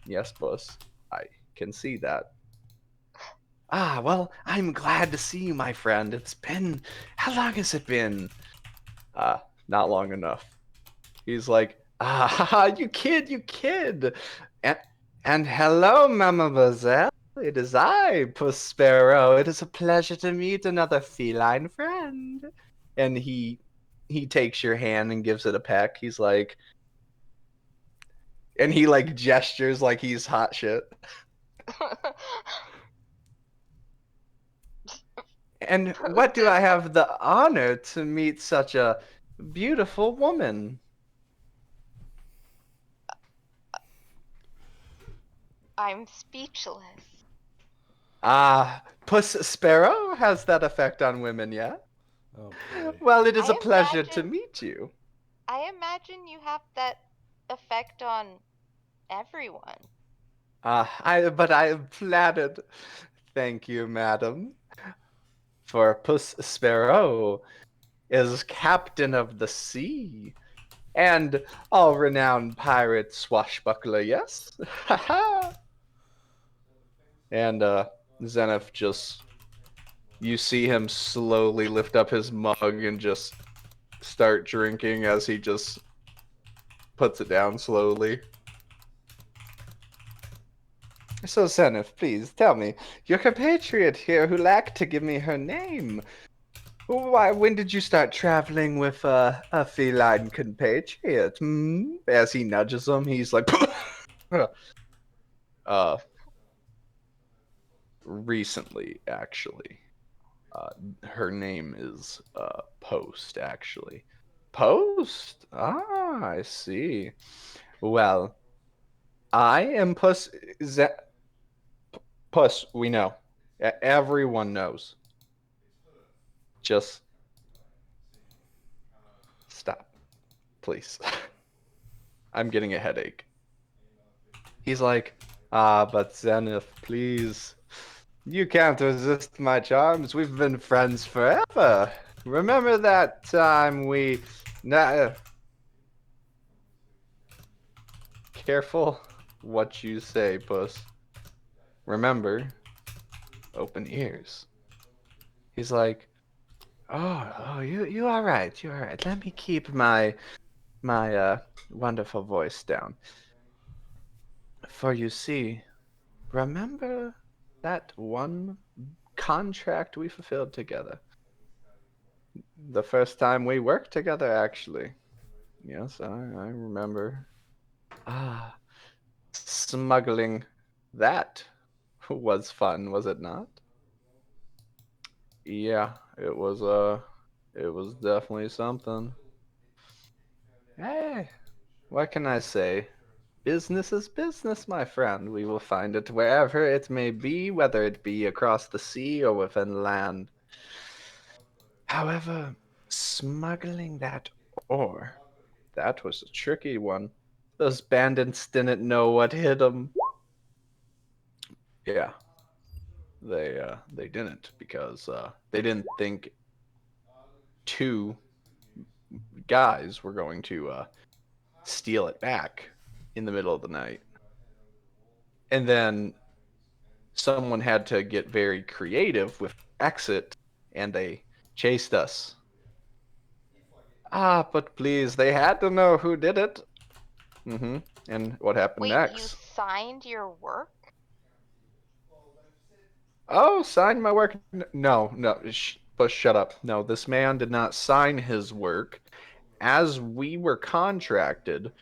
"Yes, Puss, I can see that." Well, I'm glad to see you, my friend. How long has it been?" Not long enough." He's like, you kid. And hello, mademoiselle. It is I, Prospero. It is a pleasure to meet another feline friend." And he takes your hand and gives it a peck. He's like, and he like gestures like he's hot shit. "And what do I have the honor to meet such a beautiful woman?" I'm speechless. Puss Sparrow has that effect on women, yeah? Oh boy. Well, it is I a pleasure to imagine- meet you. I imagine you have that effect on everyone. But I am flattered. Thank you, madam. For Puss Sparrow is captain of the sea, and all-renowned pirate swashbuckler, yes? And Zenith just, you see him slowly lift up his mug and just start drinking as he just puts it down slowly. So, Zenith, please tell me, your compatriot here who lacked to give me her name. Why, when did you start traveling with a feline compatriot? Hmm? As he nudges him, he's like, recently, actually. Her name is Post, actually. Post? Ah, I see. Well, I am Puss, we know. Everyone knows. Just stop, please. I'm getting a headache. He's like, but Zenith, please. You can't resist my charms. We've been friends forever. Remember that time we... Careful what you say, Puss. Remember, open ears. He's like, oh, you are right, you are right. Let me keep my wonderful voice down. For you see, remember that one contract we fulfilled together? The first time we worked together, actually. Yes, I remember. Ah, smuggling. That was fun, was it not? Yeah, it was definitely something. Hey, what can I say? Business is business, my friend. We will find it wherever it may be, whether it be across the sea or within land. However, smuggling that ore, that was a tricky one. Those bandits didn't know what hit them. Yeah, they didn't because they didn't think two guys were going to steal it back in the middle of the night. And then someone had to get very creative with exit, and they chased us. Ah, but please, they had to know who did it. Mm-hmm. And what happened Wait, you next? signed your work? Oh, sign my work? No, but shut up. No, this man did not sign his work. As we were contracted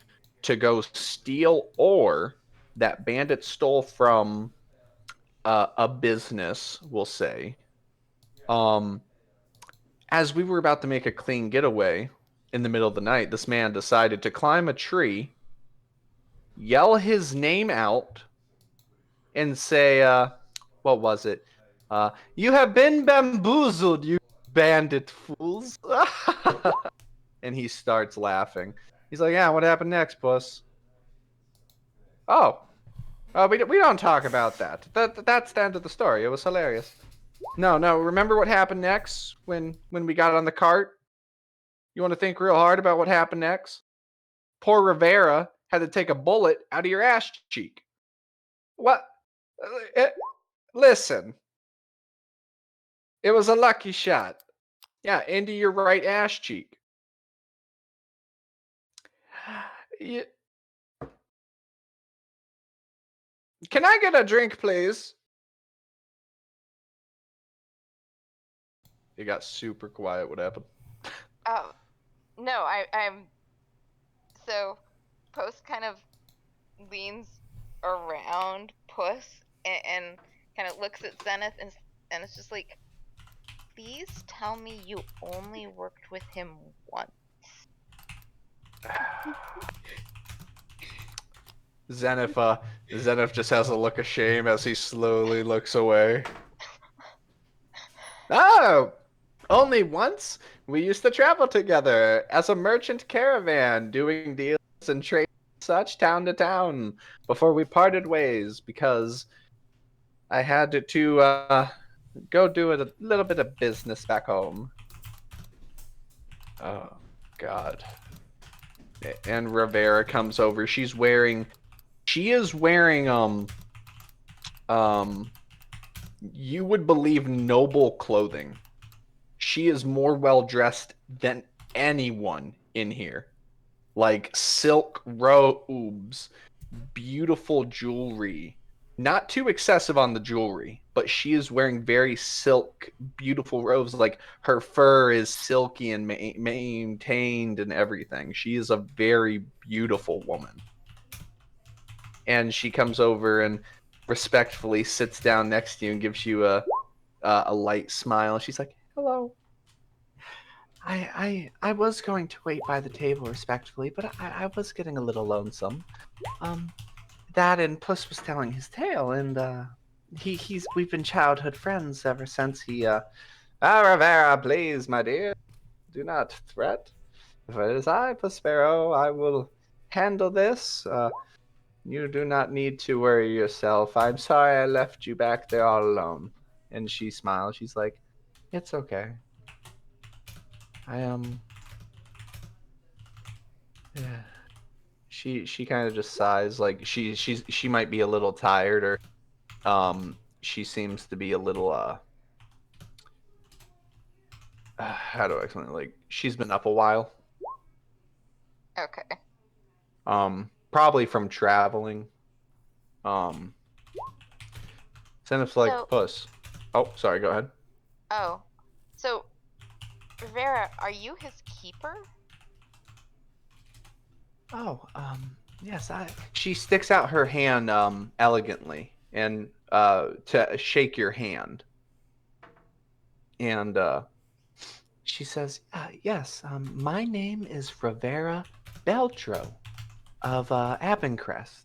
to go steal ore that bandits stole from a business, we'll say. As we were about to make a clean getaway in the middle of the night, this man decided to climb a tree, yell his name out, and say, what was it? You have been bamboozled, you bandit fools. And he starts laughing. He's like, yeah, what happened next, puss? Oh, we don't talk about that. That's the end of the story. It was hilarious. No, remember what happened next when we got on the cart? You want to think real hard about what happened next? Poor Rivera had to take a bullet out of your ass cheek. What? Listen. It was a lucky shot. Yeah, into your right ass cheek. You... Can I get a drink, please? It got super quiet. What happened? No, I'm... So, Post kind of leans around Puss and kind of looks at Zenith and it's just like, please tell me you only worked with him once. Zenith just has a look of shame as he slowly looks away. Oh, only once? We used to travel together as a merchant caravan, doing deals and trade such town to town before we parted ways because I had to go do a little bit of business back home. Oh, God. And Rivera comes over. She is wearing, you would believe noble clothing. She is more well dressed than anyone in here. Like silk robes, beautiful jewelry. Not too excessive on the jewelry, but she is wearing very silk, beautiful robes. Like her fur is silky and maintained and everything. She is a very beautiful woman. And she comes over and respectfully sits down next to you and gives you a light smile. She's like, "Hello. I was going to wait by the table respectfully, but I was getting a little lonesome. That and Puss was telling his tale, and we've been childhood friends ever since he Rivera, please, my dear, do not threat. If it is I, Prospero, I will handle this. You do not need to worry yourself. I'm sorry I left you back there all alone." And she smiles. She's like, "It's okay. I yeah." She kind of just sighs, like she might be a little tired, or she seems to be a little how do I explain it? Like she's been up a while. Okay. Probably from traveling. Um, Send like So- Puss. Oh, sorry. Go ahead. Oh. So, Rivera, are you his keeper? Oh, yes. She sticks out her hand elegantly and to shake your hand, and she says, "Yes. My name is Rivera Beltro of Abencrest.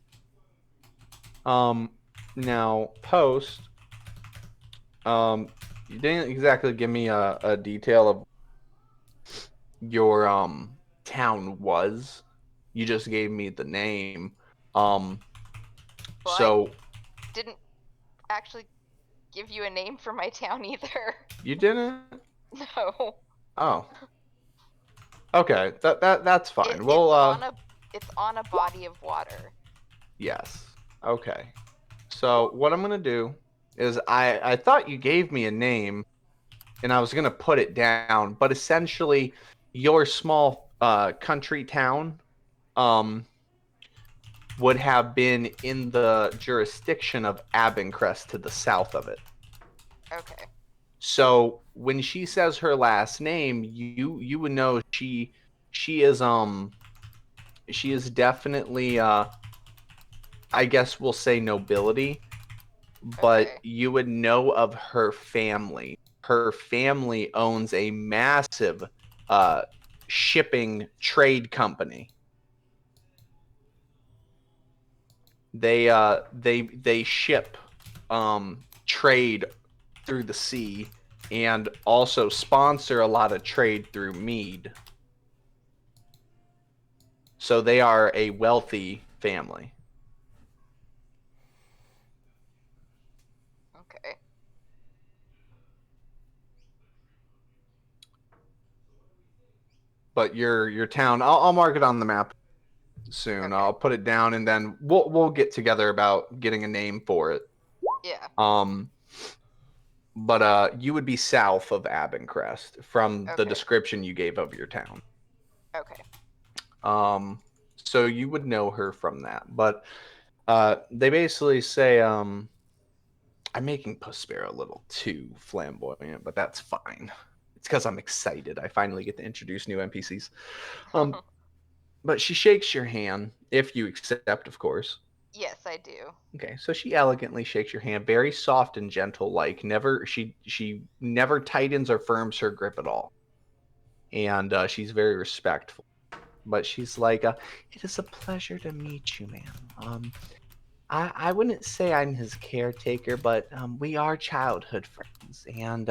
Now Post. You didn't exactly give me a detail of your town was. You just gave me the name. Well, So didn't actually give you a name for my town either. you didn't? No. Oh. Okay, that's fine. It's on a body of water. Yes. Okay. So what I'm gonna do is I thought you gave me a name, and I was gonna put it down, but essentially, your small country town would have been in the jurisdiction of Abencrest to the south of it. Okay. So when she says her last name, you would know she is definitely I guess we'll say nobility, but Okay. you would know of her family. Her family owns a massive shipping trade company. They ship trade through the sea and also sponsor a lot of trade through mead. So they are a wealthy family. Okay. But your town, I'll mark it on the map soon. Okay. I'll put it down, and then we'll get together about getting a name for it. Yeah. But you would be south of Abencrest from the Okay. description you gave of your town. Okay. So you would know her from that. But they basically say, I'm making Prospero a little too flamboyant, but that's fine. It's because I'm excited. I finally get to introduce new NPCs. But she shakes your hand, if you accept, of course. Yes, I do. Okay, so she elegantly shakes your hand, very soft and gentle, like she never tightens or firms her grip at all, and she's very respectful. But she's like, "It is a pleasure to meet you, ma'am. I wouldn't say I'm his caretaker, but we are childhood friends, and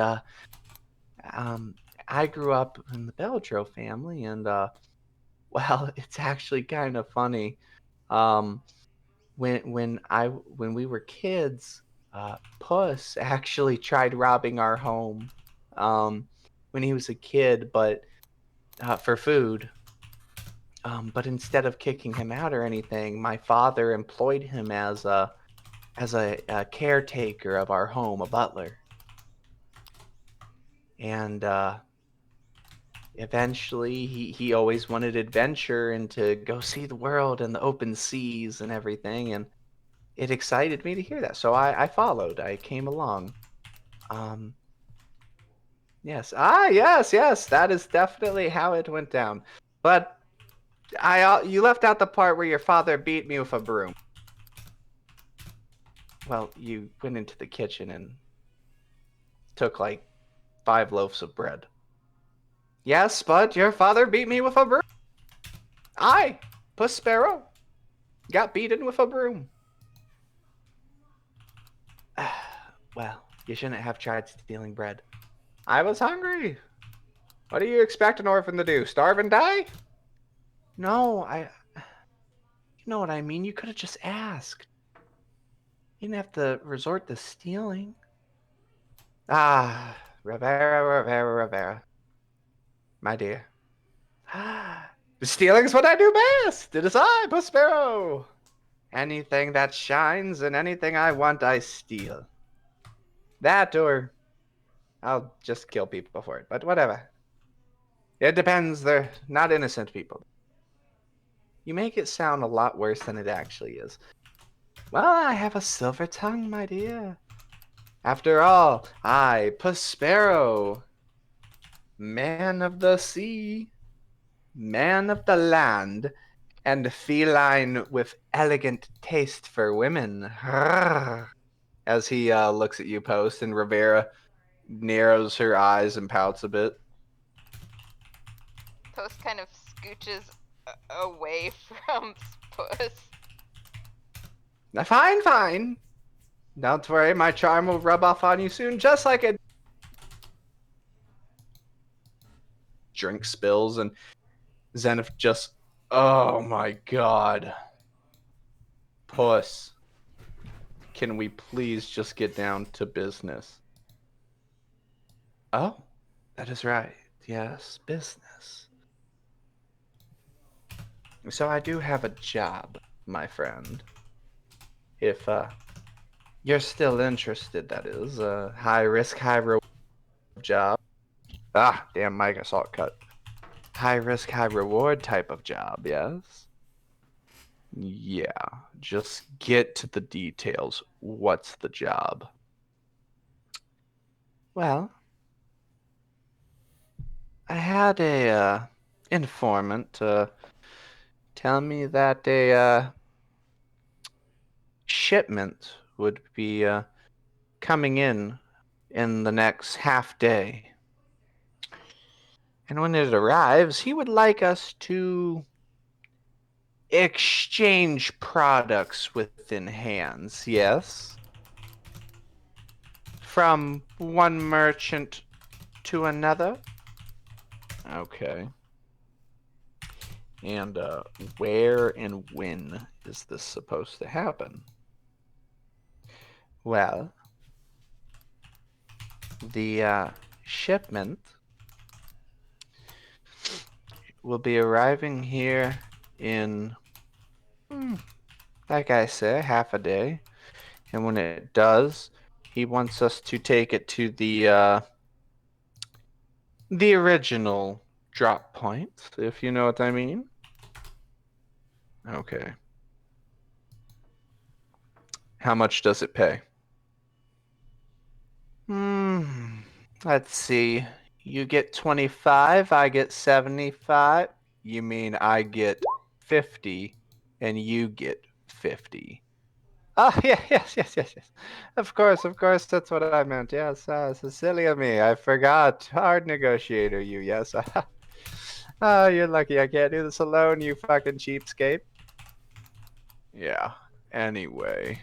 I grew up in the Beltro family, and well, it's actually kind of funny. When we were kids, Puss actually tried robbing our home when he was a kid, but for food. But instead of kicking him out or anything, my father employed him as a caretaker of our home, a butler. And eventually, he always wanted adventure and to go see the world and the open seas and everything. And it excited me to hear that. So I followed. I came along. Um, yes. Yes. That is definitely how it went down. But you left out the part where your father beat me with a broom. Well, you went into the kitchen and took like 5 loaves of bread. Yes, but your father beat me with a broom. I, Puss Sparrow, got beaten with a broom. Well, you shouldn't have tried stealing bread. I was hungry. What do you expect an orphan to do? Starve and die? No, you know what I mean. You could have just asked. You didn't have to resort to stealing. Ah, Rivera. My dear. Stealing's what I do best. It is I, Puss Sparrow. Anything that shines and anything I want, I steal. That or I'll just kill people for it, but whatever. It depends. They're not innocent people. You make it sound a lot worse than it actually is. Well, I have a silver tongue, my dear. After all, I, Puss Sparrow, man of the sea, man of the land, and feline with elegant taste for women. As he looks at you, Post, and Rivera narrows her eyes and pouts a bit. Post kind of scooches away from Puss. Fine. Don't worry, my charm will rub off on you soon, just like a drink spills, and Zenith just, oh my god. Puss, can we please just get down to business? Oh, that is right. Yes, business. So I do have a job, my friend. If you're still interested, that is. A high risk, high reward job. Ah, damn, Mike, I saw it cut. High risk, high reward type of job, yes? Yeah, just get to the details. What's the job? Well, I had a informant tell me that a shipment would be coming in the next half day. And when it arrives, he would like us to exchange products within hands, yes? From one merchant to another? Okay. And where and when is this supposed to happen? Well, the shipment will be arriving here in, like I say, half a day. And when it does, he wants us to take it to the original drop point, if you know what I mean. Okay. How much does it pay? Let's see. You get 25, I get 75. You mean I get 50 and you get 50. Oh, yeah, yes. Of course, that's what I meant. Yes, so silly of me. I forgot. Hard negotiator, you, yes. Oh, you're lucky I can't do this alone, you fucking cheapskate. Yeah, anyway.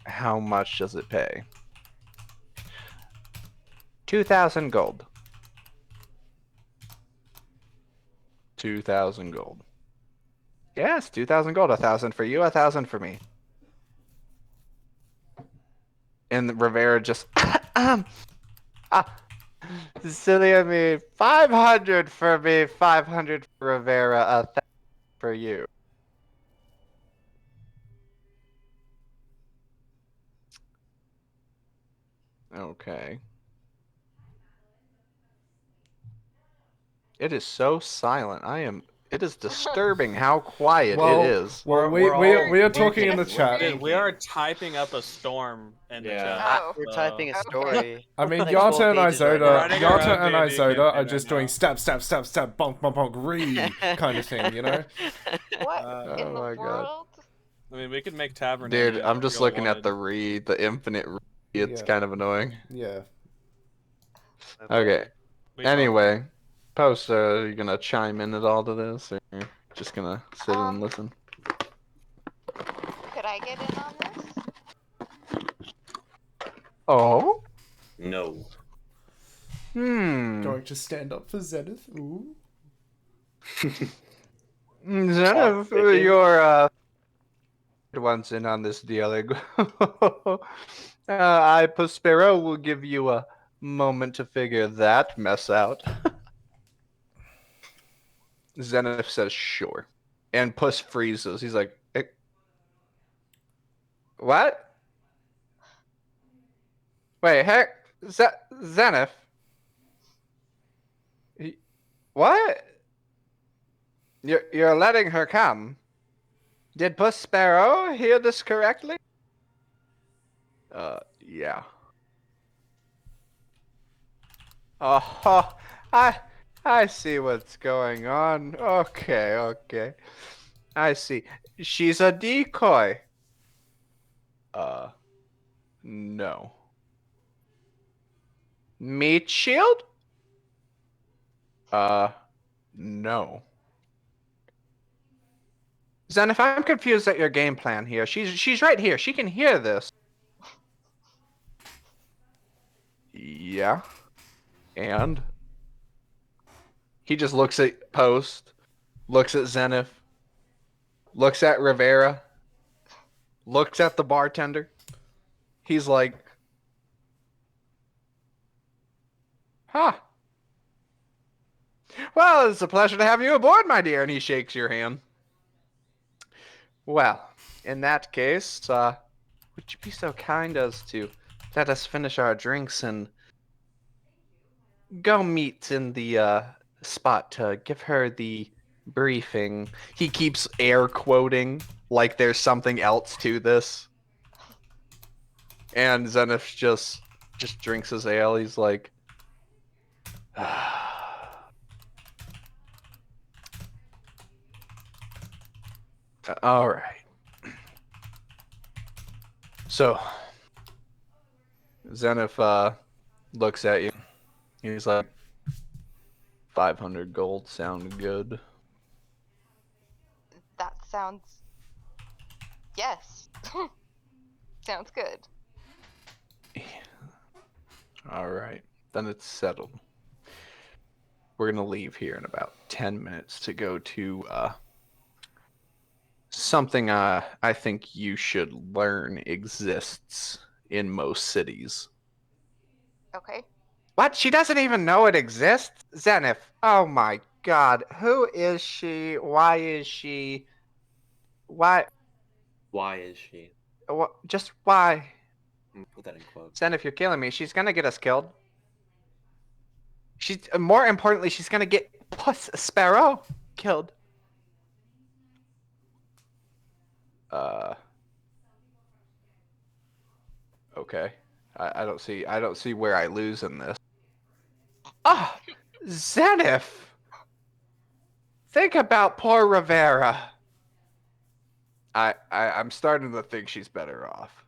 How much does it pay? 2,000 gold. 2,000 gold. Yes, 2,000 gold. 1,000 for you, 1,000 for me. And Rivera just silly of me. 500 for me, 500 for Rivera, 1,000 for you. Okay. It is so silent. It is disturbing how quiet it is. Well, We're we are all- talking in the we're chat. Dude, we are typing up a storm in the chat. Oh. We're so- typing a Okay. story. I mean, Like Yata 12 and pages right Izoda, now. Writing our Yata own and D&D Izoda campaign are just right doing now. stab, stab, stab, stab, bonk, bonk, bonk, re kind of thing, you know? What in Oh the my God. world? I mean, we could make tavern. Dude, endings I'm if just y'all looking at wanted. the infinite re. It's Yeah. kind of annoying. Yeah. Okay. We talked. Anyway, Post, are you gonna chime in at all to this, or just gonna sit and Um, listen? Could I get in on this? Oh? No. Going to stand up for Zenith. Ooh. Zenith, Chicken? your one's in on this dealing. I, Prospero, will give you a moment to figure that mess out. Zenith says sure. And Puss freezes. He's like, what? Wait, heck, Zenith? What? You're letting her come? Did Puss Sparrow hear this correctly? Yeah. Oh, I see what's going on. Okay. I see. She's a decoy. No. Meat shield? No. Zen, if I'm confused at your game plan here, she's right here. She can hear this. Yeah. And he just looks at Post, looks at Zenith, looks at Rivera, looks at the bartender. He's like, huh. Well, it's a pleasure to have you aboard, my dear. And he shakes your hand. Well, in that case, would you be so kind as to let us finish our drinks and go meet in the spot to give her the briefing? He keeps air quoting like there's something else to this. And Zenith just drinks his ale. He's like, all right. So, Zenith looks at you. He's like, 500 gold sound good. That sounds. Yes. Sounds good. All right. Then it's settled. We're going to leave here in about 10 minutes to go to something I think you should learn exists in most cities. Okay. What? She doesn't even know it exists? Zenith. Oh my god. Who is she? Why is she? Why? Why is she? Just why? Put that in quotes. Zenith, you're killing me. She's gonna get us killed. She's more importantly, she's gonna get Puss Sparrow killed. Okay. I don't see where I lose in this. Ah, Zenith. Think about poor Rivera. I'm starting to think she's better off.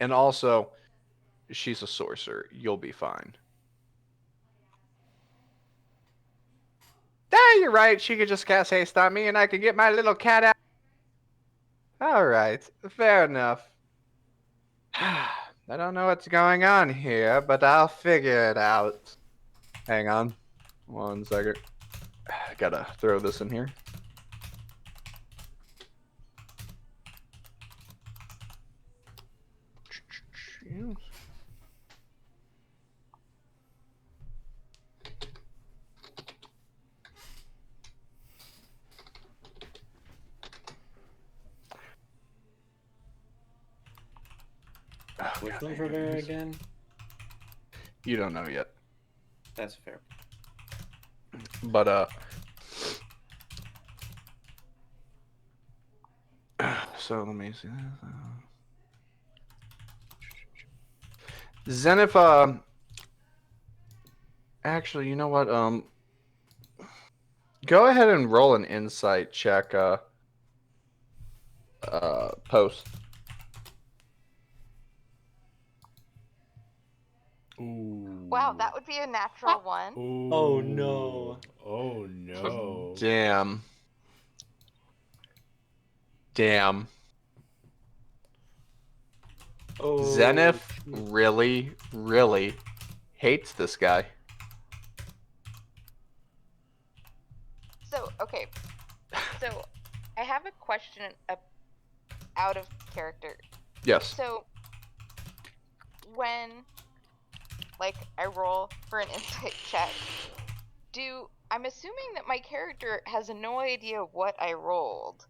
And also, she's a sorcerer. You'll be fine. Yeah, you're right. She could just cast haste on me and I could get my little cat out. Alright, fair enough. I don't know what's going on here, but I'll figure it out. Hang on. 1 second. I gotta throw this in here. Which one's Rivera again? You don't know yet. That's fair. But so let me see. Zenith, actually, you know what? Go ahead and roll an insight check. Post. Ooh. Wow, that would be a natural one. Ooh. Oh, no. Oh no. Damn. Damn. Oh. Zenith really, really hates this guy. So, okay. So, I have a question out of character. Yes. So, when, like, I roll for an insight check, I'm assuming that my character has no idea what I rolled.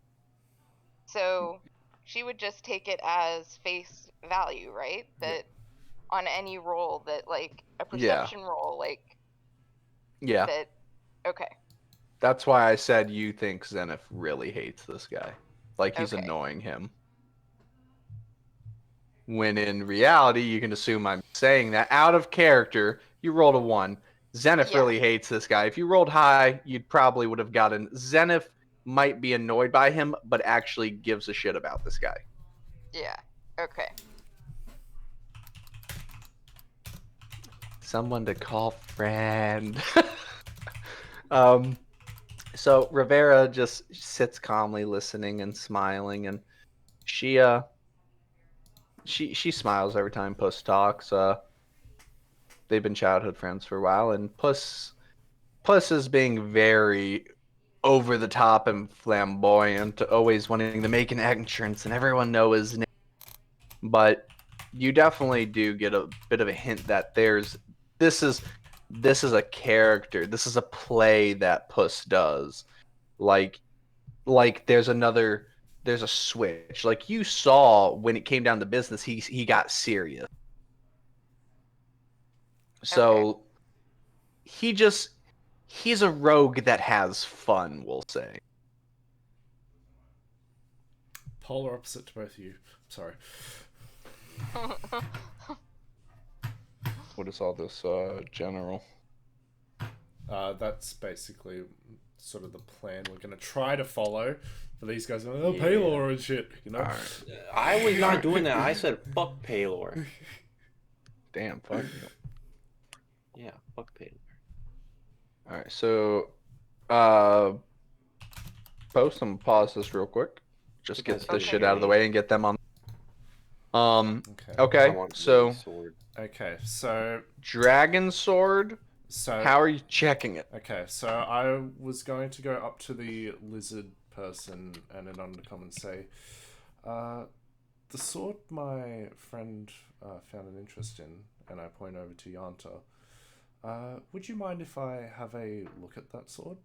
So, she would just take it as face value, right? That on any roll that, like, a perception roll, like, Yeah. that, okay. That's why I said you think Zenith really hates this guy. Like he's Okay. annoying him. When in reality, you can assume I'm saying that out of character, you rolled a 1. Zenith really hates this guy. If you rolled high, you probably would have gotten Zenith might be annoyed by him, but actually gives a shit about this guy. Yeah. Okay. Someone to call friend. So Rivera just sits calmly listening and smiling, and she smiles every time Puss talks. They've been childhood friends for a while, and Puss is being very over the top and flamboyant, always wanting to make an entrance and everyone know his name. But you definitely do get a bit of a hint that this is a character. This is a play that Puss does. Like there's a switch. Like you saw when it came down to business, he got serious. So he's a rogue that has fun, we'll say. Polar opposite to both of you. Sorry. What is all this general? That's basically sort of the plan we're going to try to follow. But these guys are like, Paylor and shit, you know? Right. I was not doing that. I said, fuck Paylor. Damn, fuck. Yeah, fuck Paylor. Alright, so post and pause this real quick. Just get this shit out of the way and get them on. Okay, so okay, so Dragon Sword. So how are you checking it? Okay, so I was going to go up to the lizard person and in undercommon and say, the sword my friend found an interest in, and I point over to Yanta. Would you mind if I have a look at that sword?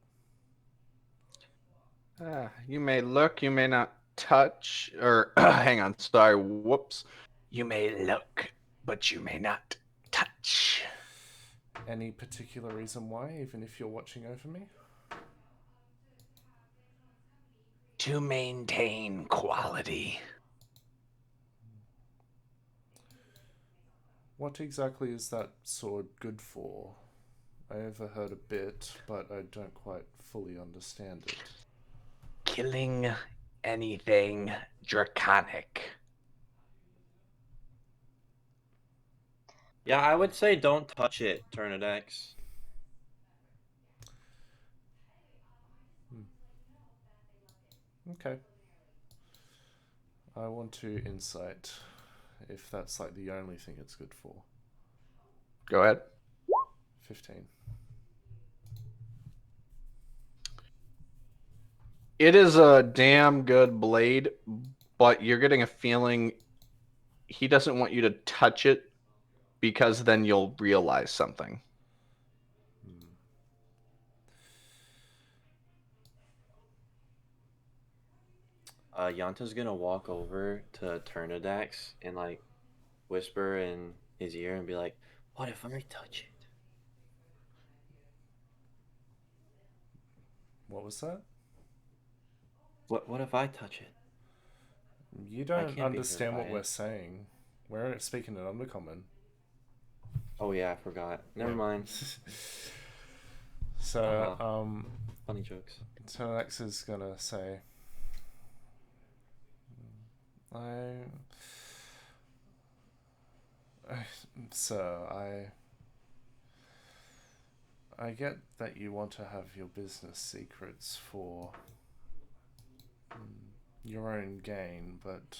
You may look, you may not touch, or hang on, sorry, whoops. You may look, but you may not touch. Any particular reason why, even if you're watching over me? To maintain quality. What exactly is that sword good for? I overheard a bit, but I don't quite fully understand it. Killing anything draconic. Yeah, I would say don't touch it, Turnidex. Okay. I want to insight, if that's like the only thing it's good for. Go ahead. 15. It is a damn good blade, but you're getting a feeling he doesn't want you to touch it because then you'll realize something. Yanta's gonna walk over to Turnidax and like whisper in his ear and be like, "What if I touch it?" What was that? What if I touch it? You don't understand what we're saying. We're speaking in Undercommon. Oh yeah, I forgot. Never mind. So, funny jokes. So Alex is gonna say, Sir, I get that you want to have your business secrets for your own gain, but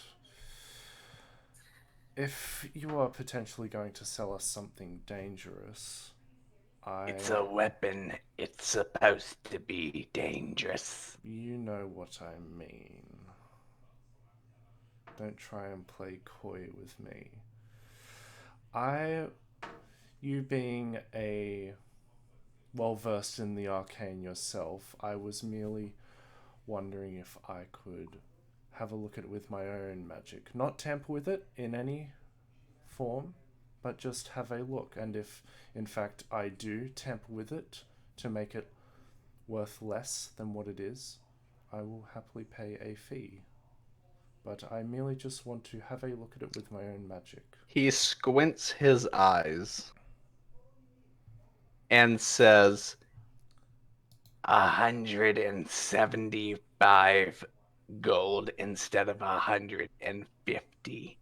if you are potentially going to sell us something dangerous, It's a weapon. It's supposed to be dangerous. You know what I mean. Don't try and play coy with me. You being a well-versed in the arcane yourself, I was merely wondering if I could have a look at it with my own magic. Not tamper with it in any form, but just have a look. And if, in fact, I do tamper with it to make it worth less than what it is, I will happily pay a fee. But I merely just want to have a look at it with my own magic. He squints his eyes and says, 175 gold instead of 150,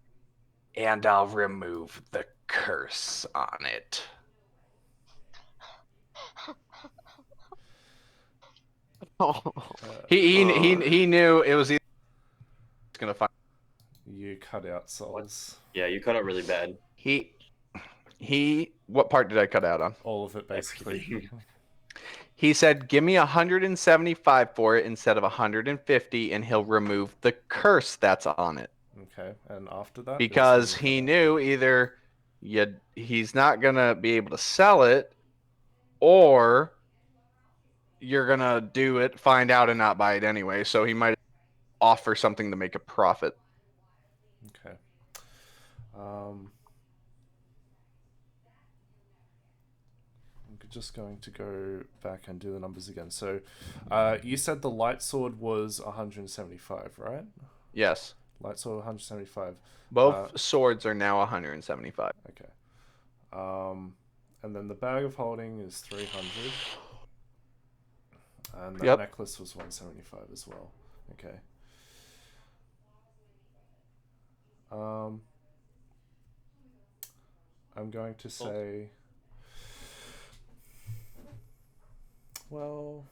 and I'll remove the curse on it. He knew it was gonna find. You cut out, Souls. Yeah, you cut out really bad. What part did I cut out on? All of it, basically. He said, give me 175 for it instead of 150, and he'll remove the curse that's on it. Okay, and after that? Because he knew either he's not going to be able to sell it, or you're going to do it, find out, and not buy it anyway. So he might offer something to make a profit. Okay. I'm just going to go back and do the numbers again. So, you said the light sword was 175, right? Yes. Light sword 175. Both swords are now 175. Okay. And then the bag of holding is 300. And that necklace was 175 as well. Okay. I'm going to say, well,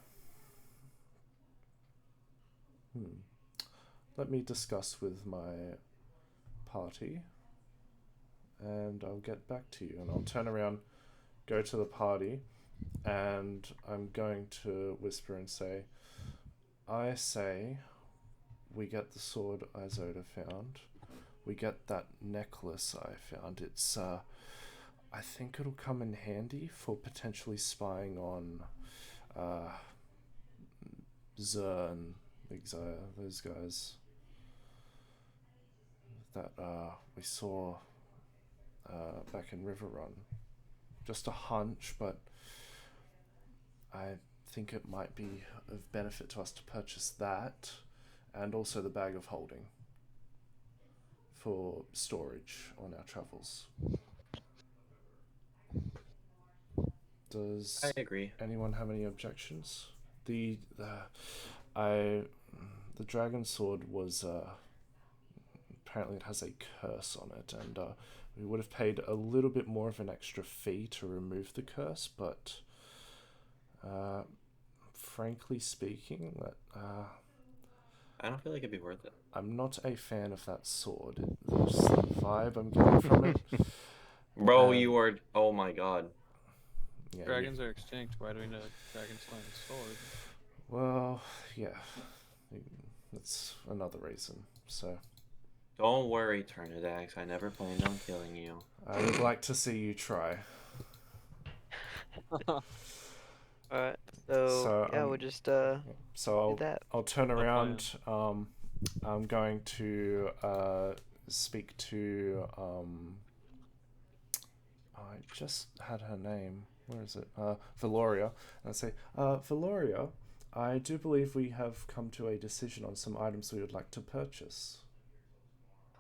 let me discuss with my party, and I'll get back to you. And I'll turn around, go to the party, and I'm going to whisper and say, I say we get the sword Isoda found. We get that necklace I found. It's, I think it'll come in handy for potentially spying on, Zer and Exia, those guys that, we saw, back in Riverrun. Just a hunch, but I think it might be of benefit to us to purchase that, and also the bag of holding for storage on our travels. Does I agree. Anyone have any objections? The dragon sword was apparently it has a curse on it, and we would have paid a little bit more of an extra fee to remove the curse, but frankly speaking, I don't feel like it'd be worth it. I'm not a fan of that sword. There's the vibe I'm getting from it. Bro, you are. Oh my god. Yeah, dragons are extinct. Why do we need a dragon slaying sword? Well, yeah. That's another reason. So. Don't worry, Turnidax. I never planned on killing you. I would like to see you try. Alright, so yeah, we'll just so do that. I'll turn around. I'm going to speak to I just had her name. Where is it? Valoria. And I say, Valoria, I do believe we have come to a decision on some items we would like to purchase.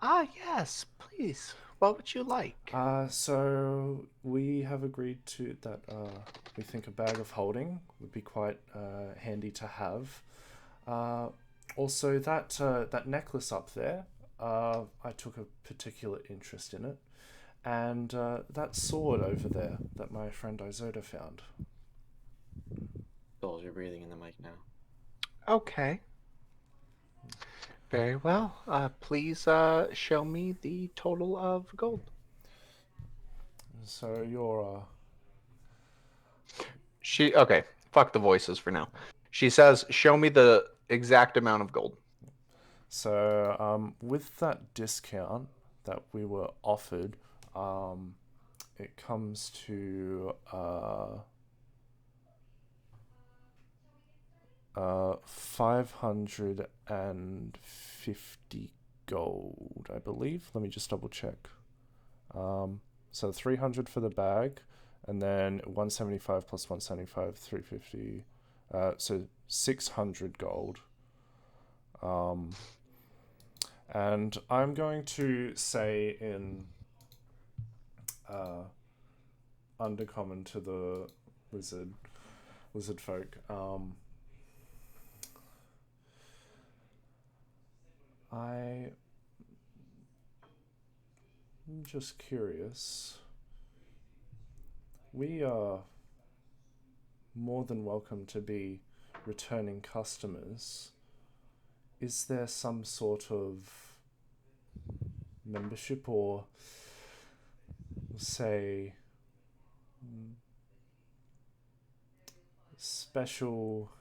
Ah, yes, please. What would you like? So we have agreed to that. We think a bag of holding would be quite handy to have. Also, that necklace up there. I took a particular interest in it, and that sword over there that my friend Isoda found. Souls, you're breathing in the mic now. Okay. Very well. Please show me the total of gold. So you're Okay, fuck the voices for now. She says, show me the exact amount of gold. So with that discount that we were offered, it comes to 550 gold, I believe. Let me just double check. So 300 for the bag, and then 175 plus 175, 350. So 600 gold. And I'm going to say in undercommon to the lizard folk. I'm just curious. We are more than welcome to be returning customers. Is there some sort of membership or, say, special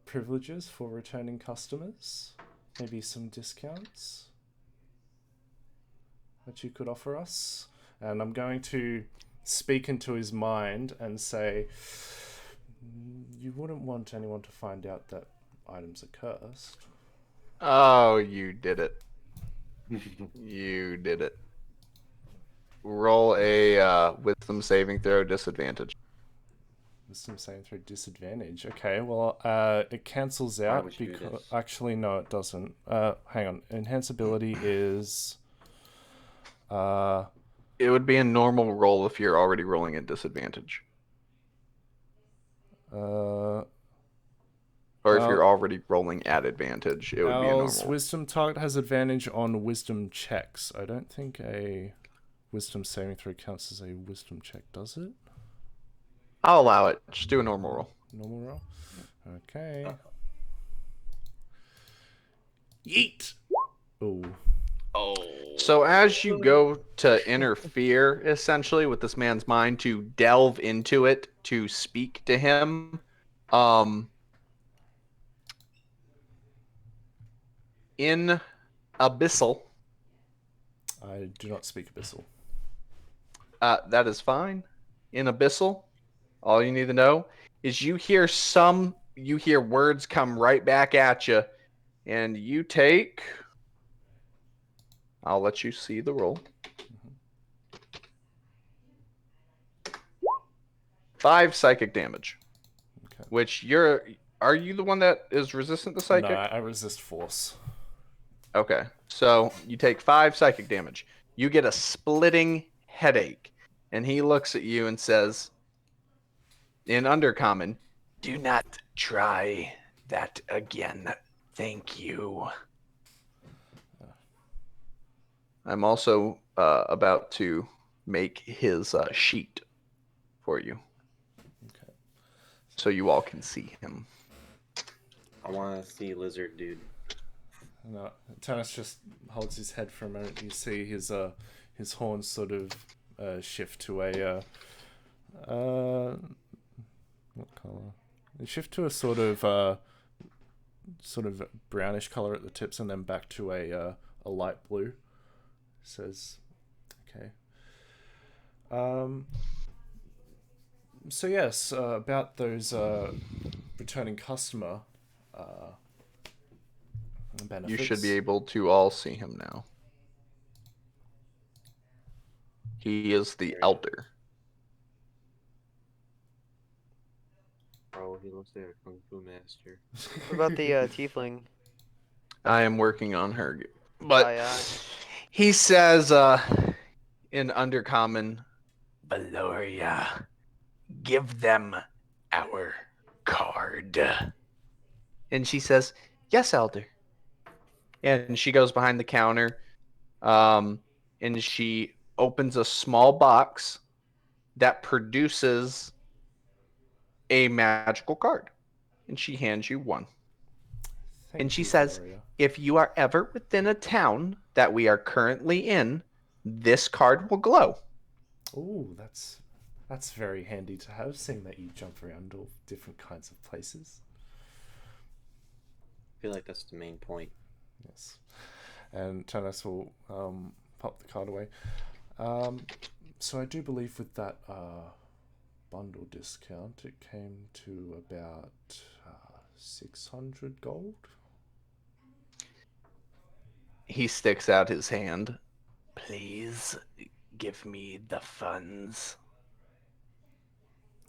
privileges for returning customers? Maybe some discounts that you could offer us? And I'm going to speak into his mind and say, you wouldn't want anyone to find out that items are cursed. Oh, you did it. You did it. Roll a wisdom saving throw disadvantage. Wisdom saving throw disadvantage. Okay, well, it cancels out because... Actually, no, it doesn't. Hang on. Enhance ability is... It would be a normal roll if you're already rolling at disadvantage. Or if you're already rolling at advantage, it would be a normal. Wisdom target has advantage on wisdom checks. I don't think a wisdom saving throw counts as a wisdom check, does it? I'll allow it. Just do a normal roll. Normal roll? Okay. Yeet! Ooh. Oh. So as you go to interfere, essentially, with this man's mind, to delve into it, to speak to him, in Abyssal... I do not speak Abyssal. That is fine. In Abyssal, all you need to know is you hear words come right back at you, and you take... I'll let you see the roll. 5 psychic damage. Okay. Which are you the one that is resistant to psychic? No, I resist force. Okay. So you take 5 psychic damage. You get a splitting headache. And he looks at you and says, in Undercommon, do not try that again. Thank you. I'm also about to make his sheet for you. Okay. So you all can see him. I want to see Lizard Dude. No, Tanis just holds his head for a moment. You see his horns sort of shift to a what color? They shift to a sort of sort of brownish color at the tips and then back to a light blue. Says, okay. So yes, about those returning customer benefits. You should be able to all see him now. He is the elder. Oh, he looks like a kung fu master. What about the tiefling? I am working on her, but Aye, aye. he says, in Undercommon, Valoria, give them our card. And she says, yes, elder. And she goes behind the counter, and she opens a small box that produces a magical card. And she hands you one. And she says, Valoria. if you are ever within a town that we are currently in, this card will glow. Ooh, that's very handy to have, seeing that you jump around all different kinds of places. I feel like that's the main point. Yes. And Tanas will pop the card away. So I do believe with that bundle discount, it came to about 600 gold. He sticks out his hand. Please give me the funds.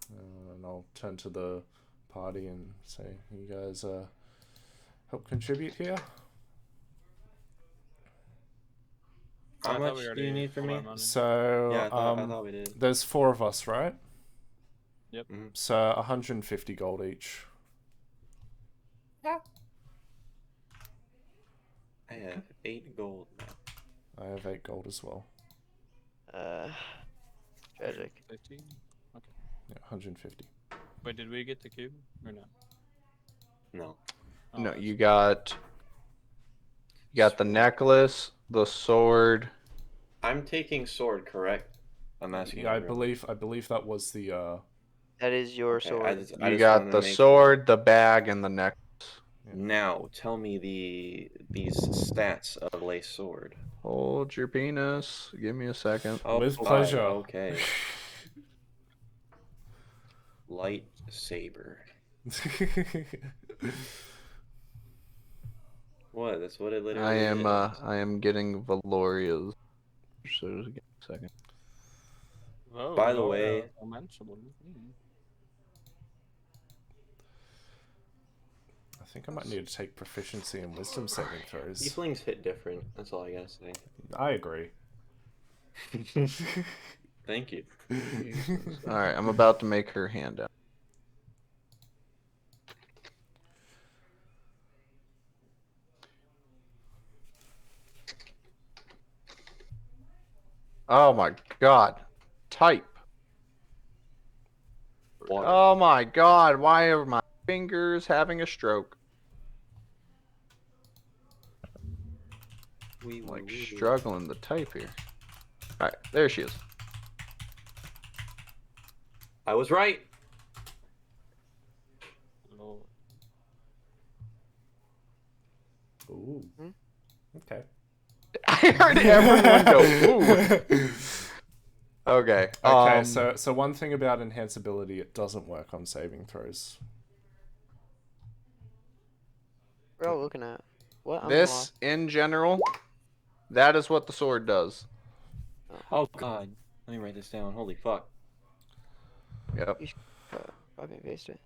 And I'll turn to the party and say, you guys help contribute here? How I thought much we do already you need from pulled me? our money. So Yeah, I thought we did. there's 4 of us, right? Yep. So 150 gold each. I have 8 gold now. I have 8 gold as well. Tragic. 15? Okay. Yeah, 150. Wait, did we get the cube or no? No. Oh, No, that's- you got the necklace, the sword. I'm taking sword, correct? I'm asking. Yeah, I everyone. believe that was the That is your Okay, sword. I You just got wanted the to make sword, the bag, and the necklace. Now, tell me these stats of lace sword. Hold your penis. Give me a second. Oh, with my, pleasure. Okay. Lightsaber. What? That's what it literally is. I am getting Valoria's. So just give me a second. Oh, By the no, way- unmentionable. I think I might need to take proficiency in wisdom saving throws. Tieflings hit different. That's all I gotta say. I agree. Thank you. All right, I'm about to make her hand out. Oh my god. Type. Water. Oh my god, why are my fingers having a stroke? I'm like struggling to type here. Alright, there she is. I was right. Lord. Ooh. Okay. I heard everyone go, ooh. Okay. Okay, so one thing about enhanceability, it doesn't work on saving throws. We're all looking at. What? I'm this, lost. in general, that is what the sword does. Oh god. Let me write this down. Holy fuck. Yep. You should copy and paste it.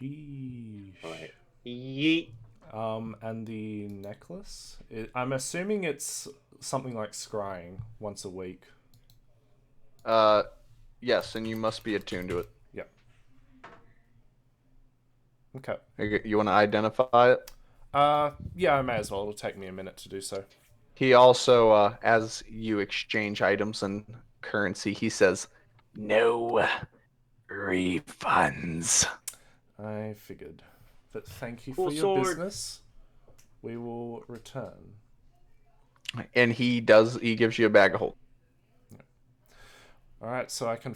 Sheesh. Alright. Yeet. And the necklace? I'm assuming it's something like scrying once a week. Yes, and you must be attuned to it. Yep. Okay. You want to identify it? Yeah, I may as well. It'll take me a minute to do so. He also, as you exchange items and currency, he says, no refunds. I figured. But thank you Cool for your sword. business. We will return. And he gives you a bag of holding. Alright, so I can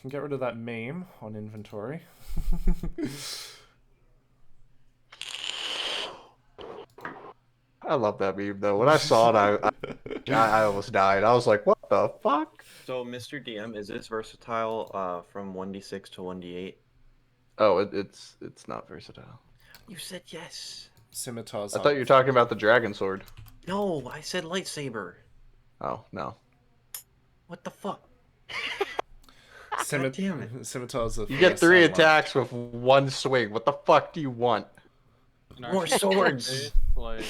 get rid of that meme on inventory. I love that meme though. When I saw it, I almost died. I was like, what the fuck? So, Mr. DM, is this versatile from 1d6 to 1d8? Oh, it's not versatile. You said yes. Scimitars. I thought you were talking about the dragon sword. No, I said lightsaber. Oh, no. What the fuck? Scimitars are You get 3 sunlight. attacks with 1 swing. What the fuck do you want? More swords. Like,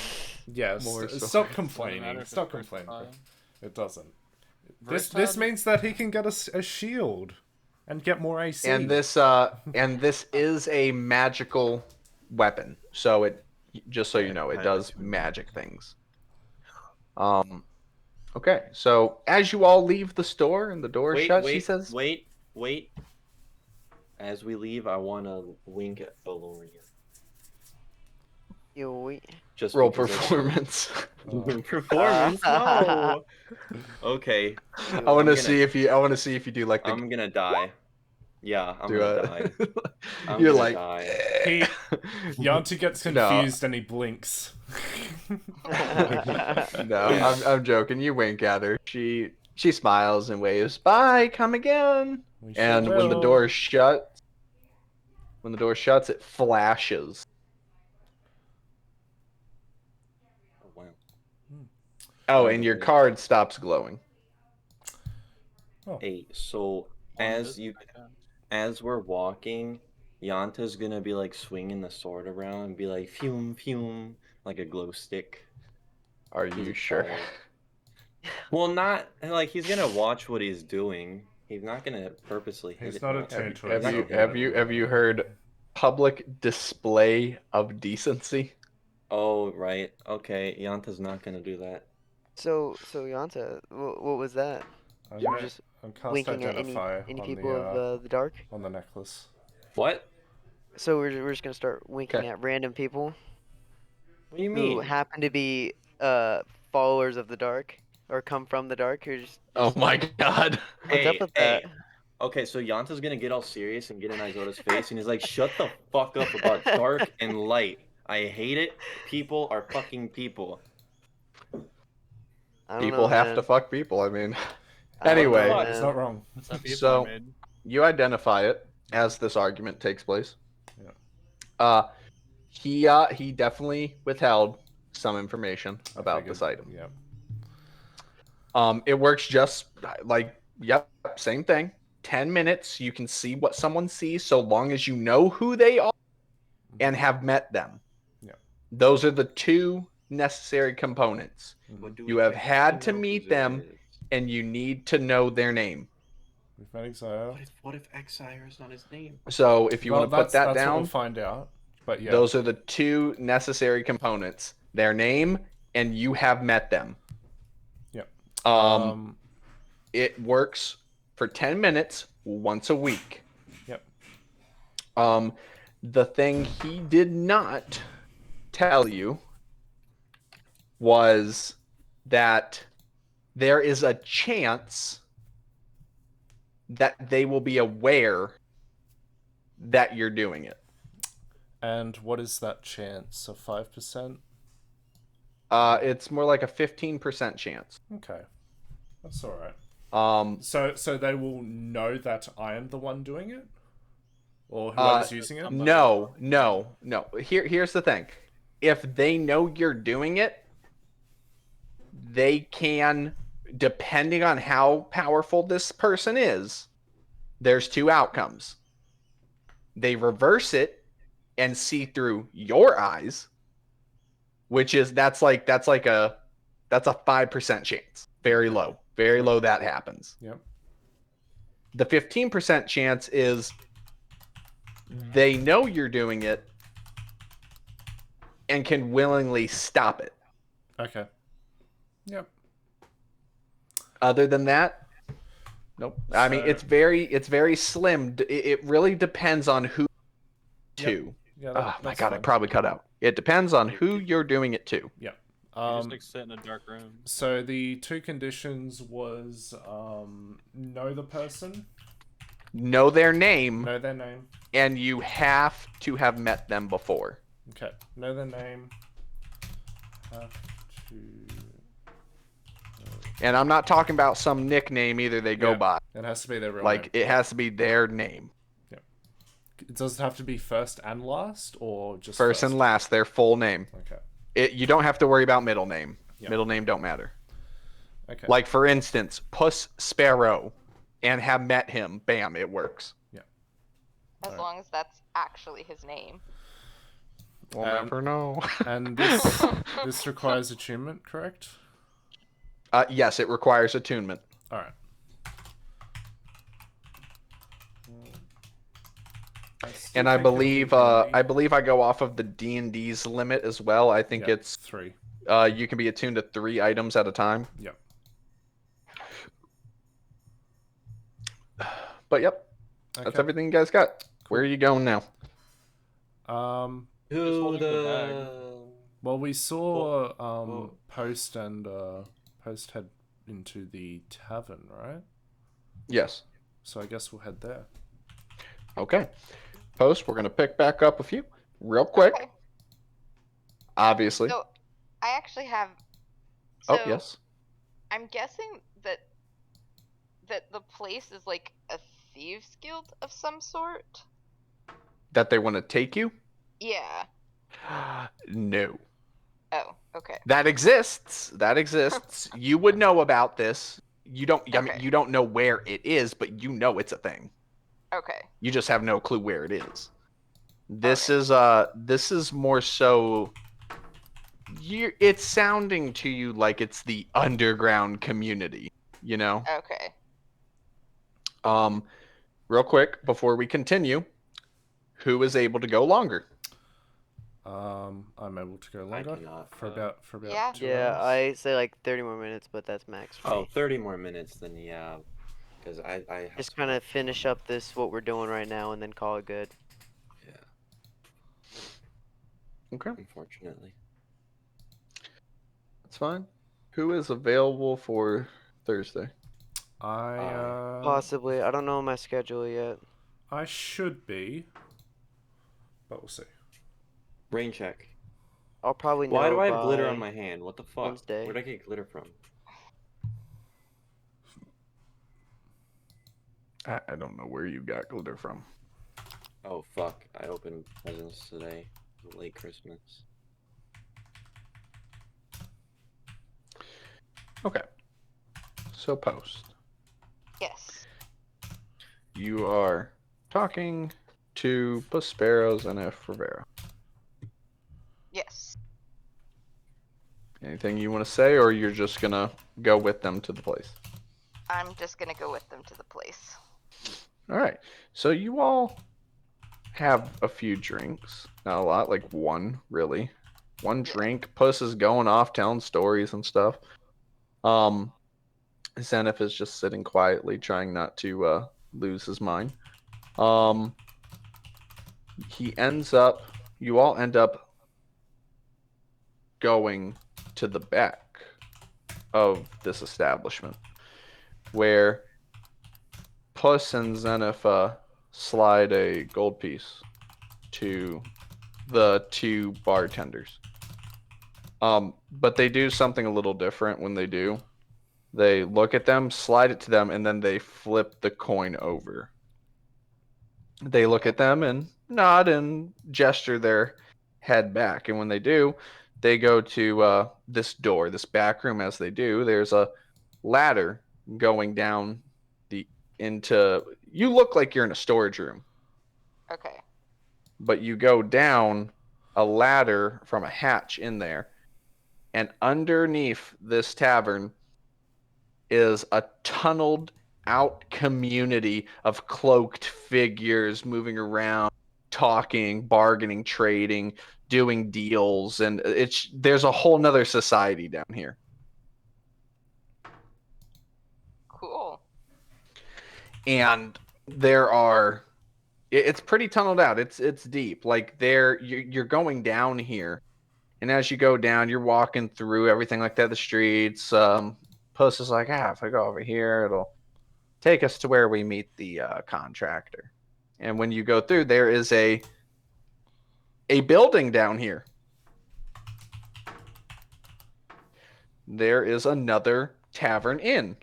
Yes. More Stop doesn't matter complaining. if Stop it's complaining. versatile. It doesn't. This Versatile- means that he can get a shield and get more AC. And this is a magical weapon. So it, just so you know, it does magic things. Okay, so as you all leave the store and the door is shut, she says, Wait. As we leave, I want to wink at Valorian. Just roll because performance. Performance? No. Okay. I want to see if you do like the. I'm gonna die. Yeah, I'm do gonna it. die. I'm You're gonna like. die. Yanti gets confused and he blinks. No, I'm joking. You wink at her. She smiles and waves. Bye, come again. And when the door shuts, it flashes. Oh, wow. Oh, and your card stops glowing. Hey, so as we're walking, Yanta's gonna be like swinging the sword around and be like fume fume like a glow stick. Are you sure? Well, not like he's gonna watch what he's doing. He's not gonna purposely hit He's it. not attuned to it. Have you heard public display of decency? Oh right, okay. Yanta's not gonna do that. So Yanta, what was that? You were just I'm cast winking at identify any on people the, of the dark. on the necklace. What? So we're just gonna start winking at random people. What do you Who mean? happen to be followers of the dark or come from the dark? Who just Oh my god. what's up with that? Okay, so Yanta's gonna get all serious and get in Izota's face, and he's like, "Shut the fuck up about dark and light. I hate it. People are fucking people." People have to fuck people. I mean, I don't know, anyway. man. It's not wrong. So you identify it as this argument takes place. Yeah. He definitely withheld some information about this item. Yeah. It works just like, yep, same thing. 10 minutes, you can see what someone sees so long as you know who they are and have met them. Yeah. Those are the 2 necessary components. You have had to meet them and you need to know their name. We've met Exile. What if Exire is not his name? So if you want to put that that's down, what we'll find out. But yeah. those are the 2 necessary components. Their name and you have met them. Yep. It works for 10 minutes once a week. Yep. The thing he did not tell you was that there is a chance that they will be aware that you're doing it. And what is that chance? A 5%? It's more like a 15% chance. Okay. That's alright. So they will know that I am the one doing it? Or whoever's using it? No. Here's the thing. If they know you're doing it, they can, depending on how powerful this person is, there's 2 outcomes. They reverse it and see through your eyes, which is that's a 5% chance. Very low. Very low that happens. Yep. The 15% chance is they know you're doing it and can willingly stop it. Okay. Yep. Other than that, nope. I mean, it's very slim. It really depends on who to. Yeah, Oh my that's god, I fine. probably cut out. It depends on who you're doing it to. Yeah. just like sit in a dark room. So the 2 conditions was know the person, Know their name, know their name. and you have to have met them before. Okay. Know their name, have to. And I'm not talking about some nickname either they go by. It has to be their real like name. it has to be their name. Does it have to be first and last, or just first and last? Their full name. Okay. You don't have to worry about middle name. Yep. Middle name don't matter. Okay. Like for instance, Puss Sparrow, and have met him. Bam, it works. Yeah. As long as that's actually his name. We'll never know. And this requires attunement, correct? Yes, it requires attunement. All right. And I believe I go off of the D&D's limit as well. I think it's 3. You can be attuned to 3 items at a time. Yep. But yep, that's everything you guys got. Cool. Where are you going now? Well, we saw Post head into the tavern, right? Yes. So I guess we'll head there. Okay. Post, we're gonna pick back up with you real quick. Okay. Obviously. So, I actually have. Oh yes. I'm guessing that the place is like a thieves' guild of some sort. That they want to take you? Yeah. No. Oh, okay. That exists. That exists. You would know about this. You don't. I mean, you don't know where it is, but you know it's a thing. Okay. You just have no clue where it is. This is this is more so. It's sounding to you like it's the underground community. You know. Okay. Real quick before we continue, who is able to go longer? I'm able to go longer. I cannot, for about 2 hours. Yeah, I say like 30 more minutes, but that's max for me. 30 more minutes, then yeah. Because I just kind of finish up what we're doing right now and then call it good. Yeah. Okay. Unfortunately. That's fine. Who is available for Thursday? Possibly. I don't know my schedule yet. I should be, but we'll see. Brain check. I'll probably know. Why do I have glitter on my hand? What the fuck? Wednesday. Where'd I get glitter from? I don't know where you got glitter from. Oh fuck! I opened presents today. Late Christmas. Okay. So Post. Yes. You are talking to Pusperos and F. Rivera. Yes. Anything you want to say, or you're just gonna go with them to the place? I'm just gonna go with them to the place. All right. So you all have a few drinks. Not a lot, like one, really. One drink. Puss is going off telling stories and stuff. Zenith is just sitting quietly, trying not to lose his mind. You all end up going to the back of this establishment, where Puss and Zenith slide a gold piece to the 2 bartenders. But they do something a little different when they do. They look at them, slide it to them, and then they flip the coin over. They look at them and nod and gesture their head back. And when they do, they go to this door, this back room. As they do, there's a ladder going down into. You look like you're in a storage room. Okay. But you go down a ladder from a hatch in there. And underneath this tavern is a tunneled out community of cloaked figures moving around, talking, bargaining, trading, doing deals, and there's a whole nother society down here. Cool. And it's pretty tunneled out. It's deep. Like you're going down here, and as you go down, you're walking through everything like that, the streets. Puss is like, if I go over here, it'll take us to where we meet the contractor. And when you go through, there is a building down here. there is another tavern inn.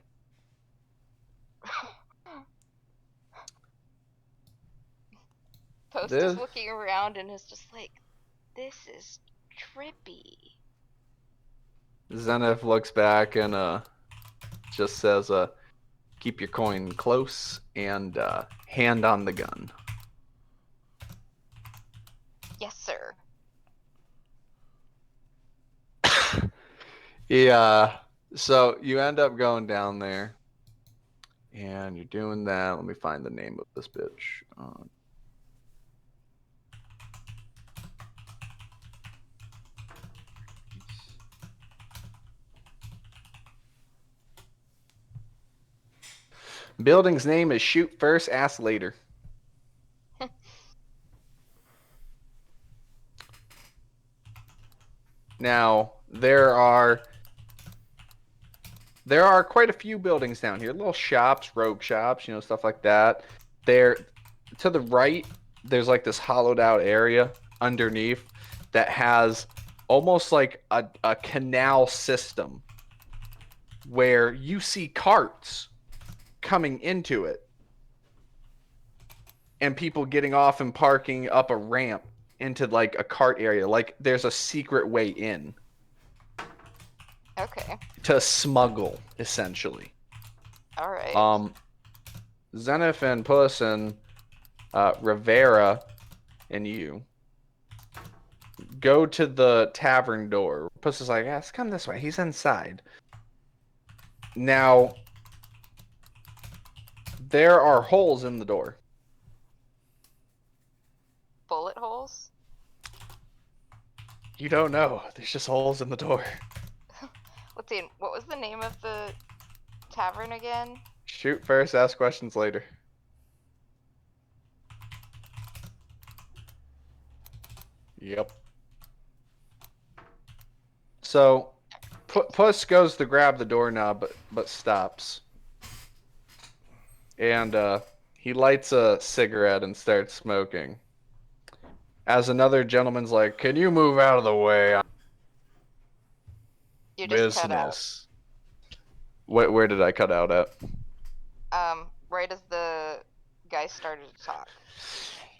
Post is looking around and is just like, this is trippy. Zenith looks back and just says, keep your coin close and hand on the gun. Yes, sir. Yeah. So you end up going down there, and you're doing that. Let me find the name of this bitch. Building's name is Shoot First, Ask Later. Now, there are quite a few buildings down here. Little shops, rogue shops, stuff like that. There, to the right, there's like this hollowed out area underneath that has almost like a canal system where you see carts coming into it and people getting off and parking up a ramp into like a cart area. Like there's a secret way in. Okay. To smuggle, essentially. All right. Zenith and Puss and Rivera and you go to the tavern door. Puss is like, yes, come this way. He's inside. Now, there are holes in the door. Bullet holes? You don't know. There's just holes in the door. Let's see, what was the name of the tavern again? Shoot first, ask questions later. Yep. So, Puss goes to grab the doorknob, but stops. And he lights a cigarette and starts smoking. As another gentleman's like, can you move out of the way? You just cut out. Business. Where did I cut out at? Right as the guy started to talk.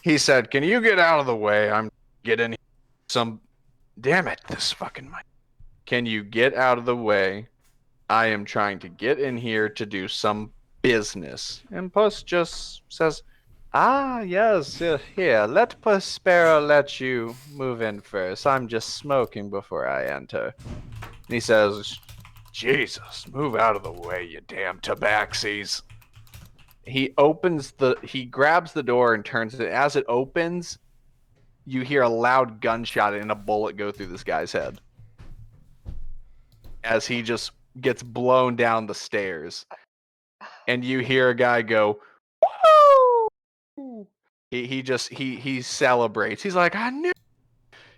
He said, can you get out of the way? I'm getting some... Damn it, this fucking mic. Can you get out of the way? I am trying to get in here to do some business. And Puss just says, ah, yes, here, let Prospero let you move in first. I'm just smoking before I enter. And he says, Jesus, move out of the way, you damn tabaxis. He grabs the door and turns it. As it opens, you hear a loud gunshot and a bullet go through this guy's head. As he just gets blown down the stairs. And you hear a guy go, woo! He celebrates. He's like, I knew.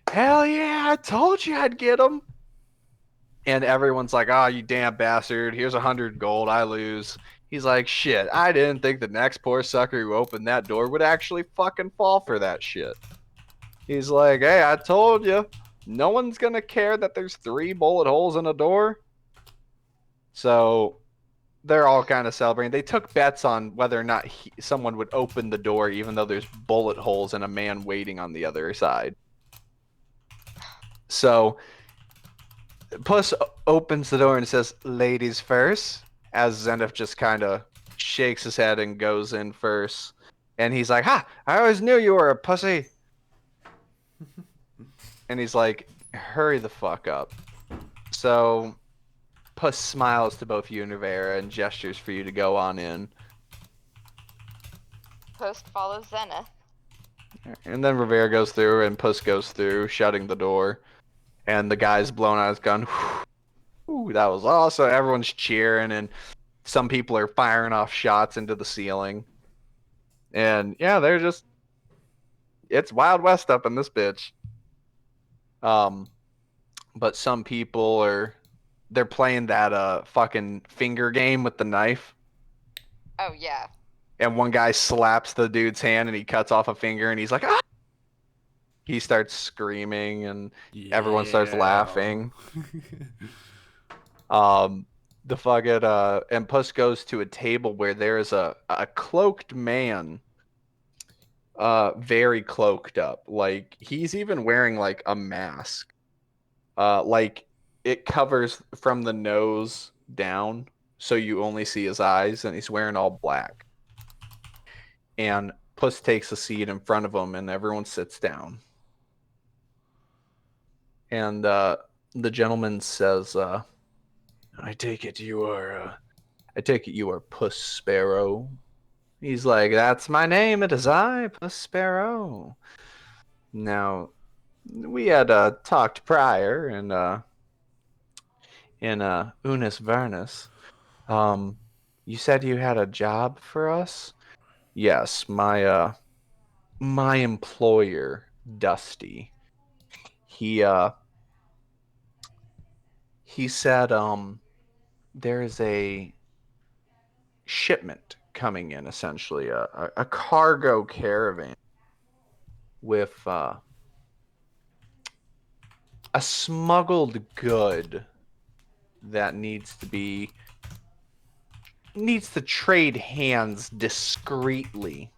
Hell yeah, I told you I'd get him. And everyone's like, oh, you damn bastard. Here's 100 gold. I lose. He's like, shit, I didn't think the next poor sucker who opened that door would actually fucking fall for that shit. He's like, hey, I told you. No one's going to care that there's 3 bullet holes in a door. So they're all kind of celebrating. They took bets on whether or not someone would open the door, even though there's bullet holes and a man waiting on the other side. So Puss opens the door and says, ladies first, as Zenith just kind of shakes his head and goes in first. And he's like, ha, I always knew you were a pussy. And he's like, hurry the fuck up. So Puss smiles to both you and Rivera and gestures for you to go on in. Post follows Zenith. And then Rivera goes through and Puss goes through, shutting the door. And the guy's blown out his gun. Ooh, that was awesome. Everyone's cheering, and some people are firing off shots into the ceiling. And yeah, they're just... It's Wild West up in this bitch. But some people they're playing that fucking finger game with the knife. Oh, yeah. And one guy slaps the dude's hand and he cuts off a finger and he's like, ah! He starts screaming and everyone starts laughing. The fucking and Puss goes to a table where there's a cloaked man, very cloaked up. Like he's even wearing like a mask. Like it covers from the nose down, so you only see his eyes, and he's wearing all black. And Puss takes a seat in front of him, and everyone sits down. And the gentleman says, I take it you are Puss Sparrow. He's like, that's my name, it is I, Puss Sparrow. Now, we had talked prior in Unis Vernus. You said you had a job for us? Yes, my employer, Dusty. He said there is a shipment coming in, essentially a cargo caravan with a smuggled good that needs to trade hands discreetly.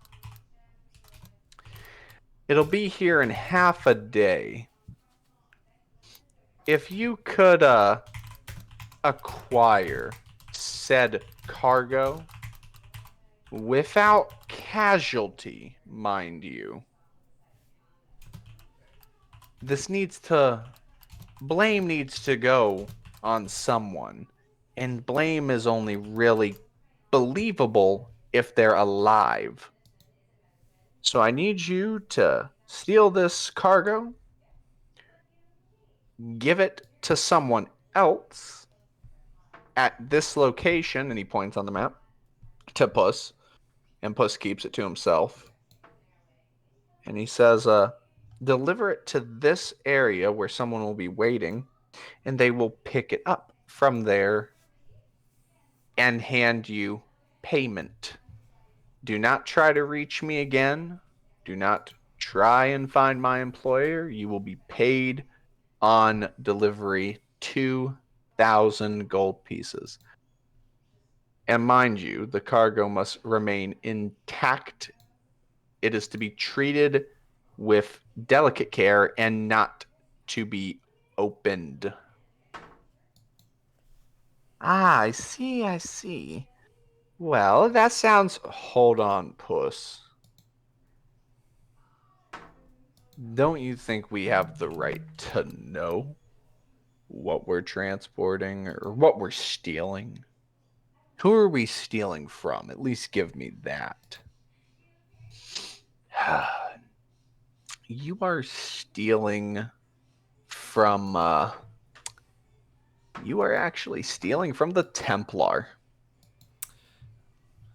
It'll be here in half a day. If you could acquire said cargo without casualty, mind you, blame needs to go on someone, and blame is only really believable if they're alive. So I need you to steal this cargo, give it to someone else at this location, and he points on the map to Puss, and Puss keeps it to himself. And he says, deliver it to this area where someone will be waiting, and they will pick it up from there and hand you payment. Do not try to reach me again. Do not try and find my employer. You will be paid on delivery 2,000 gold pieces. And mind you, the cargo must remain intact. It is to be treated with delicate care and not to be opened. Ah, I see. Well, that sounds... Hold on, Puss. Don't you think we have the right to know what we're transporting or what we're stealing? Who are we stealing from? At least give me that. You are stealing from, you are actually stealing from the Templar.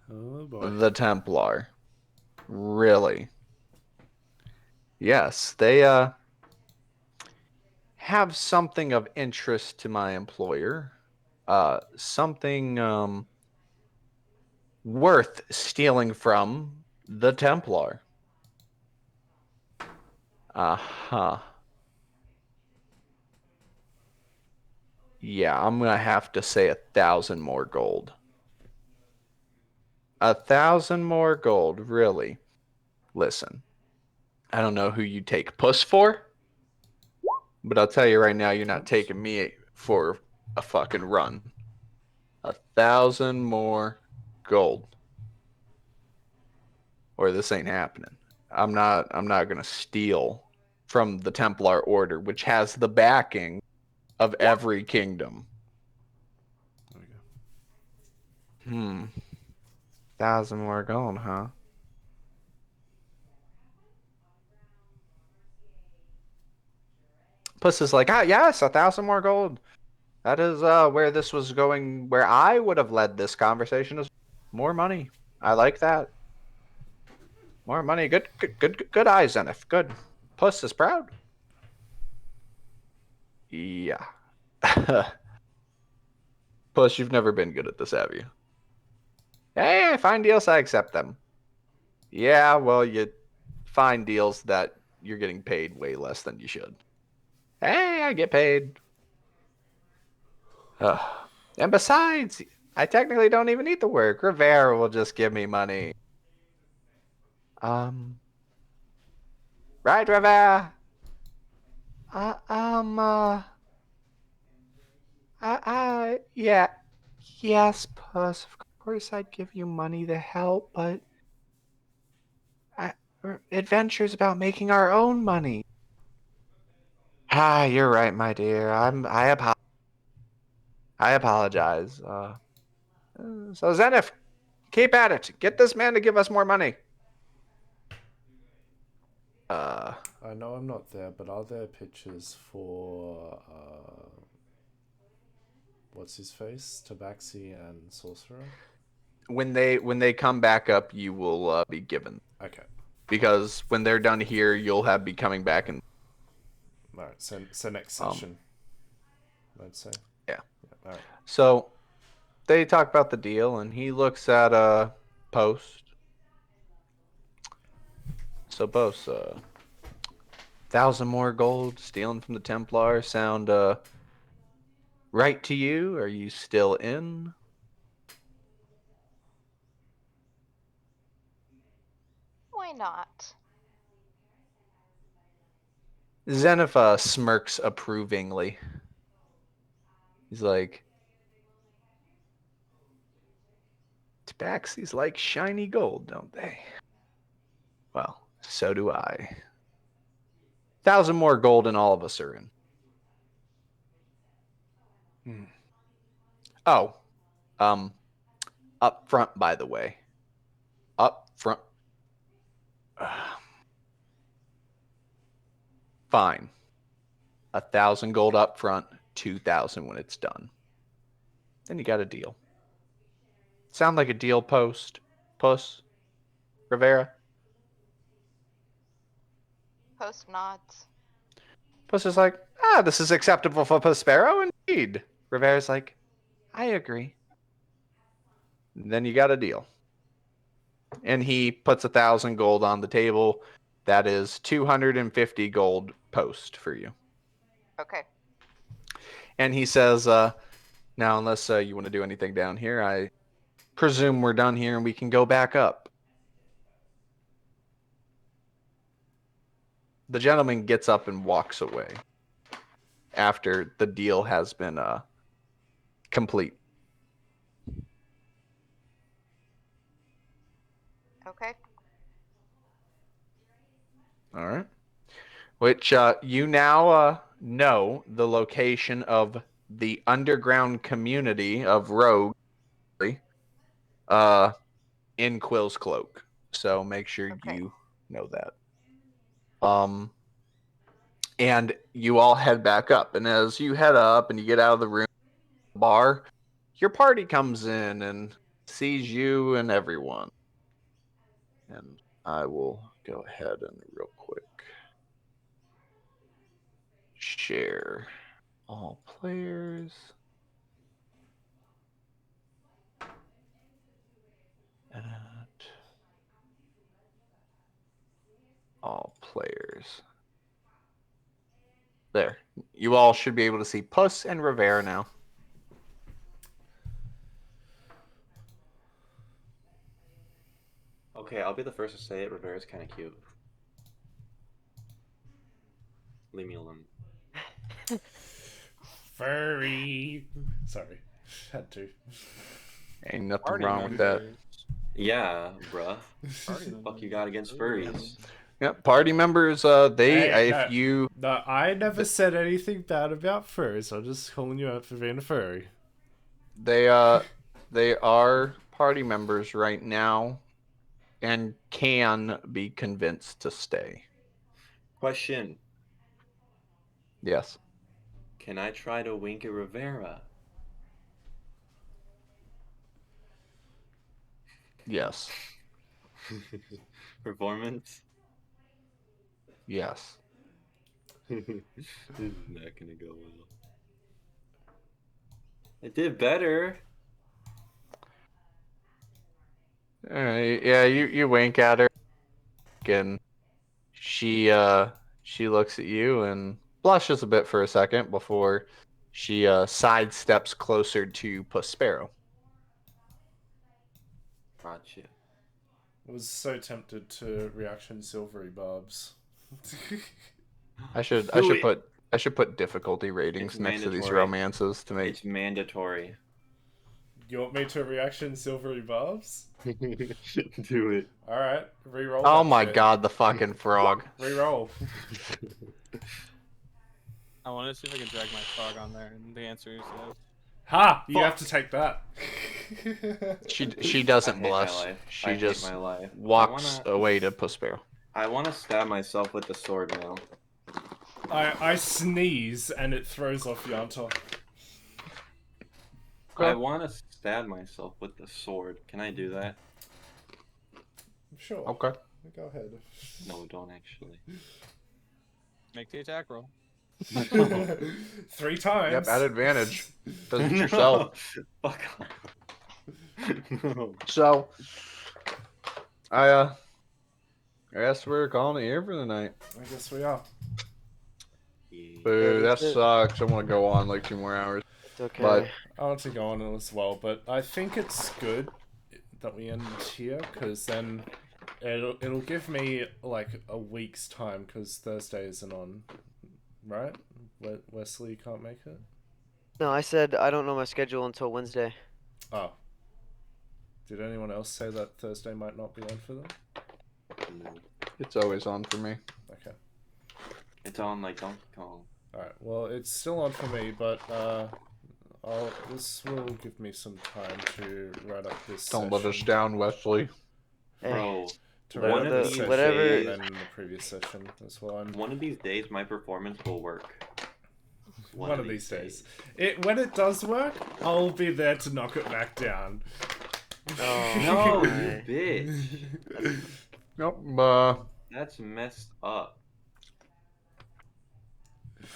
Oh boy. The Templar. Really? Yes, they, have something of interest to my employer. Something, worth stealing from the Templar. Uh-huh. Yeah, I'm gonna have to say 1,000 more gold. 1,000 more gold, really? Listen, I don't know who you take Puss for, but I'll tell you right now, you're not taking me for a fucking run. 1,000 more gold, or this ain't happening. I'm not gonna steal from the Templar Order, which has the backing of every kingdom. There we go. 1,000 more gold, huh? Puss is like, yes, 1,000 more gold. That is where this was going, where I would have led this conversation is more money. I like that. More money. Good eye, Zenith. Good. Puss is proud. Yeah. Puss, you've never been good at this, have you? Hey, I find deals, I accept them. Yeah, well, you find deals that you're getting paid way less than you should. Hey, I get paid. And besides, I technically don't even need the work. Rivera will just give me money. Right, Rivera? Uh, um, uh, yeah. Yes, Puss. Of course I'd give you money to help, but I, adventure's about making our own money. Ah, you're right, my dear. I apologize. So Zenith, keep at it. Get this man to give us more money. I know I'm not there, but are there pictures for what's his face, Tabaxi and Sorcerer? When they come back up, you will be given. Okay. Because when they're done here, you'll have be coming back and. All right. So next session, I'd say. Yeah. All right. So they talk about the deal, and he looks at a post. So both 1,000 more gold stealing from the Templar sound right to you? Are you still in? Why not? Xenophah smirks approvingly. He's like, Tabaxis like shiny gold, don't they? Well, so do I. 1,000 more gold and all of us are in. Oh, up front, by the way. Up front. Fine. 1,000 gold up front, 2,000 when it's done. Then you got a deal. Sound like a deal, Post? Puss? Rivera? Post nods. Puss is like, this is acceptable for Prospero, indeed. Rivera's like, I agree. Then you got a deal. And he puts 1,000 gold on the table. That is 250 gold Post for you. Okay. And he says, now, unless you want to do anything down here, I presume we're done here and we can go back up. The gentleman gets up and walks away after the deal has been complete. Okay. All right. Which you now know the location of the underground community of Rogue in Quill's Cloak. So make sure you know that. And you all head back up. And as you head up and you get out of the room, bar, your party comes in and sees you and everyone. And I will go ahead and real quick share all players. At all players. There. You all should be able to see Puss and Rivera now. Okay, I'll be the first to say it. Rivera's kind of cute. Leave me alone. Furry. Sorry. Had to. Ain't nothing Party wrong with that. members. Yeah, bruh. Party Fuck you members. got against furries? Yep, party members, No, I never said anything bad about furries. I'm just calling you out for being a furry. they are party members right now and can be convinced to stay. Question. Yes. Can I try to wink at Rivera? Yes. Performance? Yes. This is not gonna go well. I did better. All right. Yeah, you wink at her and she looks at you and blushes a bit for a second before She sidesteps closer to Prospero. Gotcha. I was so tempted to reaction silvery barbs. I should put difficulty ratings It's next to these mandatory. romances to make. It's mandatory. You want me to reaction silvery barbs? Do it. All right, re-roll. Oh that my shit. god, the fucking frog. Re-roll. I want to see if I can drag my frog on there, and the answer is yes. Ha! You have to take that. She doesn't blush. She just walks away to Prospero. I want to stab myself with the sword now. I sneeze and it throws off Yanta. I want to stab myself with the sword. Can I do that? Sure. Okay. Go ahead. No, don't actually. Make the attack roll. 3 times. Yep, at advantage. Does it yourself. Fuck off. No. So, I guess we're calling it here for the night. I guess we are. Boo, that sucks. I want to go on like 2 more hours. It's okay. But I want to go on as well, but I think it's good that we end here, because then it'll give me like a week's time, because Thursday isn't on, right? Wesley can't make it? No, I said I don't know my schedule until Wednesday. Oh. Did anyone else say that Thursday might not be on for them? No. It's always on for me. Okay. It's on like Donkey Kong. Alright, well, it's still on for me, but this will give me some time to write up this Don't let us session. down, Wesley. Bro, To one write up of this these session whatever- and then the previous session as well. one of these days my performance will work. One of these days. When it does work, I'll be there to knock it back down. Oh, No, my. you bitch. Nope. That's messed up.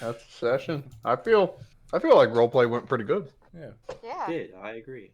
That's the session. I feel like roleplay went pretty good. Yeah. Yeah. Did I agree?